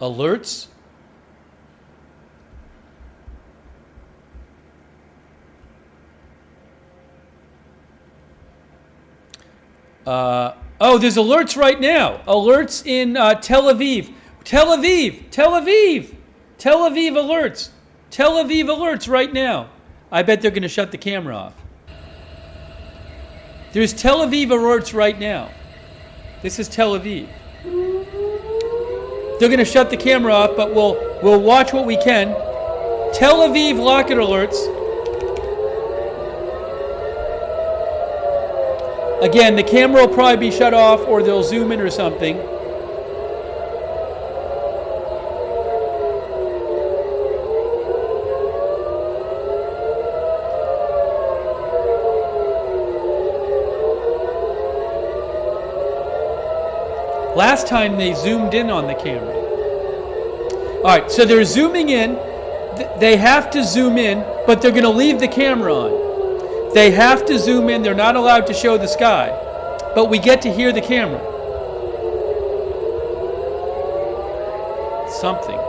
Alerts. Oh, there's alerts right now. Alerts in Tel Aviv. Tel Aviv alerts. Tel Aviv alerts right now. I bet they're going to shut the camera off. There's Tel Aviv alerts right now. This is Tel Aviv. They're going to shut the camera off, but we'll watch what we can. Tel Aviv rocket alerts. Again, the camera will probably be shut off, or they'll zoom in or something. Last time they zoomed in on the camera. All right, so they're zooming in. They have to zoom in, but they're going to leave the camera on. They have to zoom in. They're not allowed to show the sky, but we get to hear the camera. Something.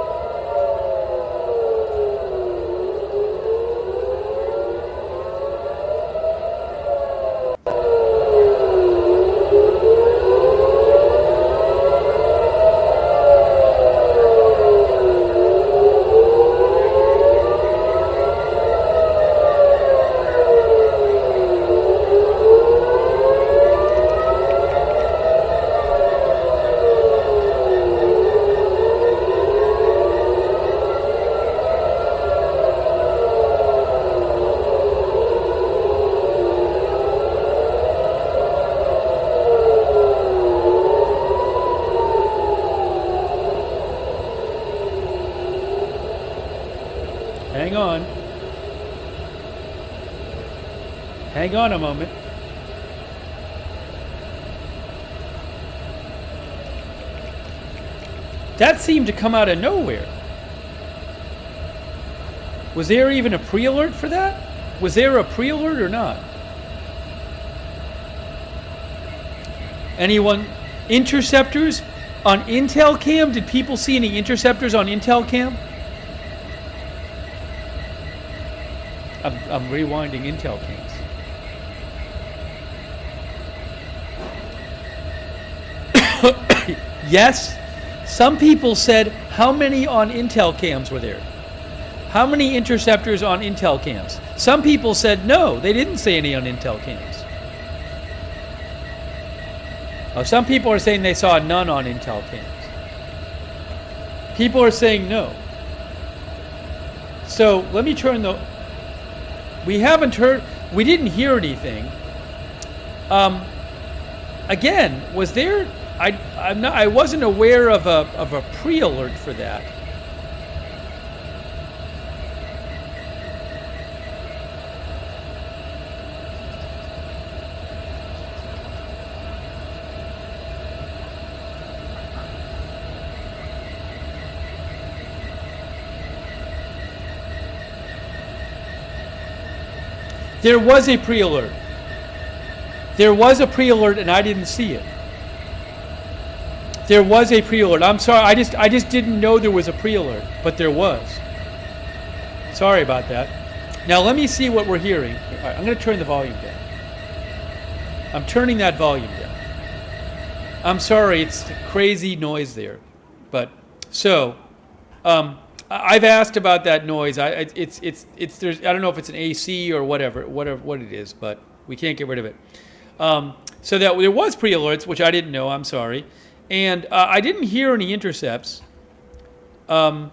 Hang on. Hang on a moment. That seemed to come out of nowhere. Was there even a pre-alert for that? Was there a pre-alert or not? Anyone? Interceptors on Intel Cam? Did people see any interceptors on Intel Cam? I'm rewinding Intel cams. Yes, some people said, how many on Intel cams were there? How many interceptors on Intel cams? Some people said no, they didn't say any on Intel cams. Oh, some people are saying they saw none on Intel cams. People are saying no. So let me turn the... We haven't heard, we didn't hear anything. Again, was there, I wasn't aware of a pre-alert for that. There was a pre-alert. There was a pre-alert and I didn't see it. There was a pre-alert. I'm sorry, I just didn't know there was a pre-alert, but there was. Sorry about that. Now let me see what we're hearing. All right, I'm going to turn the volume down. I'm turning that volume down. I'm sorry, it's crazy noise there. But so, I've asked about that noise. There's, I don't know if it's an AC or what it is, but we can't get rid of it. So that there was pre-alerts, which I didn't know. I'm sorry, and I didn't hear any intercepts. I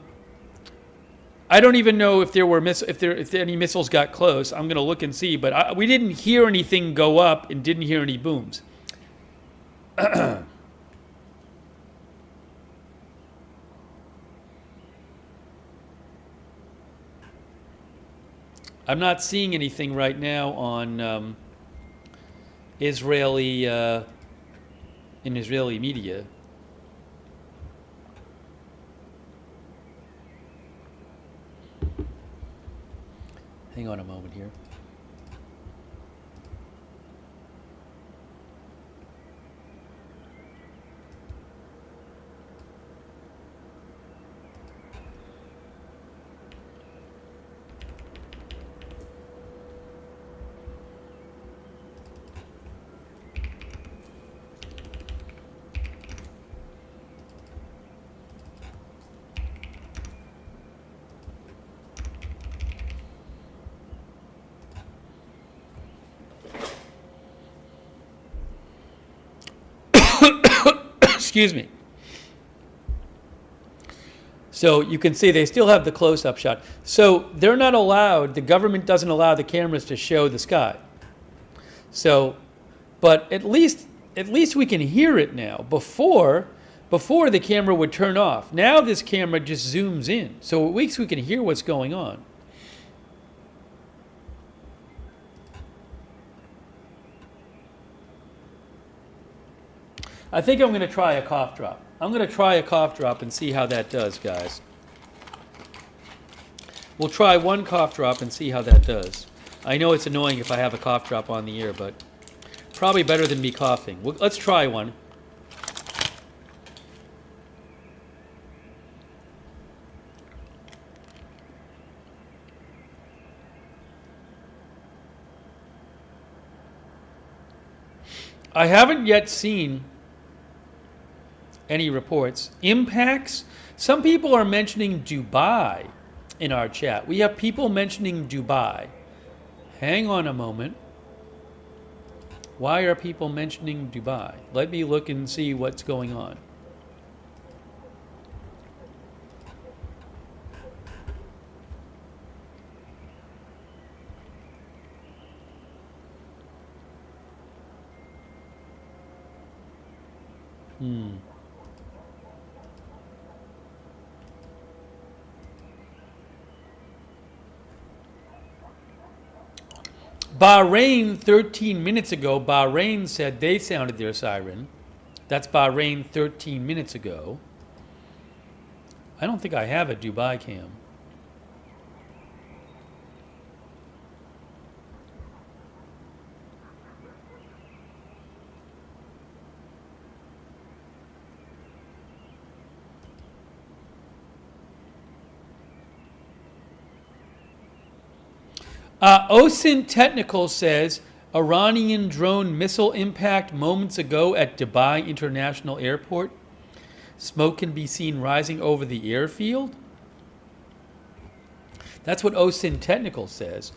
I don't even know if there were if any missiles got close. I'm going to look and see, but we didn't hear anything go up and didn't hear any booms. I'm not seeing anything right now on Israeli in Israeli media. Hang on a moment here. Excuse me. So you can see they still have the close-up shot. So they're not allowed, the government doesn't allow the cameras to show the sky. So, but at least we can hear it now. Before the camera would turn off. Now this camera just zooms in. So at least we can hear what's going on. I think I'm going to try a cough drop. I'm going to try a cough drop and see how that does, guys. We'll try one cough drop and see how that does. I know it's annoying if I have a cough drop on the air, but probably better than me coughing. Let's try one. I haven't yet seen any reports. Impacts? Some people are mentioning Dubai in our chat. We have people mentioning Dubai. Hang on a moment. Why are people mentioning Dubai? Let me look and see what's going on. Bahrain, 13 minutes ago, Bahrain said they sounded their siren. That's Bahrain 13 minutes ago. I don't think I have a Dubai cam. OSINT Technical says Iranian drone missile impact moments ago at Dubai International Airport. Smoke can be seen rising over the airfield. That's what OSINT Technical says.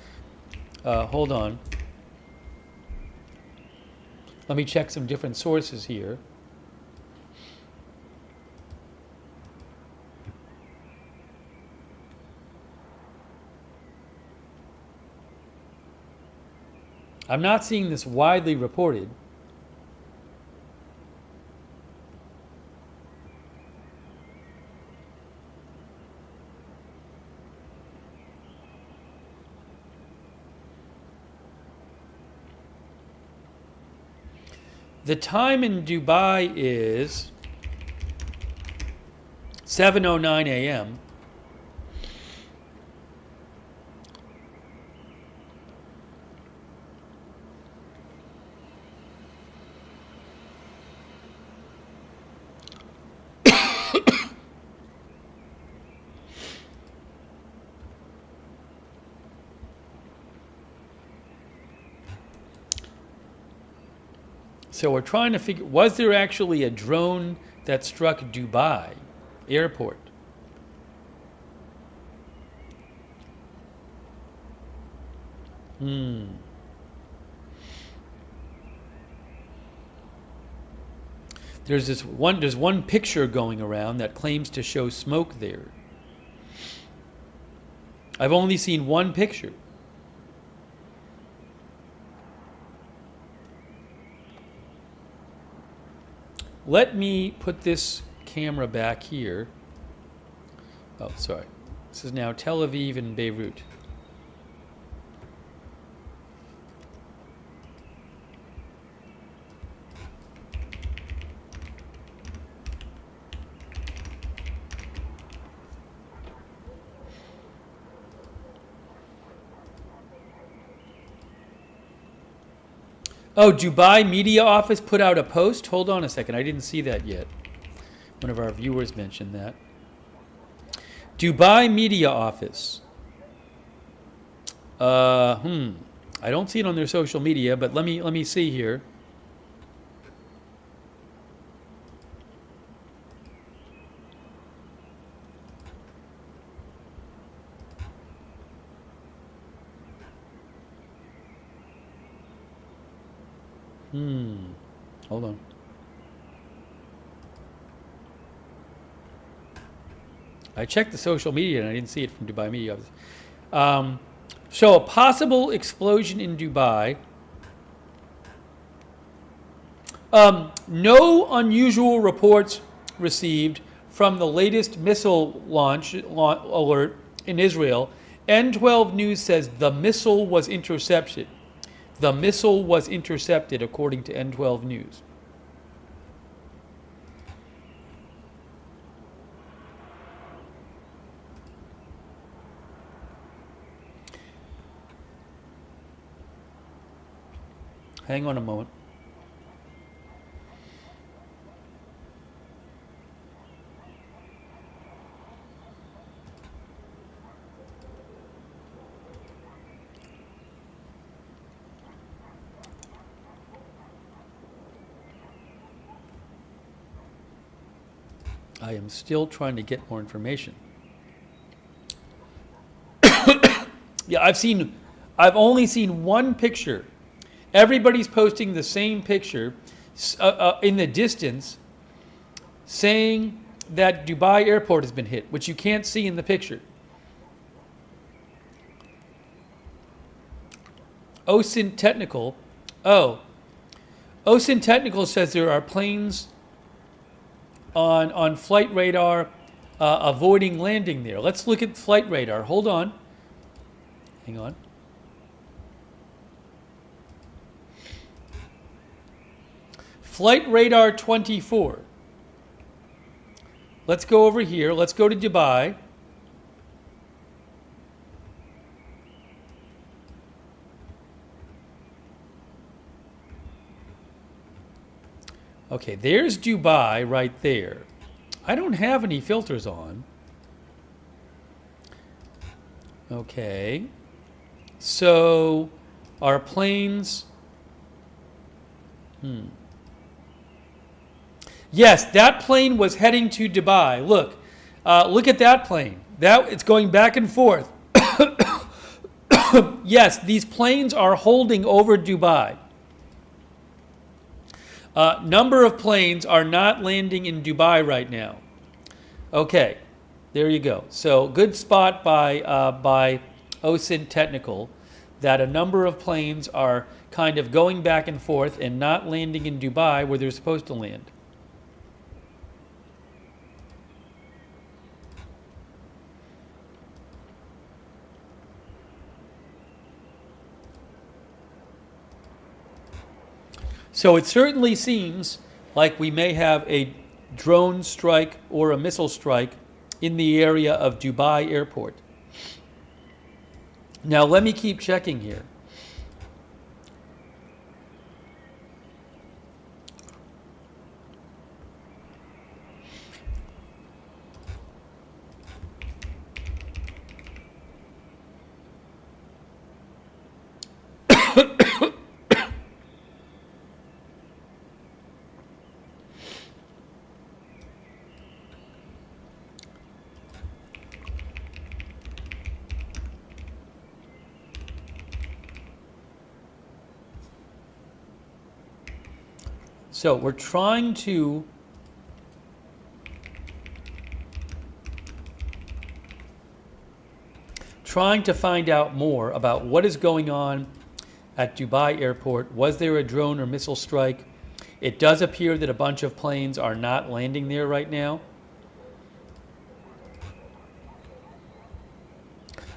Hold on. Let me check some different sources here. I'm not seeing this widely reported. The time in Dubai is 7:09 a.m. So we're trying to figure, was there actually a drone that struck Dubai airport? There's one picture going around that claims to show smoke there. I've only seen one picture. Let me put this camera back here. Oh, sorry. This is now Tel Aviv and Beirut. Oh, Dubai Media Office put out a post? Hold on a second. I didn't see that yet. One of our viewers mentioned that. Dubai Media Office. I don't see it on their social media, but let me see here. Hold on. I checked the social media and I didn't see it from Dubai Media Office. So a possible explosion in Dubai. No unusual reports received from the latest missile launch alert in Israel. N12 News says the missile was intercepted. The missile was intercepted, according to N12 News. Hang on a moment. I am still trying to get more information. Yeah, I've only seen one picture. Everybody's posting the same picture in the distance saying that Dubai airport has been hit, which you can't see in the picture. OSINT Technical. Oh, OSINT Technical says there are planes on flight radar avoiding landing there. Let's look at flight radar. Hold on. Hang on. Flight radar 24. Let's go over here. Let's go to Dubai. Okay, there's Dubai right there. I don't have any filters on. Okay. So, our planes... Yes, that plane was heading to Dubai. Look. Look at that plane. It's going back and forth. Yes, these planes are holding over Dubai. Number of planes are not landing in Dubai right now. Okay, there you go. So good spot by OSINT Technical that a number of planes are kind of going back and forth and not landing in Dubai where they're supposed to land. So it certainly seems like we may have a drone strike or a missile strike in the area of Dubai Airport. Now let me keep checking here. So we're trying to trying to find out more about what is going on at Dubai Airport. Was there a drone or missile strike? It does appear that a bunch of planes are not landing there right now.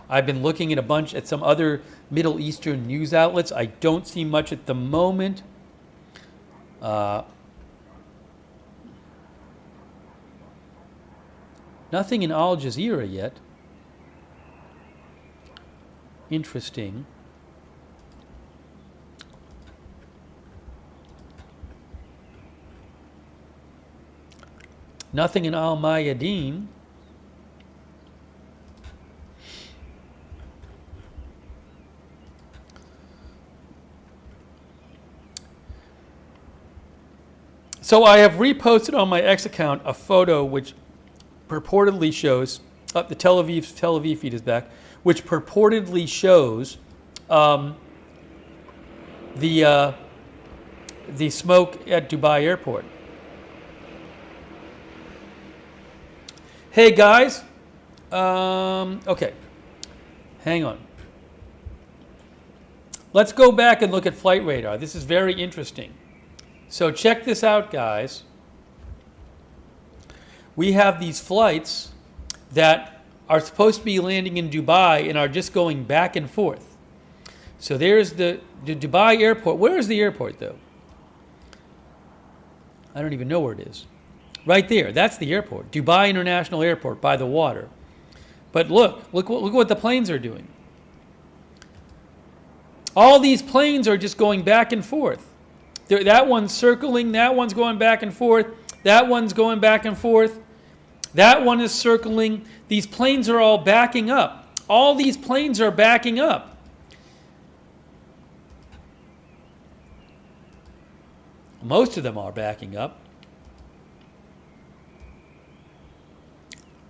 I've been looking at some other Middle Eastern news outlets. I don't see much at the moment. Nothing in Al Jazeera yet. Interesting. Nothing in Al Mayadeen. So I have reposted on my X account a photo which purportedly shows, the Tel Aviv feed is back, which purportedly shows the smoke at Dubai Airport. Hey guys, okay, hang on. Let's go back and look at flight radar. This is very interesting. So check this out, guys. We have these flights that are supposed to be landing in Dubai and are just going back and forth. So there's the Dubai airport. Where is the airport, though? I don't even know where it is. Right there. That's the airport. Dubai International Airport by the water. But look what the planes are doing. All these planes are just going back and forth. That one's circling, that one's going back and forth, that one's going back and forth, that one is circling. These planes are all backing up. All these planes are backing up. Most of them are backing up.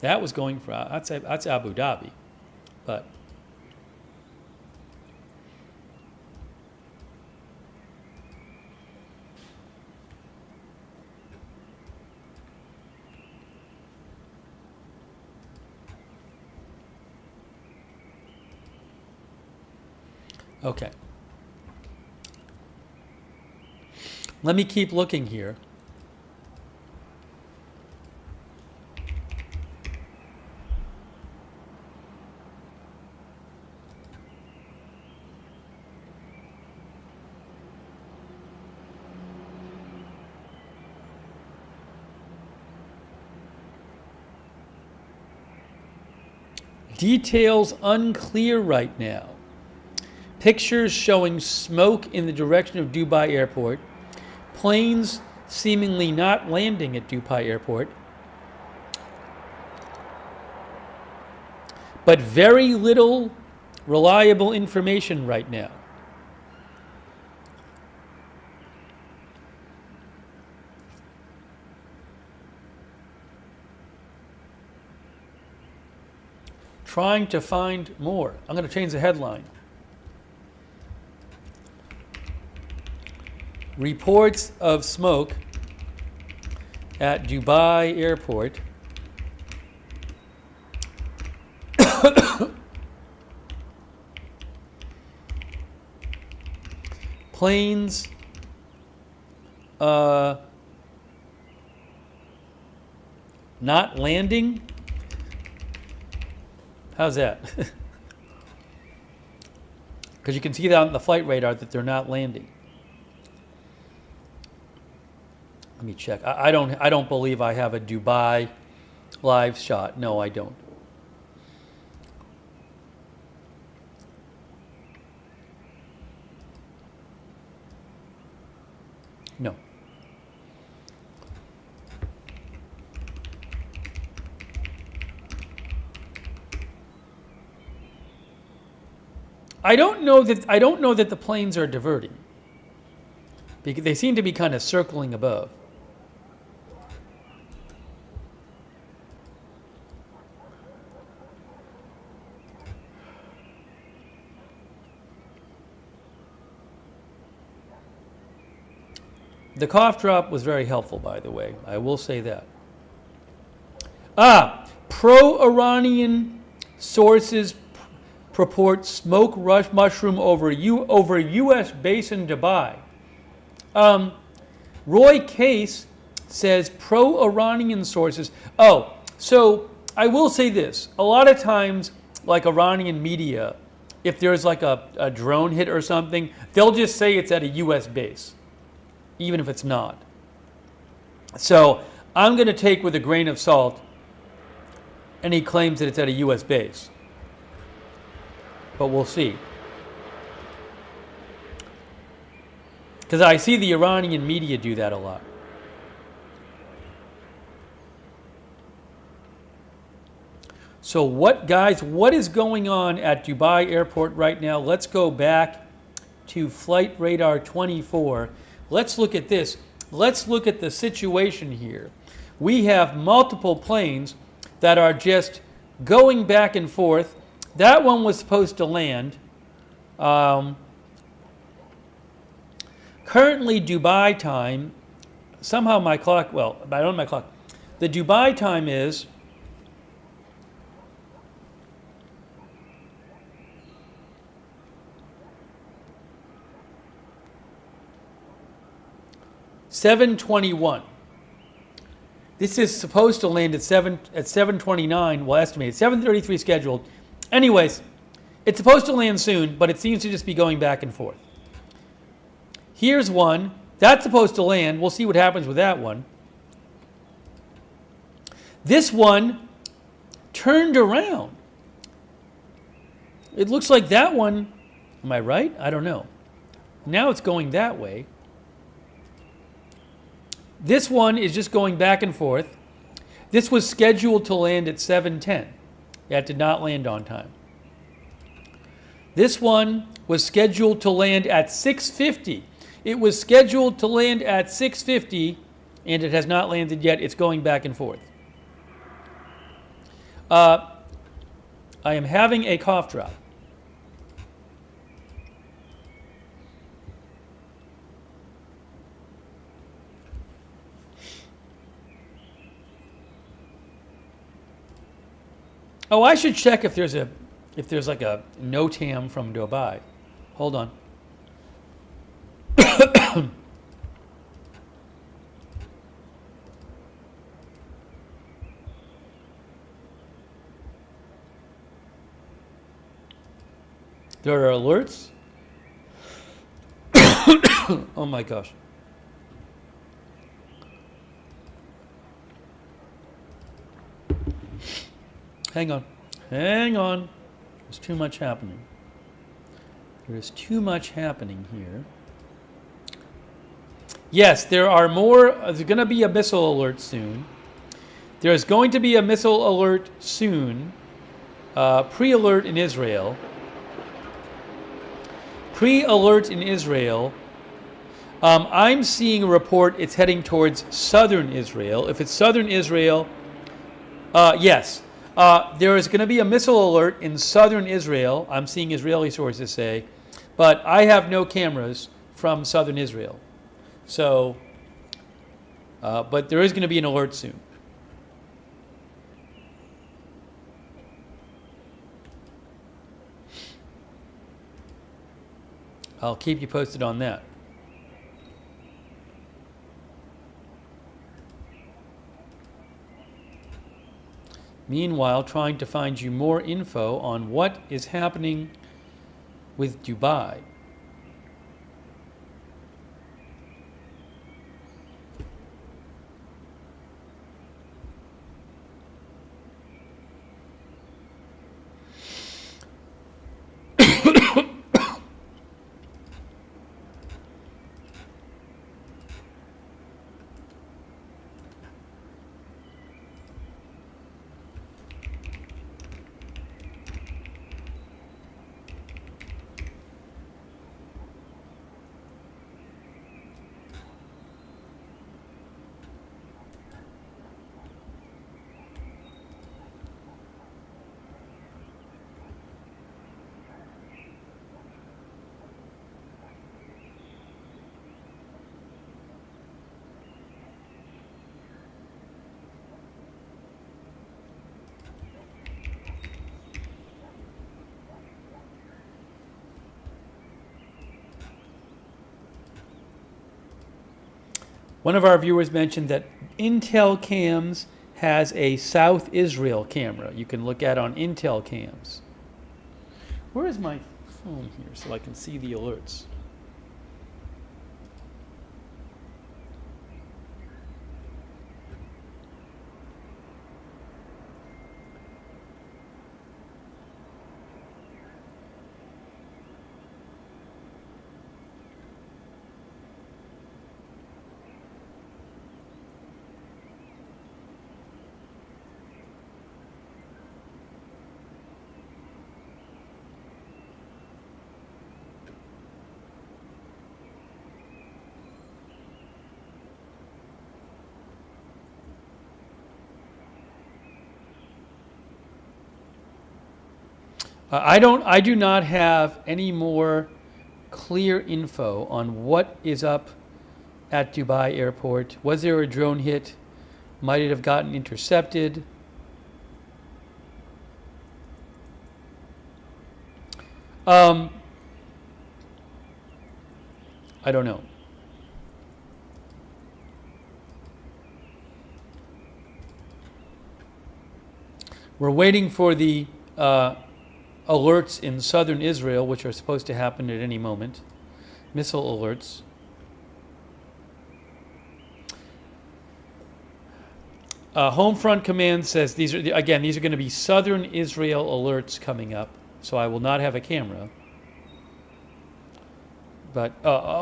That was going for, that's Abu Dhabi, but okay. Let me keep looking here. Details unclear right now. Pictures showing smoke in the direction of Dubai Airport. Planes seemingly not landing at Dubai Airport. But very little reliable information right now. Trying to find more. I'm going to change the headline. Reports of smoke at Dubai Airport. Planes not landing. How's that? Because you can see that on the flight radar that they're not landing. Let me check. I don't believe I have a Dubai live shot. No, I don't. No. I don't know that the planes are diverting, because they seem to be kind of circling above. The cough drop was very helpful, by the way. I will say that. Pro-Iranian sources purport smoke rush mushroom over U.S. base in Dubai. Roy Case says pro-Iranian sources. Oh, so I will say this. A lot of times, like Iranian media, if there's like a drone hit or something, they'll just say it's at a U.S. base, even if it's not. So I'm going to take with a grain of salt any claims that it's at a U.S. base. But we'll see. Because I see the Iranian media do that a lot. So what is going on at Dubai Airport right now? Let's go back to Flight Radar 24. Let's look at this. Let's look at the situation here. We have multiple planes that are just going back and forth. That one was supposed to land. Currently, Dubai time, somehow my clock, well, I don't know my clock. The Dubai time is 7:21. This is supposed to land at 7:29. Well, estimated 7:33 scheduled. Anyways, it's supposed to land soon, but it seems to just be going back and forth. Here's one that's supposed to land. We'll see what happens with that one. This one turned around. It looks like that one. Am I right? I don't know. Now it's going that way. This one is just going back and forth. This was scheduled to land at 7:10. That did not land on time. This one was scheduled to land at 6:50. It was scheduled to land at 6:50, and it has not landed yet. It's going back and forth. I am having a cough drop. Oh, I should check if there's like a NOTAM from Dubai. Hold on. There are alerts. Oh my gosh. Hang on. There's too much happening. There's too much happening here. Yes, there are more. There's going to be a missile alert soon. There's going to be a missile alert soon. Pre-alert in Israel. Pre-alert in Israel. I'm seeing a report. It's heading towards southern Israel. If it's southern Israel, yes. There is going to be a missile alert in southern Israel. I'm seeing Israeli sources say. But I have no cameras from southern Israel. So, but there is going to be an alert soon. I'll keep you posted on that. Meanwhile, trying to find you more info on what is happening with Dubai. One of our viewers mentioned that Intel Cams has a South Israel camera you can look at on Intel Cams. Where is my phone here so I can see the alerts? I do not have any more clear info on what is up at Dubai Airport. Was there a drone hit? Might it have gotten intercepted? I don't know. We're waiting for the alerts in southern Israel, which are supposed to happen at any moment. Missile alerts. Homefront Command says these are going to be southern Israel alerts coming up, so I will not have a camera. But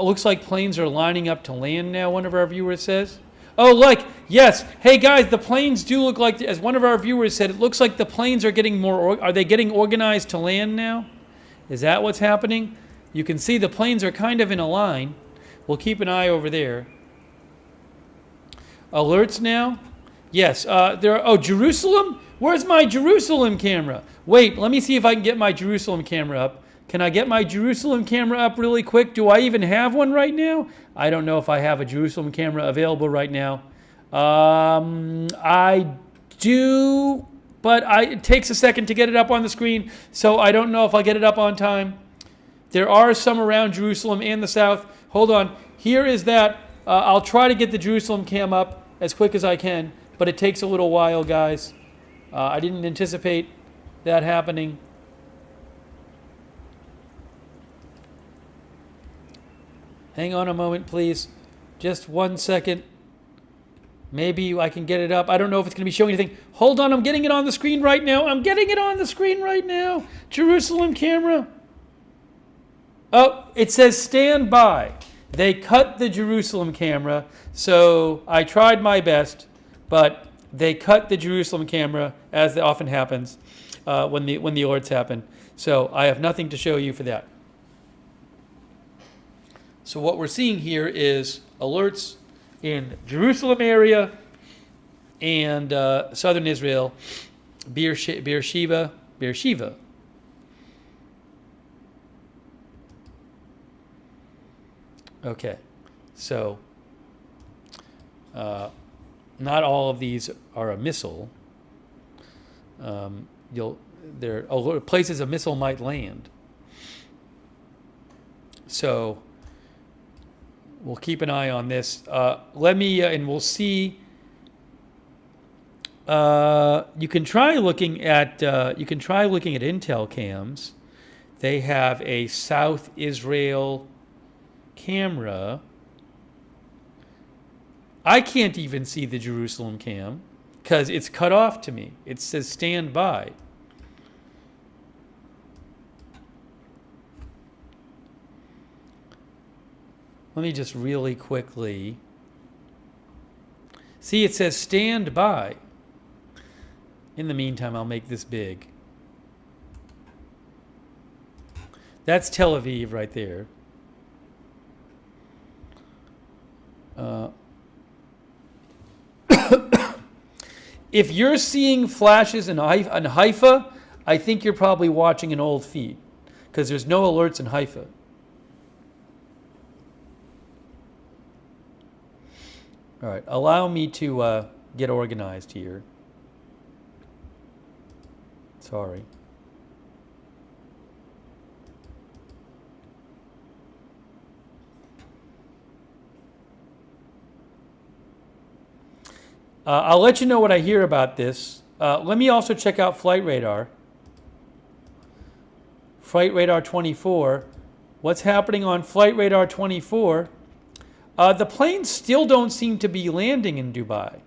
looks like planes are lining up to land now, one of our viewers says. Oh, like, yes. Hey, guys, the planes do look like, as one of our viewers said, it looks like the planes are getting more, are they getting organized to land now? Is that what's happening? You can see the planes are kind of in a line. We'll keep an eye over there. Alerts now? Yes. There are, oh, Jerusalem? Where's my Jerusalem camera? Wait, let me see if I can get my Jerusalem camera up. Can I get my Jerusalem camera up really quick? Do I even have one right now? I don't know if I have a Jerusalem camera available right now. I do, but it takes a second to get it up on the screen, so I don't know if I'll get it up on time. There are some around Jerusalem and the south. Hold on. Here is that. I'll try to get the Jerusalem cam up as quick as I can, but it takes a little while, guys. I didn't anticipate that happening. Hang on a moment, please. Just 1 second. Maybe I can get it up. I don't know if it's going to be showing anything. Hold on, I'm getting it on the screen right now. I'm getting it on the screen right now. Jerusalem camera. Oh, it says stand by. They cut the Jerusalem camera, so I tried my best, but they cut the Jerusalem camera, as often happens when the alerts happen. So I have nothing to show you for that. So what we're seeing here is alerts in Jerusalem area and southern Israel, Beersheba. Okay, so not all of these are a missile. There are places a missile might land. So we'll keep an eye on this. Let me, and we'll see. You can try looking at Intel cams. They have a South Israel camera. I can't even see the Jerusalem cam because it's cut off to me. It says stand by. Let me just really quickly. See, it says stand by. In the meantime, I'll make this big. That's Tel Aviv right there. If you're seeing flashes in Haifa, I think you're probably watching an old feed because there's no alerts in Haifa. All right, allow me to get organized here. Sorry. I'll let you know what I hear about this. Let me also check out flight radar. Flight radar 24. What's happening on flight radar 24? The planes still don't seem to be landing in Dubai.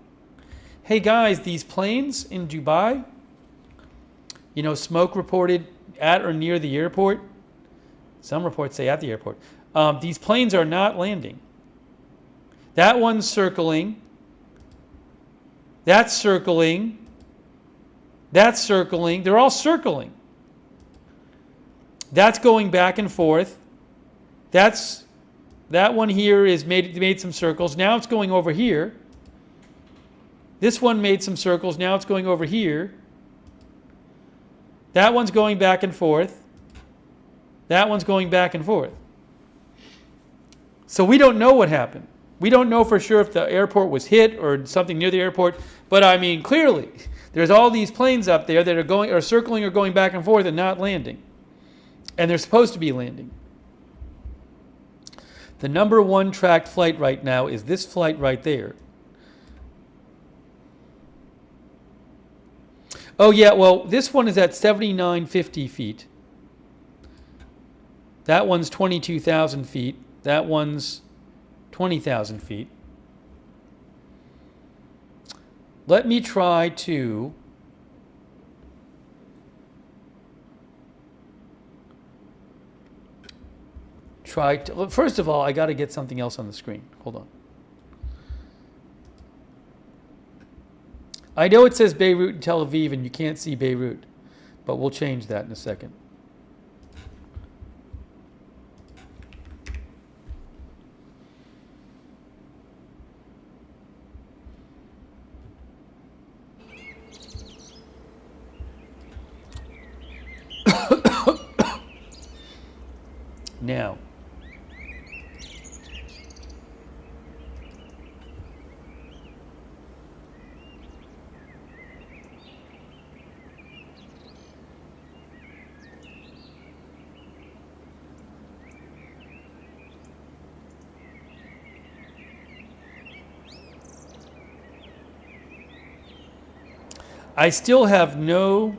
Hey guys, these planes in Dubai, you know, smoke reported at or near the airport. Some reports say at the airport. These planes are not landing. That one's circling. That's circling. That's circling. They're all circling. That's going back and forth. That one here is made some circles. Now it's going over here. This one made some circles. Now it's going over here. That one's going back and forth. That one's going back and forth. So we don't know what happened. We don't know for sure if the airport was hit or something near the airport. But I mean, clearly, there's all these planes up there that are circling or going back and forth and not landing. And they're supposed to be landing. The number one tracked flight right now is this flight right there. Oh yeah, well, this one is at 7,950 feet. That one's 22,000 feet. That one's 20,000 feet. Let me try to first of all, I got to get something else on the screen. Hold on. I know it says Beirut and Tel Aviv, and you can't see Beirut, but we'll change that in a second. Now, I still have no,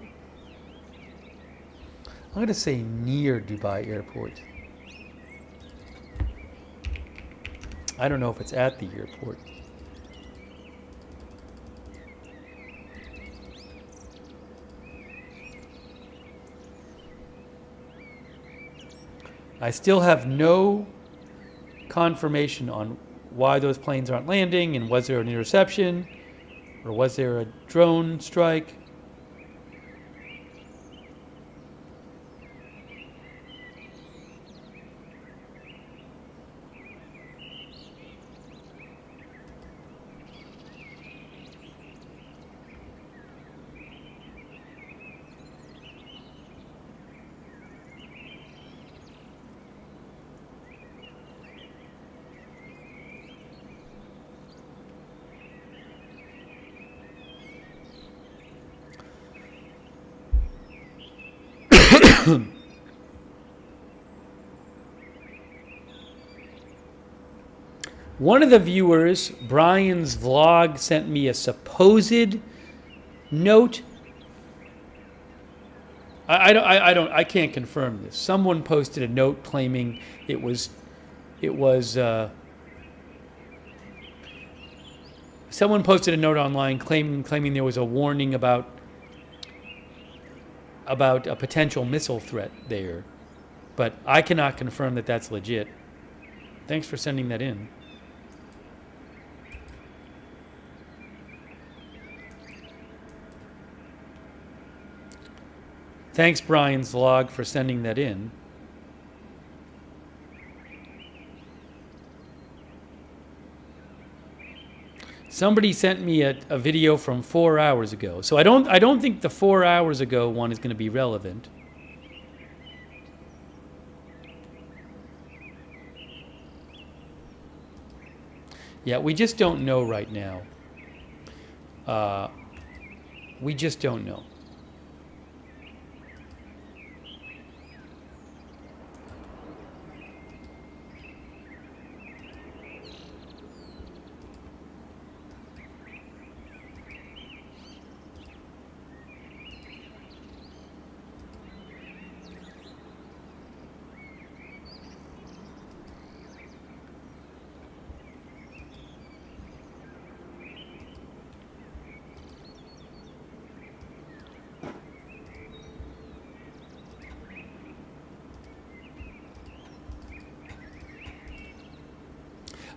I'm going to say near Dubai Airport. I don't know if it's at the airport. I still have no confirmation on why those planes aren't landing, and was there an interception or was there a drone strike? One of the viewers, Brian's vlog, sent me a supposed note. I can't confirm this. Someone posted a note claiming someone posted a note online claiming there was a warning about a potential missile threat there, but I cannot confirm that that's legit. Thanks for sending that in. Thanks, Brian's vlog, for sending that in. Somebody sent me a video from 4 hours ago, so I don't think the 4 hours ago one is going to be relevant. Yeah, we just don't know right now. We just don't know.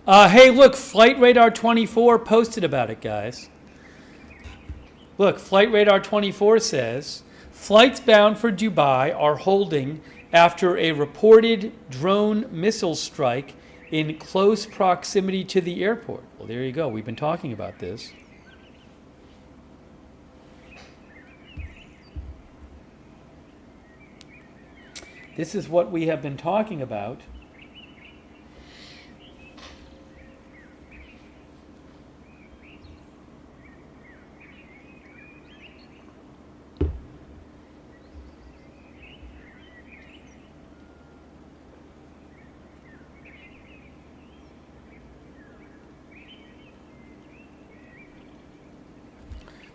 Hey, look, Flight Radar 24 posted about it, guys. Look, Flight Radar 24 says, flights bound for Dubai are holding after a reported drone missile strike in close proximity to the airport. Well, there you go. We've been talking about this. This is what we have been talking about.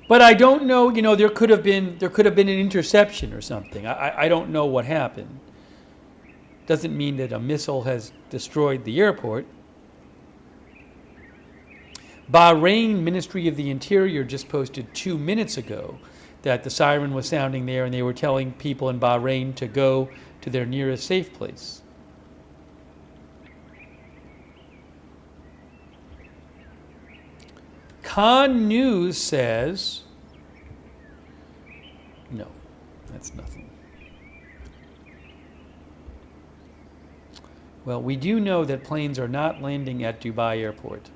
But I don't know, there could have been an interception or something. I don't know what happened. Doesn't mean that a missile has destroyed the airport. Bahrain Ministry of the Interior just posted 2 minutes ago that the siren was sounding there and they were telling people in Bahrain to go to their nearest safe place. Khan News says, no, that's nothing. Well, we do know that planes are not landing at Dubai Airport.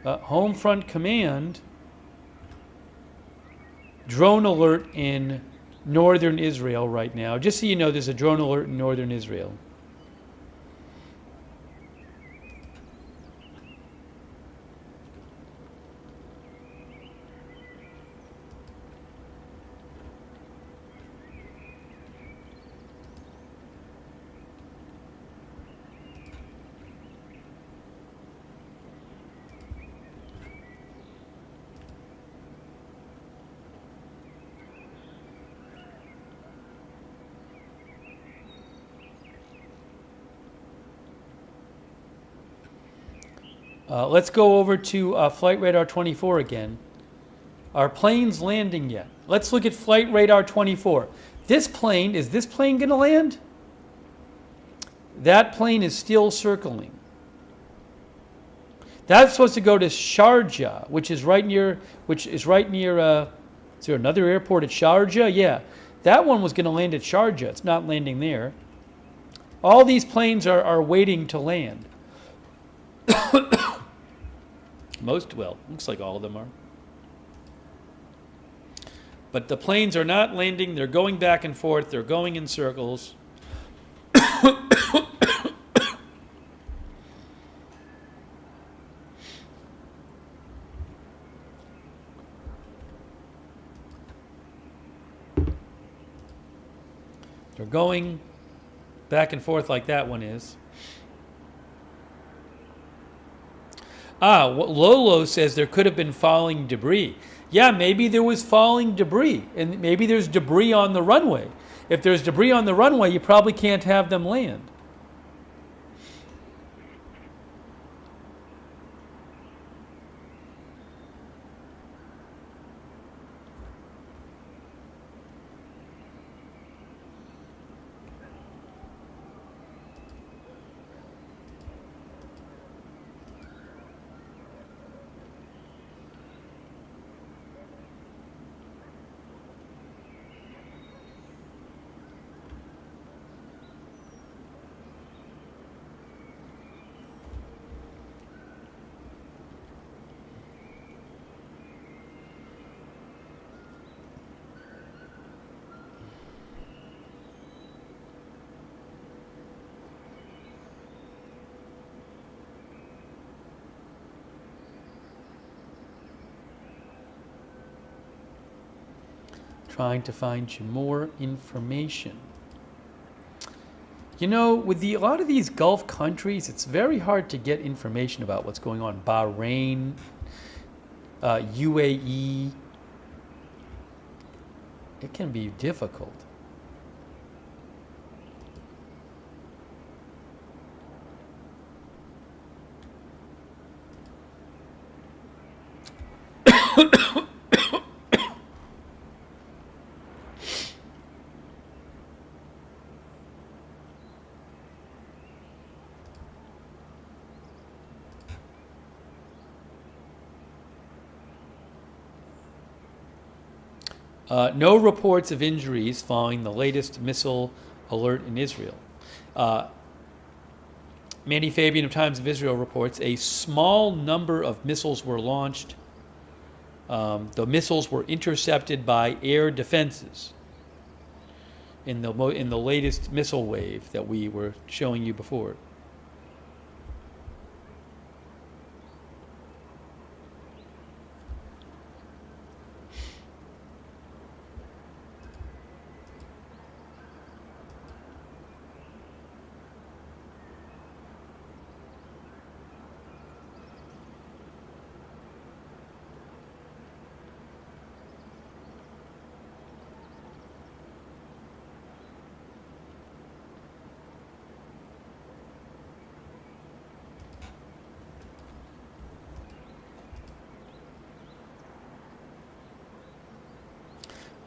Homefront Command, drone alert in northern Israel right now. Just so you know, there's a drone alert in northern Israel. Let's go over to Flight Radar 24 again. Are planes landing yet? Let's look at Flight Radar 24. Is this plane going to land? That plane is still circling. That's supposed to go to Sharjah, which is right near, is there another airport at Sharjah? Yeah. That one was going to land at Sharjah. It's not landing there. All these planes are waiting to land. Looks like all of them are. But the planes are not landing. They're going back and forth. They're going in circles. They're going back and forth like that one is. Lolo says there could have been falling debris. Yeah, maybe there was falling debris, and maybe there's debris on the runway. If there's debris on the runway, you probably can't have them land. Trying to find you more information. With a lot of these Gulf countries, it's very hard to get information about what's going on. Bahrain, UAE. It can be difficult. No reports of injuries following the latest missile alert in Israel. Mandy Fabian of Times of Israel reports a small number of missiles were launched. The missiles were intercepted by air defenses in the latest missile wave that we were showing you before.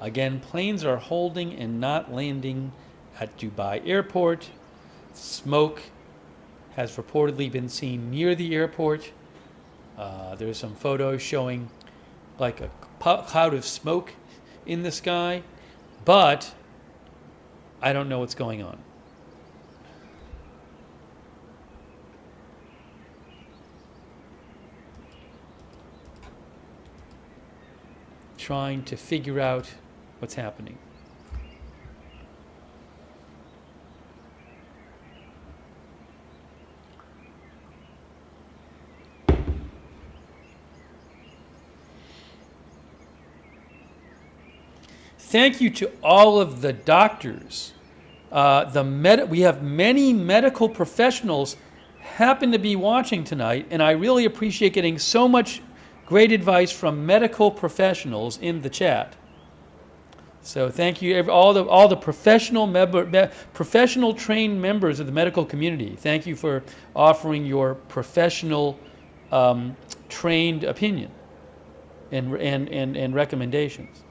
Again, planes are holding and not landing at Dubai Airport. Smoke has reportedly been seen near the airport. There's some photos showing like a cloud of smoke in the sky, but I don't know what's going on. Trying to figure out what's happening. Thank you to all of the doctors. We have many medical professionals happen to be watching tonight, and I really appreciate getting so much great advice from medical professionals in the chat. So thank you, all the professional trained members of the medical community. Thank you for offering your professional trained opinion and recommendations.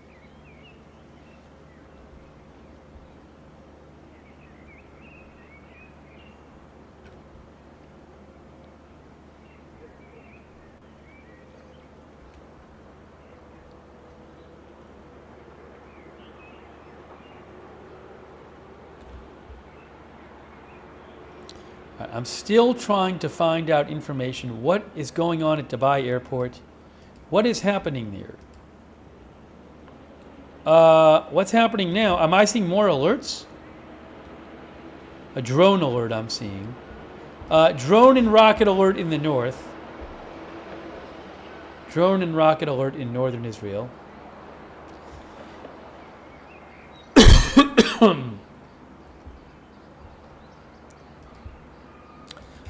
I'm still trying to find out information. What is going on at Dubai Airport? What is happening there? What's happening now? Am I seeing more alerts? A drone alert I'm seeing. Drone and rocket alert in the north. Drone and rocket alert in northern Israel.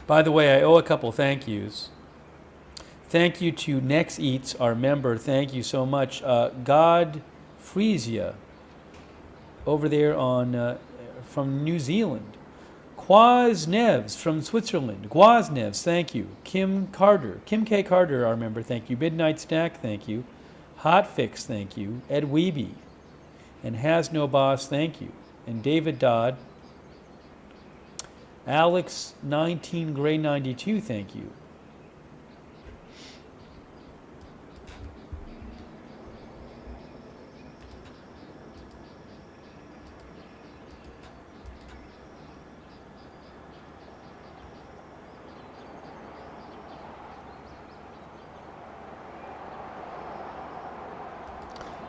By the way, I owe a couple thank yous. Thank you to Nex Eats, our member. Thank you so much. God Frisia, over there on from New Zealand. Quaz Neves from Switzerland. Quaz Neves, thank you. Kim Carter, Kim K. Carter, our member. Thank you. Midnight Snack, thank you. Hot Fix, thank you. Ed Weeby, and Has No Boss, thank you. And David Dodd. Alex 19 Gray 92, thank you.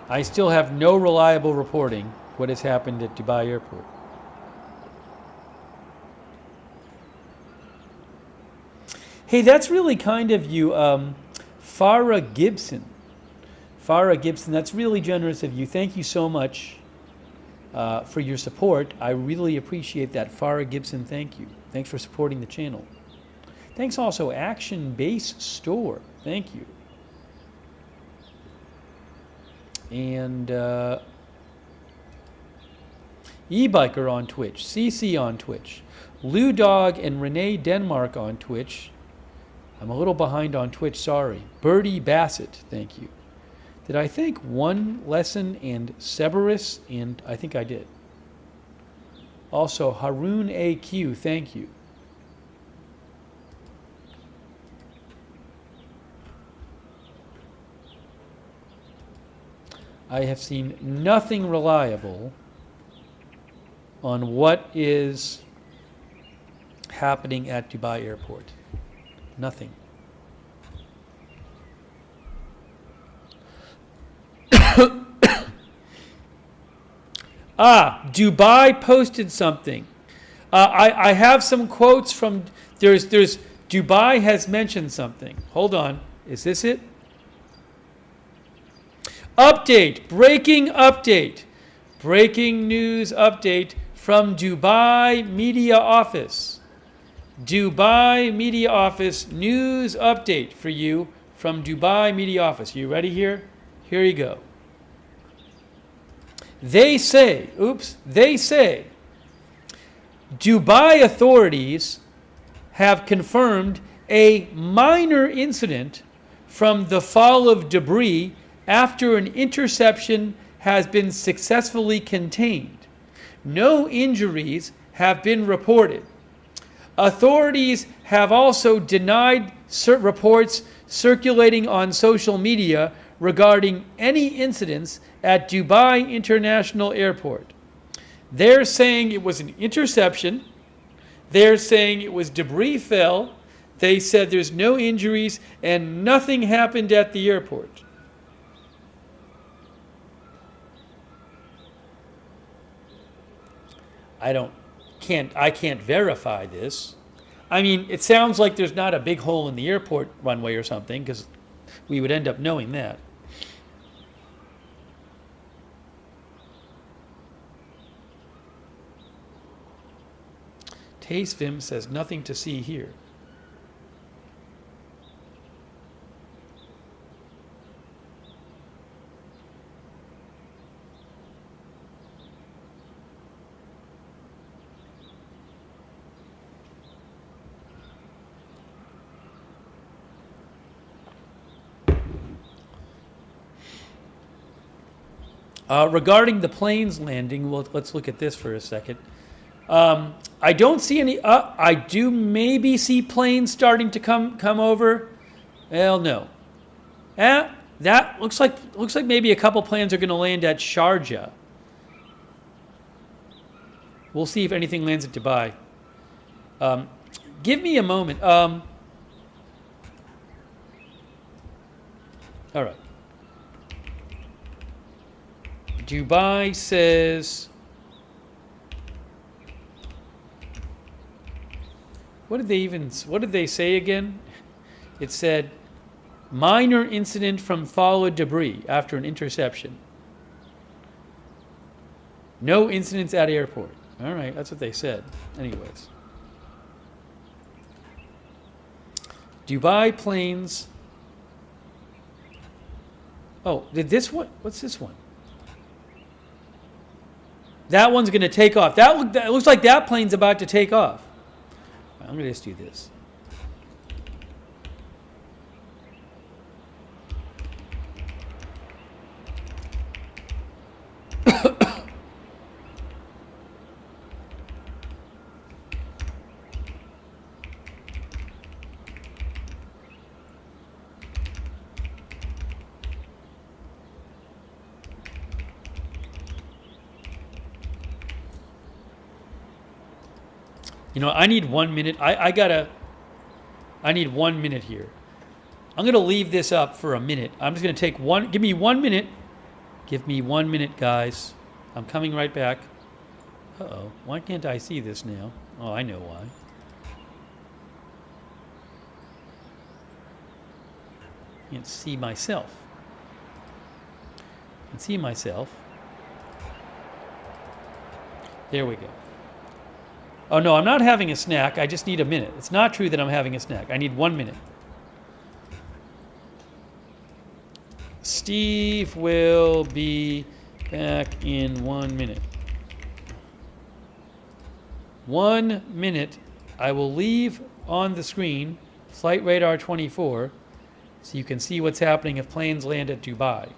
I still have no reliable reporting what has happened at Dubai Airport. Hey, that's really kind of you, Farah Gibson. Farah Gibson, that's really generous of you. Thank you so much for your support. I really appreciate that. Farah Gibson, thank you. Thanks for supporting the channel. Thanks also, Action Base Store. Thank you. And E-Biker on Twitch. CC on Twitch. Lou Dog and Renee Denmark on Twitch. I'm a little behind on Twitch, sorry. Birdie Bassett, thank you. Did I thank One Lesson and Cerberus? And I think I did. Also, Haroon AQ, thank you. I have seen nothing reliable on what is happening at Dubai Airport. Nothing. Dubai posted something. I have some quotes from, there's Dubai has mentioned something. Hold on. Is this it? Update. Breaking update. Breaking news update from Dubai Media Office. Dubai Media Office news update for you from Dubai Media Office. You ready here? Here you go. They say Dubai authorities have confirmed a minor incident from the fall of debris after an interception has been successfully contained. No injuries have been reported. Authorities have also denied reports circulating on social media regarding any incidents at Dubai International Airport. They're saying it was an interception. They're saying it was debris fell. They said there's no injuries and nothing happened at the airport. I can't verify this. I mean, it sounds like there's not a big hole in the airport runway or something, because we would end up knowing that. Tastefim says nothing to see here. Regarding the plane's landing, well, let's look at this for a second. I don't see any. I do maybe see planes starting to come over. Well, no. That looks like maybe a couple planes are going to land at Sharjah. We'll see if anything lands at Dubai. Give me a moment. All right. Dubai says, what did they say again? It said, minor incident from fall of debris after an interception. No incidents at airport. All right, that's what they said. Anyways. Dubai planes. Oh, did this one? What's this one? That one's going to take off. That looks like that plane's about to take off. I'm going to just do this. You know, I need 1 minute. I need 1 minute here. I'm going to leave this up for a minute. I'm just going to take give me 1 minute. Give me 1 minute, guys. I'm coming right back. Uh-oh. Why can't I see this now? Oh, I know why. I can't see myself. I can see myself. There we go. Oh, no, I'm not having a snack. I just need a minute. It's not true that I'm having a snack. I need 1 minute. Steve will be back in 1 minute. 1 minute. I will leave on the screen Flight Radar 24 so you can see what's happening if planes land at Dubai.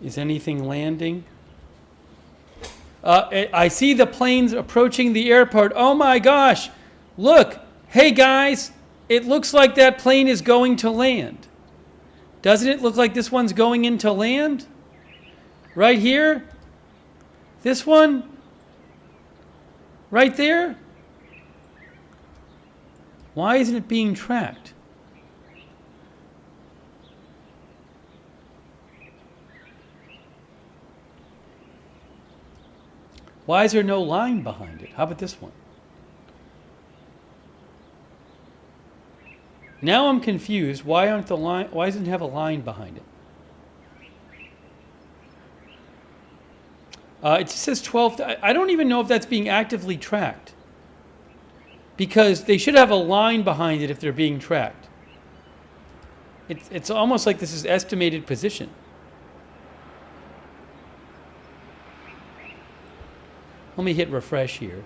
Is anything landing? I see the planes approaching the airport. Oh my gosh! Look! Hey guys! It looks like that plane is going to land. Doesn't it look like this one's going in to land? Right here? This one? Right there? Why isn't it being tracked? Why is there no line behind it? How about this one? Now I'm confused. Why doesn't it have a line behind it? It says 12. I don't even know if that's being actively tracked, because they should have a line behind it if they're being tracked. It's almost like this is estimated position. Let me hit refresh here.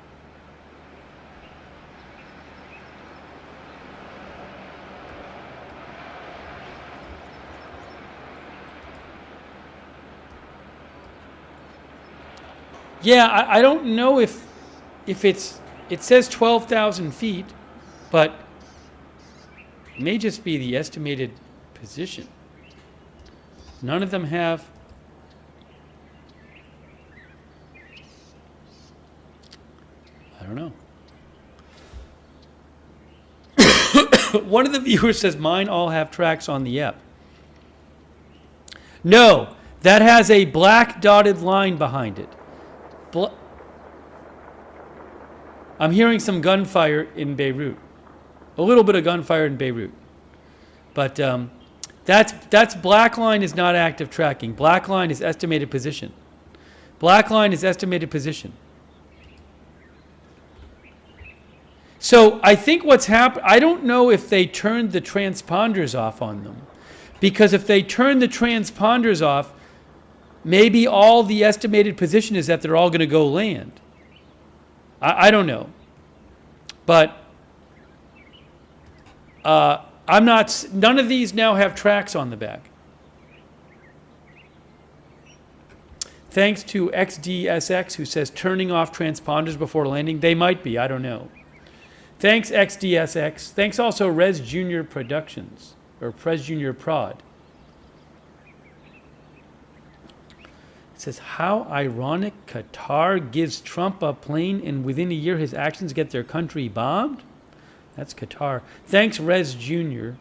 Yeah, I don't know if it says 12,000 feet, but it may just be the estimated position. None of them have. I don't know. One of the viewers says mine all have tracks on the app. No, that has a black dotted line behind it. I'm hearing some gunfire in Beirut. A little bit of gunfire in Beirut. But that's black line is not active tracking. Black line is estimated position. Black line is estimated position. So I think what's happened, I don't know if they turned the transponders off on them. Because if they turn the transponders off, maybe all the estimated position is that they're all going to go land. I don't know. But none of these now have tracks on the back. Thanks to XDSX, who says turning off transponders before landing. They might be, I don't know. Thanks, XDSX. Thanks also Res Junior Productions, or Pres Junior Prod. Says, how ironic, Qatar gives Trump a plane and within a year his actions get their country bombed? That's Qatar. Thanks, Res Jr.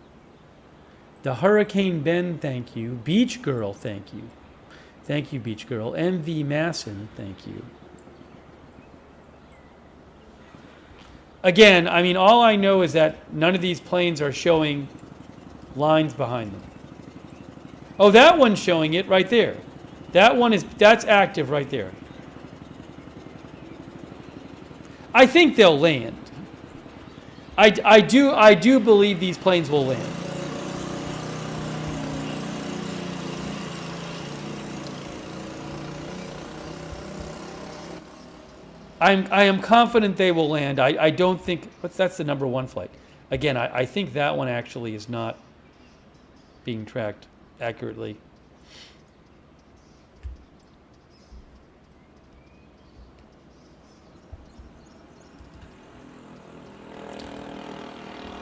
The Hurricane Ben, thank you. Beach Girl, thank you. Thank you, Beach Girl. MV Masson, thank you. Again, I mean, all I know is that none of these planes are showing lines behind them. Oh, that one's showing it right there. That's active right there. I think they'll land. I do believe these planes will land. I am confident they will land. I don't think that's the number one flight. Again, I think that one actually is not being tracked accurately.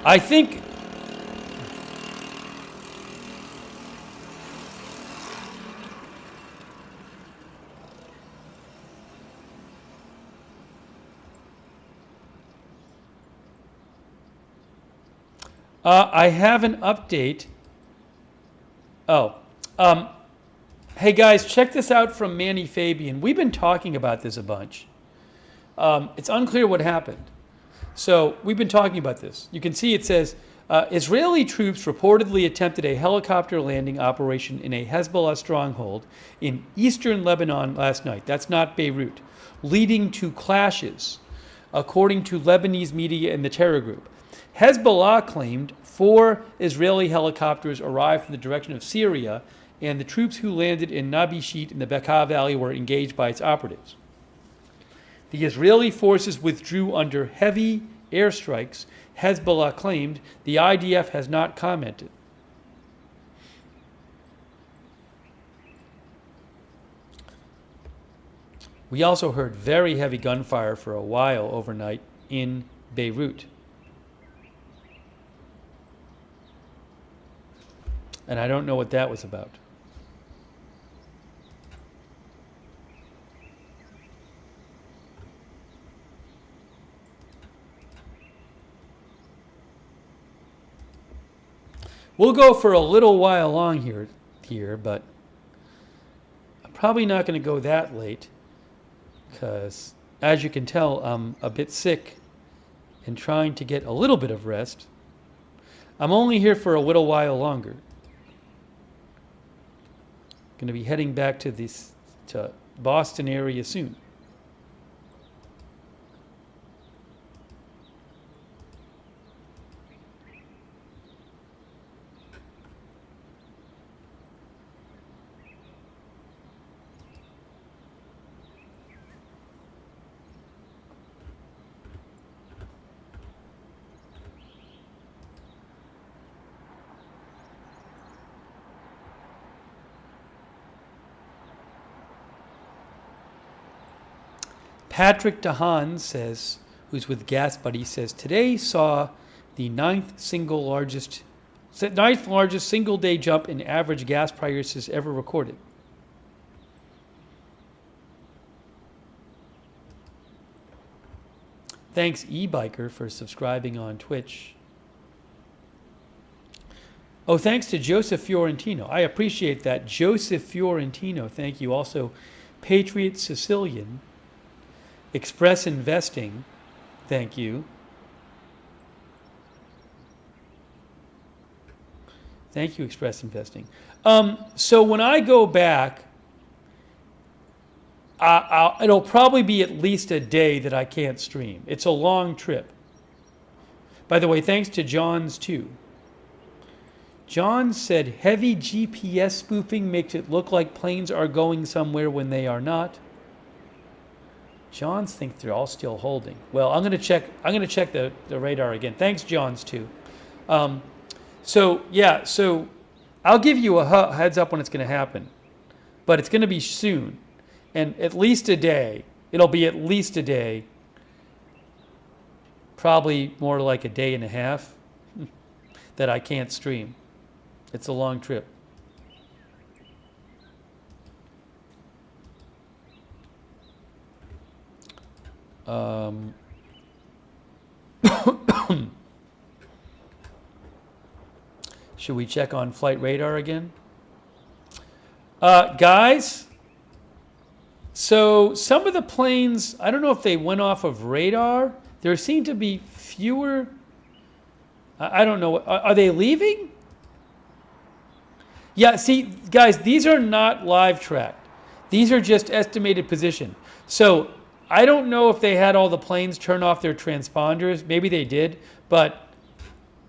I think I have an update. Hey guys, check this out from Manny Fabian. We've been talking about this a bunch. It's unclear what happened. So we've been talking about this. You can see it says, Israeli troops reportedly attempted a helicopter landing operation in a Hezbollah stronghold in eastern Lebanon last night. That's not Beirut. Leading to clashes, according to Lebanese media and the terror group. Hezbollah claimed 4 Israeli helicopters arrived from the direction of Syria, and the troops who landed in Nabishit in the Bekaa Valley were engaged by its operatives. The Israeli forces withdrew under heavy airstrikes, Hezbollah claimed. The IDF has not commented. We also heard very heavy gunfire for a while overnight in Beirut. And I don't know what that was about. We'll go for a little while long here, but I'm probably not going to go that late because, as you can tell, I'm a bit sick and trying to get a little bit of rest. I'm only here for a little while longer. Going to be heading back to Boston area soon. Patrick DeHaan says, who's with Gas Buddy, says, today saw the ninth largest single day jump in average gas prices ever recorded. Thanks, eBiker, for subscribing on Twitch. Oh, thanks to Joseph Fiorentino. I appreciate that. Joseph Fiorentino, thank you. Also, Patriot Sicilian. Express Investing, thank you. Thank you, Express Investing. So when I go back, it'll probably be at least a day that I can't stream. It's a long trip. By the way, thanks to John's too. John said heavy GPS spoofing makes it look like planes are going somewhere when they are not. Johns think they're all still holding. Well, I'm going to check the radar again. Thanks, Johns, too. So I'll give you a heads up when it's going to happen. But it's going to be soon. And at least a day. It'll be at least a day. Probably more like a day and a half that I can't stream. It's a long trip. Should we check on flight radar again? Guys, so some of the planes, I don't know if they went off of radar. There seem to be fewer. I don't know. Are they leaving? Yeah, see, guys, these are not live tracked. These are just estimated position. So I don't know if they had all the planes turn off their transponders. Maybe they did. But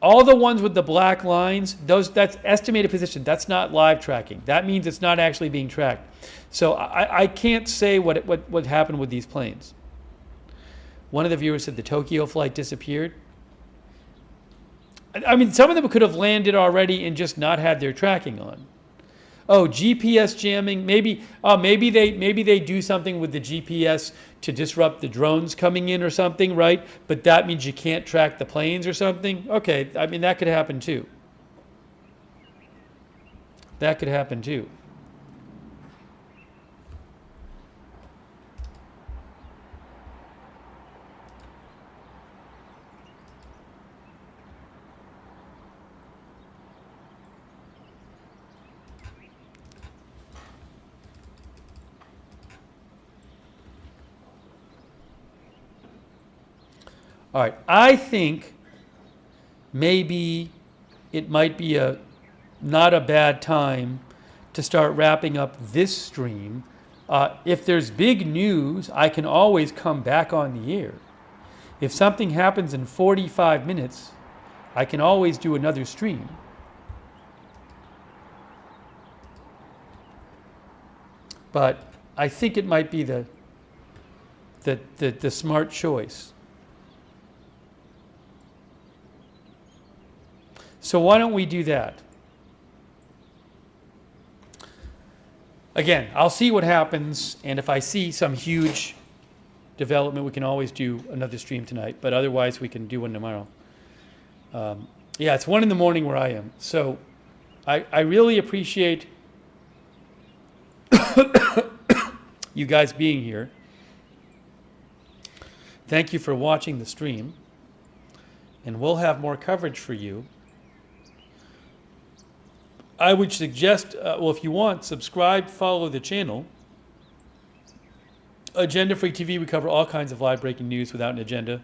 all the ones with the black lines, that's estimated position. That's not live tracking. That means it's not actually being tracked. So I can't say what happened with these planes. One of the viewers said the Tokyo flight disappeared. I mean, some of them could have landed already and just not had their tracking on. Oh, GPS jamming. Maybe they do something with the GPS to disrupt the drones coming in or something, right? But that means you can't track the planes or something. Okay, I mean, that could happen too. That could happen too. All right, I think maybe it might be not a bad time to start wrapping up this stream. If there's big news, I can always come back on the air. If something happens in 45 minutes, I can always do another stream. But I think it might be the smart choice. So why don't we do that? again, I'll see what happens, and if I see some huge development, we can always do another stream tonight, but otherwise we can do one tomorrow. Yeah, it's 1 in the morning where I am, so I really appreciate you guys being here. Thank you for watching the stream, and we'll have more coverage for you. I would suggest, well, if you want, subscribe, follow the channel. Agenda Free TV, we cover all kinds of live breaking news without an agenda.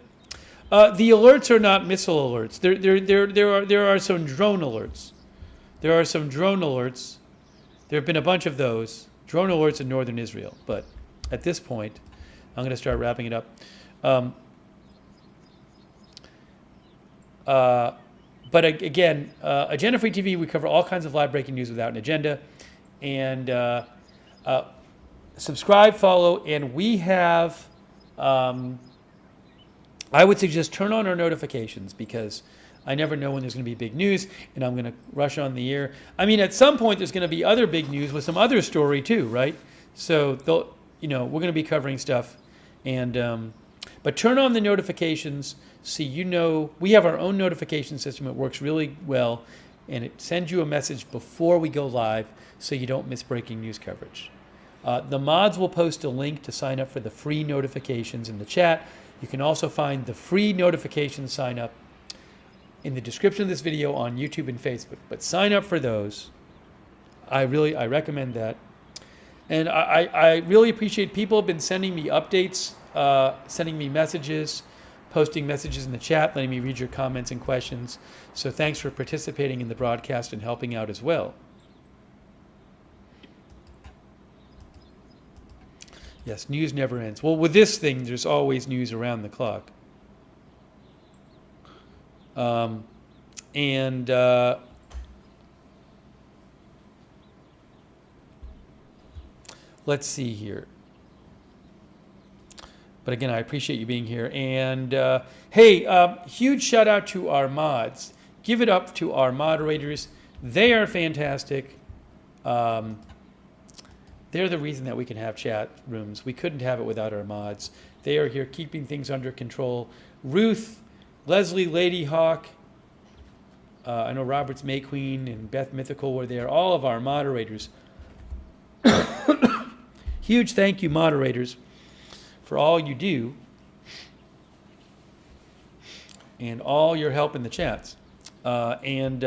The alerts are not missile alerts. There are some drone alerts. There are some drone alerts. There have been a bunch of those. Drone alerts in northern Israel. But at this point, I'm going to start wrapping it up. But again, Agenda Free TV, we cover all kinds of live breaking news without an agenda. And subscribe, follow, and we have, I would suggest turn on our notifications, because I never know when there's going to be big news, and I'm going to rush on the air. I mean, at some point there's going to be other big news with some other story too, right? So, we're going to be covering stuff. And but turn on the notifications so you know. We have our own notification system. It works really well, and it sends you a message before we go live so you don't miss breaking news coverage. The mods will post a link to sign up for the free notifications in the chat. You can also find the free notification sign up in the description of this video on YouTube and Facebook. But sign up for those. I recommend that. And I really appreciate people have been sending me updates, sending me messages, posting messages in the chat, letting me read your comments and questions. So thanks for participating in the broadcast and helping out as well. Yes, news never ends. Well, with this thing, there's always news around the clock. Let's see here. But again, I appreciate you being here. And hey, huge shout out to our mods. Give it up to our moderators. They are fantastic. They're the reason that we can have chat rooms. We couldn't have it without our mods. They are here keeping things under control. Ruth, Leslie, Lady Hawk, I know Robert's May Queen and Beth Mythical were there. All of our moderators. Huge thank you, moderators, for all you do and all your help in the chats. All of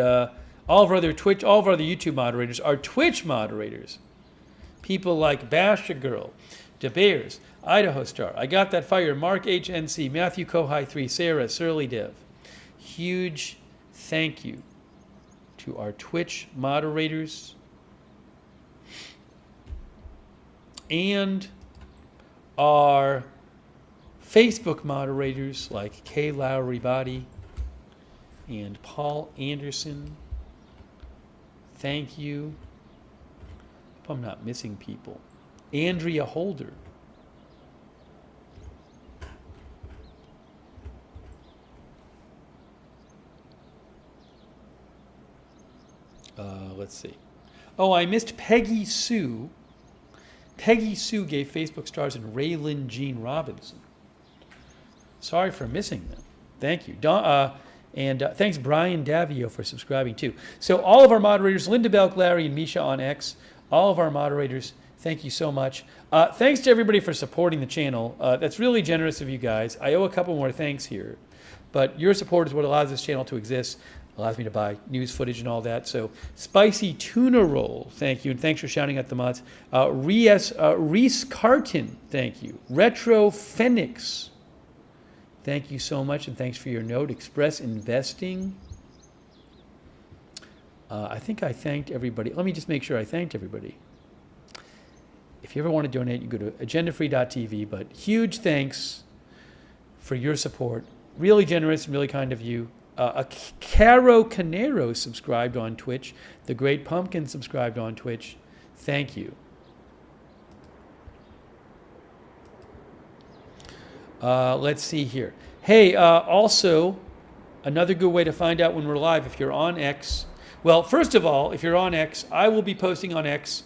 our other Twitch, all of our other YouTube moderators, our Twitch moderators. People like Basha Girl, DeBears, Idaho Star, I Got That Fire, Mark HNC, Matthew Kohai 3, Sarah, Surly Dev. Huge thank you to our Twitch moderators and our Facebook moderators like Kay Lowry Body and Paul Anderson. Thank you. Hope I'm not missing people. Andrea Holder. Let's see. Oh, I missed Peggy Sue. Peggy Sue gave Facebook stars and Raylan Jean Robinson. Sorry for missing them. Thank you. Thanks Brian Davio for subscribing too. So all of our moderators, Linda Belk, Larry, and Misha on X, all of our moderators, thank you so much. Thanks to everybody for supporting the channel. That's really generous of you guys. I owe a couple more thanks here, but your support is what allows this channel to exist, allows me to buy news footage and all that. So Spicy Tuna Roll, thank you, and thanks for shouting at the mods. Reese Carton, thank you. Retro Phoenix, thank you so much, and thanks for your note. Express Investing. I think I thanked everybody. Let me just make sure I thanked everybody. If you ever want to donate, you go to agendafree.tv. But huge thanks for your support. Really generous and really kind of you. Caro Canero subscribed on Twitch. The Great Pumpkin subscribed on Twitch. Thank you. Let's see here. Hey, also, another good way to find out when we're live if you're on X. Well, first of all, if you're on X, I will be posting on X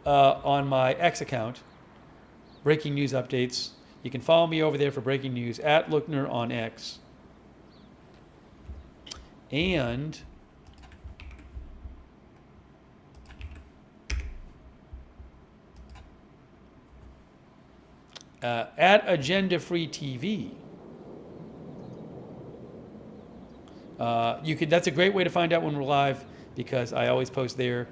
on my X account, breaking news updates. You can follow me over there for breaking news at Lookner on X. And at Agenda Free TV. That's a great way to find out when we're live, because I always post there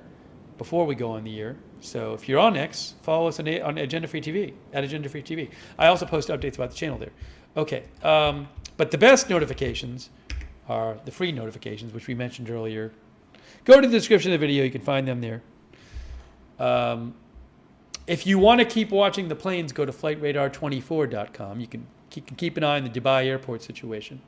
before we go on the air. So if you're on X, follow us on Agenda Free TV, at Agenda Free TV. I also post updates about the channel there. Okay, but the best notifications are the free notifications, which we mentioned earlier. Go to the description of the video. You can find them there. If you want to keep watching the planes, go to flightradar24.com. You can keep an eye on the Dubai airport situation.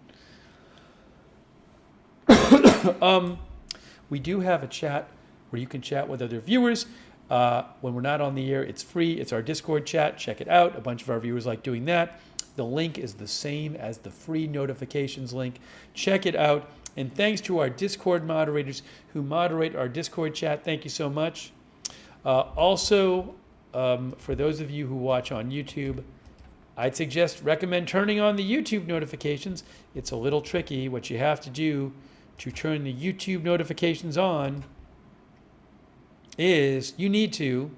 We do have a chat where you can chat with other viewers. When we're not on the air, it's free. It's our Discord chat. Check it out. A bunch of our viewers like doing that. The link is the same as the free notifications link. Check it out. And thanks to our Discord moderators who moderate our Discord chat. Thank you so much. Also, for those of you who watch on YouTube, I'd recommend turning on the YouTube notifications. It's a little tricky. What you have to do to turn the YouTube notifications on is you need to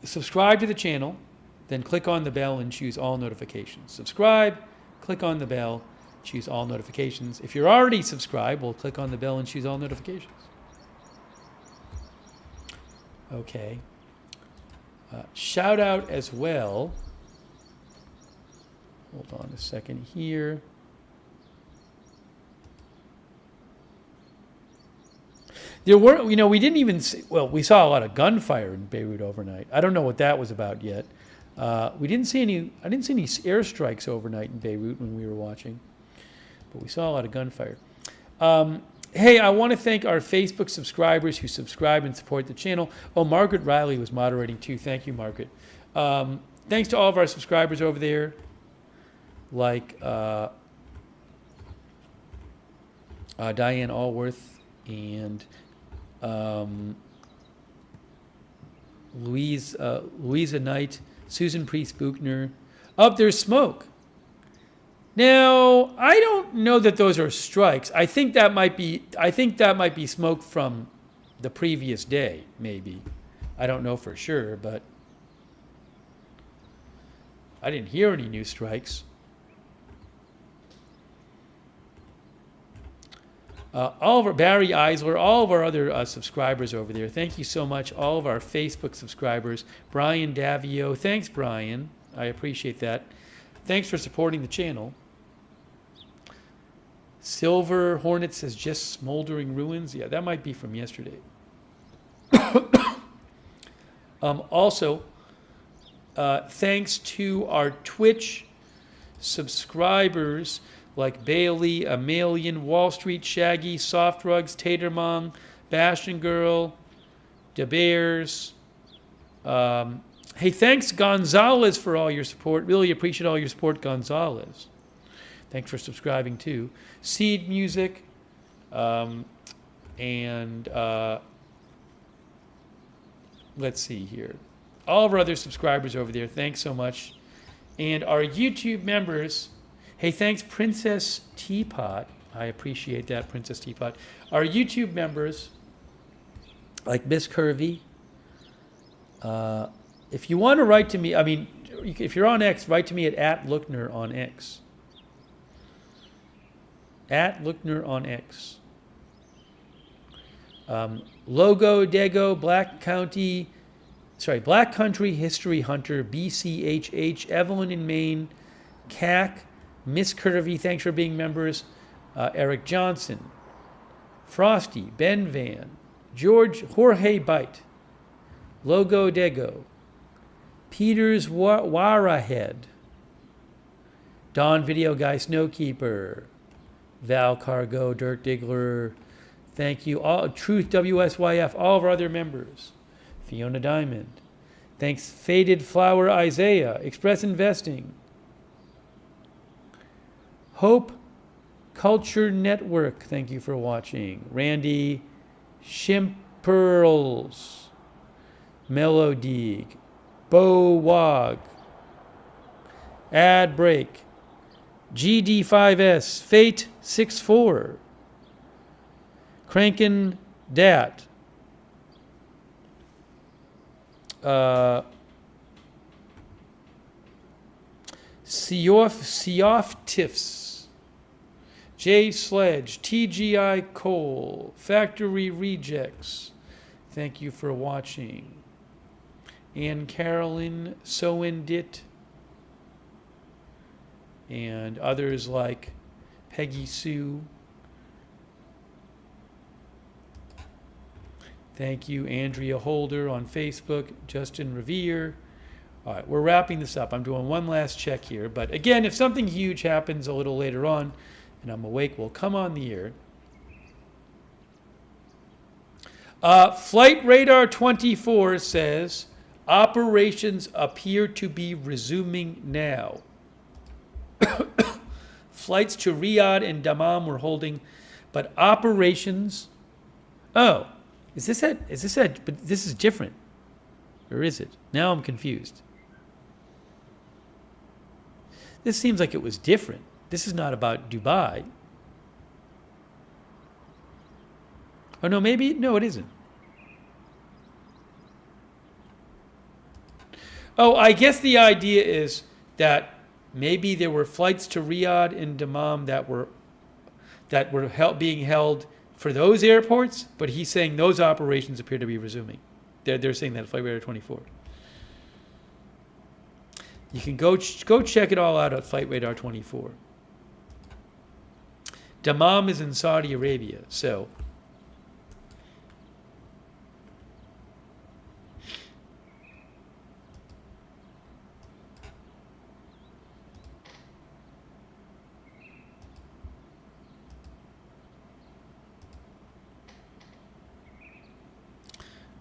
subscribe to the channel, then click on the bell and choose all notifications. Subscribe, click on the bell, choose all notifications. If you're already subscribed, we'll click on the bell and choose all notifications. Okay. Shout out as well. Hold on a second here. There were, we didn't even see, we saw a lot of gunfire in Beirut overnight. I don't know what that was about yet. I didn't see any airstrikes overnight in Beirut when we were watching, but we saw a lot of gunfire. Hey, I want to thank our Facebook subscribers who subscribe and support the channel. Oh, Margaret Riley was moderating too. Thank you, Margaret. Thanks to all of our subscribers over there, like Diane Allworth and Louisa Knight, Susan Priest Buchner. Up there's smoke. Now, I don't know that those are strikes. I think that might be smoke from the previous day, maybe. I don't know for sure, but I didn't hear any new strikes. Oliver, Barry Eisler, all of our other subscribers over there. Thank you so much. All of our Facebook subscribers. Brian Davio. Thanks, Brian. I appreciate that. Thanks for supporting the channel. Silver Hornet says just smoldering ruins. Yeah, that might be from yesterday. Also, thanks to our Twitch subscribers like Bailey, Amalian, Wall Street, Shaggy, Soft Rugs, Tatermong, Bastion Girl, De Bears. Hey, thanks, Gonzalez, for all your support. Really appreciate all your support, Gonzalez. Thanks for subscribing, too. Seed Music. Let's see here. All of our other subscribers over there, thanks so much. And our YouTube members, hey, thanks, Princess Teapot. I appreciate that, Princess Teapot. Our YouTube members, like Miss Curvy, if you want to write to me, if you're on X, write to me at Lookner on X. At Lookner on X. Logo Dego, Black Country History Hunter, BCHH, Evelyn in Maine, CAC, Miss Curvy, thanks for being members. Eric Johnson, Frosty, Ben Van, Jorge Bite, Logo Dego, Peters Warahead, Don Video Guy Snowkeeper, Val Cargo, Dirk Diggler, thank you. All Truth WSYF, all of our other members. Fiona Diamond. Thanks, Faded Flower Isaiah, Express Investing. Hope Culture Network, thank you for watching. Randy Shimperls, Melodig, Bo Wog, Ad Break, GD5S, Fate 64, Crankin Dat, Seof Tiffs, J Sledge, TGI Cole, Factory Rejects, thank you for watching. And Carolyn Sowendit, and others like Peggy Sue. Thank you, Andrea Holder on Facebook, Justin Revere. All right, we're wrapping this up. I'm doing one last check here. But again, if something huge happens a little later on and I'm awake, we'll come on the air. Flight Radar 24 says, operations appear to be resuming now. Flights to Riyadh and Dammam were holding, but operations... Oh, but this is different. Or is it? Now I'm confused. This seems like it was different. This is not about Dubai. Oh, no, maybe? No, it isn't. Oh, I guess the idea is that maybe there were flights to Riyadh and Dammam that were being held for those airports, but he's saying those operations appear to be resuming. They're saying that Flight Radar 24. You can go check it all out at Flight Radar 24. Dammam is in Saudi Arabia, so...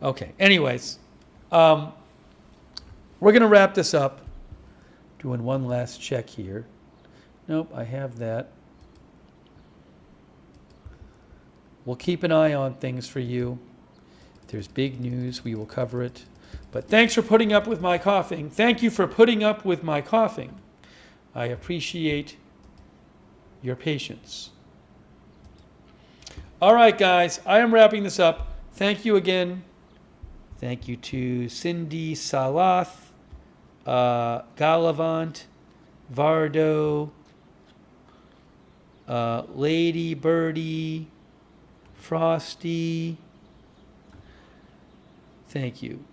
Okay, anyways, we're going to wrap this up. Doing one last check here. Nope, I have that. We'll keep an eye on things for you. If there's big news, we will cover it. But thanks for putting up with my coughing. Thank you for putting up with my coughing. I appreciate your patience. All right, guys, I am wrapping this up. Thank you again. Thank you to Cindy Salath, Galavant, Vardo, Lady Birdie, Frosty. Thank you.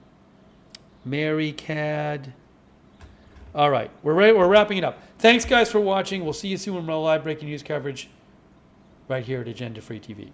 Mary Cad. All right, we're wrapping it up. Thanks, guys, for watching. We'll see you soon when we're live breaking news coverage right here at Agenda Free TV.